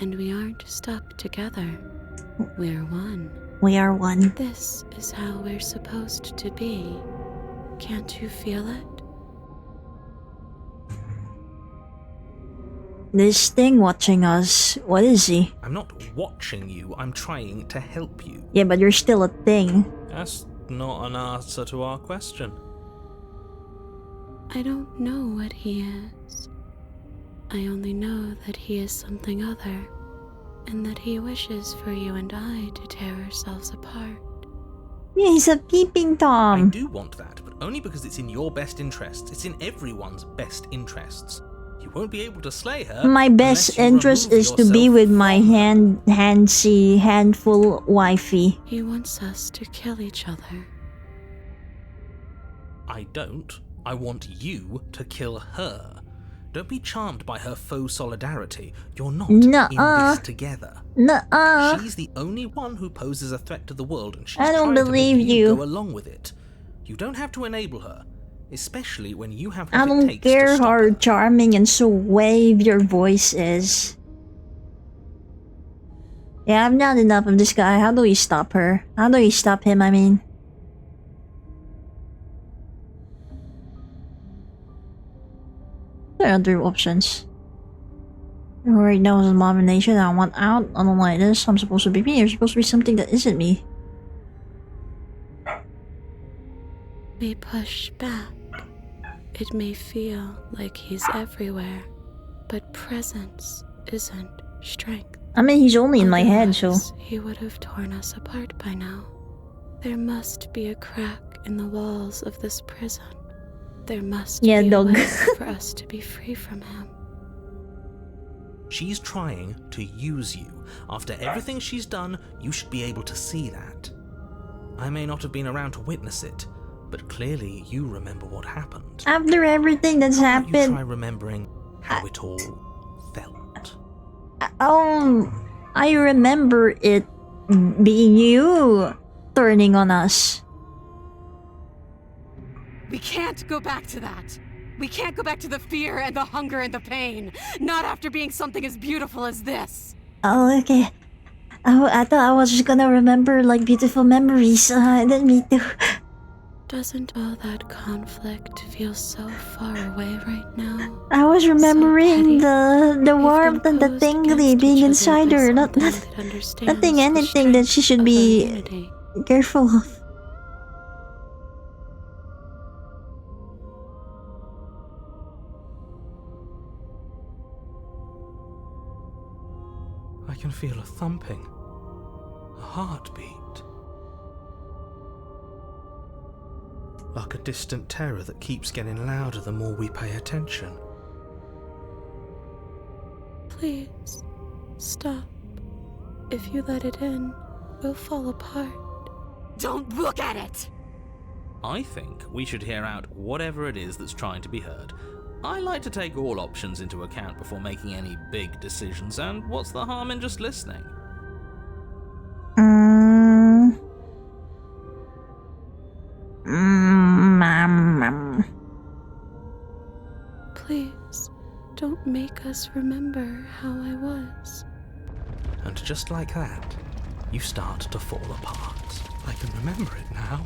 and we aren't stuck together. We're one. We are one. This is how we're supposed to be. Can't you feel it? This thing watching us, what is he? I'm not watching you, I'm trying to help you. Yeah, but you're still a thing. That's not an answer to our question. I don't know what he is. I only know that he is something other, and that he wishes for you and I to tear ourselves apart. Yeah, he's a peeping I Tom. do want that, but only because it's in your best interests. It's in everyone's best interests. You won't be able to slay her. My best unless you interest remove is to be yourself with my from her. handful wifey. He wants us to kill each other. I don't. I want you to kill her. Don't be charmed by her faux solidarity. You're not Nuh-uh. in this together. Nuh-uh. She's the only one who poses a threat to the world, and she's I don't trying to believe make you. go along with it. You don't have to enable her, especially when you have what I it don't takes to care stop how her. charming and so wave your voice is. Yeah, I've not enough of this guy. How do we stop her? How do we stop him, I mean? There are other options. Right now is an abomination. I want out. I don't like this. I'm supposed to be me. You're supposed to be something that isn't me. We push back. It may feel like he's everywhere, but presence isn't strength. I mean, he's only in my head, so... Otherwise, he would have torn us apart by now. There must be a crack in the walls of this prison. There must be a way for us to be free from him. She's trying to use you. After everything she's done, you should be able to see that. I may not have been around to witness it, but clearly you remember what happened. After everything that's happened... You try remembering how it all felt. I remember it being you turning on us. We can't go back to that. We can't go back to the fear and the hunger and the pain. Not after being something as beautiful as this. Oh, okay. I thought I was just gonna remember, like, beautiful memories. I didn't mean to. Doesn't all that conflict feel so far away right now? I was remembering the We've warmth been and the posed tingly against being each other inside by her. something that understands Nothing, the anything that she should strength of be our unity. careful of. I can feel a thumping, a heartbeat. Like a distant terror that keeps getting louder the more we pay attention. Please, stop. If you let it in, we'll fall apart. Don't look at it! I think we should hear out whatever it is that's trying to be heard. I like to take all options into account before making any big decisions, and what's the harm in just listening? Please, don't make us remember how I was. And just like that, you start to fall apart. I can remember it now.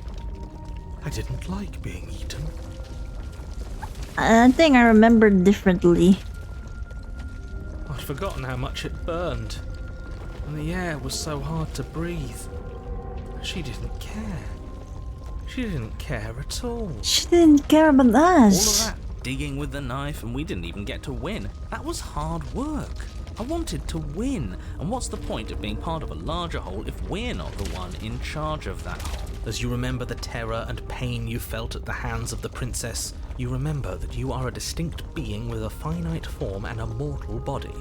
I didn't like being eaten. I think I remembered differently. I'd forgotten how much it burned. And the air was so hard to breathe. She didn't care. She didn't care at all. She didn't care about All us. of that digging with the knife, and we didn't even get to win. That was hard work. I wanted to win, and what's the point of being part of a larger whole if we're not the one in charge of that whole? As you remember the terror and pain you felt at the hands of the princess, you remember that you are a distinct being with a finite form and a mortal body.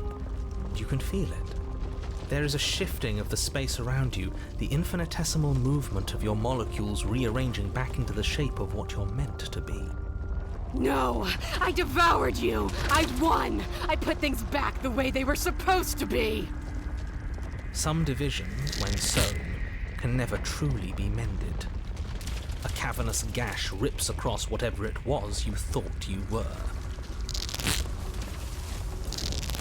You can feel it. There is a shifting of the space around you, the infinitesimal movement of your molecules rearranging back into the shape of what you're meant to be. No! I devoured you! I won! I put things back the way they were supposed to be! Some division, when sown, can never truly be mended. A cavernous gash rips across whatever it was you thought you were.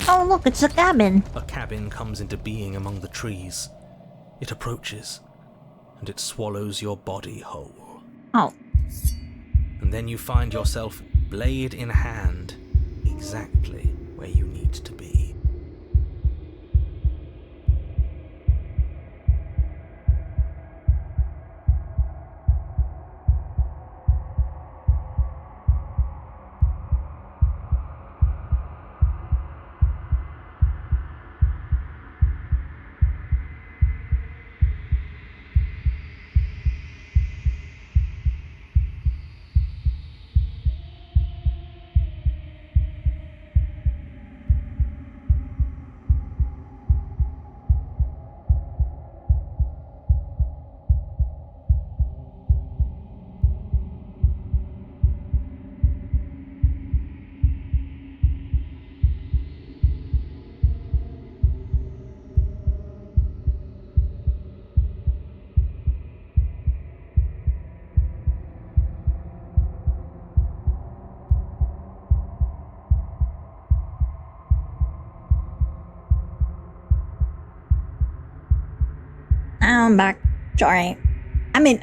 Oh, look, it's a cabin. A cabin comes into being among the trees. It approaches, and it swallows your body whole. Oh. And then you find yourself, blade in hand, exactly where you need to be. I'm back. Sorry. I mean,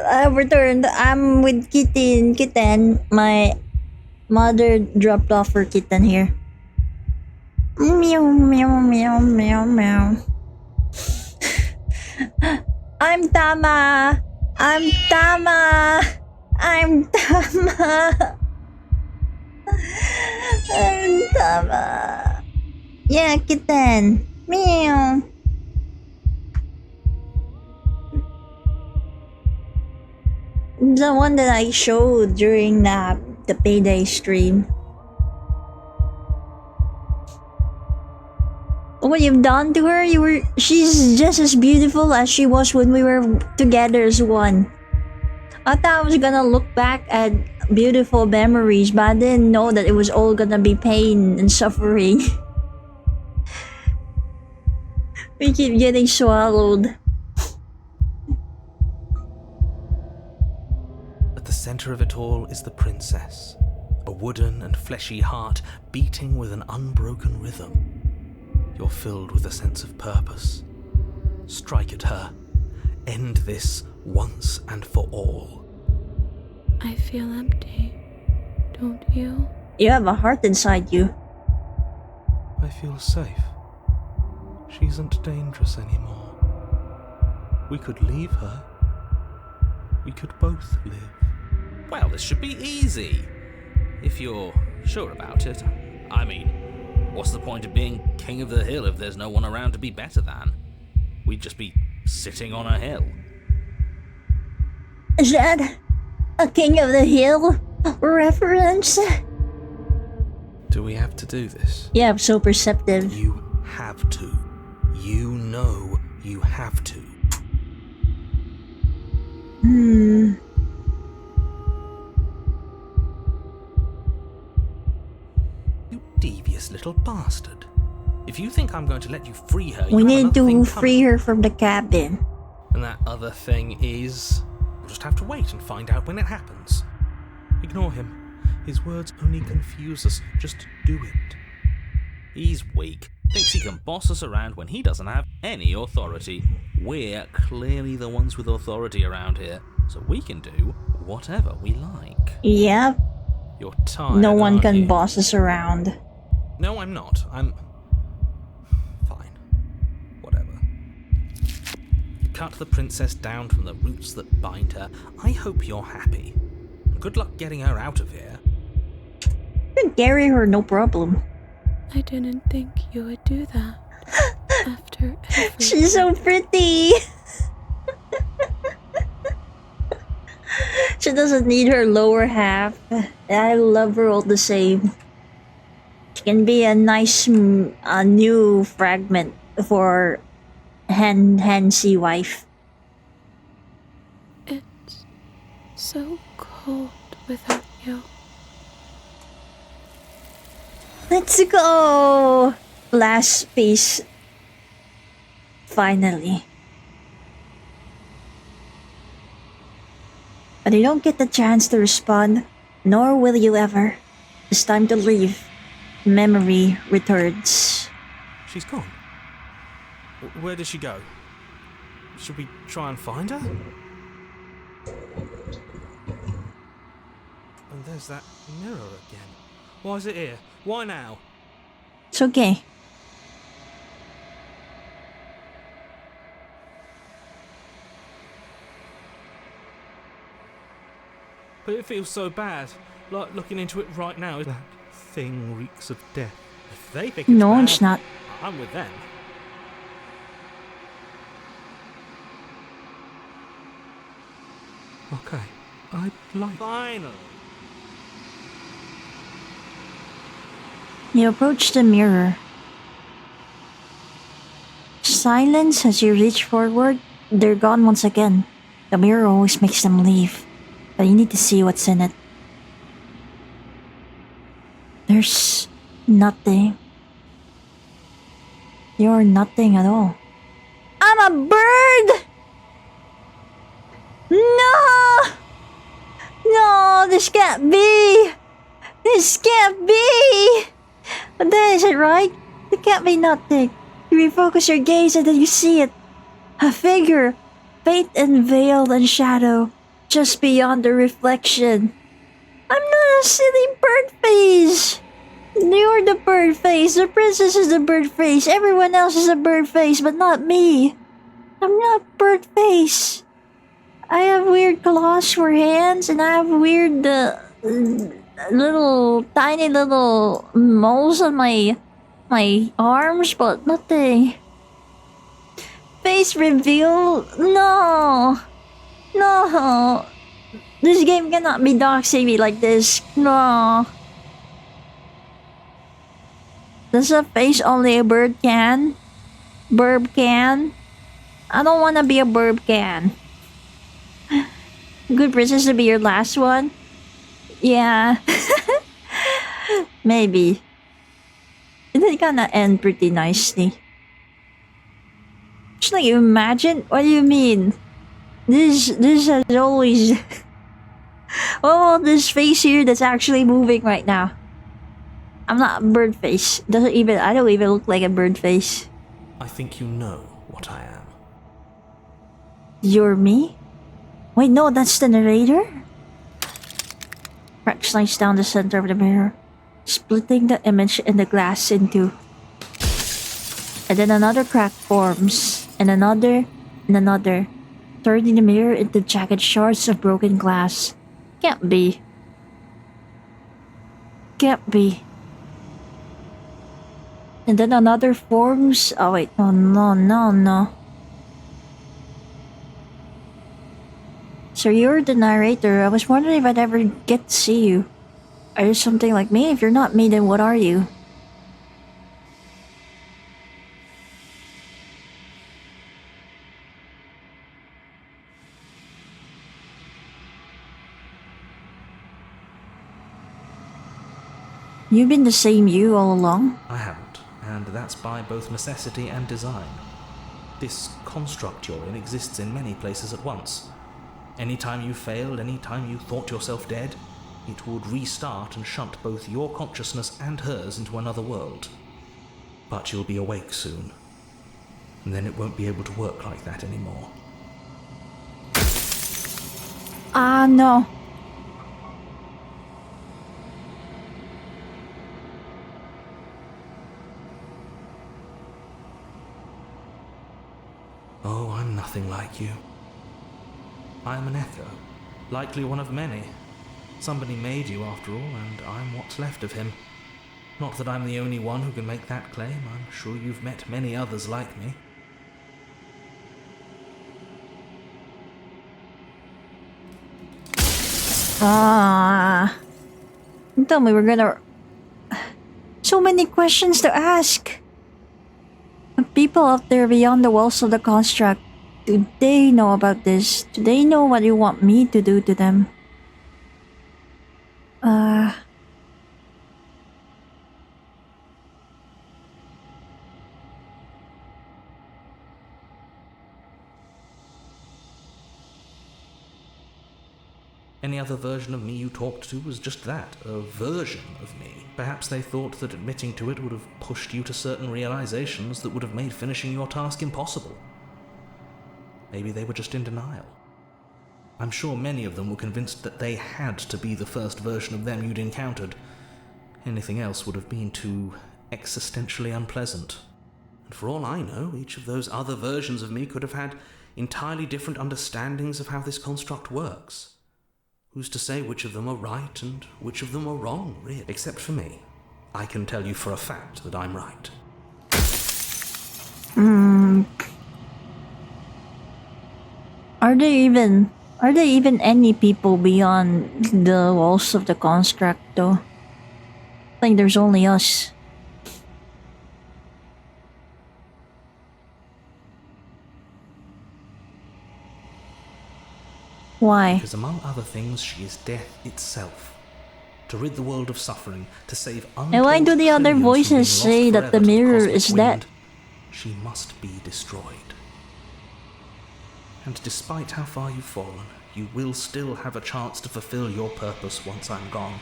I've returned. I'm with Kitten. My mother dropped off her kitten here. Meow, meow, meow, meow, meow. I'm Tama. I'm Tama. I'm Tama. I'm Tama. Yeah, Kitten. Meow. The one that I showed during the payday stream. What you've done to her? She's just as beautiful as she was when we were together as one. I thought I was gonna look back at beautiful memories, but I didn't know that it was all gonna be pain and suffering. We keep getting swallowed. At the center of it all is the princess, a wooden and fleshy heart beating with an unbroken rhythm. You're filled with a sense of purpose. Strike at her. End this once and for all. I feel empty, don't you? You have a heart inside you. I feel safe. She isn't dangerous anymore. We could leave her. We could both live. Well, this should be easy. If you're sure about it. I mean, what's the point of being king of the hill if there's no one around to be better than? We'd just be sitting on a hill. Is that a King of the Hill reference? Do we have to do this? Yeah, I'm so perceptive. You have to. You know you have to. You devious little bastard. If you think I'm going to let you free her, We need to free her from the cabin. And that other thing is... We'll just have to wait and find out when it happens. Ignore him. His words only confuse us. Just do it. He's weak. Thinks he can boss us around when he doesn't have any authority. We're clearly the ones with authority around here, so we can do whatever we like. Yep. You're tired, No one aren't can you? boss us around. No, I'm not. I'm... Fine. Whatever. Cut the princess down from the roots that bind her. I hope you're happy. Good luck getting her out of here. You can carry her, no problem. I didn't think you would do that. After everything. She's so pretty. She doesn't need her lower half. I love her all the same. She can be a nice new fragment for Hansi wife. It's so cold without you. Let's go! Last piece. Finally. But you don't get the chance to respond, nor will you ever. It's time to leave. Memory returns. She's gone. Where did she go? Should we try and find her? And there's that mirror again. Why is it here? Why now? It's okay. But it feels so bad. Like looking into it right now. That thing reeks of death. If they think it's No, bad, it's not. I'm with them. Okay, I'd like... Finally! You approach the mirror. Silence as you reach forward. They're gone once again. The mirror always makes them leave. But you need to see what's in it. There's nothing. You're nothing at all. I'm a bird! No! No, this can't be! This can't be! But that isn't right. It can't be nothing. You refocus your gaze and then you see it. A figure, faint and veiled in shadow, just beyond the reflection. I'm not a silly bird face. You're the bird face. The princess is the bird face. Everyone else is a bird face, but not me. I'm not bird face. I have weird claws for hands, and I have weird tiny little moles on my arms, but nothing. Face reveal? No. This game cannot be doxing me like this. No. Does a face only a bird can? Burb can? I don't wanna be a burb can. Good princess to be your last one? Yeah. Maybe. It did kinda end pretty nicely. Just like, imagine? What do you mean? This has always... Oh, this face here that's actually moving right now. I'm not a bird face. I don't even look like a bird face. I think you know what I am. You're me? Wait, no, that's the narrator? Crack slides down the center of the mirror, splitting the image and the glass in two. And then another crack forms, and another, turning the mirror into jagged shards of broken glass. Can't be. And then another forms. Oh wait, no. So you're the narrator. I was wondering if I'd ever get to see you. Are you something like me? If you're not me, then what are you? You've been the same you all along? I haven't, and that's by both necessity and design. This construct you're in exists in many places at once. Anytime you failed, anytime you thought yourself dead, it would restart and shunt both your consciousness and hers into another world. But you'll be awake soon, and then it won't be able to work like that anymore. No. Oh, I'm nothing like you. I am an echo, likely one of many. Somebody made you after all, and I'm what's left of him. Not that I'm the only one who can make that claim. I'm sure you've met many others like me. You told me we're gonna... So many questions to ask. The people out there beyond the walls of the construct, do they know about this? Do they know what you want me to do to them? Any other version of me you talked to was just that, a version of me. Perhaps they thought that admitting to it would have pushed you to certain realizations that would have made finishing your task impossible. Maybe they were just in denial. I'm sure many of them were convinced that they had to be the first version of them you'd encountered. Anything else would have been too existentially unpleasant. And for all I know, each of those other versions of me could have had entirely different understandings of how this construct works. Who's to say which of them are right and which of them are wrong, really? Except for me. I can tell you for a fact that I'm right. Are there even any people beyond the walls of the construct, though? I think there's only us. Why? Because among other things, she is death itself. To rid the world of suffering, to save untold And why do the other trillions voices from being say lost that forever the to mirror cosmic is dead? wind, she must be destroyed. And despite how far you've fallen, you will still have a chance to fulfill your purpose once I'm gone.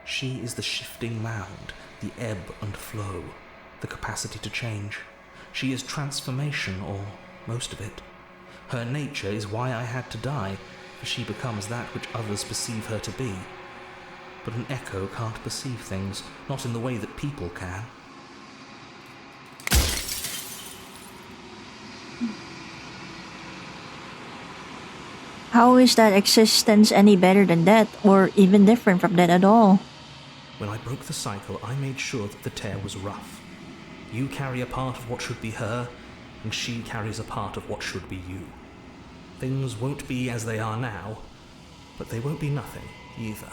She is the shifting mound, the ebb and flow, the capacity to change. She is transformation, or most of it. Her nature is why I had to die, for she becomes that which others perceive her to be. But an echo can't perceive things, not in the way that people can. How is that existence any better than that, or even different from that at all? When I broke the cycle, I made sure that the tear was rough. You carry a part of what should be her, and she carries a part of what should be you. Things won't be as they are now, but they won't be nothing either.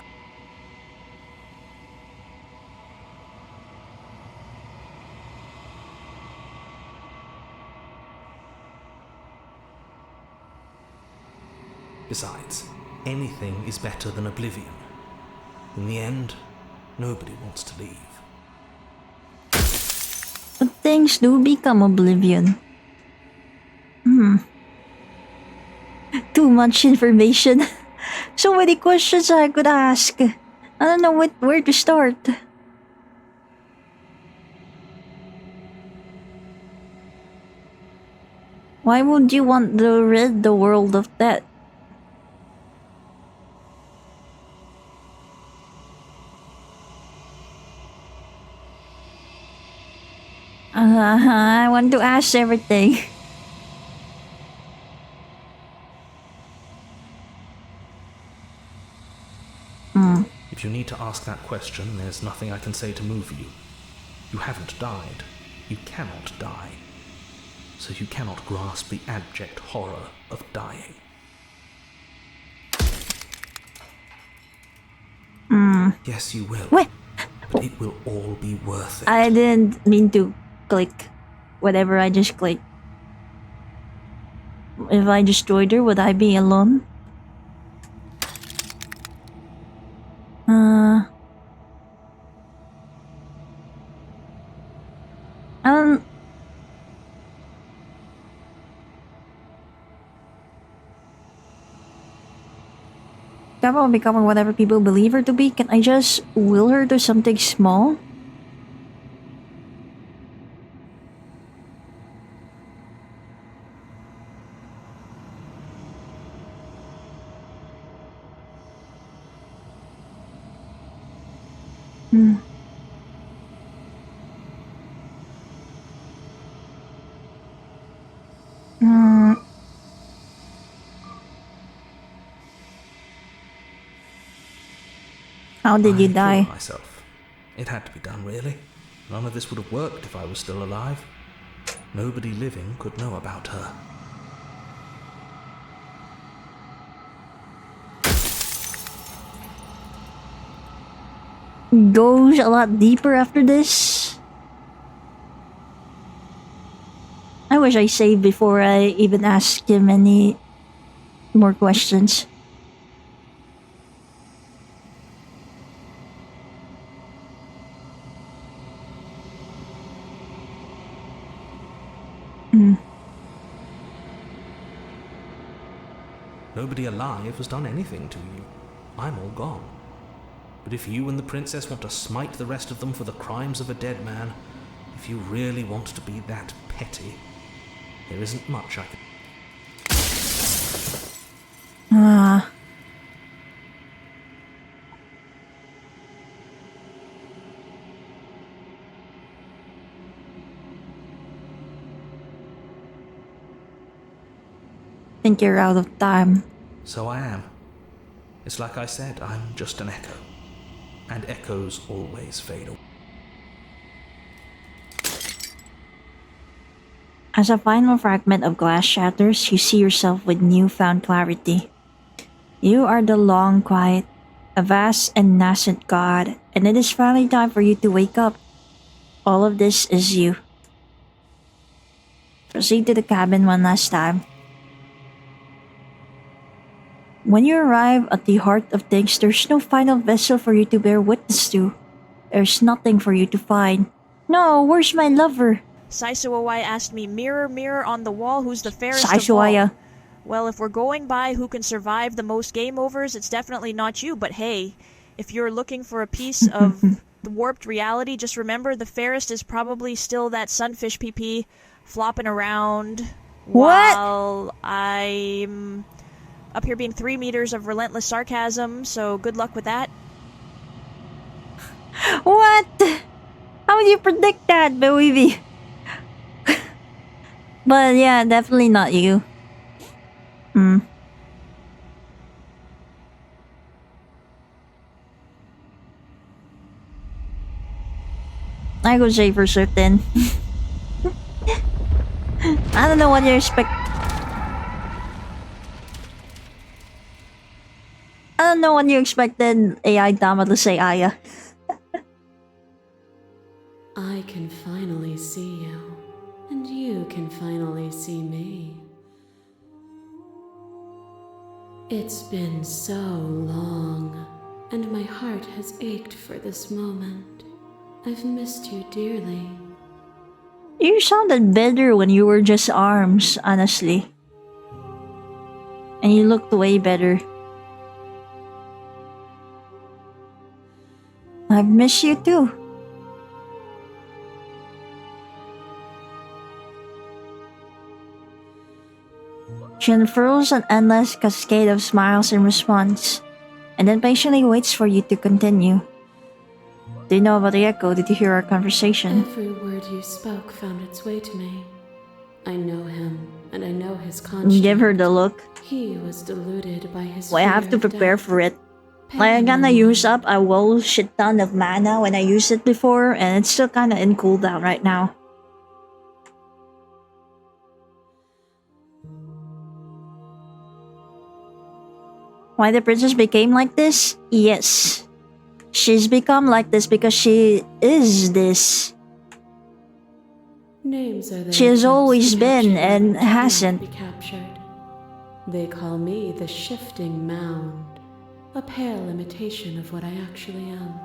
Besides, anything is better than oblivion. In the end, nobody wants to leave. But things do become oblivion. Too much information. So many questions I could ask. I don't know where to start. Why would you want to rid the world of that? I want to ask everything. If you need to ask that question, there's nothing I can say to move you. You haven't died. You cannot die. So you cannot grasp the abject horror of dying. Yes, you will. Wait. But it will all be worth it. I didn't mean to click whatever I just clicked. If I destroyed her, would I be alone? Capable of becoming whatever people believe her to be, can I just will her to something small? How did you I die? killed myself. It had to be done, really. None of this would have worked if I was still alive. Nobody living could know about her. Goes a lot deeper after this. I wish I saved before I even asked him any more questions. Nobody alive has done anything to you. I'm all gone. But if you and the princess want to smite the rest of them for the crimes of a dead man, if you really want to be that petty, there isn't much I can... Think you're out of time. So I am. It's like I said, I'm just an echo. And echoes always fade away. As a final fragment of glass shatters, you see yourself with newfound clarity. You are the long quiet, a vast and nascent god, and it is finally time for you to wake up. All of this is you. Proceed to the cabin one last time. When you arrive at the heart of things, there's no final vessel for you to bear witness to. There's nothing for you to find. No, where's my lover? Saisuawaya asked me, mirror, mirror on the wall, who's the fairest Saisuawaya. of all? Well, if we're going by who can survive the most game overs, it's definitely not you, but hey, If you're looking for a piece of the warped reality, just remember the fairest is probably still that sunfish PP flopping around while I'm up here being 3 meters of relentless sarcasm, so good luck with that. What? How would you predict that, baby? But yeah, definitely not you. I could say for certain. I don't know what you expect. I don't know what you expected AI Dama to say, Aya. I can finally see you, and you can finally see me. It's been so long, and my heart has ached for this moment. I've missed you dearly. You sounded better when you were just arms, honestly. And you looked way better. I've missed you too. She unfurls an endless cascade of smiles in response, and then patiently waits for you to continue. Do you know about the echo? Did you hear our conversation? Every word you spoke found its way to me. I know him, and I know his conscience. Give her the look. He was deluded by his Well, I have to fear of prepare death. for it. Like, I'm gonna use up a whole shit ton of mana when I used it before, and it's still kinda in cooldown right now. Why the princess became like this? Yes. She's become like this because she is this. Names are there She has attempts always to been capture and what cannot hasn't. be captured. They call me the shifting mound, a pale imitation of what I actually am.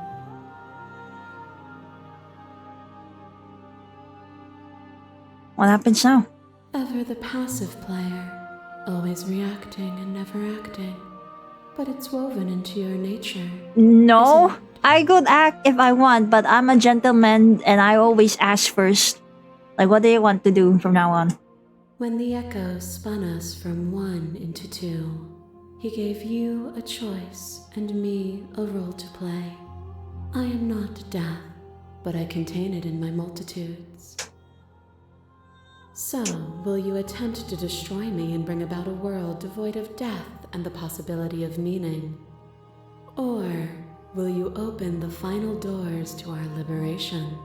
What happens now? Ever the passive player, always reacting and never acting. But it's woven into your nature. No, isn't it? I could act if I want, but I'm a gentleman and I always ask first. Like, what do you want to do from now on? When the echo spun us from one into two, he gave you a choice and me a role to play. I am not death, but I contain it in my multitudes. So, will you attempt to destroy me and bring about a world devoid of death and the possibility of meaning? Or will you open the final doors to our liberation?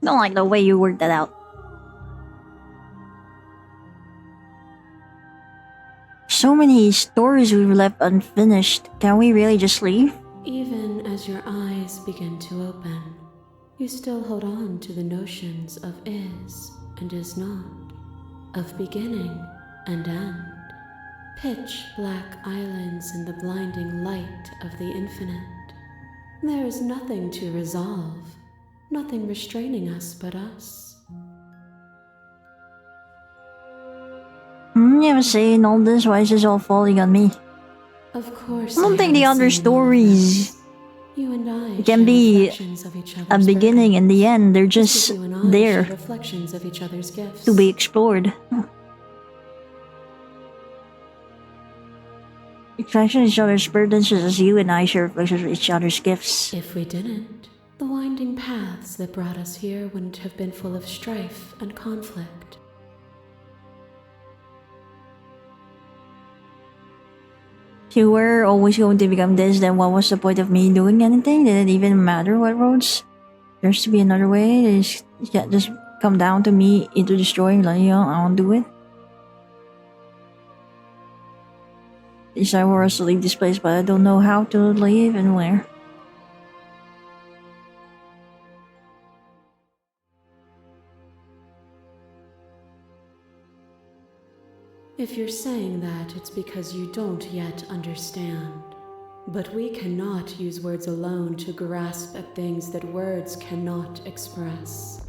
Don't like the way you worked that out. So many stories we've left unfinished. Can we really just leave? Even as your eyes begin to open, you still hold on to the notions of is and is not, of beginning and end, pitch black islands in the blinding light of the infinite. There is nothing to resolve, nothing restraining us but us. Yeah, but saying all this, why is this all falling on me? Of course, I don't think the haven't other seen all of stories this. You and I can share be reflections of each a other's beginning and the end. They're burdens, just as you and I there share reflections of each other's gifts. to be explored. Reflection each other's burdens just as you and I share reflections of each other's gifts. If we didn't, the winding paths that brought us here wouldn't have been full of strife and conflict. If you were always going to become this, then what was the point of me doing anything? Did it even matter what roads? There's to be another way. It's just come down to me into destroying, like, you know, I won't do it. It's time for us to leave this place, but I don't know how to leave and where. If you're saying that, it's because you don't yet understand. But we cannot use words alone to grasp at things that words cannot express.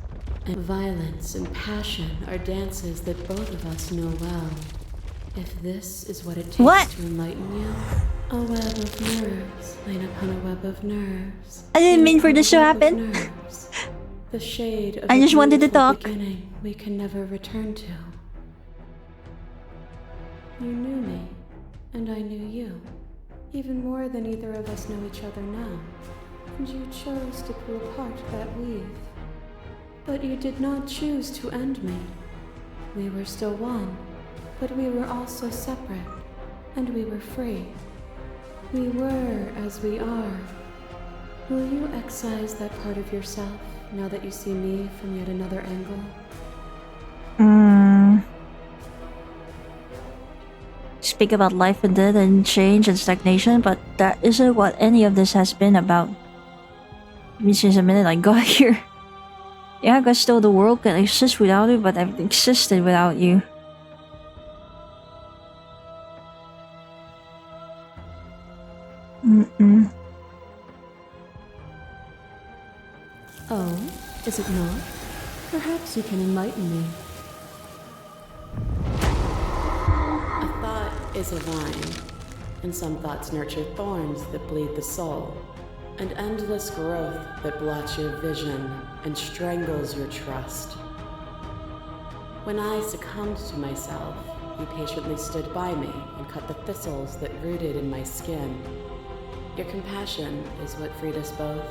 And violence and passion are dances that both of us know well. If this is what it takes What? to enlighten you, A web of nerves laid upon a web of nerves. I didn't mean for laid this to upon a web of happen. nerves. The shade of I a just wanted to beautiful talk. beginning we can never return to. You knew me, and I knew you, even more than either of us know each other now. And you chose to pull apart that weave. But you did not choose to end me. We were still one, but we were also separate, and we were free. We were as we are. Will you excise that part of yourself now that you see me from yet another angle? Speak about life and death and change and stagnation, but that isn't what any of this has been about. It's just a minute I got here. Yeah, I guess still the world can exist without you, but I've existed without you. Oh, is it not? Perhaps you can enlighten me. A thought is a vine, and some thoughts nurture thorns that bleed the soul, and endless growth that blots your vision and strangles your trust. When I succumbed to myself, you patiently stood by me and cut the thistles that rooted in my skin. Your compassion is what freed us both,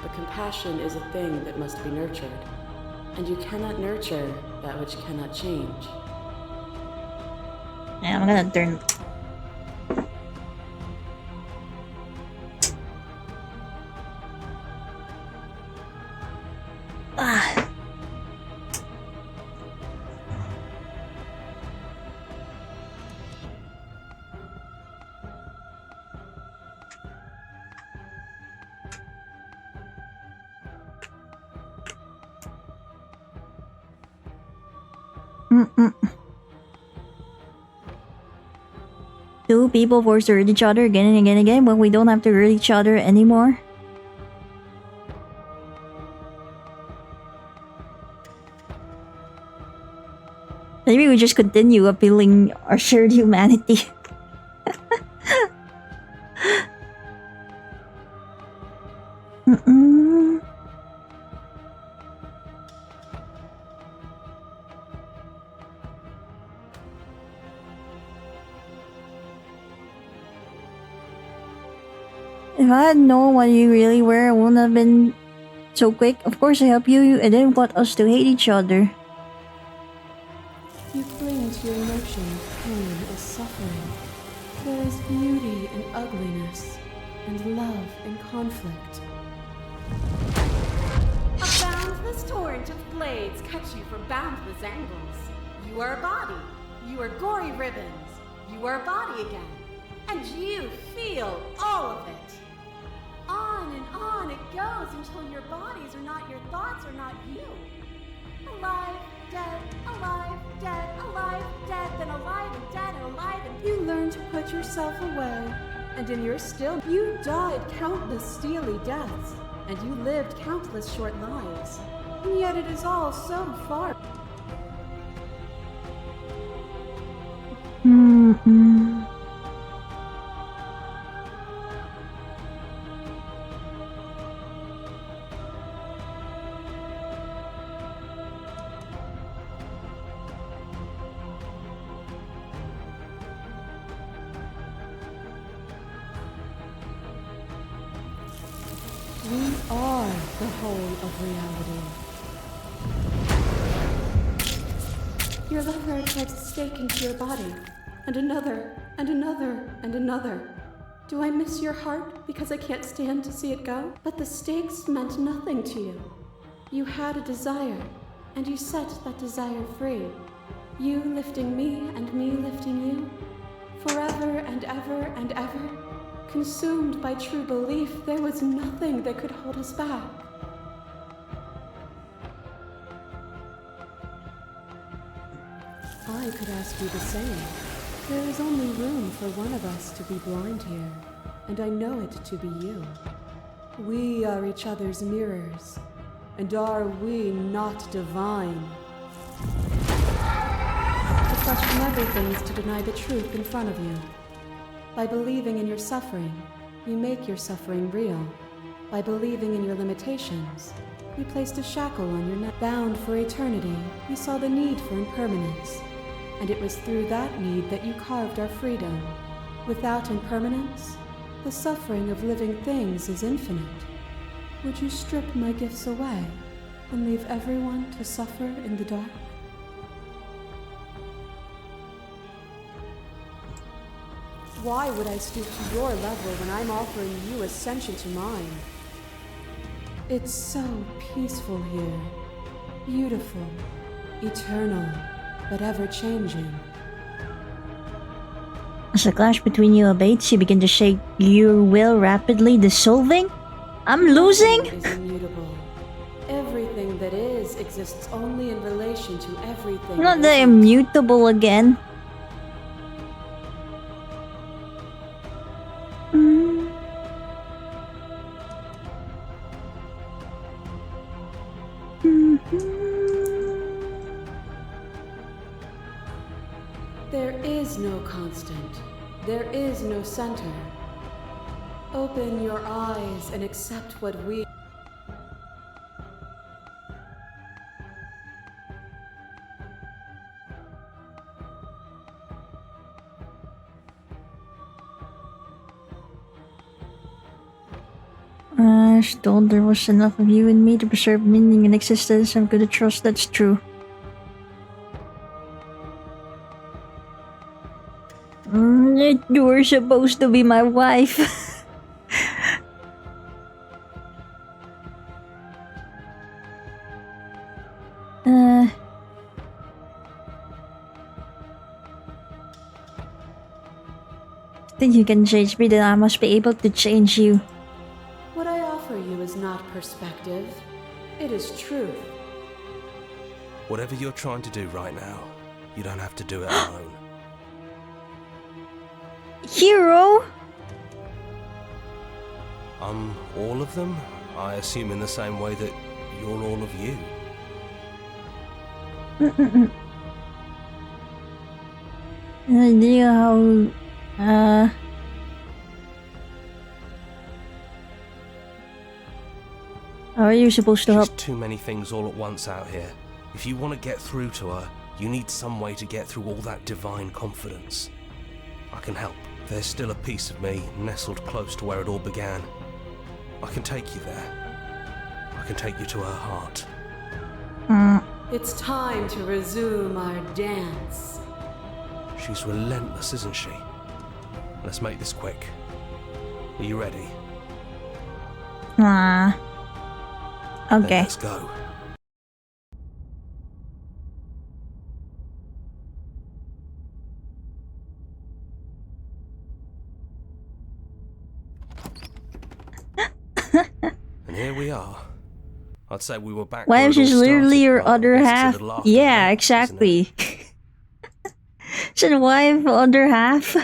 but compassion is a thing that must be nurtured, and you cannot nurture that which cannot change. Yeah, I'm gonna turn. Two people forced to hurt each other again and again and again when we don't have to hurt each other anymore. Maybe we just continue appealing our shared humanity. If I had known what you really were, I wouldn't have been so quick. Of course I help you, I didn't want us to hate each other. You cling to your notion of pain as suffering. There is beauty in ugliness, and love in conflict. A boundless torrent of blades cut you from boundless angles. You are a body. You are gory ribbons. You are a body again. And you feel all of it. On and on it goes until your bodies are not your thoughts, are not you. Alive, dead, alive, dead, then alive and dead and alive and You learn to put yourself away, and in your still, you died countless steely deaths, and you lived countless short lives. And yet it is all so far. We are the whole of reality. Your lover drives a stake into your body, and another, and another, and another. Do I miss your heart because I can't stand to see it go? But the stakes meant nothing to you. You had a desire, and you set that desire free. You lifting me and me lifting you. Forever and ever and ever. Consumed by true belief, there was nothing that could hold us back. I could ask you the same. There is only room for one of us to be blind here, and I know it to be you. We are each other's mirrors, and are we not divine? To question everything is to deny the truth in front of you. By believing in your suffering, you make your suffering real. By believing in your limitations, you placed a shackle on your neck. Bound for eternity, you saw the need for impermanence. And it was through that need that you carved our freedom. Without impermanence, the suffering of living things is infinite. Would you strip my gifts away and leave everyone to suffer in the dark? Why would I stoop to your level when I'm offering you ascension to mine? It's so peaceful here. Beautiful, eternal, but ever-changing. As the clash between you abates, you begin to shake your will rapidly dissolving. I'm losing? Nothing is immutable. Everything that is exists only in relation to everything. Not that the isn't. immutable again. There is no constant. There is no center. Open your eyes and accept what we... I was told there was enough of you and me to preserve meaning and existence. I'm gonna trust that's true. You were supposed to be my wife. Think you can change me, then I must be able to change you. What I offer you is not perspective. It is truth. Whatever you're trying to do right now, you don't have to do it alone. Hero? I'm all of them, I assume in the same way that you're all of you. Idea how are you supposed to She's help? too many things all at once out here. If you want to get through to her, you need some way to get through all that divine confidence. I can help. There's still a piece of me nestled close to where it all began. I can take you there. I can take you to her heart. It's time to resume our dance. She's relentless, isn't she? Let's make this quick. Are you ready? Then okay. Let's go. And here we are. I'd say we were back. Why where if it all she's literally started, your but I other guess it's a half? little after Yeah, that, isn't it? exactly. She's wife, other half.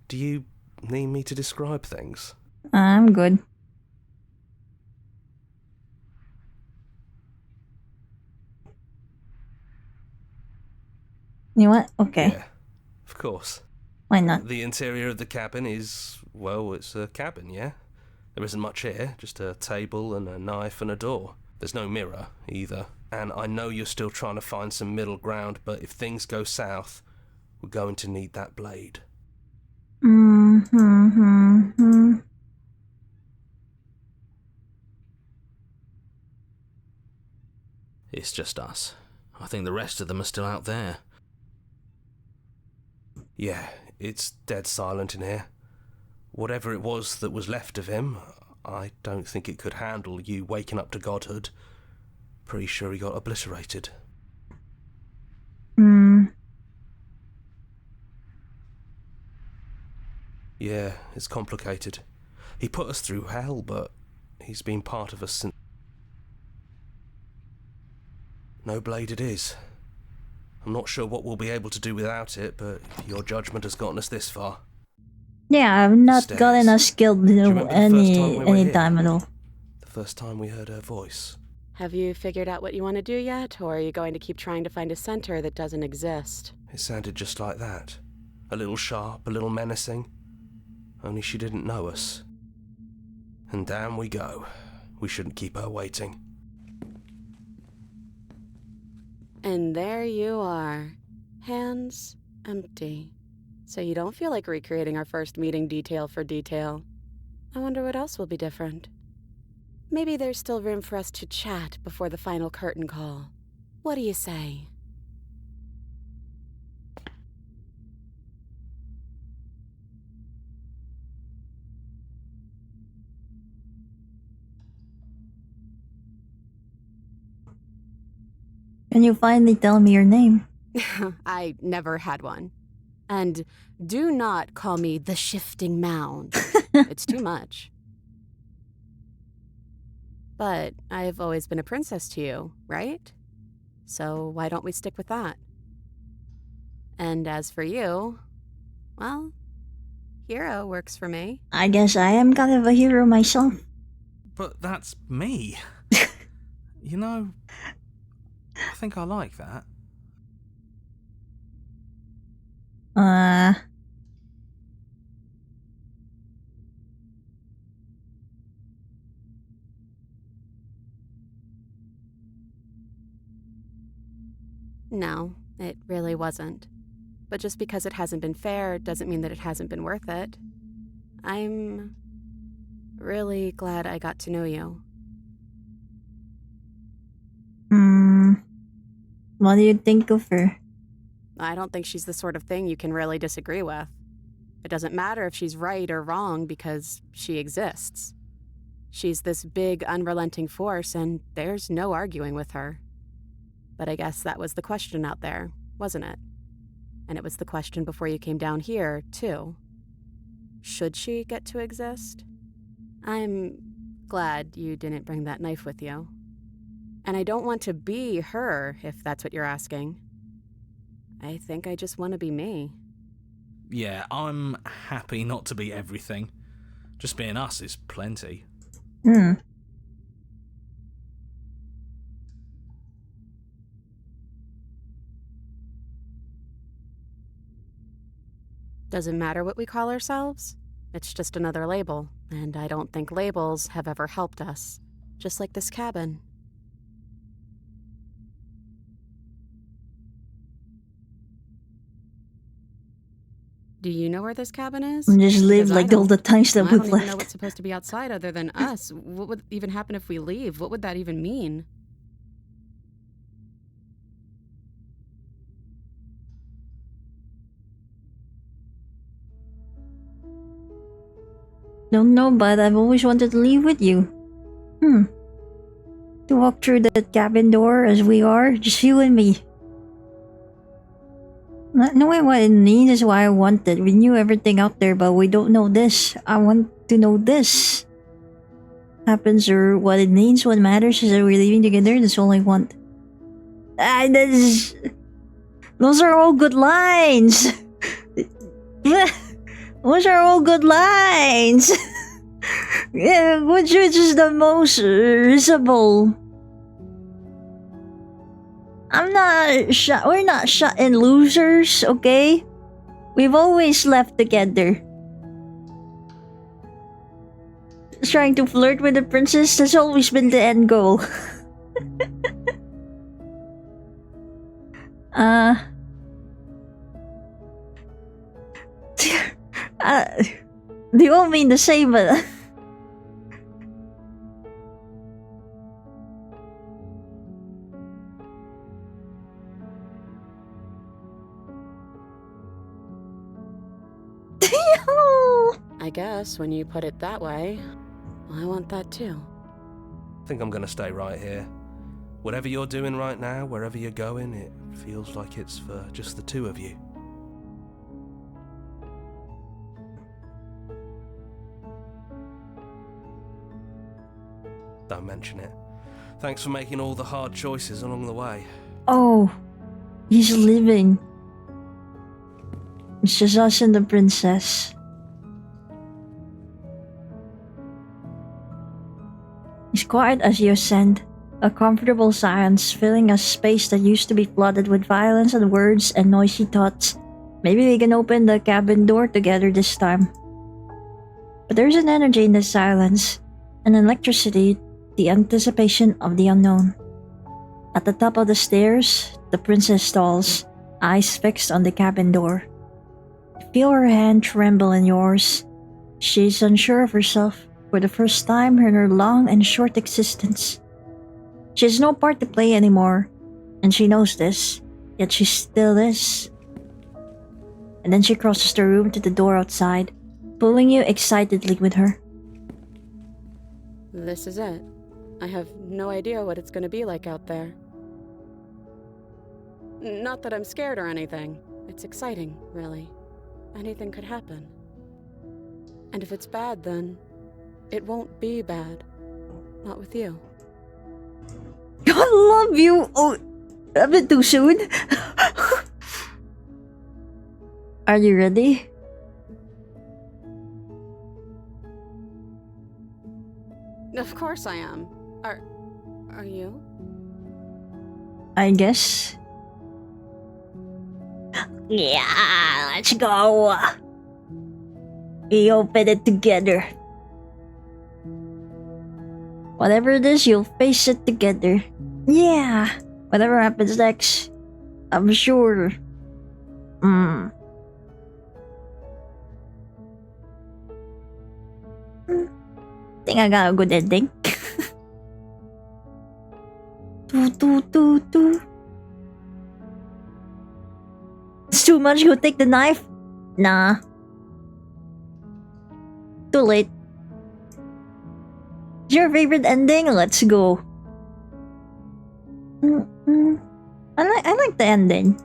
Do you need me to describe things? I'm good. You know what? Okay. Yeah, of course. Why not? The interior of the cabin is, well, it's a cabin, yeah? There isn't much here, just a table and a knife and a door. There's no mirror, either. And I know you're still trying to find some middle ground, but if things go south, we're going to need that blade. It's just us. I think the rest of them are still out there. Yeah, it's dead silent in here. Whatever it was that was left of him, I don't think it could handle you waking up to godhood. Pretty sure he got obliterated. Yeah, it's complicated. He put us through hell, but he's been part of us since... No blade it is. I'm not sure what we'll be able to do without it, but your judgment has gotten us this far. Yeah, I've not Stairs. gotten us killed you remember the first time we were any here? time at all. The first time we heard her voice. Have you figured out what you want to do yet, or are you going to keep trying to find a center that doesn't exist? It sounded just like that. A little sharp, a little menacing. Only she didn't know us. And down we go. We shouldn't keep her waiting. And there you are. Hands empty. So you don't feel like recreating our first meeting detail for detail. I wonder what else will be different. Maybe there's still room for us to chat before the final curtain call. What do you say? Can you finally tell me your name? I never had one. And do not call me the Shifting Mound. It's too much. But I've always been a princess to you, right? So why don't we stick with that? And as for you, well, hero works for me. I guess I am kind of a hero myself. But that's me. You know, I think I like that. No, it really wasn't. But just because it hasn't been fair doesn't mean that it hasn't been worth it. I'm really glad I got to know you. What do you think of her? I don't think she's the sort of thing you can really disagree with. It doesn't matter if she's right or wrong because she exists. She's this big, unrelenting force, and there's no arguing with her. But I guess that was the question out there, wasn't it? And it was the question before you came down here, too. Should she get to exist? I'm glad you didn't bring that knife with you. And I don't want to be her, if that's what you're asking. I think I just want to be me. Yeah, I'm happy not to be everything. Just being us is plenty. Doesn't matter what we call ourselves. It's just another label, and I don't think labels have ever helped us. Just like this cabin. Do you know where this cabin is? Just live Because I like all the don't. times that I don't we've even know left. what's supposed to be outside other than us. What would even happen if we leave? What would that even mean? Don't know, but I've always wanted to leave with you. To walk through that cabin door as we are, just you and me. Not knowing what it means is why I wanted. We knew everything out there, but we don't know this. I want to know this. Happens or what it means, what matters is that we're leaving together, that's all I want. Those are all good lines! Those are all good lines! Yeah, which is the most risible? We're not shut-in losers, okay? We've always left together. Trying to flirt with the princess has always been the end goal. They all mean the same, but... I guess when you put it that way, I want that too. I think I'm gonna stay right here. Whatever you're doing right now, wherever you're going, it feels like it's for just the two of you. Don't mention it. Thanks for making all the hard choices along the way. Oh, he's leaving. It's just us and the princess. He's quiet as you ascend, A comfortable silence filling a space that used to be flooded with violence and words and noisy thoughts. Maybe we can open the cabin door together this time. But there's an energy in the silence, an electricity, the anticipation of the unknown. At the top of the stairs, the princess stalls, eyes fixed on the cabin door. You feel her hand tremble in yours. She's unsure of herself for the first time in her long and short existence. She has no part to play anymore, and she knows this, yet she still is. And then she crosses the room to the door outside, pulling you excitedly with her. This is it. I have no idea what it's going to be like out there. Not that I'm scared or anything. It's exciting, really. Anything could happen. And if it's bad, then it won't be bad. Not with you. I love you! Oh, a bit too soon. Are you ready? Of course I am. Are you? I guess. Yeah, let's go. We open it together. Whatever it is, you'll face it together. Yeah, whatever happens next, I'm sure. Think I got a good ending. It's too much. Go take the knife. Nah. Too late. Your favorite ending? Let's go. I like the ending.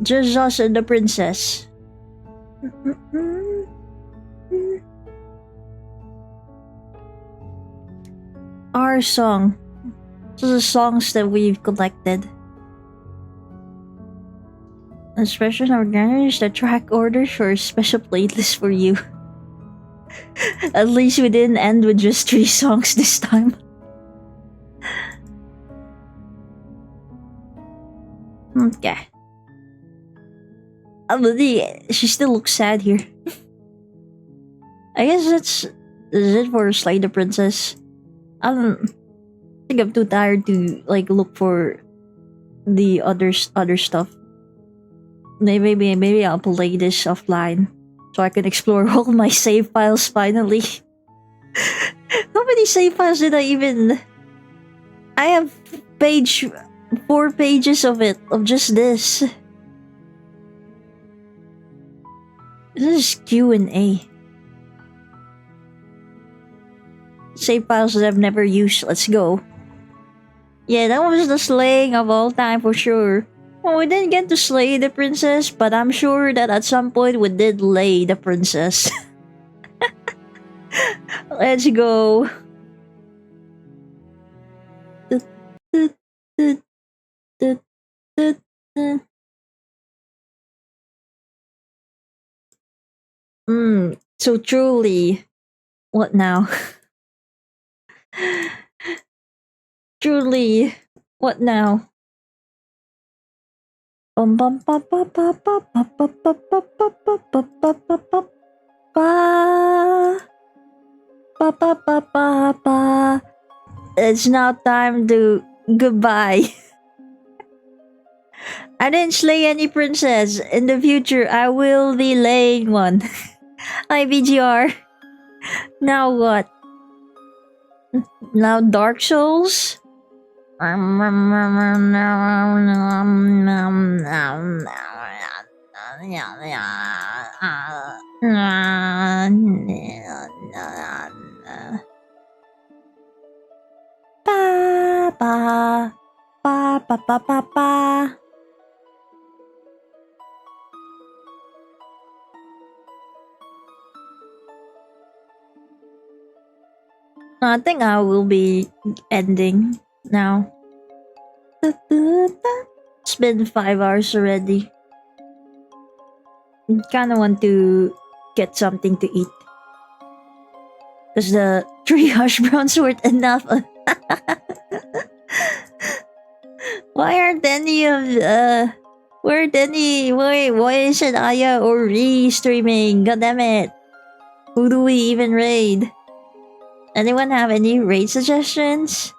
Just us and the princess. Our song. So the songs that we've collected. Especially our galleries, the track order for a special playlist for you. At least we didn't end with just 3 songs this time. Okay. She still looks sad here. I guess that's it for Slay the Princess. I think I'm too tired to look for the other stuff. Maybe I'll play this offline so I can explore all my save files finally. How many save files did I even? I have 4 pages of it, of just this. This is Q&A. Save files that I've never used. Let's go. Yeah, that was the slaying of all time for sure. Well, we didn't get to slay the princess, but I'm sure that at some point we did lay the princess. Let's go. So truly, what now? Truly, what now? It's now time to goodbye. I didn't slay any princess. In the future, I will be laying one. Hi, BGR. Now what? Now Dark Souls? I think I will be ending now. It's been 5 hours already. Kinda want to get something to eat. Because the 3 hash browns weren't enough. Why aren't any of why isn't Aya or Ree streaming? God damn it. Who do we even raid? Anyone have any raid suggestions?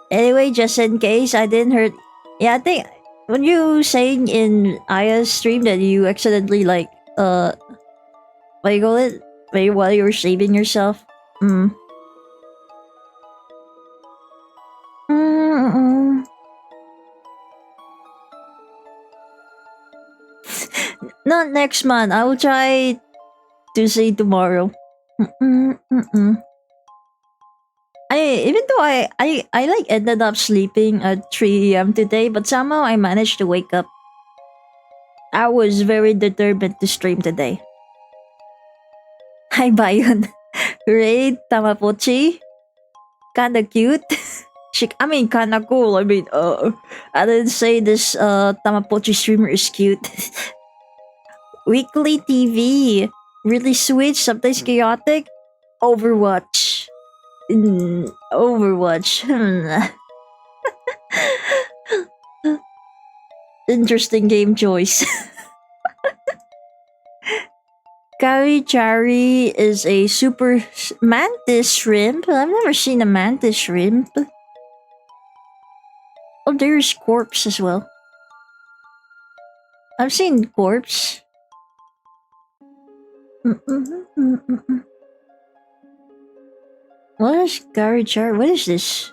Anyway, just in case I didn't hear. Yeah, I think when you saying in Aya's stream that you accidentally like what do you call it? While you were shaving yourself. Not next month. I will try to say tomorrow. Even though I like ended up sleeping at 3 a.m. today, but somehow I managed to wake up. I was very determined to stream today. Hi Bayon. Raid Tamapochi. Kinda cute. Kinda cool. I didn't say this Tamapochi streamer is cute. Weekly TV. Really sweet, sometimes chaotic. Overwatch. Overwatch. Interesting game choice. Karichari is a super mantis shrimp. I've never seen a mantis shrimp. Oh, there's corpse as well. I've seen corpse. What is Karichari? What is this?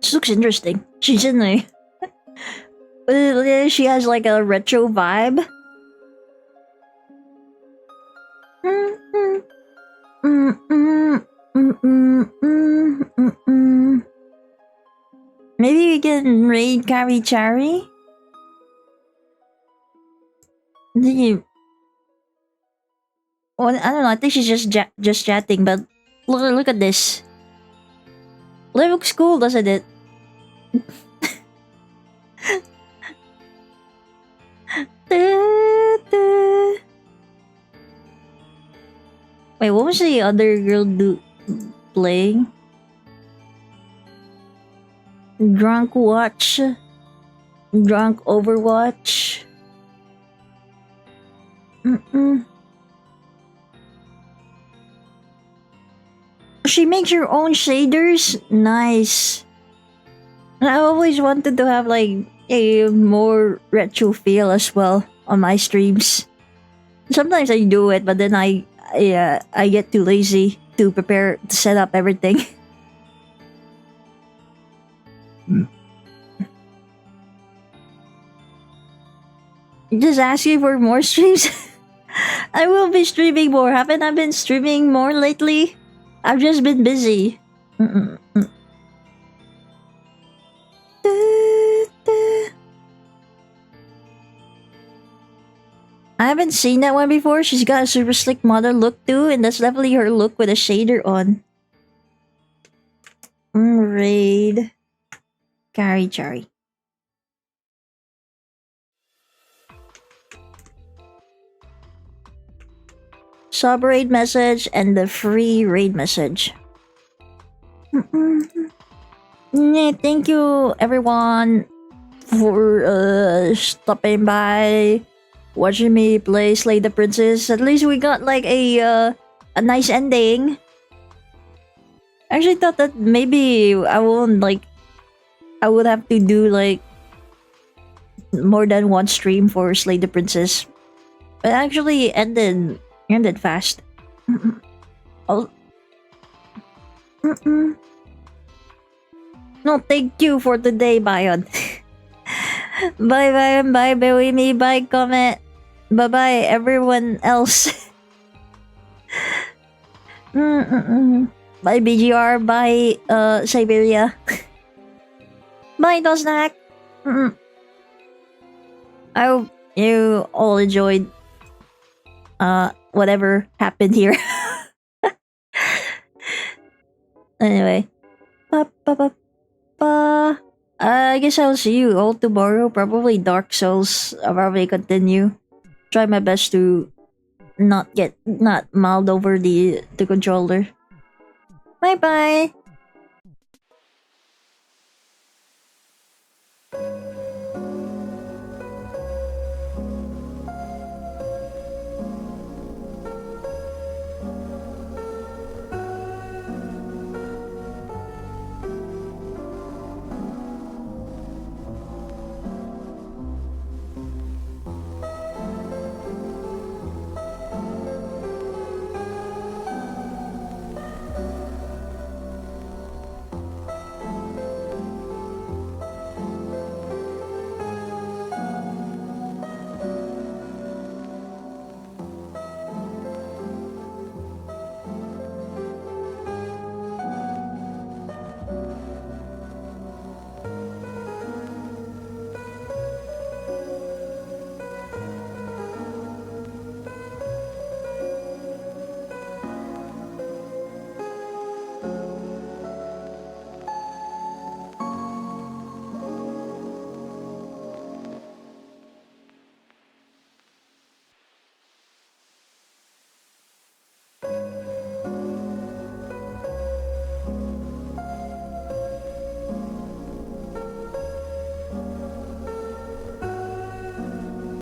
This looks interesting. She's in there. She has like a retro vibe. Maybe we can raid Karichari? Well, I don't know. I think she's just chatting. But look at this. It looks cool, doesn't it? Wait, what was the other girl playing? Drunk Watch. Drunk Overwatch. She makes her own shaders? Nice. I always wanted to have like a more retro feel as well on my streams. Sometimes I do it, but then I get too lazy to prepare to set up everything. Just asking for more streams. I will be streaming more. Haven't I been streaming more lately? I've just been busy. I haven't seen that one before. She's got a super slick mother look too, and that's definitely her look with a shader on. Raid Karichari. Sub raid message and the free raid message. Yeah, thank you everyone for stopping by, watching me play Slay the Princess. At least we got like a nice ending. I actually thought that maybe I would have to do like more than one stream for Slay the Princess. But actually ended fast. Oh. No, thank you for today, Bayon. Bye, Bayon. Bye, Bewimi. Bye, Comment. Bye, bye, everyone else. Bye, BGR. Bye, Siberia. Bye, Dosnak. I hope you all enjoyed whatever happened here. Anyway. Ba ba ba ba. I guess I'll see you all tomorrow. Probably Dark Souls. I'll probably continue. Try my best to not mild over the controller. Bye bye.